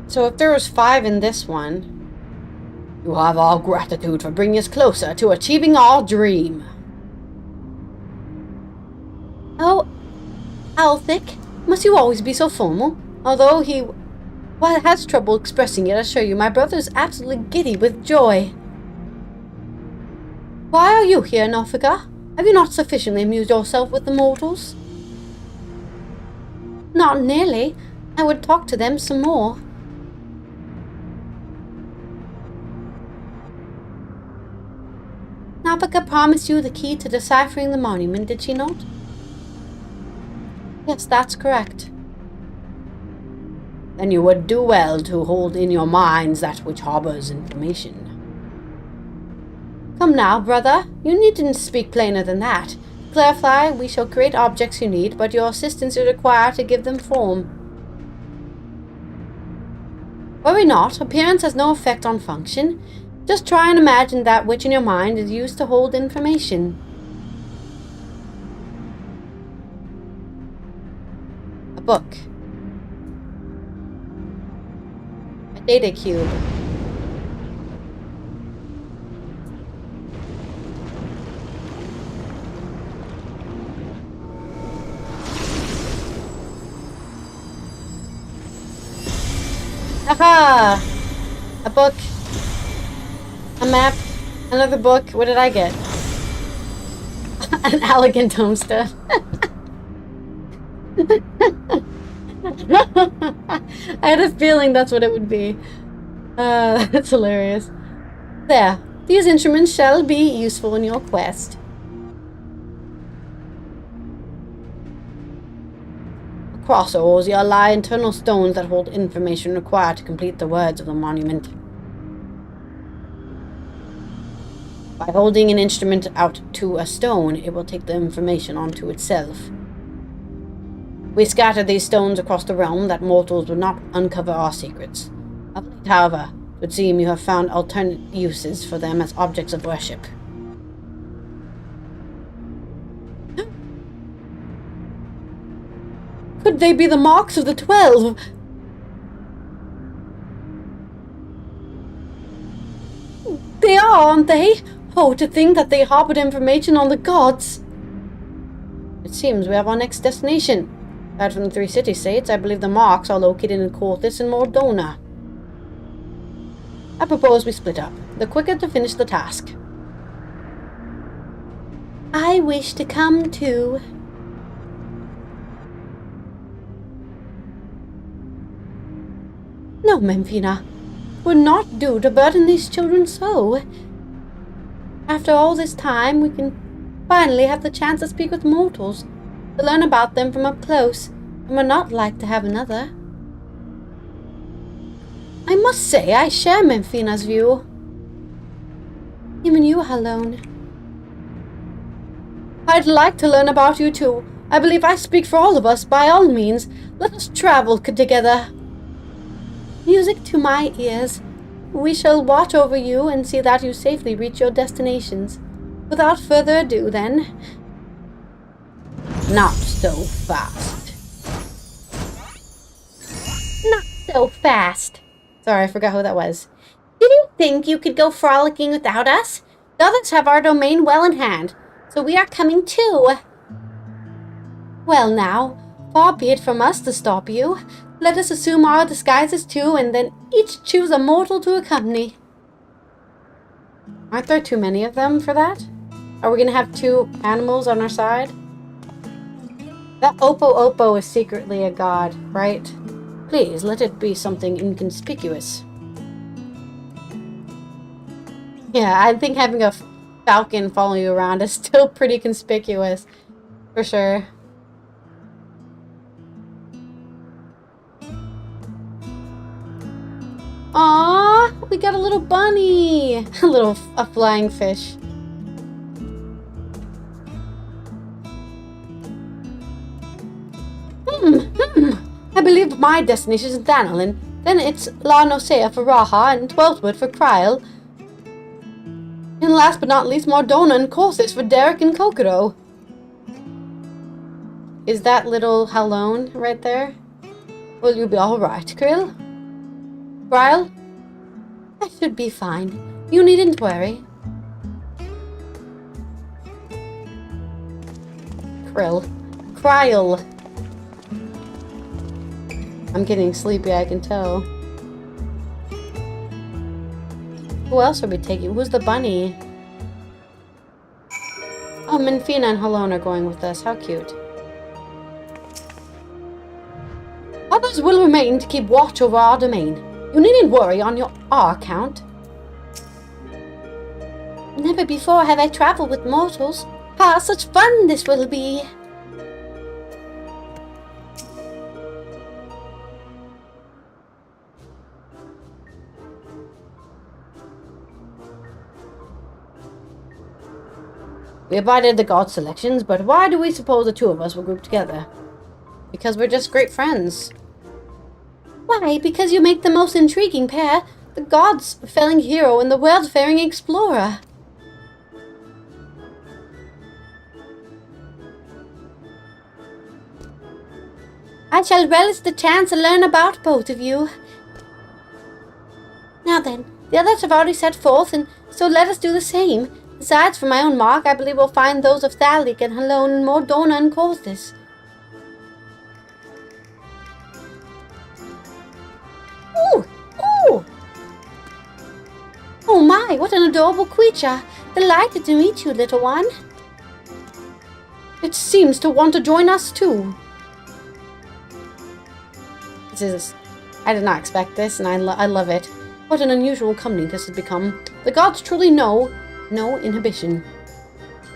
So if there was 5 in this one, you have our gratitude for bringing us closer to achieving our dream. Oh, Althic, must you always be so formal? Although he While I had trouble expressing it, I assure you, my brother is absolutely giddy with joy. Why are you here, Nofika? Have you not sufficiently amused yourself with the mortals? Not nearly. I would talk to them some more. Nofika promised you the key to deciphering the monument, did she not? Yes, that's correct. Then you would do well to hold in your minds that which harbors information. Come now, brother. You needn't speak plainer than that. To clarify, we shall create objects you need, but your assistance is required to give them form. Worry not. Appearance has no effect on function. Just try and imagine that which in your mind is used to hold information. A book. A data cube. Aha! A book. A map. Another book. What did I get? An elegant homestead. I had a feeling that's what it would be. That's hilarious. There. These instruments shall be useful in your quest. Across Ozia lie internal stones that hold information required to complete the words of the monument. By holding an instrument out to a stone, it will take the information onto itself. We scattered these stones across the realm that mortals would not uncover our secrets. Of late, however, it would seem you have found alternate uses for them as objects of worship. Could they be the marks of the 12? They are, aren't they? Oh, to think that they harbored information on the gods. It seems we have our next destination. Aside from the 3 city-states, I believe the marks are located in Corthis and Mordona. I propose we split up, the quicker to finish the task. I wish to come too. No, Memphina. Would not do to burden these children so. After all this time, we can finally have the chance to speak with mortals, to learn about them from up close, and would not like to have another. I must say, I share Memphina's view. Even you, Halone. I'd like to learn about you too. I believe I speak for all of us. By all means, let us travel together. Music to my ears. We shall watch over you and see that you safely reach your destinations. Without further ado, then. Not so fast. Not so fast. Sorry, I forgot who that was. Did you think you could go frolicking without us? The others have our domain well in hand, so we are coming too. Well now, far be it from us to stop you. Let us assume our disguises too, and then each choose a mortal to accompany. Aren't there too many of them for that? Are we gonna have 2 animals on our side? That Oppo is secretly a god, right? Please, let it be something inconspicuous. Yeah, I think having a falcon follow you around is still pretty conspicuous. For sure. Aww, we got a little bunny! A flying fish. I believe my destination is Danelin. Then it's La Nosea for Raha and Twelfthwood for Krile. And last but not least, Mordona and Corthis for Derek and Kokoro. Is that little Halone right there? Will you be alright, Krile? Krile? I should be fine. You needn't worry. Krile. I'm getting sleepy, I can tell. Who else are we taking? Who's the bunny? Oh, Minfina and Halon are going with us. How cute. Others will remain to keep watch over our domain. You needn't worry on our account. Never before have I traveled with mortals. Ah, such fun this will be. We abided the god's selections, but why do we suppose the two of us will group together? Because we're just great friends. Why? Because you make the most intriguing pair. The gods-felling hero and the world-faring explorer. I shall relish the chance to learn about both of you. Now then, the others have already set forth, and so let us do the same. Besides, for my own mark, I believe we'll find those of Thalik and Halon and Mordona and Corthus. Ooh! Ooh! Oh my, what an adorable creature! Delighted to meet you, little one. It seems to want to join us too. I did not expect this, and I love it. What an unusual company this has become. The gods truly know no inhibition.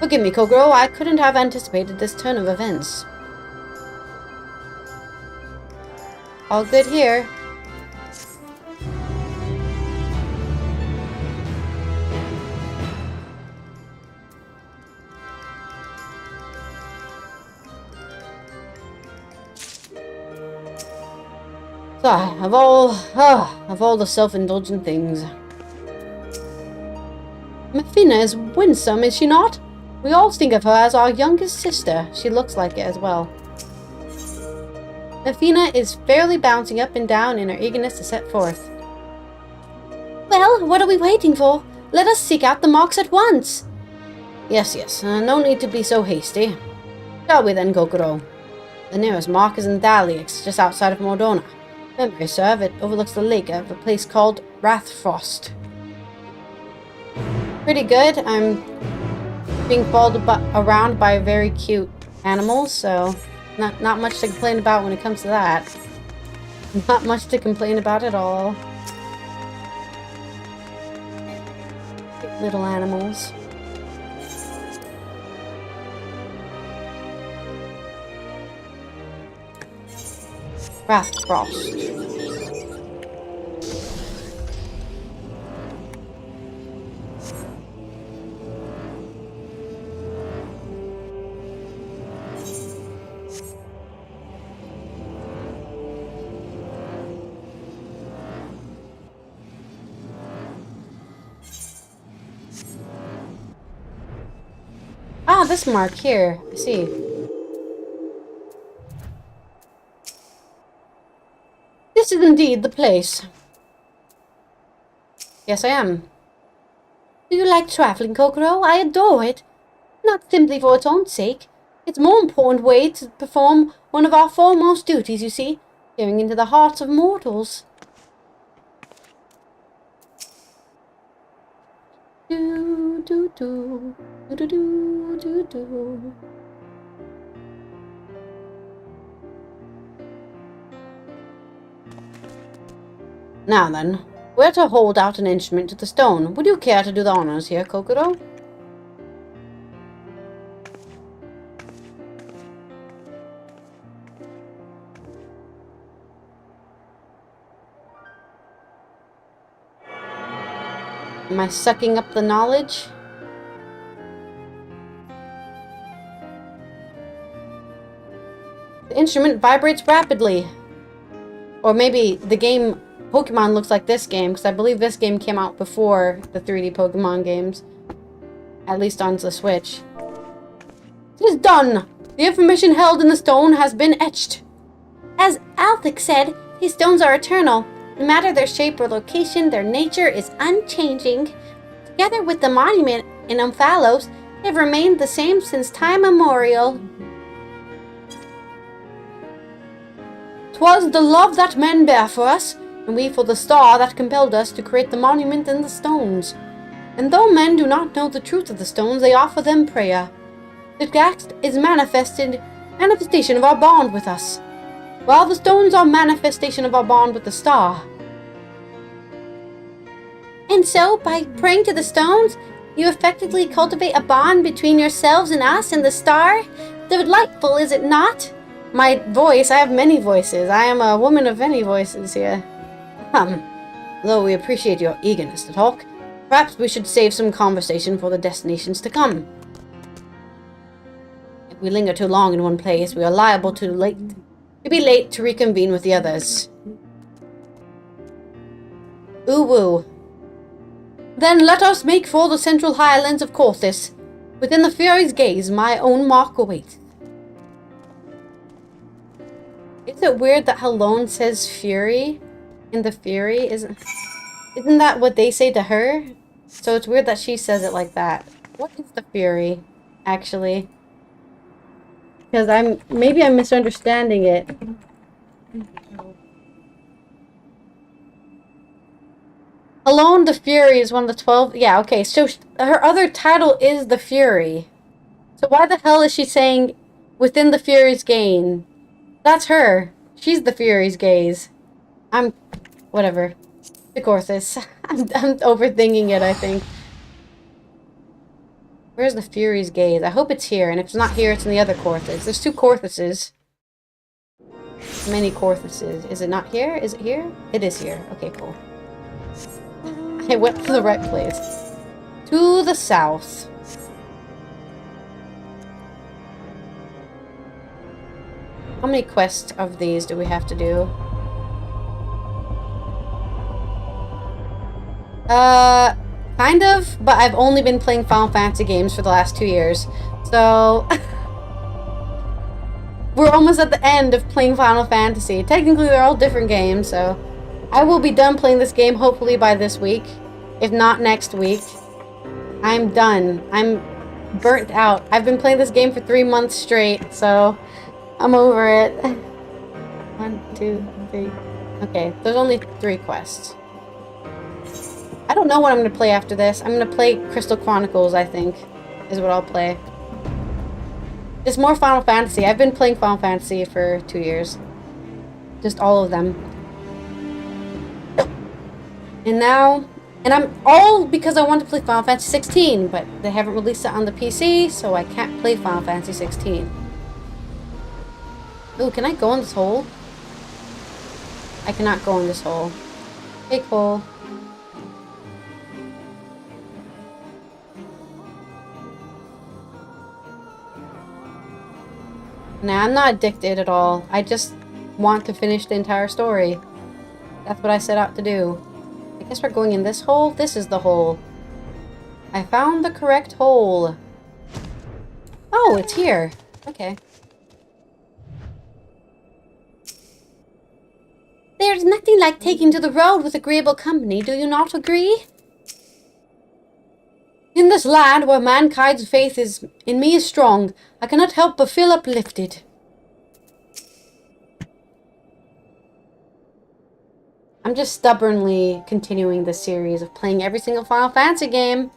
Forgive me, Kokoro, I couldn't have anticipated this turn of events. All good here. Of all the self-indulgent things. Minfina is winsome, is she not? We all think of her as our youngest sister. She looks like it as well. Minfina is fairly bouncing up and down in her eagerness to set forth. Well, what are we waiting for? Let us seek out the marks at once. Yes, no need to be so hasty. Shall we then, Kokoro? The nearest mark is in Dalix, just outside of Mordona. Memory serve, it overlooks the lake of a place called Wrathfrost. Pretty good. I'm being followed around by very cute animals, so not much to complain about when it comes to that. Not much to complain about at all. Cute little animals. Wrathfrost. Ah, this mark here. I see. This is indeed the place. Yes, I am. Do you like traveling, Kokoro? I adore it. Not simply for its own sake. It's a more important way to perform one of our foremost duties, you see. Peering into the hearts of mortals. Do, do, do. Do, do, do, do, do. Now then, we're to hold out an instrument to the stone. Would you care to do the honors here, Kokoro? Am I sucking up the knowledge? The instrument vibrates rapidly. Or maybe the game Pokemon looks like this game, because I believe this game came out before the 3D Pokemon games. At least on the Switch. It is done! The information held in the stone has been etched. As Althic said, these stones are eternal. No matter their shape or location, their nature is unchanging. Together with the monument in Omphalos, they have remained the same since time immemorial. 'Twas the love that men bear for us, and we for the star that compelled us to create the monument and the stones. And though men do not know the truth of the stones, they offer them prayer. The act is manifestation of our bond with us, while the stones are manifestation of our bond with the star. And so, by praying to the stones, you effectively cultivate a bond between yourselves and us and the star? Delightful, is it not? My voice, I have many voices. I am a woman of many voices here. Though we appreciate your eagerness to talk, perhaps we should save some conversation for the destinations to come. If we linger too long in one place, we are liable to be late to reconvene with the others. Ooh woo. Then let us make for the central highlands of Corthis. Within the Fury's gaze, my own mark awaits. Is it weird that Helone says Fury in the Fury? Isn't that what they say to her? So it's weird that she says it like that. What is the Fury, actually? Because maybe I'm misunderstanding it. Alone the Fury is one of the 12... Yeah, okay, so her other title is the Fury. So why the hell is she saying within the Fury's gaze? That's her. She's the Fury's gaze. Whatever. The Corthis. I'm overthinking it, I think. Where's the Fury's gaze? I hope it's here, and if it's not here, it's in the other Corthis. There's 2 Corthises. Many Corthises. Is it not here? Is it here? It is here. Okay, cool. I went to the right place. To the south. How many quests of these do we have to do? Kind of, but I've only been playing Final Fantasy games for the last 2 years. So... we're almost at the end of playing Final Fantasy. Technically, they're all different games, so... I will be done playing this game hopefully by this week. If not next week. I'm done. I'm burnt out. I've been playing this game for 3 months straight, so... I'm over it. 1, 2, 3. Okay, there's only 3 quests. I don't know what I'm going to play after this. I'm going to play Crystal Chronicles, I think, is what I'll play. It's more Final Fantasy. I've been playing Final Fantasy for 2 years. Just all of them. And I'm all because I want to play Final Fantasy 16, but they haven't released it on the PC, so I can't play Final Fantasy 16. Ooh, can I go in this hole? I cannot go in this hole. Big hole. Nah, I'm not addicted at all. I just want to finish the entire story. That's what I set out to do. I guess we're going in this hole? This is the hole. I found the correct hole. Oh, it's here. Okay. There's nothing like taking to the road with agreeable company, do you not agree? In this land where mankind's faith in me is strong, I cannot help but feel uplifted. I'm just stubbornly continuing the series of playing every single Final Fantasy game.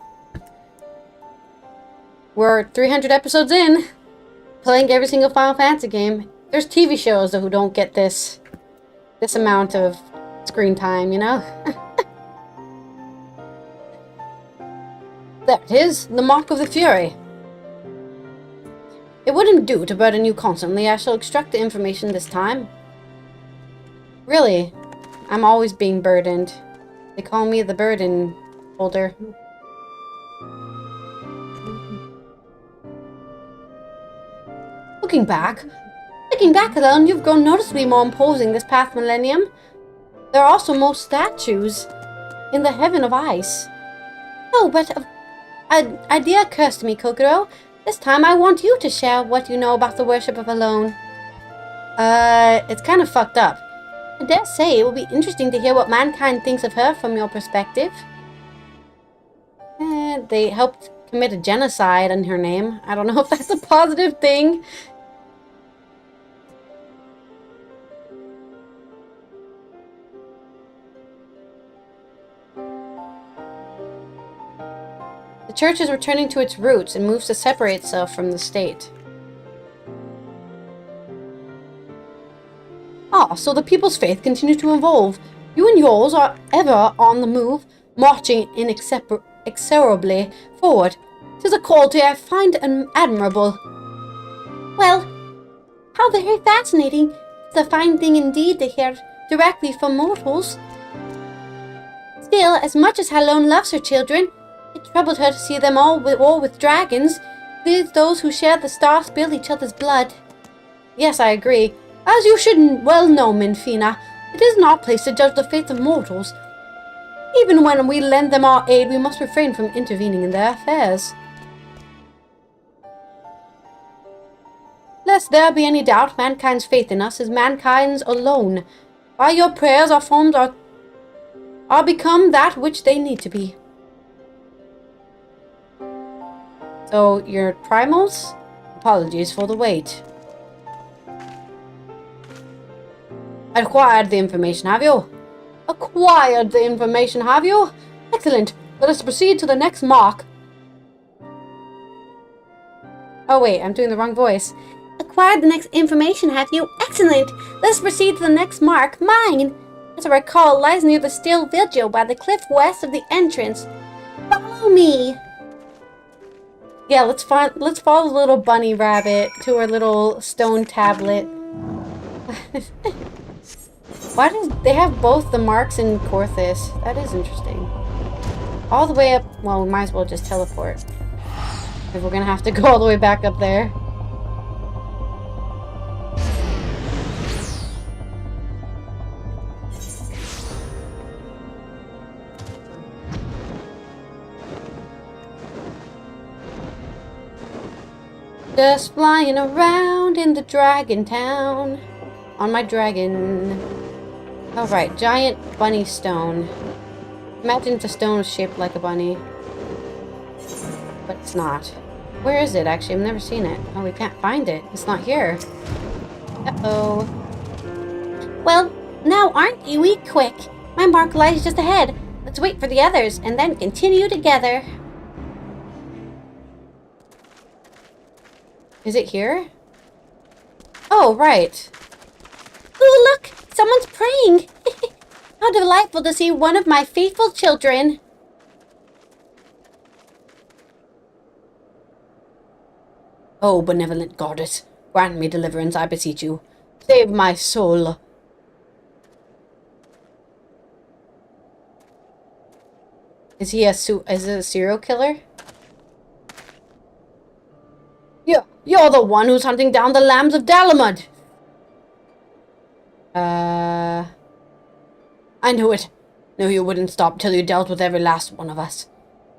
We're 300 episodes in, playing every single Final Fantasy game. There's TV shows though who don't get this amount of screen time, you know? There it is, the Mark of the Fury. It wouldn't do to burden you constantly. I shall extract the information this time. Really? I'm always being burdened. They call me the burden holder. Looking back, Alone, you've grown noticeably more imposing this past millennium. There are also more statues in the heaven of ice. Oh, but an idea occurs to me, Kokoro. This time I want you to share what you know about the worship of Alone. It's kind of fucked up. I dare say it will be interesting to hear what mankind thinks of her from your perspective. They helped commit a genocide in her name. I don't know if that's a positive thing. The church is returning to its roots and moves to separate itself from the state. Ah, so the people's faith continues to evolve. You and yours are ever on the move, marching inexorably forward. 'Tis a quality I find admirable. Well, how very fascinating. It's a fine thing indeed to hear directly from mortals. Still, as much as Halone loves her children, it troubled her to see them all with dragons. Those who share the star spill each other's blood. Yes, I agree. As you should well know, Minfina, it is not our place to judge the fate of mortals. Even when we lend them our aid, we must refrain from intervening in their affairs. Lest there be any doubt, mankind's faith in us is mankind's alone. By your prayers, our forms are become that which they need to be. So, you're primals? Apologies for the wait. Acquired the information, have you? Acquired the information, have you? Excellent. Let us proceed to the next mark. Oh wait, I'm doing the wrong voice. Acquired the next information, have you? Excellent. Let's proceed to the next mark. Mine, as I recall, lies near the steel vigil by the cliff west of the entrance. Follow me. Yeah, let's follow the little bunny rabbit to her little stone tablet. Why does they have both the marks in Korthus? That is interesting. All the way up. Well, we might as well just teleport. If we're gonna have to go all the way back up there. Just flying around in the dragon town. On my dragon. Alright, giant bunny stone. Imagine if the stone was shaped like a bunny. But it's not. Where is it, actually? I've never seen it. Oh, we can't find it. It's not here. Uh-oh. Well, now aren't we quick? My mark lies just ahead. Let's wait for the others, and then continue together. Is it here? Oh, right. Oh, look! Someone's praying! How delightful to see one of my faithful children! Oh, benevolent goddess, grant me deliverance, I beseech you. Save my soul. Is he is it a serial killer? You're the one who's hunting down the lambs of Dalamud! I knew it. Knew you wouldn't stop till you dealt with every last one of us.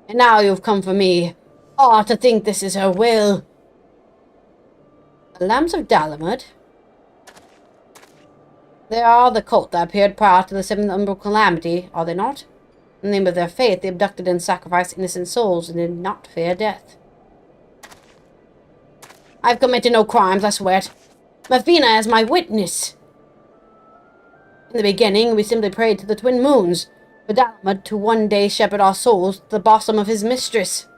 And now you've come for me. Ah, to think this is her will. The lambs of Dalamud? They are the cult that appeared prior to the Seventh Umbral Calamity, are they not? In the name of their faith, they abducted and sacrificed innocent souls and did not fear death. I've committed no crimes, I swear it. Mafina is my witness. In the beginning, we simply prayed to the twin moons, for Dalamud to one day shepherd our souls to the bosom of his mistress.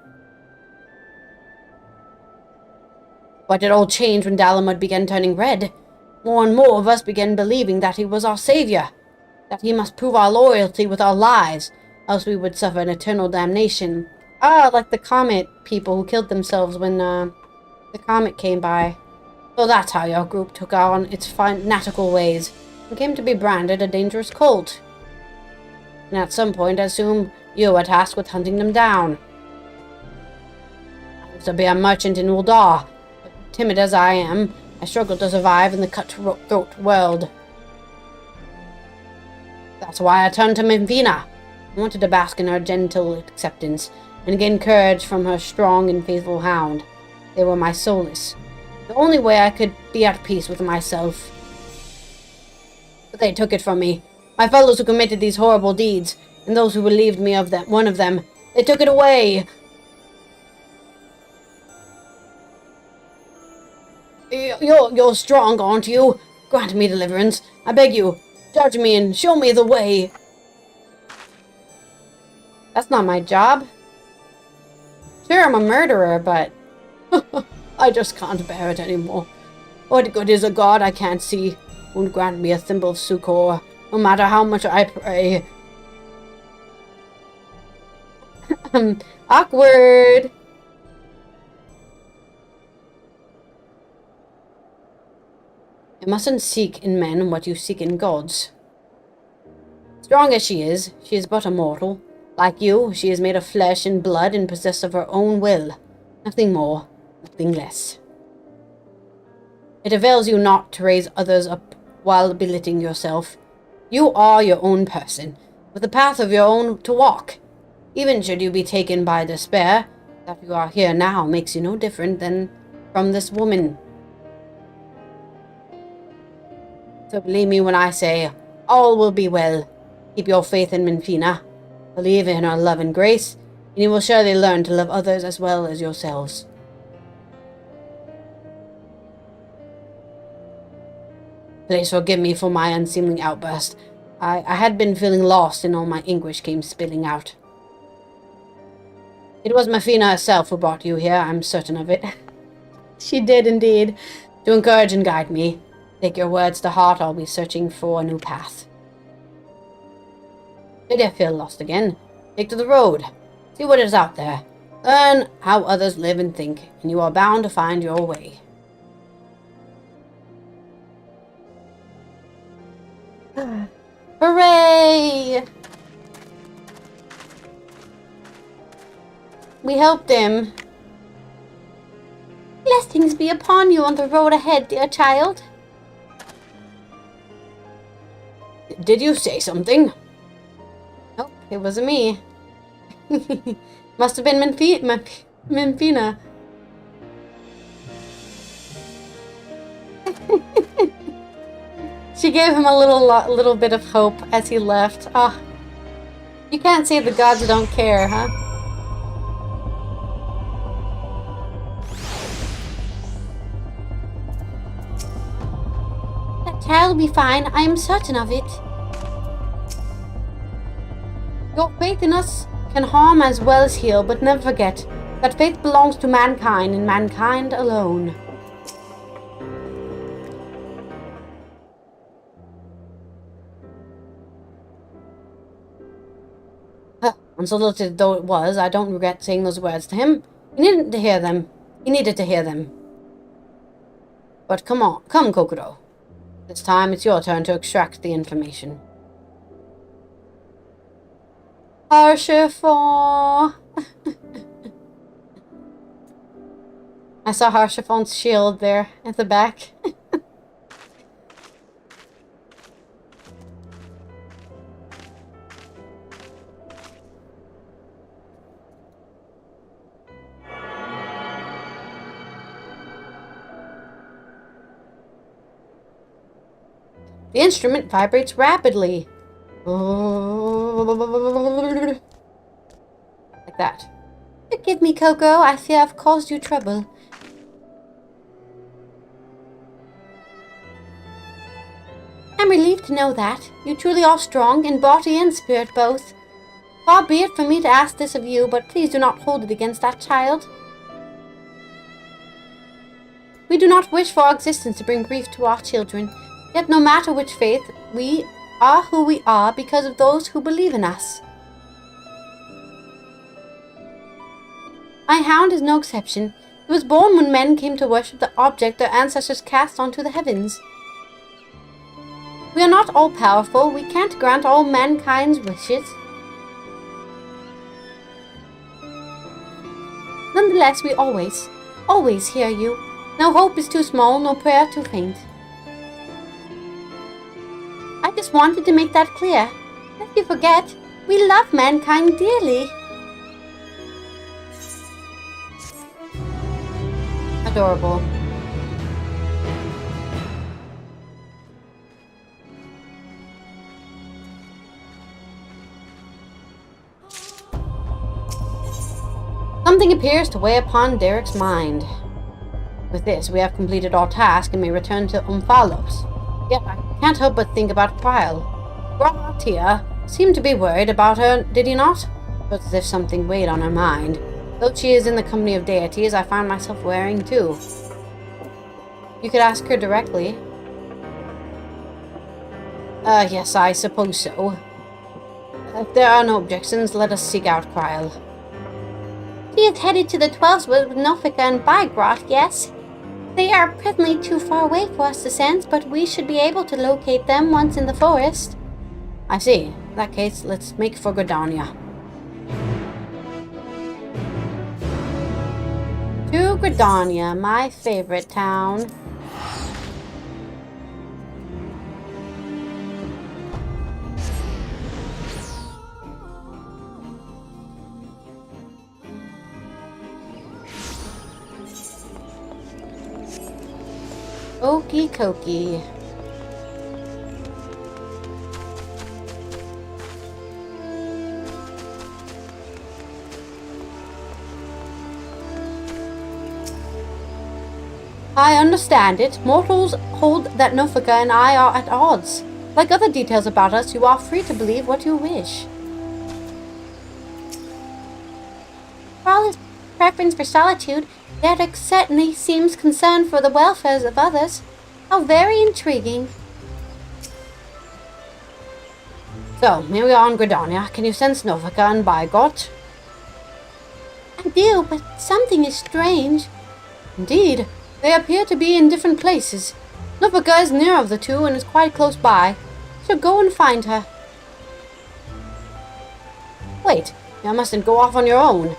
But it all changed when Dalamud began turning red. More and more of us began believing that he was our savior, that he must prove our loyalty with our lives, else we would suffer an eternal damnation. Ah, like the comet people who killed themselves when the comet came by. So that's how your group took on its fanatical ways, and came to be branded a dangerous cult. And at some point, I assume you were tasked with hunting them down. I used to be a merchant in Uldar, but timid as I am, I struggled to survive in the cutthroat world. That's why I turned to Mimfina. I wanted to bask in her gentle acceptance, and gain courage from her strong and faithful hound. They were my solace. The only way I could be at peace with myself. But they took it from me. My fellows who committed these horrible deeds, and those who relieved me of them, one of them, they took it away. You're strong, aren't you? Grant me deliverance. I beg you. Judge me and show me the way. That's not my job. Sure, I'm a murderer, but I just can't bear it anymore. What good is a god I can't see? Won't grant me a thimble of succor, no matter how much I pray. Awkward. You mustn't seek in men what you seek in gods. Strong as she is but a mortal. Like you, she is made of flesh and blood and possessed of her own will. Nothing more, nothing less. It avails you not to raise others up while belittling yourself. You are your own person, with a path of your own to walk. Even should you be taken by despair, that you are here now makes you no different than from this woman. So believe me when I say, all will be well. Keep your faith in Minfina. Believe in her love and grace, and you will surely learn to love others as well as yourselves. Please forgive me for my unseemly outburst. I had been feeling lost and all my anguish came spilling out. It was Minfina herself who brought you here, I'm certain of it. She did indeed, to encourage and guide me. Take your words to heart, I'll be searching for a new path. Did you feel lost again? Take to the road. See what is out there. Learn how others live and think, and you are bound to find your way. Hooray! We helped him. Blessings be upon you on the road ahead, dear child. Did you say something? Nope, it wasn't me. Must have been Minfina. She gave him a little bit of hope as he left. Ah, you can't say the gods don't care, huh? That child will be fine. I am certain of it. Your faith in us can harm as well as heal, but never forget that faith belongs to mankind and mankind alone. Unsolicited though it was, I don't regret saying those words to him. He needed to hear them. But come on, come Kokoro. This time it's your turn to extract the information. Harshiphon! I saw Harshiphon's shield there at the back. The instrument vibrates rapidly. Like that. Forgive me, Coco. I fear I've caused you trouble. I'm relieved to know that. You truly are strong, in body and spirit both. Far be it from me to ask this of you, but please do not hold it against that child. We do not wish for our existence to bring grief to our children. Yet no matter which faith, we are who we are because of those who believe in us. My hound is no exception. He was born when men came to worship the object their ancestors cast onto the heavens. We are not all-powerful. We can't grant all mankind's wishes. Nonetheless, we always hear you. No hope is too small, no prayer too faint. I just wanted to make that clear. Lest you forget, we love mankind dearly. Adorable. Something appears to weigh upon Derek's mind. With this, we have completed our task and may return to Umphalos. Yet I can't help but think about Krile. Gratia seemed to be worried about her, did he not? But as if something weighed on her mind. Though she is in the company of deities, I find myself wearing too. You could ask her directly. Yes, I suppose so. If there are no objections, let us seek out Krile. She is headed to the 12s with Nofika and Bygroth, yes? They are presently too far away for us to sense, but we should be able to locate them once in the forest. I see. In that case, let's make for Gridania. To Gridania, my favorite town. Okie dokie. I understand it. Mortals hold that Nofika and I are at odds. Like other details about us, you are free to believe what you wish. For all his preference for solitude, Derek certainly seems concerned for the welfare of others. How very intriguing. So, here we are on Gridania. Can you sense Nofika and Bygroth? I do, but something is strange. Indeed. They appear to be in different places. Nofika is near of the two and is quite close by. So go and find her. Wait, you mustn't go off on your own.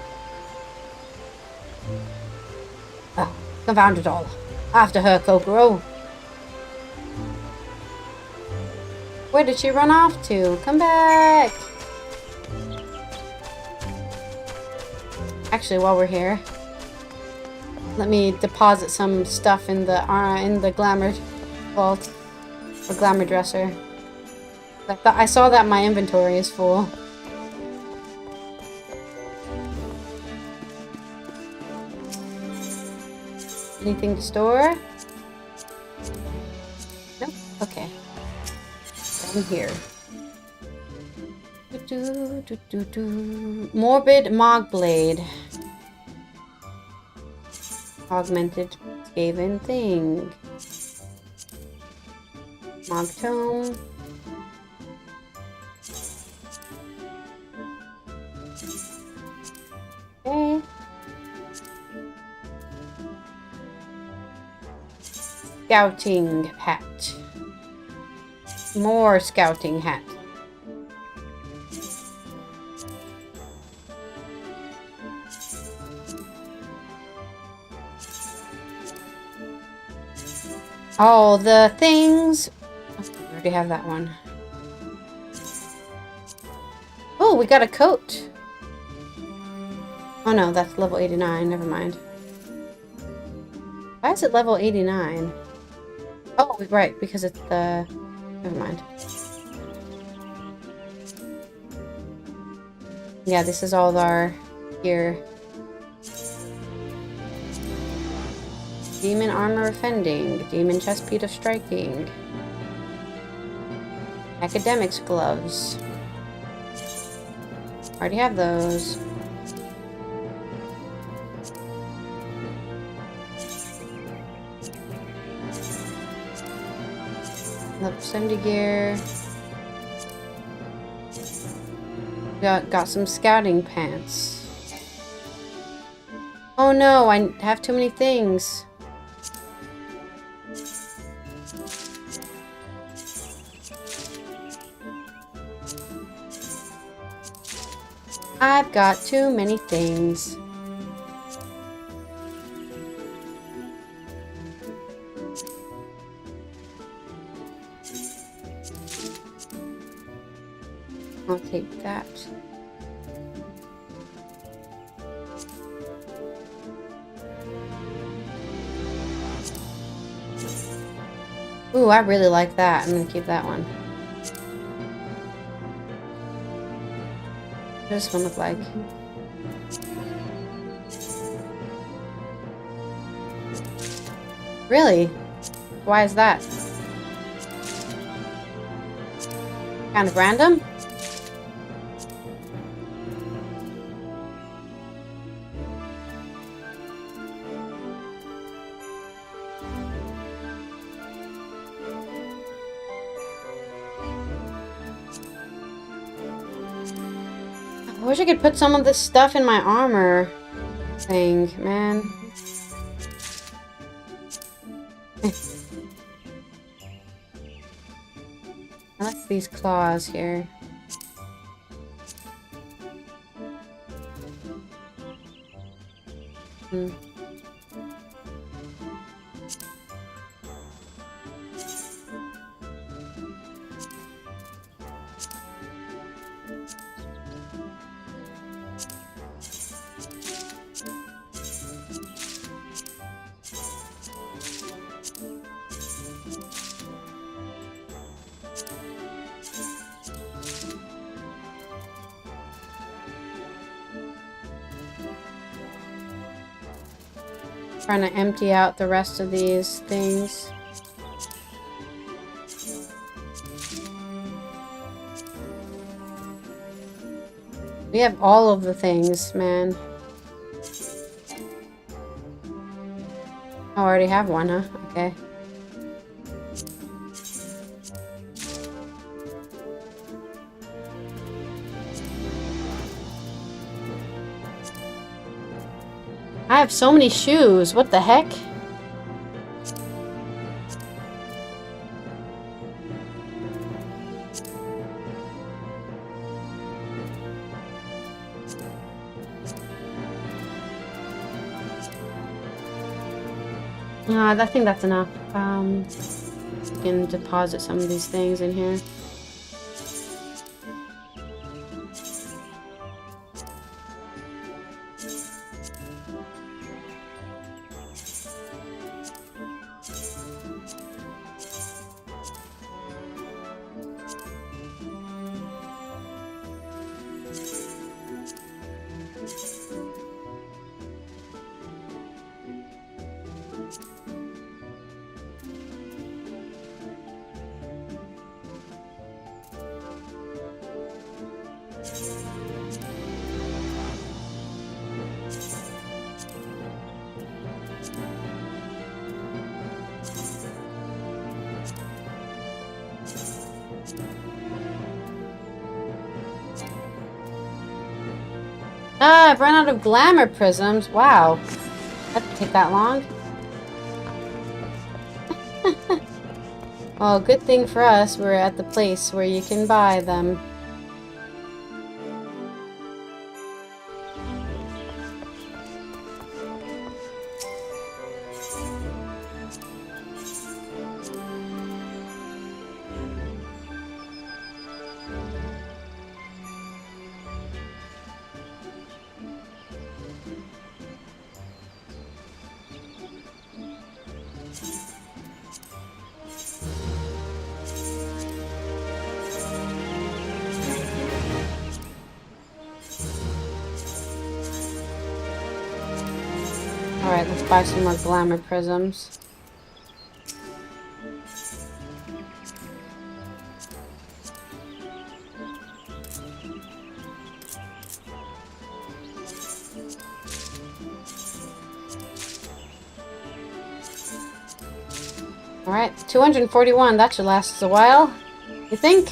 Oh, confound it all. After her, Kokoro. Where did she run off to? Come back! Actually, while we're here, let me deposit some stuff in the glamour vault or glamour dresser. I saw that my inventory is full. Anything to store? Nope. Okay. Down here. Morbid Mogblade. Augmented Skaven thing. Mogtome. Okay. Scouting hat. More scouting hat. Oh, the things. Oh, we already have that one. Oh, we got a coat. Oh no, that's level 89. Never mind. Why is it level 89? Oh, right, because it's the... Never mind. Yeah, this is all of our gear. Demon armor of fending. Demon chestplate of striking. Academics gloves. Already have those. Level 70 gear. Got some scouting pants. Oh no, I have too many things. I've got too many things. I'll take that. Ooh, I really like that. I'm gonna keep that one. What does this one look like? Really? Why is that? Kind of random? wish I could put some of this stuff in my armor thing, man. I like these claws here. Hmm. Trying to empty out the rest of these things. We have all of the things, man. Oh, I already have one, huh? Okay. I have so many shoes. What the heck? I think that's enough. We can deposit some of these things in here. Ah, I've run out of glamour prisms. Wow. That didn't take that long. Well, good thing for us, we're at the place where you can buy them. Alright, let's buy some more glamour prisms. Alright, 241. That should last us a while. You think?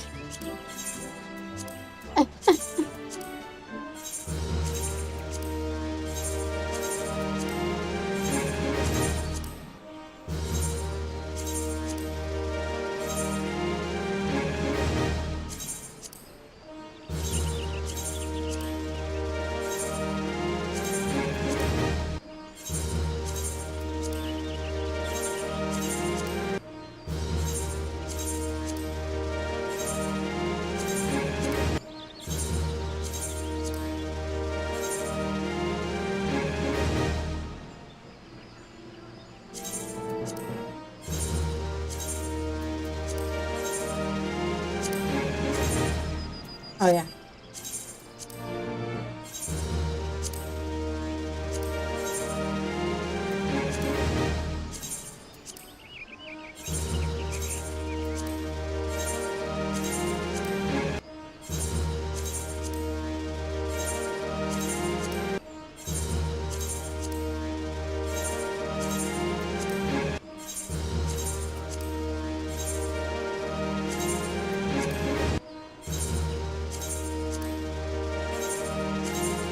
Oh yeah.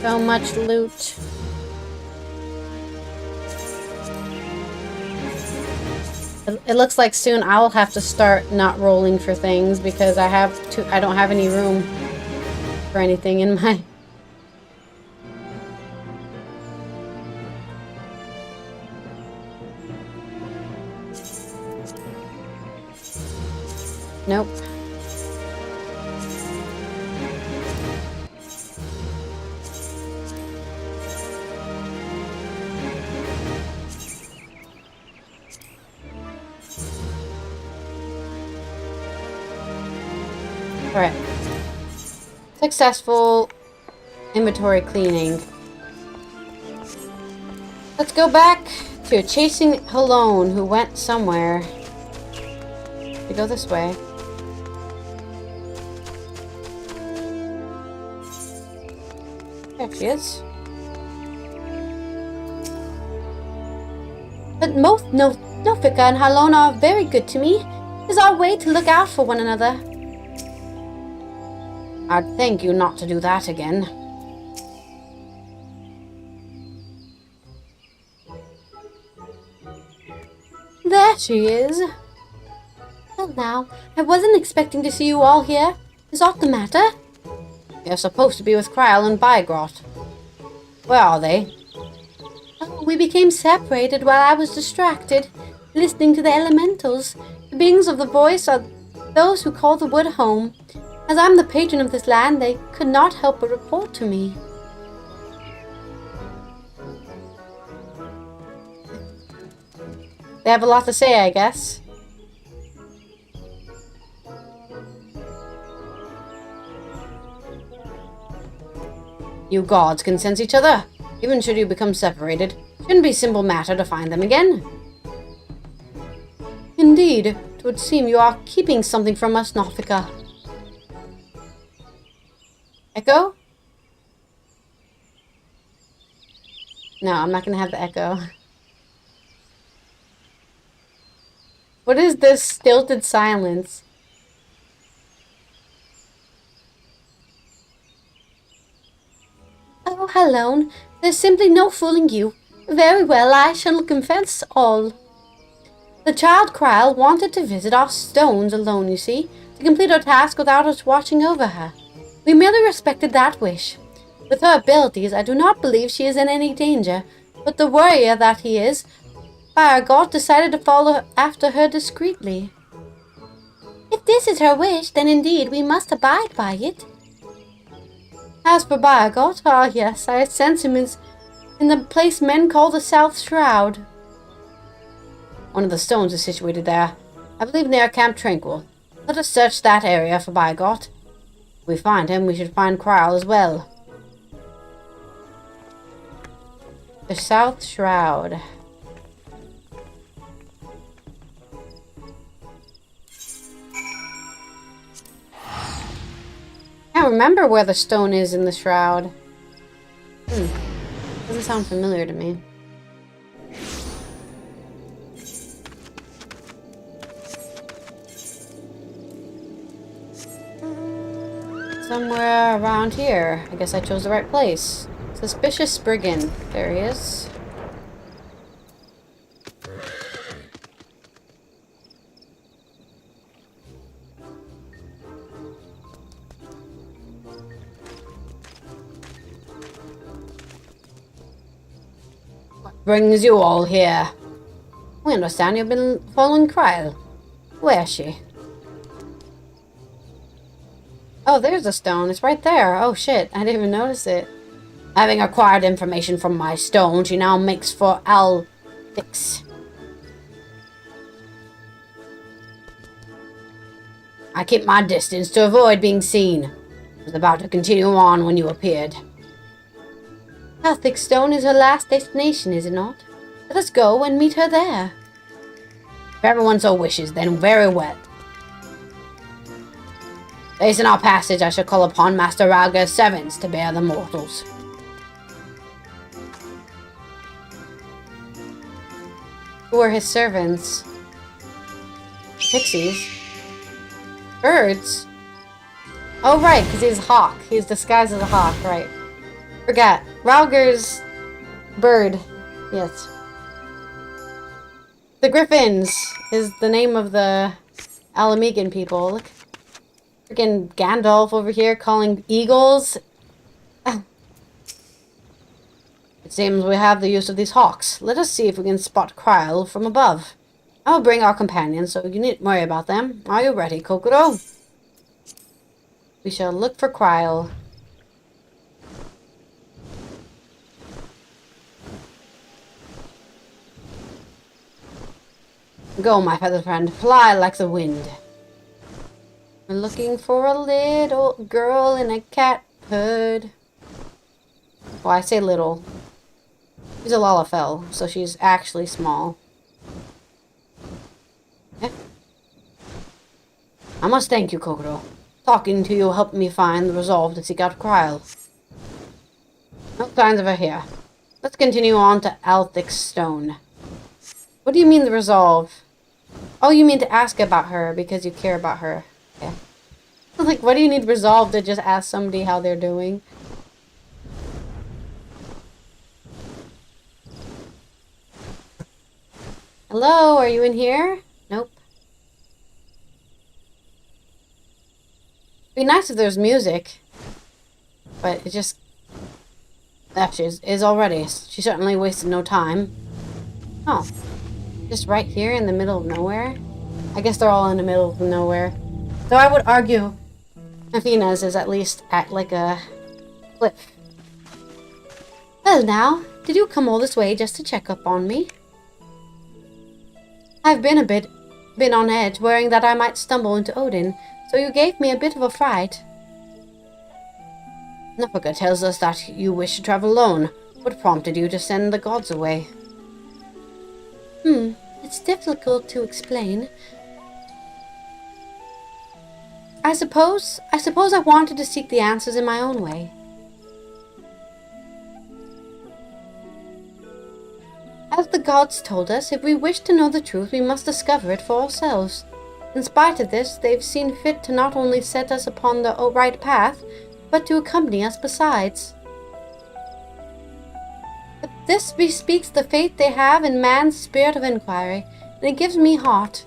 So much loot. It looks like soon I'll have to start not rolling for things because I don't have any room for anything in my... Nope. Alright. Successful inventory cleaning. Let's go back to chasing Halone, who went somewhere. We go this way. There she is. But both Nofika and Halone are very good to me. It's our way to look out for one another. I'd thank you not to do that again. There she is. Well now, I wasn't expecting to see you all here. Is aught the matter? You're supposed to be with Krile and Bygorot. Where are they? Oh, we became separated while I was distracted, listening to the elementals. The beings of the voice are those who call the wood home. As I'm the patron of this land, they could not help but report to me. They have a lot to say, I guess. You gods can sense each other, even should you become separated. Shouldn't be a simple matter to find them again. Indeed, it would seem you are keeping something from us, Nofika. Echo? No, I'm not gonna have the echo. What is this stilted silence? Oh, Halone, there's simply no fooling you. Very well, I shall confess all. The child Krile wanted to visit our stones alone, you see, to complete her task without us watching over her. We merely respected that wish. With her abilities, I do not believe she is in any danger, but the warrior that he is, Bygorot decided to follow after her discreetly. If this is her wish, then indeed we must abide by it. As for Bygorot, ah yes, I sense him in the place men call the South Shroud. One of the stones is situated there. I believe near Camp Tranquil. Let us search that area for Bygorot. If we find him, we should find Krile as well. The South Shroud. I can't remember where the stone is in the shroud. Doesn't sound familiar to me. Somewhere around here. I guess I chose the right place. Suspicious Brigand. There he is. What brings you all here? We understand you've been following Krile. Where is she? Oh, there's a stone. It's right there. Oh shit, I didn't even notice it. Having acquired information from my stone, she now makes for Allythology. I kept my distance to avoid being seen. I was about to continue on when you appeared. Allythology Stone is her last destination, is it not? Let us go and meet her there. If everyone so wishes, then very well. Based on our passage, I shall call upon Master Ralga's servants to bear the mortals. Who are his servants? Pixies? Birds? Oh, right, because he's a hawk. He's disguised as a hawk, right. Forgot. Rauger's bird. Yes. The Griffins is the name of the Alamegan people. Look. Freaking Gandalf over here calling eagles. It seems we have the use of these hawks. Let us see if we can spot Krile from above. I will bring our companions, so you needn't worry about them. Are you ready, Kokoro? We shall look for Krile. Go, my feather friend. Fly like the wind. We're looking for a little girl in a cat hood. Well, I say little. She's a Lalafell, so she's actually small. Yeah. I must thank you, Kokoro. Talking to you helped me find the resolve to seek out Krile. No signs of her here. Let's continue on to Althic's Stone. What do you mean the resolve? Oh, you mean to ask about her because you care about her. Okay. Like, what do you need resolve to just ask somebody how they're doing? Hello, are you in here? Nope. It'd be nice if there's music. But it just... There she is already. She certainly wasted no time. Oh. Just right here in the middle of nowhere? I guess they're all in the middle of nowhere. Though I would argue Athena's is at least at like a cliff. Well now, did you come all this way just to check up on me? I've been on edge, worrying that I might stumble into Odin, so you gave me a bit of a fright. Nafaka tells us that you wish to travel alone. What prompted you to send the gods away? It's difficult to explain. I suppose I wanted to seek the answers in my own way. As the gods told us, if we wish to know the truth, we must discover it for ourselves. In spite of this, they've seen fit to not only set us upon the right path, but to accompany us besides. But this bespeaks the faith they have in man's spirit of inquiry, and it gives me heart.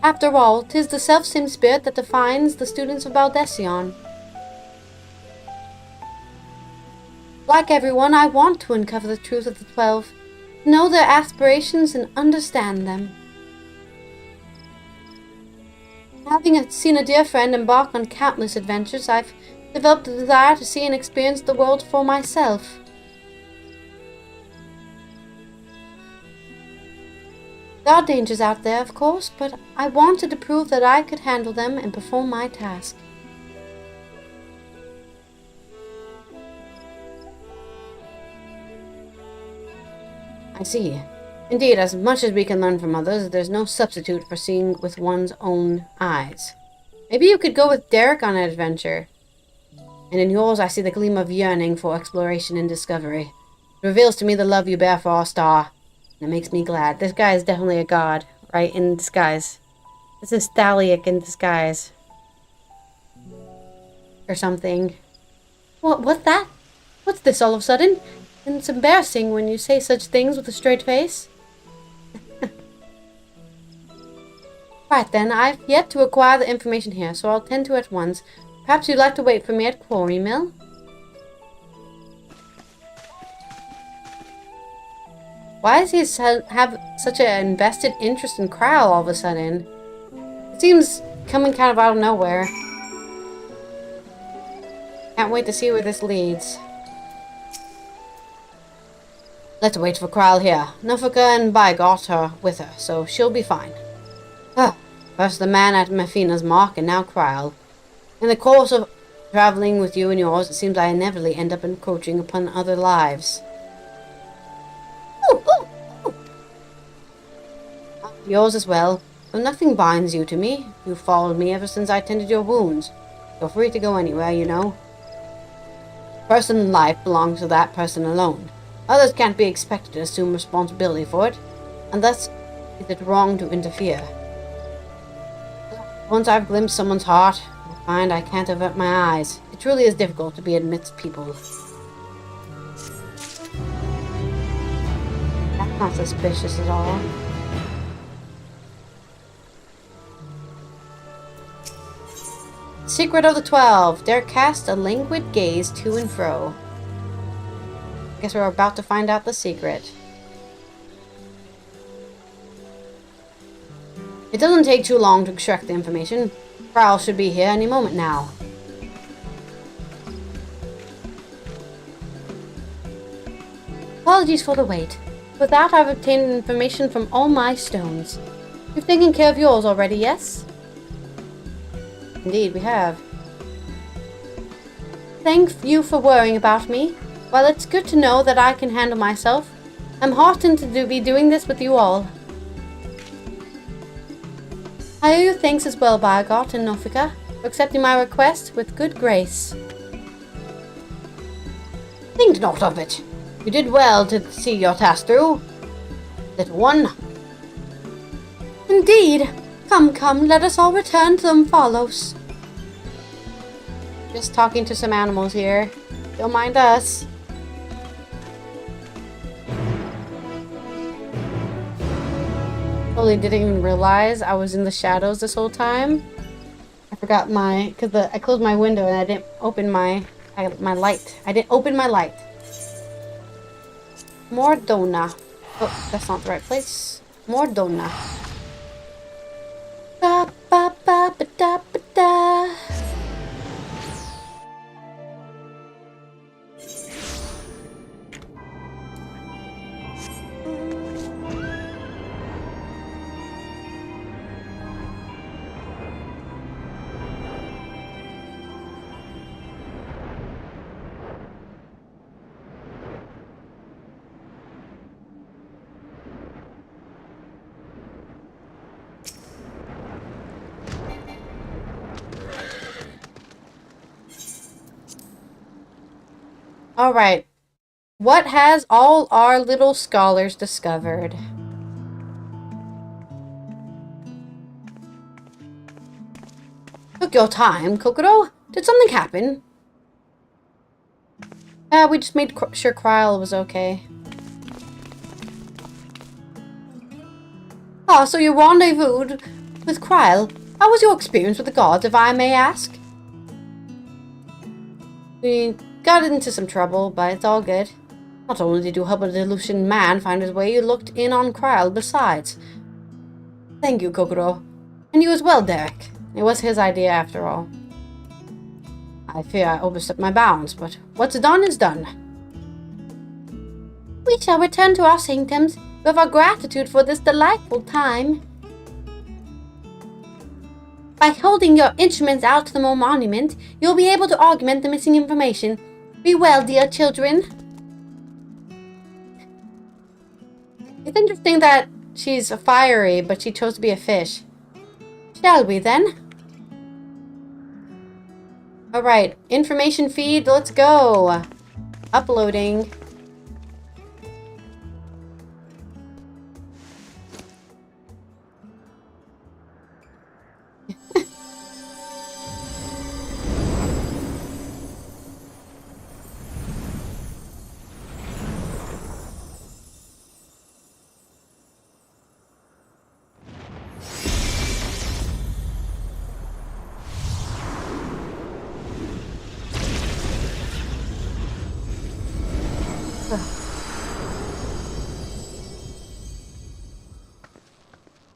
After all, 'tis the self-same spirit that defines the students of Baldesion. Like everyone, I want to uncover the truth of the 12, know their aspirations and understand them. Having seen a dear friend embark on countless adventures, I've developed a desire to see and experience the world for myself. There are dangers out there, of course, but I wanted to prove that I could handle them and perform my task. I see. Indeed, as much as we can learn from others, there's no substitute for seeing with one's own eyes. Maybe you could go with Derek on an adventure. And in yours, I see the gleam of yearning for exploration and discovery. It reveals to me the love you bear for our star. And it makes me glad. This guy is definitely a god, right? In disguise. This is Thaliak in disguise. Or something. What's that? What's this all of a sudden? And it's embarrassing when you say such things with a straight face. Right then, I've yet to acquire the information here, so I'll tend to it at once. Perhaps you'd like to wait for me at Quarry Mill? Why does he have such an invested interest in Krile all of a sudden? It seems coming kind of out of nowhere. Can't wait to see where this leads. Let's wait for Krile here. Nafaka and Bygot are with her, so she'll be fine. First the man at Mefina's mark, and now Krile. In the course of traveling with you and yours, it seems I inevitably end up encroaching upon other lives. Yours as well. Though nothing binds you to me. You've followed me ever since I tended your wounds. You're free to go anywhere, you know. Personal life belongs to that person alone. Others can't be expected to assume responsibility for it, and thus is it wrong to interfere. Once I've glimpsed someone's heart, I find I can't avert my eyes. It It truly is difficult to be amidst people. That's not suspicious at all. Secret of the 12. Dare cast a languid gaze to and fro. I guess we're about to find out the secret. It doesn't take too long to extract the information. Krile should be here any moment now. Apologies for the wait. With that, I've obtained information from all my stones. You've taken care of yours already, yes? Indeed, we have. Thank you for worrying about me. While it's good to know that I can handle myself, I'm heartened to be doing this with you all. I owe you thanks as well, Biogot and Nofika, for accepting my request with good grace. Think not of it. You did well to see your task through, little one. Indeed. Come, come, let us all return to Omphalos. Just talking to some animals here. Don't mind us. Totally didn't even realize I was in the shadows this whole time. I forgot because I closed my window and I didn't open my light. I didn't open my light. Mordona. Oh, that's not the right place. Mordona. Ba ba ba ba da ba da. Alright, what has all our little scholars discovered? Took your time, Kokoro? Did something happen? We just made sure Krile was okay. Ah, so you rendezvoused with Krile. How was your experience with the gods, if I may ask? We got into some trouble, but it's all good. Not only did you help a Delusion man find his way, you looked in on Krile besides. Thank you, Kokoro. And you as well, Derek. It was his idea after all. I fear I overstepped my bounds, but what's done is done. We shall return to our sanctums with our gratitude for this delightful time. By holding your instruments out to the monument, you'll be able to augment the missing information. Be well, dear children. It's interesting that she's fiery, but she chose to be a fish. Shall we then? Alright, information feed, let's go. Uploading.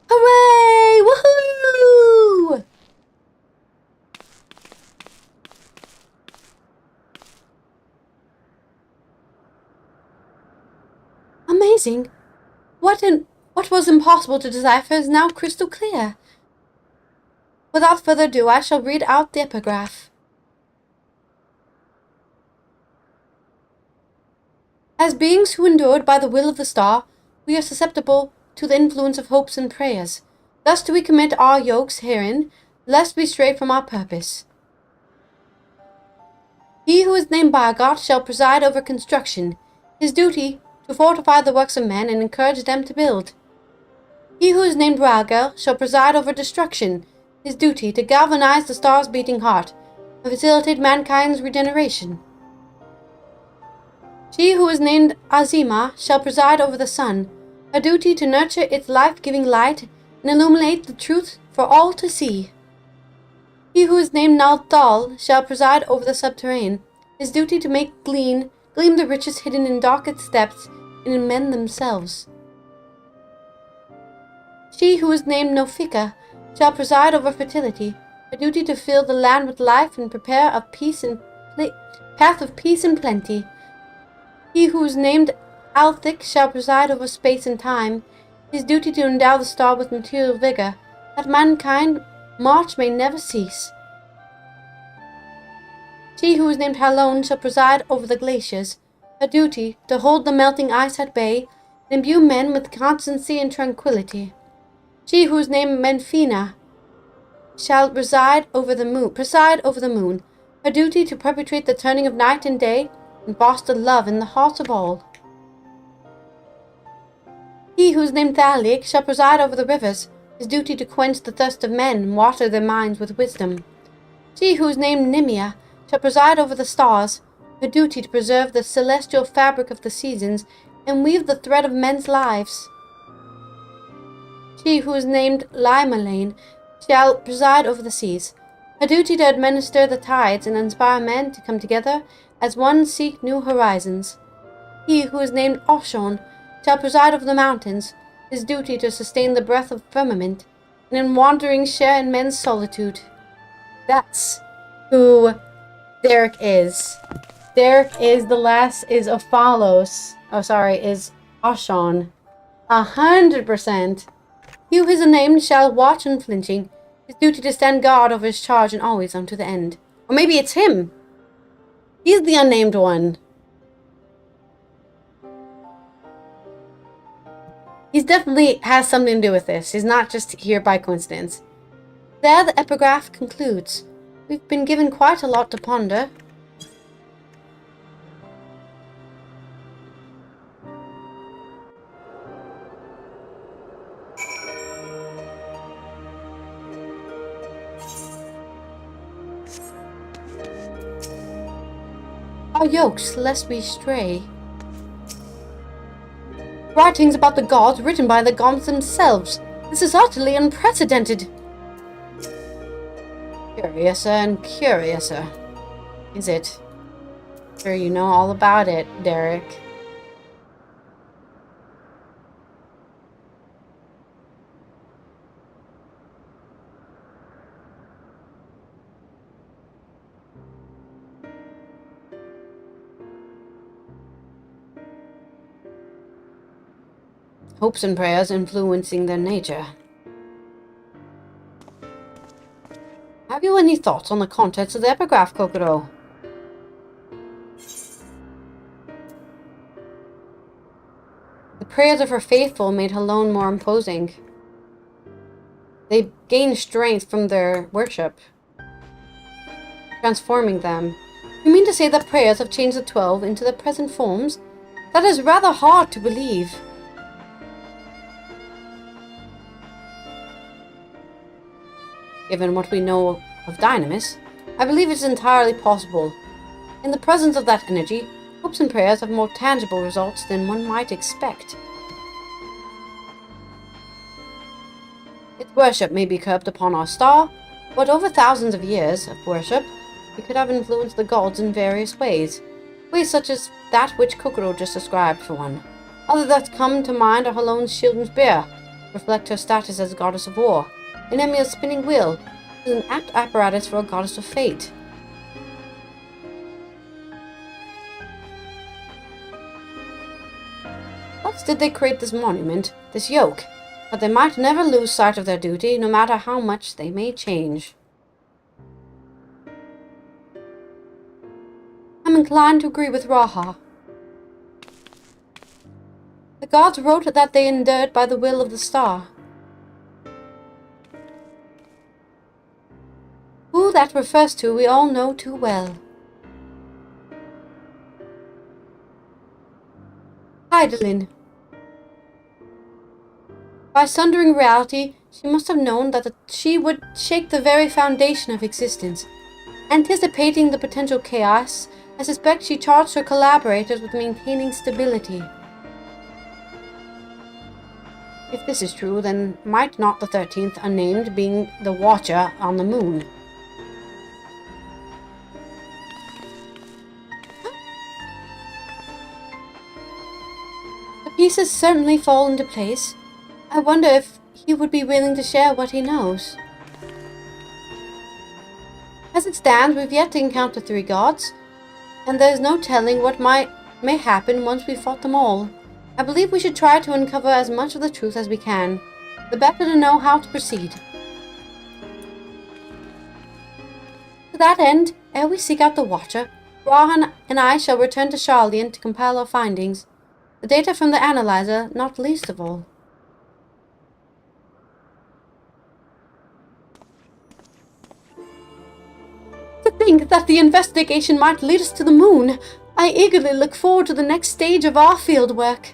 Hooray! Woohoo! Amazing. What was impossible to decipher is now crystal clear. Without further ado, I shall read out the epigraph. As beings who endured by the will of the star, we are susceptible to the influence of hopes and prayers. Thus do we commit our yokes herein, lest we stray from our purpose. He who is named Biogot shall preside over construction, his duty to fortify the works of men and encourage them to build. He who is named Raga shall preside over destruction, his duty to galvanize the star's beating heart, and facilitate mankind's regeneration. She who is named Azima shall preside over the sun, her duty to nurture its life-giving light and illuminate the truth for all to see. He who is named Nalthal shall preside over the subterranean, his duty to make gleam the riches hidden in darkest depths and in men themselves. She who is named Nofika shall preside over fertility, her duty to fill the land with life and prepare a path of peace and plenty. He who is named Althik shall preside over space and time, his duty to endow the star with material vigor, that mankind march may never cease. She who is named Halone shall preside over the glaciers, her duty to hold the melting ice at bay and imbue men with constancy and tranquility. She who is named Menfina shall preside over the moon, her duty to perpetuate the turning of night and day and foster love in the hearts of all. He who is named Thalic shall preside over the rivers, his duty to quench the thirst of men and water their minds with wisdom. She who is named Nimia shall preside over the stars, her duty to preserve the celestial fabric of the seasons and weave the thread of men's lives. She who is named Limalane shall preside over the seas, her duty to administer the tides and inspire men to come together as one seek new horizons. He who is named Oshon shall preside over the mountains, his duty to sustain the breath of firmament, and in wandering share in men's solitude. That's who Derek is. Derek is the last is Ophalos. Is Oshon. 100%. He who is named shall watch unflinching, his duty to stand guard over his charge and always unto the end. Or maybe it's him. He's the unnamed one. He's definitely has something to do with this. He's not just here by coincidence. There the epigraph concludes. We've been given quite a lot to ponder. Our yokes, lest we stray. Writings about the gods written by the gods themselves. This is utterly unprecedented. Curiouser and curiouser. Is it? Sure, you know all about it, Derek. Hopes and prayers influencing their nature. Have you any thoughts on the contents of the epigraph, Kokoro? The prayers of her faithful made Halone more imposing. They gained strength from their worship, transforming them. You mean to say that prayers have changed the 12 into their present forms? That is rather hard to believe. Given what we know of Dynamis, I believe it's entirely possible. In the presence of that energy, hopes and prayers have more tangible results than one might expect. Its worship may be curbed upon our star, but over thousands of years of worship, it could have influenced the gods in various ways. Ways such as that which Kokoro just described, for one. Other that come to mind are Halone's shield and spear, reflect her status as goddess of war. And Emia's spinning wheel is an apt apparatus for a goddess of fate. Thus did they create this monument, this yoke, that they might never lose sight of their duty, no matter how much they may change. I'm inclined to agree with Raha. The gods wrote that they endured by the will of the star. Who that refers to we all know too well. Heidelin. By sundering reality, she must have known that she would shake the very foundation of existence. Anticipating the potential chaos, I suspect she charged her collaborators with maintaining stability. If this is true, then might not the 13th, unnamed, being the Watcher on the moon? The pieces certainly fall into place. I wonder if he would be willing to share what he knows. As it stands, we've yet to encounter 3 gods, and there's no telling what may happen once we've fought them all. I believe we should try to uncover as much of the truth as we can, the better to know how to proceed. To that end, ere we seek out the Watcher, Rahan and I shall return to Sharlayan to compile our findings, the data from the analyzer not least of all. To think that the investigation might lead us to the moon! I eagerly look forward to the next stage of our fieldwork.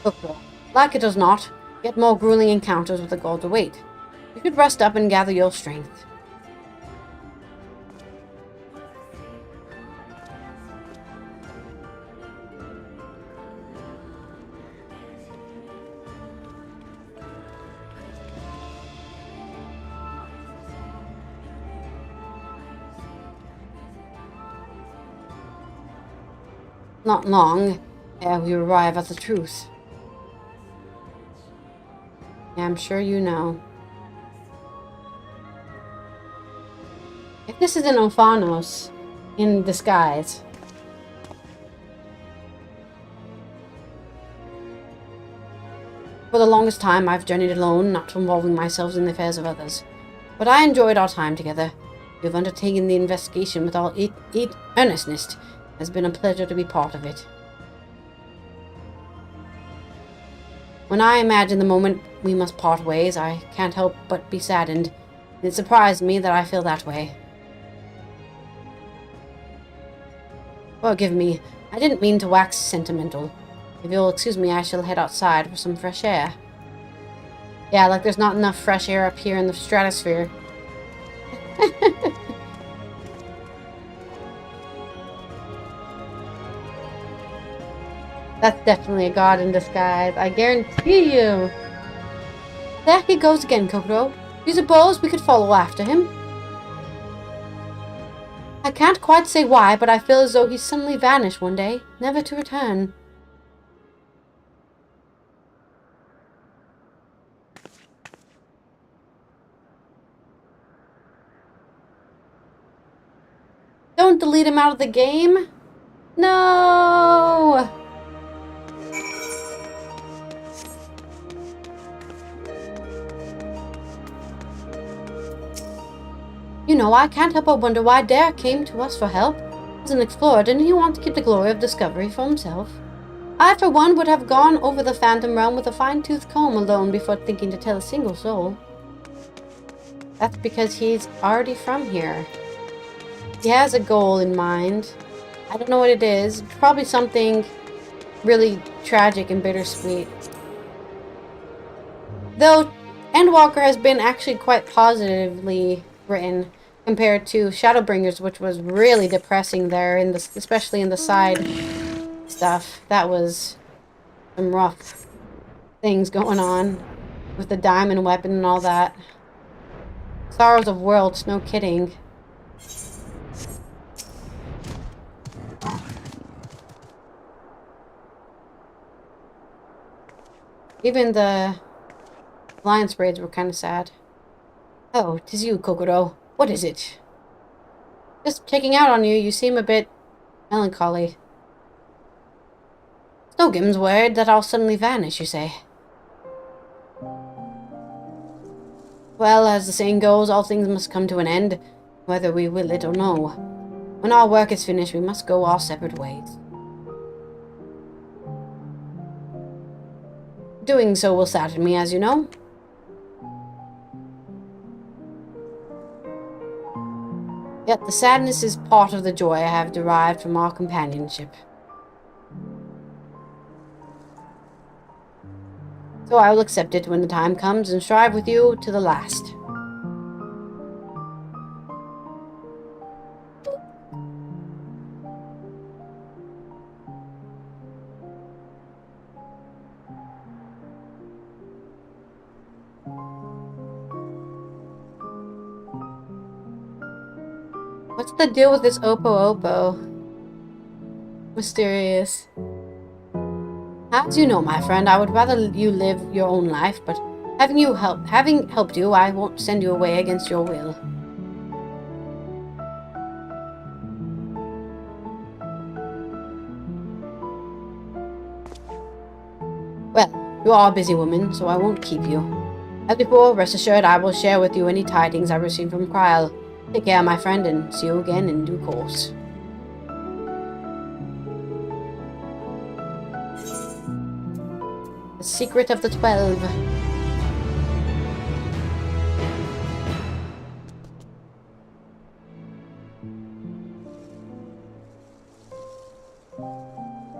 Kokoro, like it or not, yet more grueling encounters with the gods await. You should rest up and gather your strength. Not long ere we arrive at the truth. I'm sure you know. If this is an Ophanos in disguise. For the longest time I've journeyed alone, not involving myself in the affairs of others. But I enjoyed our time together. You've undertaken the investigation with all earnestness. It has been a pleasure to be part of it. When I imagine the moment we must part ways, I can't help but be saddened. It surprised me that I feel that way. Forgive me, I didn't mean to wax sentimental. If you'll excuse me, I shall head outside for some fresh air. Yeah, like there's not enough fresh air up here in the stratosphere. That's definitely a god in disguise, I guarantee you. There he goes again, Kokoro. Do you suppose we could follow after him? I can't quite say why, but I feel as though he suddenly vanished one day, never to return. Don't delete him out of the game. No! You know, I can't help but wonder why Derek came to us for help. As an explorer, didn't he want to keep the glory of discovery for himself? I, for one, would have gone over the Phantom Realm with a fine-tooth comb alone before thinking to tell a single soul. That's because he's already from here. He has a goal in mind. I don't know what it is. Probably something really tragic and bittersweet. Though Endwalker has been actually quite positively written compared to Shadowbringers, which was really depressing there, especially in the side stuff. That was some rough things going on with the diamond weapon and all that. Sorrows of Worlds, no kidding. Even the Alliance raids were kind of sad. Oh, 'tis you, Kokoro. What is it? Just checking out on you. You seem a bit melancholy. Snowgim's worried that I'll suddenly vanish, you say? Well, as the saying goes, all things must come to an end, whether we will it or no. When our work is finished, we must go our separate ways. Doing so will sadden me, as you know. Yet the sadness is part of the joy I have derived from our companionship. So I will accept it when the time comes and strive with you to the last. What's the deal with this Oppo? Mysterious. As you know, my friend, I would rather you live your own life, but having helped you, I won't send you away against your will. Well, you are a busy woman, so I won't keep you. As before, rest assured I will share with you any tidings I receive from Krile. Take care, my friend, and see you again in due course. The Secret of the 12.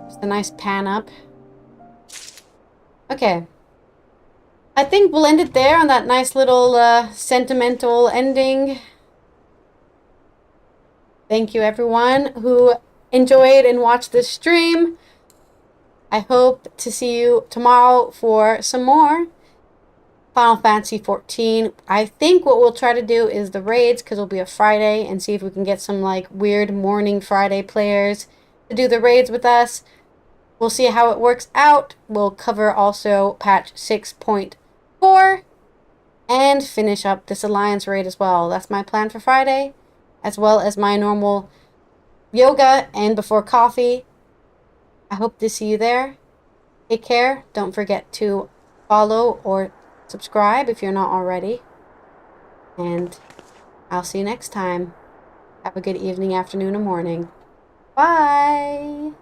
Just a nice pan up. Okay. I think we'll end it there on that nice little sentimental ending. Thank you everyone who enjoyed and watched this stream. I hope to see you tomorrow for some more Final Fantasy XIV. I think what we'll try to do is the raids, because it'll be a Friday, and see if we can get some like weird morning Friday players to do the raids with us. We'll see how it works out. We'll cover also patch 6.4 and finish up this Alliance raid as well. That's my plan for Friday, as well as my normal yoga and before coffee. I hope to see you there. Take care. Don't forget to follow or subscribe if you're not already. And I'll see you next time. Have a good evening, afternoon, or morning. Bye!